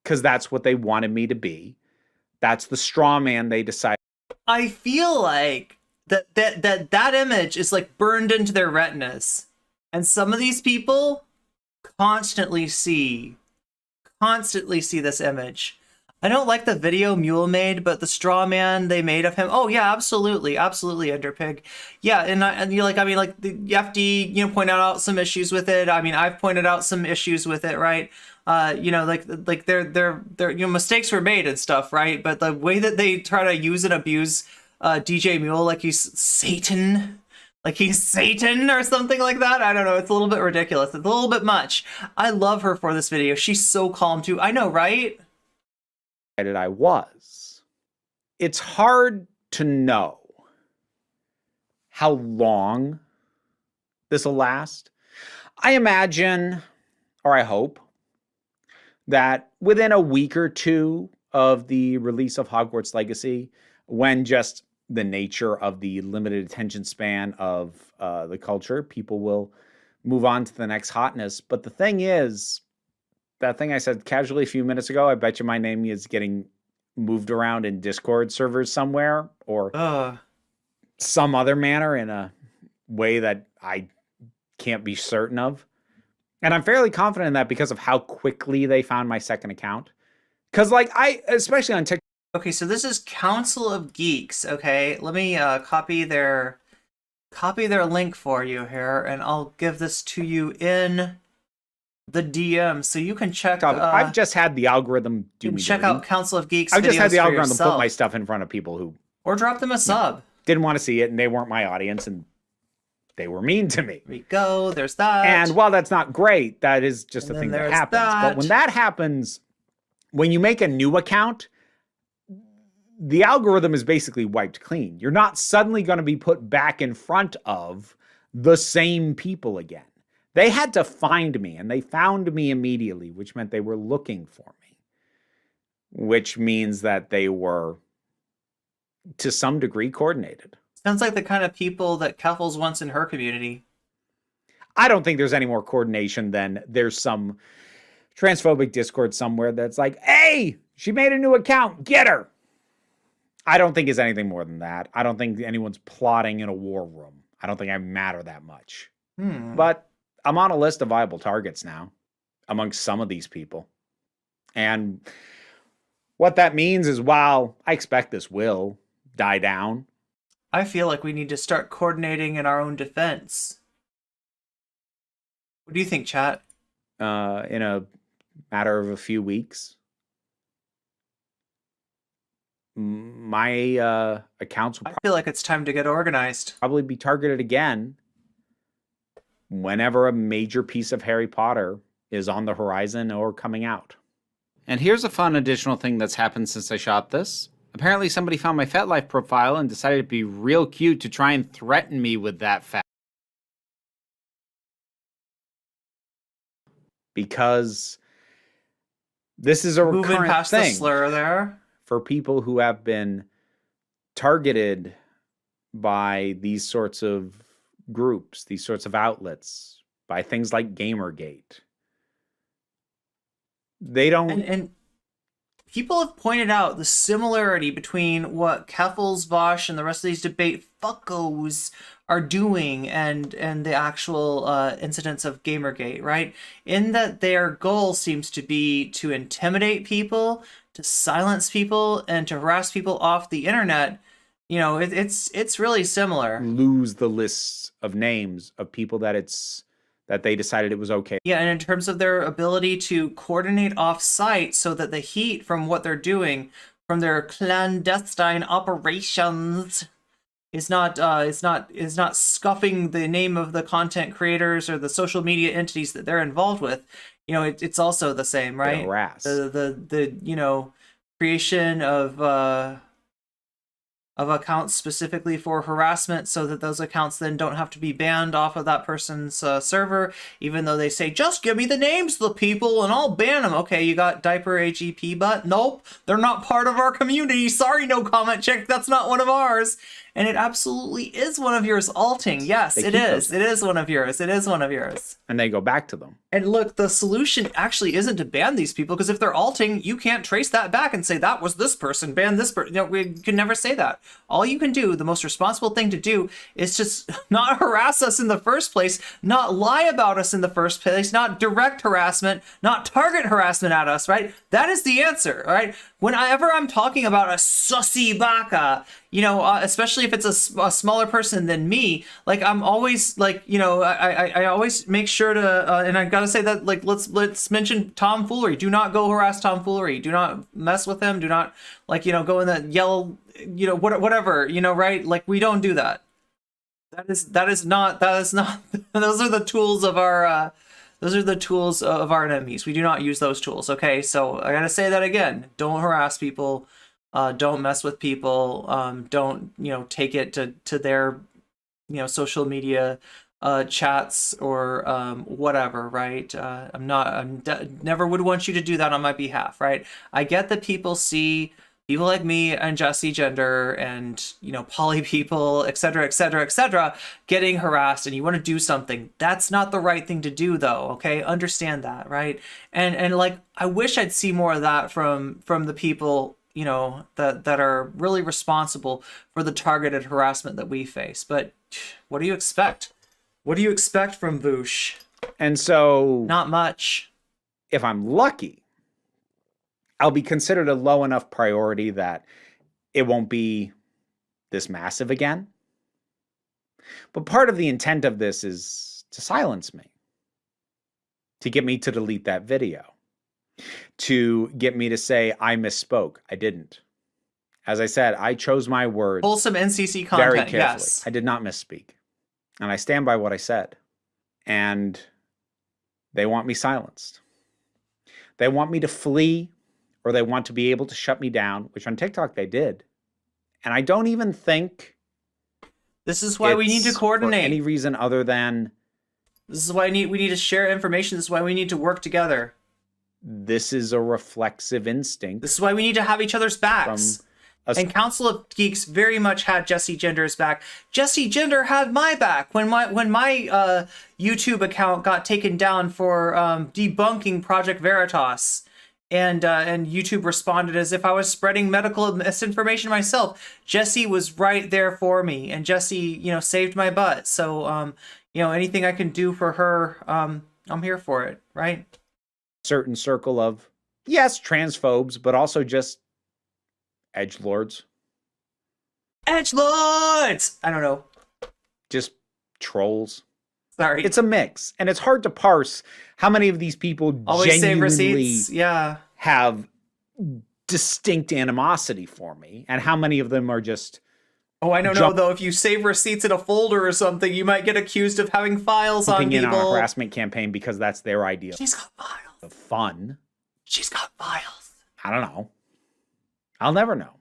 K: Because that's what they wanted me to be. That's the straw man they decided.
A: I feel like that image is like burned into their retinas. And some of these people constantly see this image. I don't like the video Mule made, but the straw man they made of him. Oh yeah, absolutely, Enderpig. Yeah, and you're like, I mean, like the FD, pointed out some issues with it. I mean, I've pointed out some issues with it, right? Like they're mistakes were made and stuff, right? But the way that they try to use and abuse DJ Mule like he's Satan. Like he's Satan or something like that. I don't know. It's a little bit ridiculous. It's a little bit much. I love her for this video. She's so calm too. I know, right?
K: I was. It's hard to know how long this will last. I imagine, or I hope, that within a week or two of the release of Hogwarts Legacy, when just the nature of the limited attention span of the culture, people will move on to the next hotness. But the thing is, that thing I said casually a few minutes ago, I bet you my name is getting moved around in Discord servers somewhere or some other manner in a way that I can't be certain of. And I'm fairly confident in that because of how quickly they found my second account. Because, like, especially on TikTok.
A: Okay, so this is Council of Geeks, okay? Let me copy their link for you here, and I'll give this to you in the DM so you can check.
K: I've just had the algorithm do me
A: check
K: dirty.
A: out Council of Geeks.
K: I've just had the algorithm
A: yourself.
K: put my stuff in front of people who
A: or drop them a sub.
K: Didn't want to see it, and they weren't my audience, and they were mean to me.
A: There we go. There's that.
K: And while that's not great, that is just a thing that happens. But when that happens, when you make a new account, the algorithm is basically wiped clean. You're not suddenly going to be put back in front of the same people again. They had to find me, and they found me immediately, which meant they were looking for me, which means that they were, to some degree, coordinated.
A: Sounds like the kind of people that Keffals wants in her community.
K: I don't think there's any more coordination than there's some transphobic Discord somewhere that's like, hey, she made a new account, get her. I don't think it's anything more than that. I don't think anyone's plotting in a war room. I don't think I matter that much. But I'm on a list of viable targets now amongst some of these people. And what that means is, while I expect this will die down,
A: I feel like we need to start coordinating in our own defense. What do you think, chat?
K: In a matter of a few weeks, my accounts will
A: I feel like it's time to get organized.
K: Probably be targeted again whenever a major piece of Harry Potter is on the horizon or coming out.
L: And here's a fun additional thing that's happened since I shot this. Apparently somebody found my FetLife profile and decided to be real cute to try and threaten me with that fact.
K: Because this is a
A: Moving
K: recurrent
A: past
K: thing
A: the slur there.
K: For people who have been targeted by these sorts of groups, these sorts of outlets, by things like Gamergate. They don't...
A: And people have pointed out the similarity between what Keffals, Vaush, and the rest of these debate fuckos are doing and the actual incidents of Gamergate, right? In that their goal seems to be to intimidate people, to silence people, and to harass people off the internet. You know, it's really similar.
K: Lose the lists of names of people that they decided it was okay.
A: Yeah, and in terms of their ability to coordinate off-site so that the heat from what they're doing, from their clandestine operations, is not scuffing the name of the content creators or the social media entities that they're involved with. You know, it's also the same, right?
K: Harass.
A: The you know, creation of accounts specifically for harassment so that those accounts then don't have to be banned off of that person's server, even though they say, just give me the names of the people and I'll ban them. Okay, you got Diaper AGP butt? Nope, they're not part of our community. Sorry, no comment check, that's not one of ours. And it absolutely is one of yours. Alting, yes, it is. It is one of yours. It is one of yours.
K: And they go back to them.
A: And look, the solution actually isn't to ban these people, because if they're alting, you can't trace that back and say that was this person, ban this person. You know, we can never say that. All you can do, the most responsible thing to do, is just not harass us in the first place, not lie about us in the first place, not direct harassment, not target harassment at us, right? That is the answer, right? Whenever I'm talking about a sussy baka, you know, especially if it's a smaller person than me, like I'm always like, you know, I always make sure to, and I gotta say that, like, let's mention tomfoolery. Do not go harass tomfoolery. Do not mess with him. Do not, like, you know, go in that yell, you know, whatever, you know, right? Like, we don't do that. That is not, those are the tools of our, enemies. We do not use those tools. Okay. So I gotta say that again. Don't harass people. Don't mess with people. Don't, you know, take it to their, you know, social media chats or whatever, right? Never would want you to do that on my behalf, right? I get that people see people like me and Jessie Gender and, you know, poly people, etc., etc., etc., getting harassed, and you want to do something. That's not the right thing to do, though. Okay, understand that, right? And like, I wish I'd see more of that from the people, you know, that are really responsible for the targeted harassment that we face. But what do you expect? What do you expect from Vaush?
K: And so,
A: not much.
K: If I'm lucky, I'll be considered a low enough priority that it won't be this massive again. But part of the intent of this is to silence me, to get me to delete that video, to get me to say I misspoke. I didn't. As I said, I chose my words.
A: Wholesome NCC content,
K: very carefully.
A: Yes.
K: I did not misspeak. And I stand by what I said. And they want me silenced. They want me to flee, or they want to be able to shut me down, which on TikTok they did. And I don't even think
A: this is why we need to coordinate.
K: For any reason other than
A: this is why we need to share information. This is why we need to work together.
K: This is a reflexive instinct.
A: This is why we need to have each other's backs. And Council of Geeks very much had Jessie Gender's back. Jessie Gender had my back when my YouTube account got taken down for debunking Project Veritas, and YouTube responded as if I was spreading medical misinformation myself. Jessie was right there for me, and Jessie, you know, saved my butt. So you know, anything I can do for her, I'm here for it, right?
K: Certain circle of, yes, transphobes, but also just edgelords.
A: Edgelords! I don't know.
K: Just trolls.
A: Sorry.
K: It's a mix. And it's hard to parse how many of these people
A: always
K: genuinely
A: save receipts. Yeah.
K: have distinct animosity for me, and how many of them are just...
A: Oh, I don't know, though. If you save receipts in a folder or something, you might get accused of having files on people.
K: In on a harassment campaign because that's their idea.
A: She's got files.
K: Of fun.
A: She's got files.
K: I don't know. I'll never know.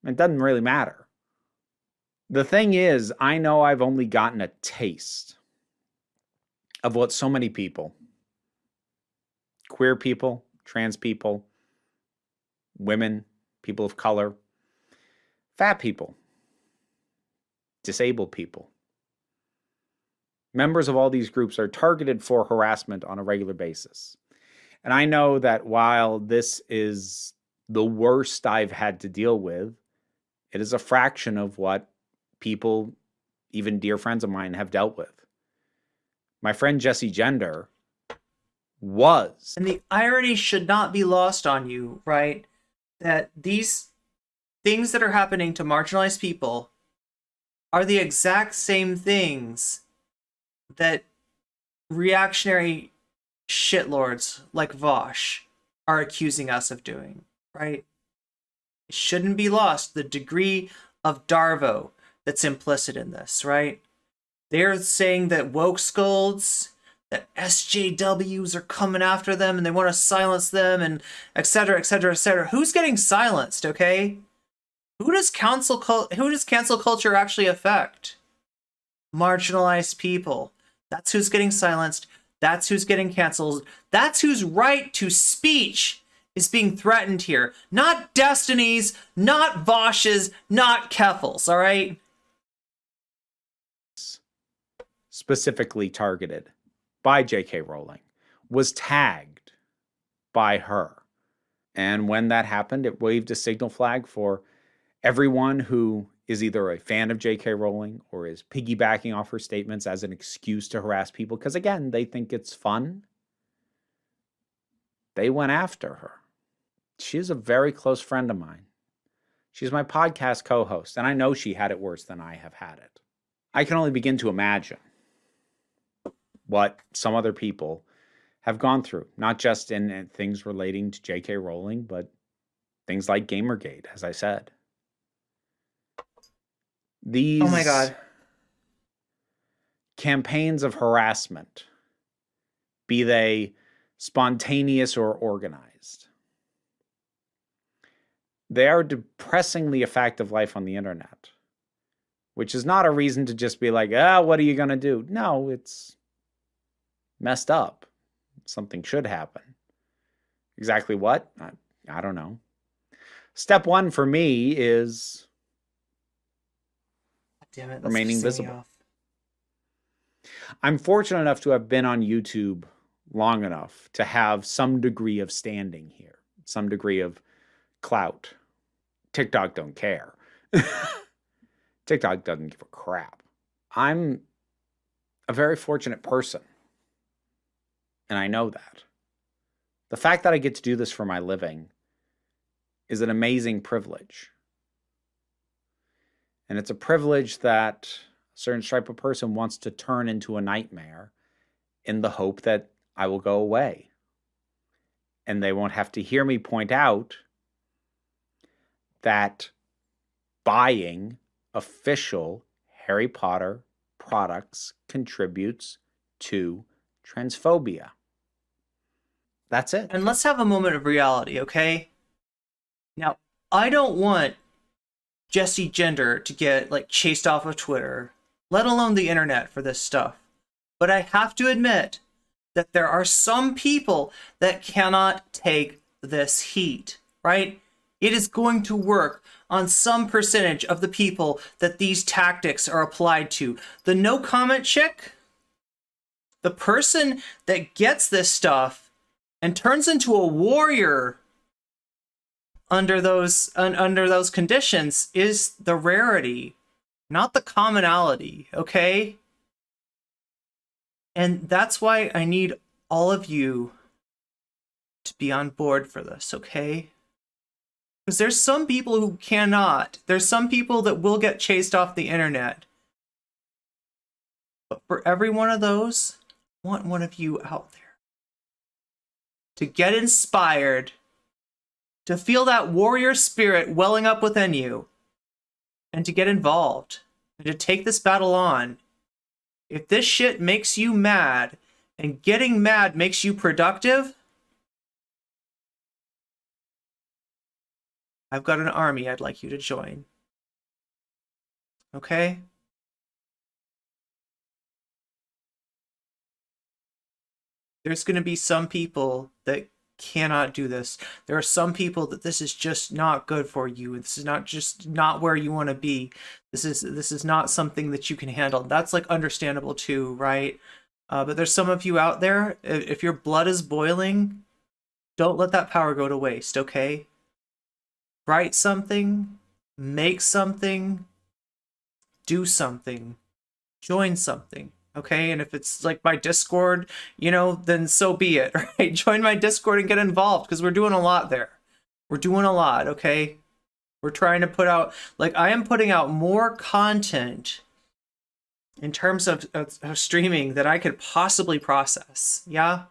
K: It doesn't really matter. The thing is, I know I've only gotten a taste of what so many people, queer people, trans people, women, people of color, fat people, disabled people, members of all these groups are targeted for harassment on a regular basis. And I know that while this is the worst I've had to deal with, it is a fraction of what people, even dear friends of mine, have dealt with. My friend Jessie Gender was.
A: And the irony should not be lost on you, right? That these things that are happening to marginalized people are the exact same things that reactionary shitlords like Vaush are accusing us of doing, right? It shouldn't be lost the degree of Darvo that's implicit in this, right? They're saying that woke scolds, that SJWs are coming after them and they want to silence them, and et cetera, et cetera, et cetera. Who's getting silenced, okay? Who does cancel culture actually affect? Marginalized people. That's who's getting silenced. That's who's getting canceled. That's whose right to speech is being threatened here. Not Destiny's, not Vaush's, not Keffals, all right?
K: Specifically targeted by J.K. Rowling, was tagged by her. And when that happened, it waved a signal flag for everyone who is either a fan of J.K. Rowling or is piggybacking off her statements as an excuse to harass people, because again, they think it's fun. They went after her. She is a very close friend of mine. She's my podcast co-host, and I know she had it worse than I have had it. I can only begin to imagine what some other people have gone through, not just in things relating to J.K. Rowling, but things like Gamergate, as I said. These
A: oh my God.
K: Campaigns of harassment, be they spontaneous or organized, they are depressingly a fact of life on the internet. which is not a reason to just be like, what are you going to do? No, it's messed up. Something should happen. Exactly what? I don't know. Step one for me is
A: Damn it, that's
K: remaining
A: pissing me
K: visible.
A: off.
K: I'm fortunate enough to have been on YouTube long enough to have some degree of standing here, some degree of clout. TikTok don't care. TikTok doesn't give a crap. I'm a very fortunate person, and I know that. The fact that I get to do this for my living is an amazing privilege. And it's a privilege that a certain stripe of person wants to turn into a nightmare in the hope that I will go away. And they won't have to hear me point out that buying official Harry Potter products contributes to transphobia. That's it.
A: And let's have a moment of reality, okay? Now, I don't want Jessie Gender to get like chased off of Twitter, let alone the internet, for this stuff. But I have to admit that there are some people that cannot take this heat, right? It is going to work on some percentage of the people that these tactics are applied to. The no comment chick, the person that gets this stuff and turns into a warrior under those conditions, is the rarity, not the commonality, okay? And that's why I need all of you to be on board for this, okay? Because there's some people who cannot. There's some people that will get chased off the internet. But for every one of those, I want one of you out there to get inspired, to feel that warrior spirit welling up within you, and to get involved, and to take this battle on. If this shit makes you mad, and getting mad makes you productive, I've got an army I'd like you to join. Okay? There's going to be some people that cannot do this. There are some people that this is just not good for you. This is not where you want to be. This is not something that you can handle. That's like understandable too, right? But there's some of you out there, if your blood is boiling, don't let that power go to waste, okay? Write something, make something, do something, join something. Okay, and if it's like my Discord, then so be it, right? Join my Discord and get involved, because we're doing a lot there. We're doing a lot, okay? We're trying to put out, I am putting out more content in terms of streaming that I could possibly process, yeah?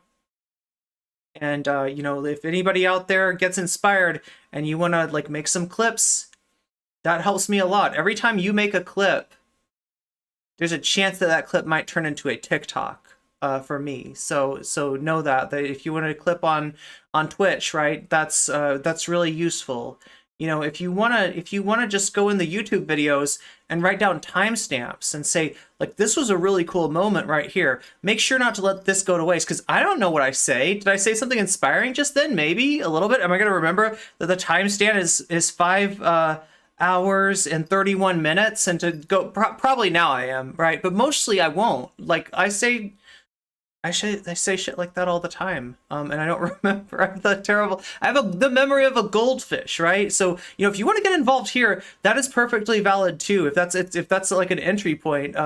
A: And, if anybody out there gets inspired and you want to, make some clips, that helps me a lot. Every time you make a clip, there's a chance that that clip might turn into a TikTok for me. So know that if you want to clip on Twitch, right, that's really useful. If you wanna just go in the YouTube videos and write down timestamps and say, this was a really cool moment right here. Make sure not to let this go to waste, because I don't know what I say. Did I say something inspiring just then? Maybe a little bit. Am I gonna remember that the timestamp is 5 hours and 31 minutes, and to go probably now I am, right? But mostly I won't. I say shit like that all the time, and I don't remember. I have the memory of a goldfish, right? So if you want to get involved here, that is perfectly valid too. If that's like an entry point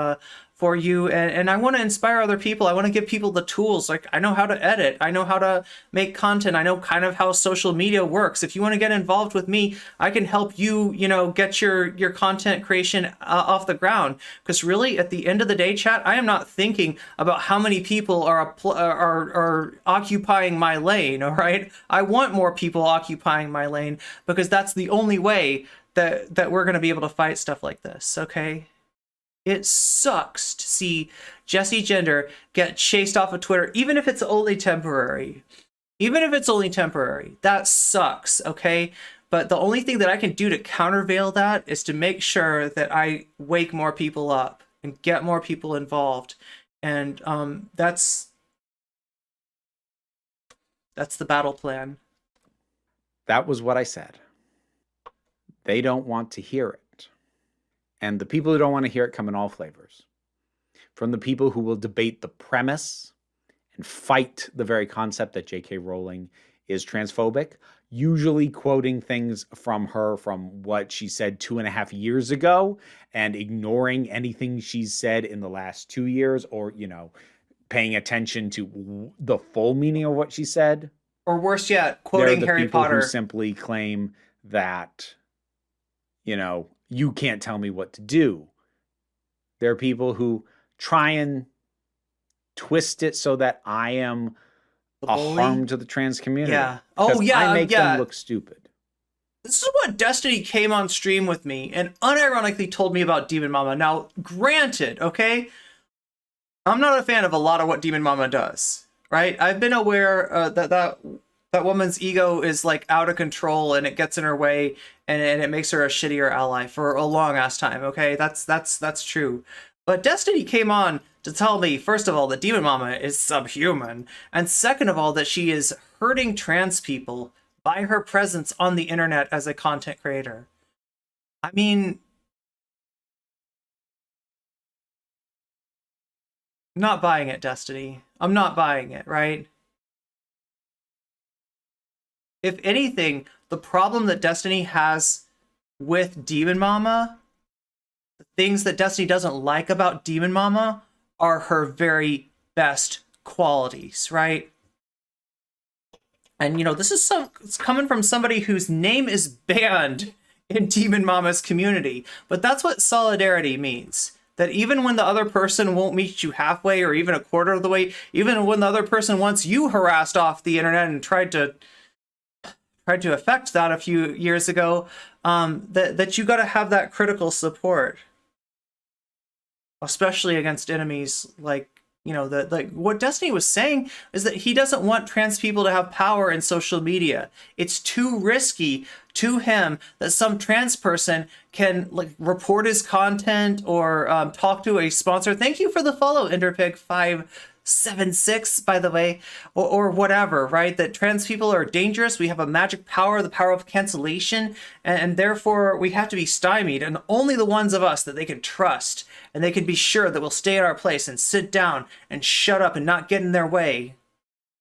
A: for you, and I want to inspire other people. I want to give people the tools. I know how to edit. I know how to make content. I know kind of how social media works. If you want to get involved with me, I can help you, get your content creation off the ground. Because really, at the end of the day, chat, I am not thinking about how many people are occupying my lane. All right, I want more people occupying my lane, because that's the only way that we're going to be able to fight stuff like this. Okay. It sucks to see Jessie Gender get chased off of Twitter, even if it's only temporary. Even if it's only temporary, that sucks, okay? But the only thing that I can do to countervail that is to make sure that I wake more people up and get more people involved. And that's the battle plan.
K: That was what I said. They don't want to hear it. And the people who don't want to hear it come in all flavors. From the people who will debate the premise and fight the very concept that J.K. Rowling is transphobic, usually quoting things from her from what she said 2.5 years ago and ignoring anything she's said in the last 2 years, or, you know, paying attention to the full meaning of what she said.
A: Or worse yet, quoting
K: They're the
A: Harry
K: people
A: Potter.
K: who simply claim that, you know, you can't tell me what to do. There are people who try and twist it so that I am
A: The
K: a
A: bully?
K: harm to the trans community.
A: Yeah. Oh,
K: Because
A: yeah,
K: I make
A: yeah.
K: them look stupid.
A: This is what Destiny came on stream with me and unironically told me about Demon Mama. Now, granted, okay, I'm not a fan of a lot of what Demon Mama does, right? I've been aware that woman's ego is like out of control and it gets in her way and it makes her a shittier ally for a long ass time, okay? That's true. But Destiny came on to tell me, first of all, that Demon Mama is subhuman, and second of all, that she is hurting trans people by her presence on the internet as a content creator. I mean, I'm not buying it, Destiny. I'm not buying it, right? If anything, the problem that Destiny has with Demon Mama, the things that Destiny doesn't like about Demon Mama are her very best qualities, right? And, you know, this is it's coming from somebody whose name is banned in Demon Mama's community. But that's what solidarity means. That even when the other person won't meet you halfway or even a quarter of the way, even when the other person wants you harassed off the internet and tried to affect that a few years ago, that you got to have that critical support, especially against enemies like, you know, like what Destiny was saying is that he doesn't want trans people to have power in social media. It's too risky to him that some trans person can like report his content or talk to a sponsor. Thank you for the follow, Enderpig576, by the way, or whatever, right? That trans people are dangerous. We have a magic power, the power of cancellation, and therefore we have to be stymied. And only the ones of us that they can trust and they can be sure that we'll stay at our place and sit down and shut up and not get in their way,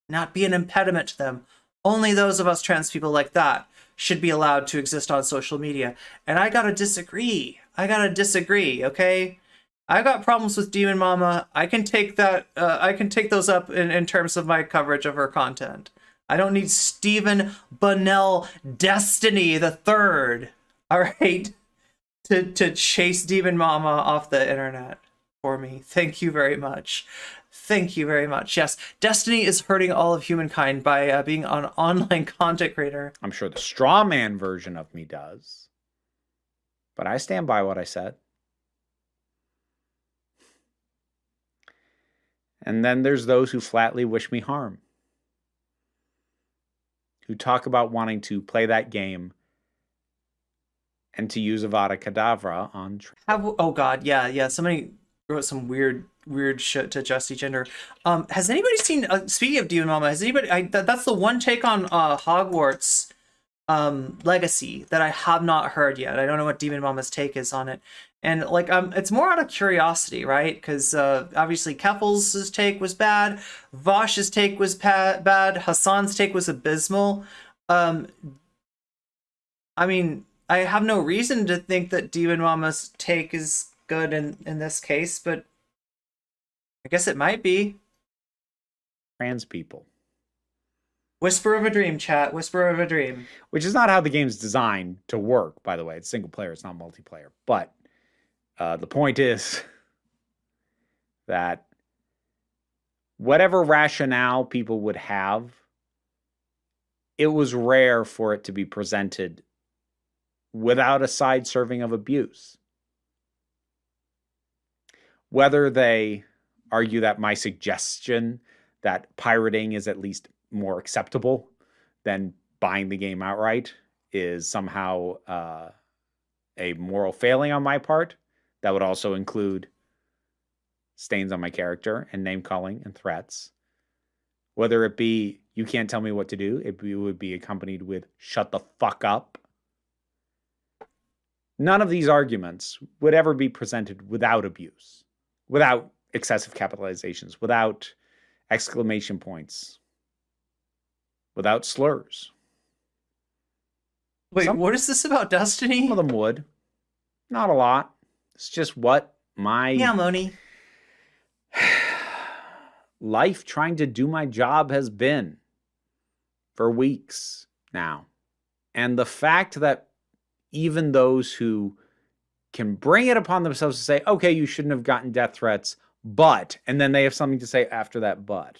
A: not be an impediment to them. Only those of us trans people like that should be allowed to exist on social media. And I gotta disagree. Okay? I got problems with Demon Mama. I can take that. I can take those up in terms of my coverage of her content. I don't need Stephen Bunnell Destiny the Third, all right, to chase Demon Mama off the internet for me. Thank you very much. Thank you very much. Yes, Destiny is hurting all of humankind by being an online content creator.
K: I'm sure the Strawman version of me does. But I stand by what I said. And then there's those who flatly wish me harm. Who talk about wanting to play that game and to use Avada Kedavra on...
A: Oh god, yeah. Somebody wrote some weird shit to Jessie Gender. Has anybody seen, speaking of Demon Mama, has anybody... that's the one take on Hogwarts Legacy that I have not heard yet. I don't know what Demon Mama's take is on it. And like, it's more out of curiosity, right? Because obviously Keffals' take was bad, Vaush's take was bad, Hassan's take was abysmal. I mean, I have no reason to think that Demon Mama's take is good in this case, but I guess it might be.
K: Trans people.
A: Whisper of a dream, chat. Whisper of a dream.
K: Which is not how the game's designed to work, by the way. It's single player, it's not multiplayer. But the point is that whatever rationale people would have, it was rare for it to be presented without a side serving of abuse. Whether they argue that my suggestion that pirating is at least more acceptable than buying the game outright is somehow a moral failing on my part. That would also include stains on my character and name calling and threats. Whether it be, you can't tell me what to do, it would be accompanied with, shut the fuck up. None of these arguments would ever be presented without abuse, without excessive capitalizations, without exclamation points, without slurs.
A: Wait, what is this about Destiny?
K: Some of them would. Not a lot. It's just what my
A: Moni.
K: life trying to do my job has been for weeks now. And the fact that even those who can bring it upon themselves to say, okay, you shouldn't have gotten death threats, but, and then they have something to say after that, but.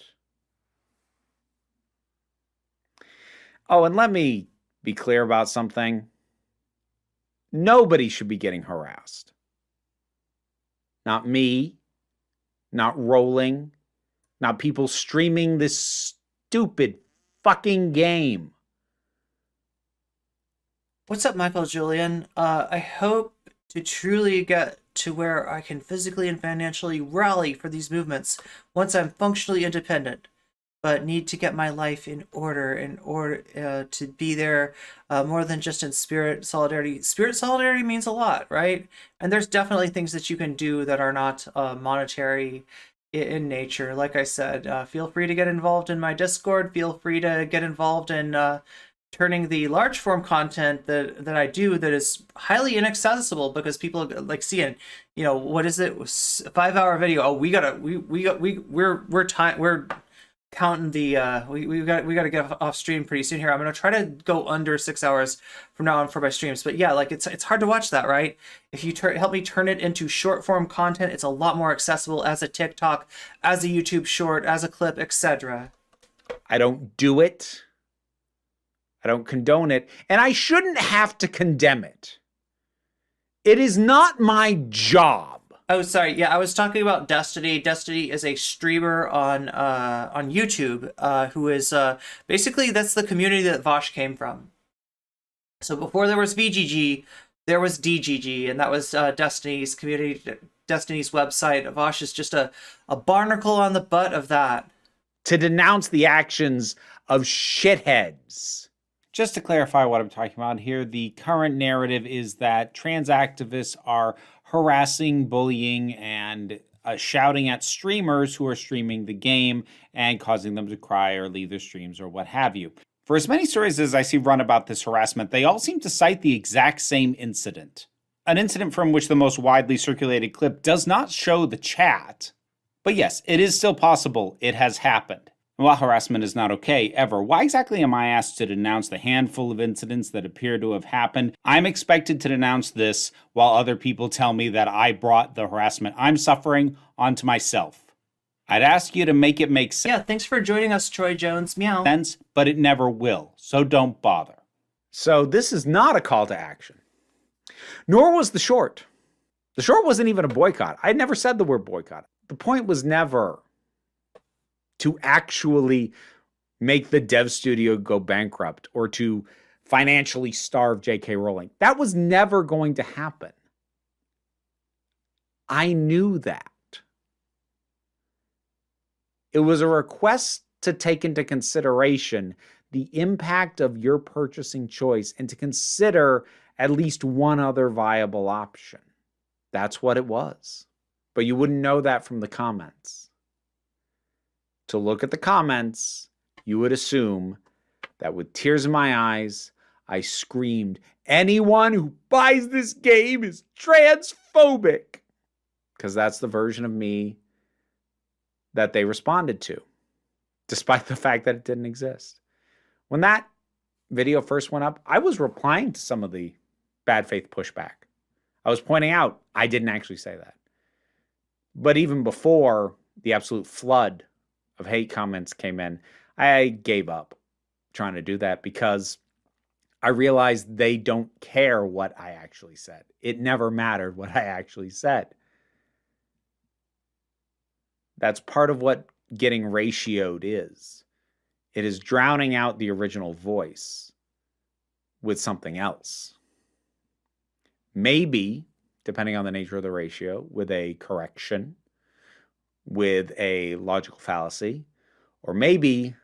K: Oh, and let me be clear about something. Nobody should be getting harassed. Not me, not Rolling, not people streaming this stupid fucking game.
A: What's up, Michael Julian? I hope to truly get to where I can physically and financially rally for these movements once I'm functionally independent, but need to get my life in order to be there more than just in spirit solidarity. Spirit solidarity means a lot, right? And there's definitely things that you can do that are not monetary in nature. Like I said, feel free to get involved in my Discord. Feel free to get involved in turning the large form content that I do that is highly inaccessible because people like seeing, you know, what is it, 5-hour video? Oh, we're counting the we got to get off stream pretty soon here. I'm gonna try to go under 6 hours from now on for my streams, but yeah, like it's hard to watch that, right? If you help me turn it into short form content, it's a lot more accessible as a TikTok, as a YouTube short, as a clip, etc.
K: I don't do it. I don't condone it, and I shouldn't have to condemn it. It is not my job.
A: Oh, sorry. Yeah, I was talking about Destiny. Destiny is a streamer on YouTube who is basically, that's the community that Vaush came from. So before there was VGG, there was DGG, and that was Destiny's community, Destiny's website. Vaush is just a barnacle on the butt of that.
K: To denounce the actions of shitheads.
L: Just to clarify what I'm talking about here, the current narrative is that trans activists are harassing, bullying, and shouting at streamers who are streaming the game and causing them to cry or leave their streams or what have you. For as many stories as I see run about this harassment, they all seem to cite the exact same incident. An incident from which the most widely circulated clip does not show the chat. But yes, it is still possible it has happened. And while harassment is not okay, ever, why exactly am I asked to denounce the handful of incidents that appear to have happened? I'm expected to denounce this while other people tell me that I brought the harassment I'm suffering onto myself. I'd ask you to make it make sense.
A: Yeah, thanks for joining us, Troy Jones. Meow.
L: But it never will, so don't bother.
K: So this is not a call to action. Nor was the short. The short wasn't even a boycott. I never said the word boycott. The point was never to actually make the dev studio go bankrupt or to financially starve J.K. Rowling. That was never going to happen. I knew that. It was a request to take into consideration the impact of your purchasing choice and to consider at least one other viable option. That's what it was. But you wouldn't know that from the comments. To look at the comments, you would assume that with tears in my eyes, I screamed, anyone who buys this game is transphobic. Because that's the version of me that they responded to, despite the fact that it didn't exist. When that video first went up, I was replying to some of the bad faith pushback. I was pointing out I didn't actually say that. But even before the absolute flood of hate comments came in, I gave up trying to do that because I realized they don't care what I actually said. It never mattered what I actually said. That's part of what getting ratioed is. It is drowning out the original voice. with something else. Maybe, depending on the nature of the ratio, with a correction, with a logical fallacy, or maybe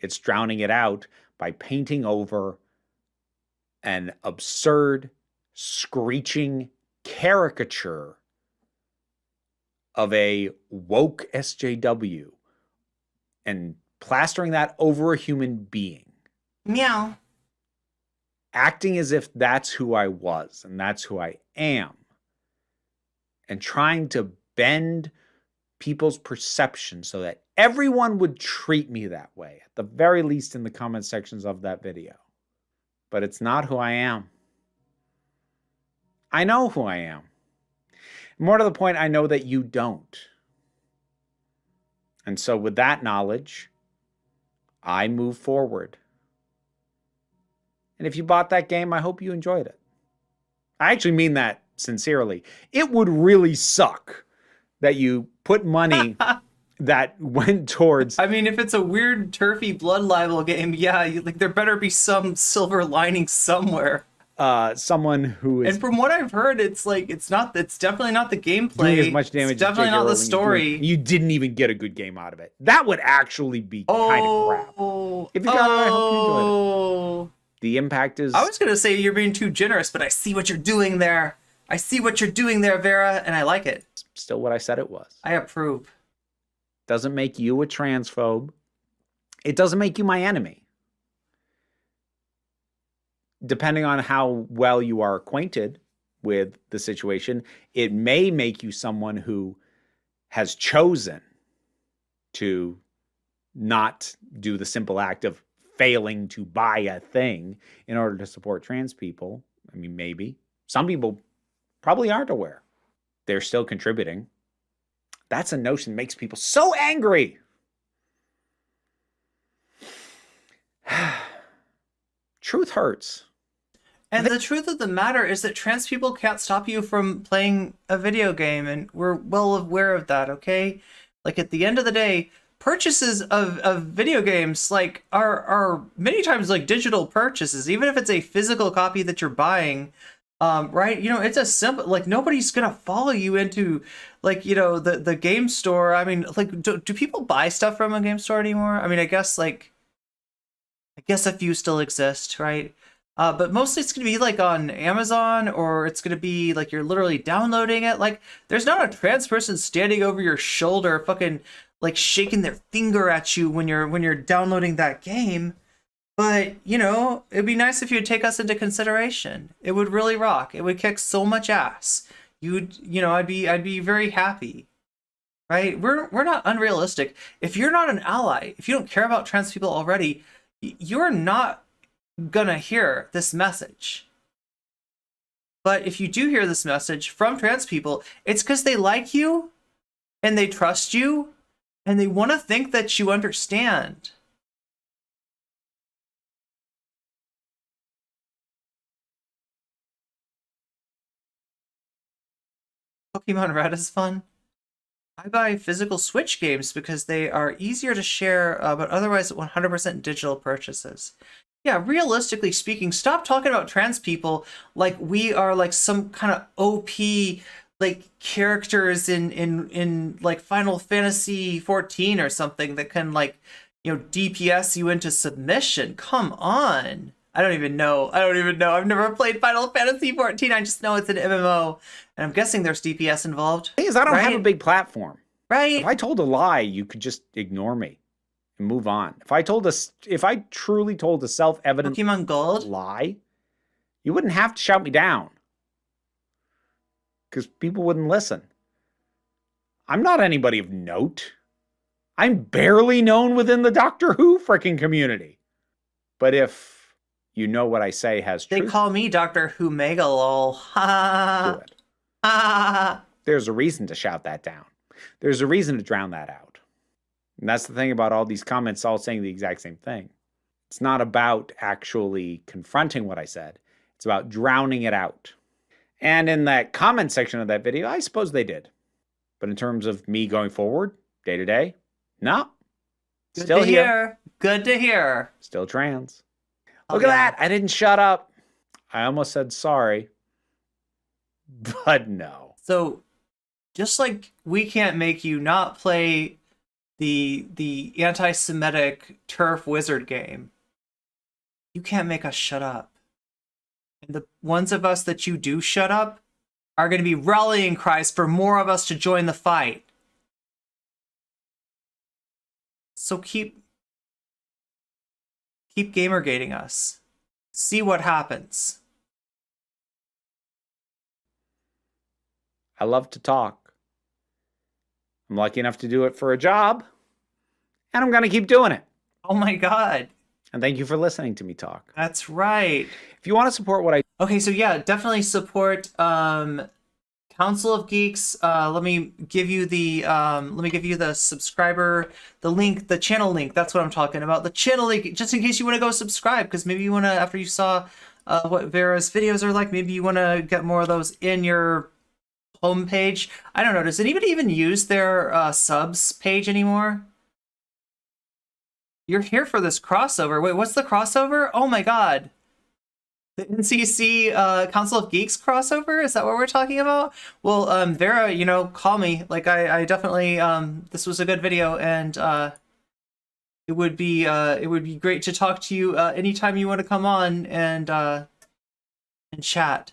K: it's drowning it out by painting over an absurd, screeching caricature of a woke SJW and plastering that over a human being.
A: Meow.
K: Acting as if that's who I was and that's who I am. And trying to bend people's perception so that everyone would treat me that way, at the very least in the comment sections of that video. But it's not who I am. I know who I am. More to the point, I know that you don't. And so with that knowledge, I move forward. And if you bought that game, I hope you enjoyed it. I actually mean that sincerely. It would really suck that you put money that went towards...
A: I mean, if it's a weird turfy blood libel game, yeah, like there better be some silver lining somewhere.
K: Someone who is...
A: And from what I've heard, it's definitely not the gameplay.
K: Doing as much damage
A: it's definitely not the story.
K: You didn't even get a good game out of it. That would actually be kind of crap. If you got it, I hope you enjoyed it. The impact is...
A: I was going to say you're being too generous, but I see what you're doing there. I see what you're doing there, Vera, and I like it.
K: Still what I said it was.
A: I approve.
K: Doesn't make you a transphobe. It doesn't make you my enemy. Depending on how well you are acquainted with the situation, it may make you someone who has chosen to not do the simple act of failing to buy a thing in order to support trans people. I mean, maybe. Some people probably aren't aware. They're still contributing. That's a notion that makes people so angry. Truth hurts.
A: And the truth of the matter is that trans people can't stop you from playing a video game, and we're well aware of that, okay? Like, at the end of the day, purchases of video games, like, are many times, like, digital purchases, even if it's a physical copy that you're buying, right? You know, it's a simple, like, nobody's gonna follow you into, like, you know, the game store. I mean, like, do people buy stuff from a game store anymore? I mean, I guess a few still exist, right? But mostly it's going to be like on Amazon, or it's going to be like you're literally downloading it. Like, there's not a trans person standing over your shoulder fucking like shaking their finger at you when you're downloading that game. But, you know, it'd be nice if you'd take us into consideration. It would really rock. It would kick so much ass. I'd be very happy. Right? We're not unrealistic. If you're not an ally, if you don't care about trans people already, you're not gonna hear this message. But if you do hear this message from trans people, it's because they like you and they trust you and they want to think that you understand. Pokemon Red is fun. I buy physical Switch games because they are easier to share, but otherwise 100% digital purchases. Yeah, realistically speaking, stop talking about trans people like we are like some kind of OP like characters in like Final Fantasy 14 or something that can, like, you know, DPS you into submission. Come on. I don't even know. I've never played Final Fantasy 14. I just know it's an MMO, and I'm guessing there's DPS involved.
K: The thing is, I don't have a big platform.
A: Right?
K: If I told a lie, you could just ignore me and move on. If I truly told a self-evident
A: Pokemon Gold
K: lie, you wouldn't have to shout me down, because people wouldn't listen. I'm not anybody of note. I'm barely known within the Doctor Who freaking community. But if you know what I say has truth,
A: they call me Doctor Who Megalol. Ha.
K: Do it. Ha. There's a reason to shout that down. There's a reason to drown that out. And that's the thing about all these comments all saying the exact same thing. It's not about actually confronting what I said. It's about drowning it out. And in that comment section of that video, I suppose they did. But in terms of me going forward, day to day, no.
A: Still here. Good to hear.
K: Still trans. Look at that. I didn't shut up. I almost said sorry, but no.
A: So, just like we can't make you not play the anti-Semitic turf wizard game, you can't make us shut up. And the ones of us that you do shut up are going to be rallying cries for more of us to join the fight. So keep gamergating us. See what happens.
K: I love to talk. I'm lucky enough to do it for a job, and I'm going to keep doing it.
A: Oh my God.
K: And thank you for listening to me talk.
A: That's right.
K: If you want to support what I...
A: Okay, so yeah, definitely support Council of Geeks. Let me give you the subscriber, the link, the channel link. That's what I'm talking about. The channel link, just in case you want to go subscribe, because maybe you want to, after you saw what Vera's videos are like, maybe you want to get more of those in your homepage. I don't know. Does anybody even use their subs page anymore? You're here for this crossover. Wait, what's the crossover? Oh my God. The NCC Council of Geeks crossover? Is that what we're talking about? Well, Vera, you know, call me. Like, I definitely, this was a good video, and it would be great to talk to you anytime you want to come on and chat.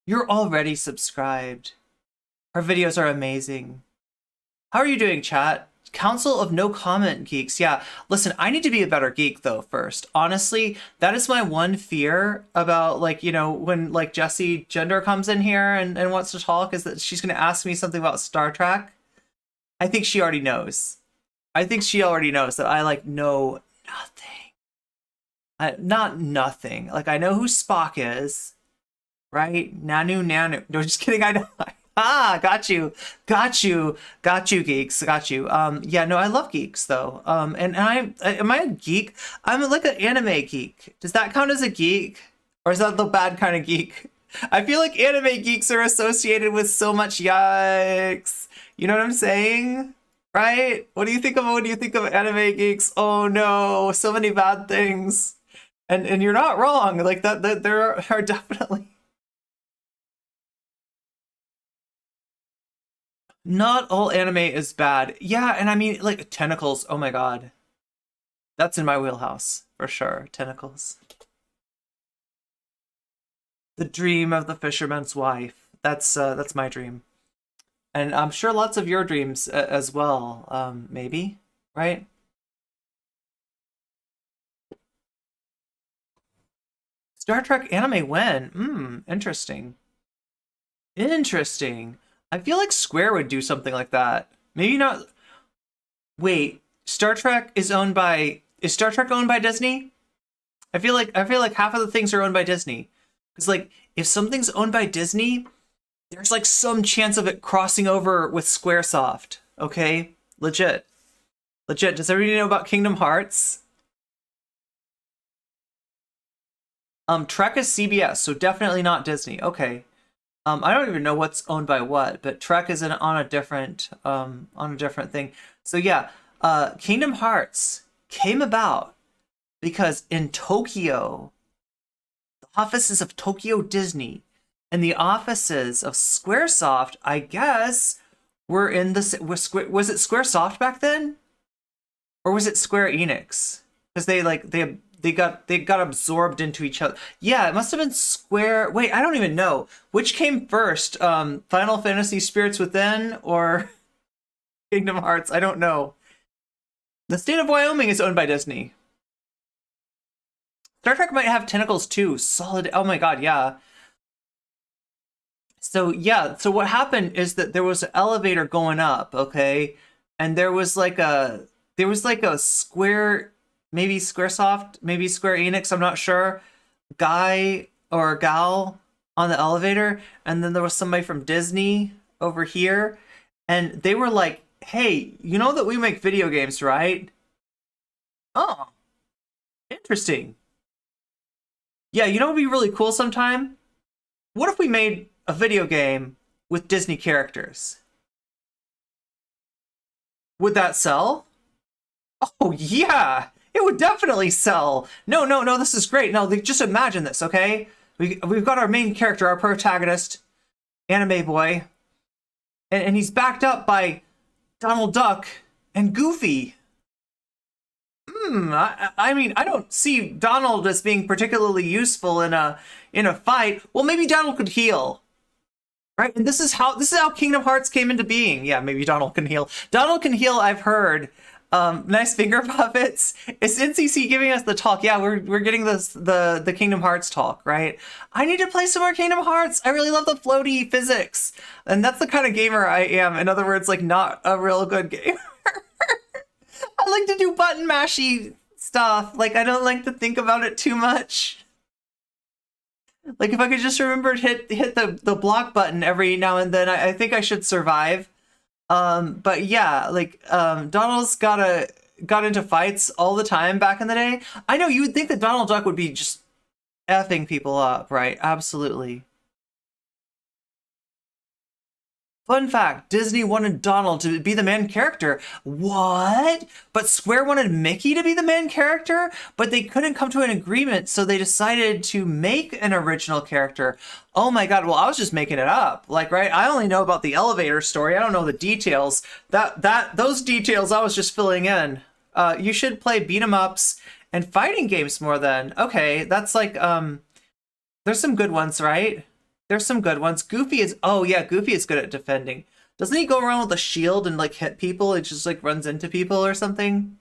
A: You're already subscribed. Our videos are amazing. How are you doing, chat? Council of No Comment Geeks. Yeah, listen, I need to be a better geek though first. Honestly, that is my one fear about, like, you know, when like Jessie Gender comes in here and wants to talk, is that she's going to ask me something about Star Trek. I think she already knows. I think she already knows that I like know nothing. Not nothing. Like, I know who Spock is, right? Nanu. No, just kidding. I know. Got you, geeks, got you. Yeah, no, I love geeks though. And am I a geek? I'm like an anime geek. Does that count as a geek, or is that the bad kind of geek? I feel like anime geeks are associated with so much yikes. You know what I'm saying, right? What do you think of when you think of anime geeks? Oh no, so many bad things. And you're not wrong. Like that there are definitely. Not all anime is bad. Yeah, and I mean, like, tentacles. Oh my God. That's in my wheelhouse, for sure. Tentacles. The dream of the fisherman's wife. That's my dream. And I'm sure lots of your dreams as well, maybe, right? Star Trek anime when? Interesting. Interesting. I feel like Square would do something like that. Maybe not. Wait, Star Trek is owned by. Is Star Trek owned by Disney? I feel like half of the things are owned by Disney. Because like, if something's owned by Disney, there's like some chance of it crossing over with Squaresoft. Okay, legit. Does everybody know about Kingdom Hearts? Trek is CBS, so definitely not Disney. Okay. I don't even know what's owned by what, but Trek is on a different thing. So yeah, Kingdom Hearts came about because in Tokyo, the offices of Tokyo Disney and the offices of Squaresoft, I guess, were in the was it Squaresoft back then, or was it Square Enix? Because they got absorbed into each other. Yeah, it must have been Square. Wait, I don't even know. Which came first? Final Fantasy Spirits Within or Kingdom Hearts? I don't know. The state of Wyoming is owned by Disney. Star Trek might have tentacles too. Solid. Oh my God, yeah. So yeah, so what happened is that there was an elevator going up, okay? And there was like a Square, maybe Squaresoft, maybe Square Enix, I'm not sure, guy or gal on the elevator, and then there was somebody from Disney over here, and they were like, hey, you know that we make video games, right? Oh, interesting. Yeah, you know what would be really cool sometime? What if we made a video game with Disney characters? Would that sell? Oh, yeah! It would definitely sell. No, this is great. No, just imagine this, okay? We've got our main character, our protagonist, anime boy, and he's backed up by Donald Duck and Goofy. I mean, I don't see Donald as being particularly useful in a fight. Well, maybe Donald could heal. Right? And this is how Kingdom Hearts came into being. Yeah, maybe Donald can heal. Donald can heal, I've heard. Nice finger puppets. Is NCC giving us the talk? Yeah, we're getting the Kingdom Hearts talk, right? I need to play some more Kingdom Hearts. I really love the floaty physics. And that's the kind of gamer I am. In other words, like, not a real good gamer. I like to do button mashy stuff. Like, I don't like to think about it too much. Like, if I could just remember to hit the block button every now and then, I think I should survive. But yeah, like, Donald's got into fights all the time back in the day. I know, you would think that Donald Duck would be just effing people up, right? Absolutely. Fun fact, Disney wanted Donald to be the main character. What? But Square wanted Mickey to be the main character? But they couldn't come to an agreement, so they decided to make an original character. Oh my god, well, I was just making it up. Like, right? I only know about the elevator story. I don't know the details. Those details I was just filling in. You should play beat 'em ups and fighting games more then. Okay, that's like, there's some good ones, right? There's some good ones. Goofy is good at defending. Doesn't he go around with a shield and like hit people? It just like runs into people or something?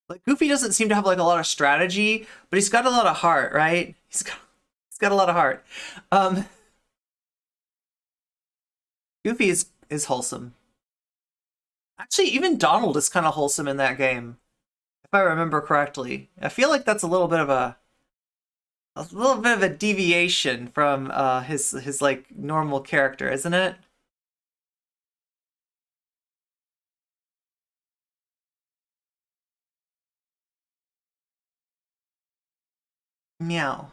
A: Like, Goofy doesn't seem to have like a lot of strategy, but he's got a lot of heart, right? He's got a lot of heart. Goofy is wholesome. Actually, even Donald is kind of wholesome in that game, if I remember correctly. I feel like that's a little bit of a deviation from his like normal character, isn't it? Meow.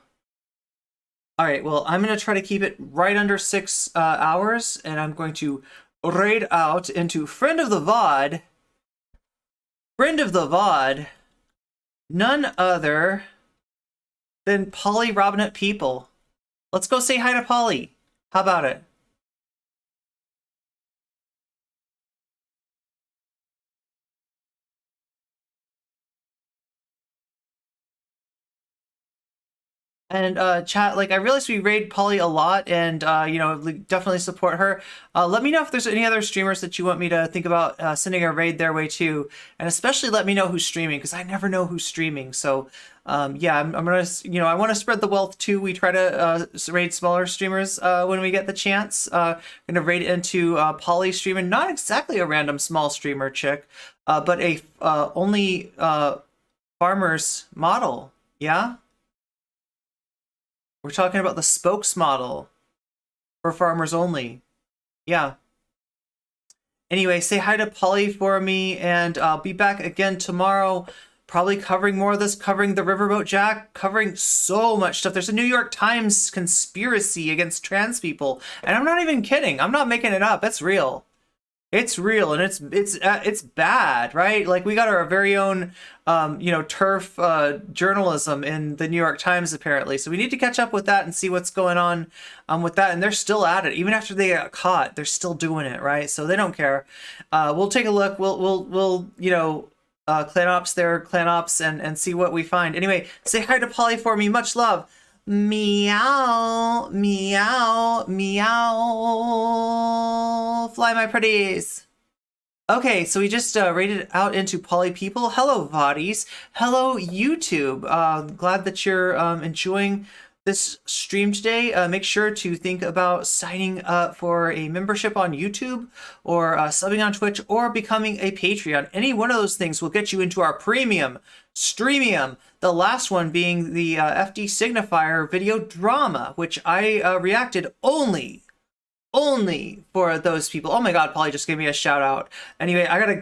A: All right, well, I'm gonna try to keep it right under 6 hours, and I'm going to raid out into friend of the VOD, none other than Polly Robinette People. Let's go say hi to Polly. How about it? And chat, like, I realize we raid Polly a lot, and you know, definitely support her. Let me know if there's any other streamers that you want me to think about sending a raid their way too, and especially let me know who's streaming, because I never know who's streaming. So yeah, I'm gonna, you know, I want to spread the wealth too. We try to raid smaller streamers when we get the chance. Gonna raid into Polly streaming, not exactly a random small streamer chick, but a only farmers model. Yeah. We're talking about the spokes model for farmers only. Yeah. Anyway, say hi to Polly for me, and I'll be back again tomorrow, probably covering more of this, covering the Riverboat Jack, covering so much stuff. There's a New York Times conspiracy against trans people, and I'm not even kidding. I'm not making it up. It's real. It's real, and it's bad, right? Like, we got our very own, you know, turf journalism in the New York Times, apparently. So we need to catch up with that and see what's going on with that. And they're still at it, even after they got caught. They're still doing it, right? So they don't care. We'll take a look. We'll you know, clan ops and see what we find. Anyway, say hi to Polly for me. Much love. Meow, meow, meow. Fly, my pretties. Okay, so we just raided out into Polly People. Hello, Voddies. Hello, YouTube. Glad that you're enjoying this stream today. Make sure to think about signing up for a membership on YouTube, or subbing on Twitch, or becoming a Patreon. Any one of those things will get you into our premium streamium. The last one being the FD Signifier video drama, which I reacted only for those people. Oh my god, Polly just gave me a shout out. Anyway, I gotta go.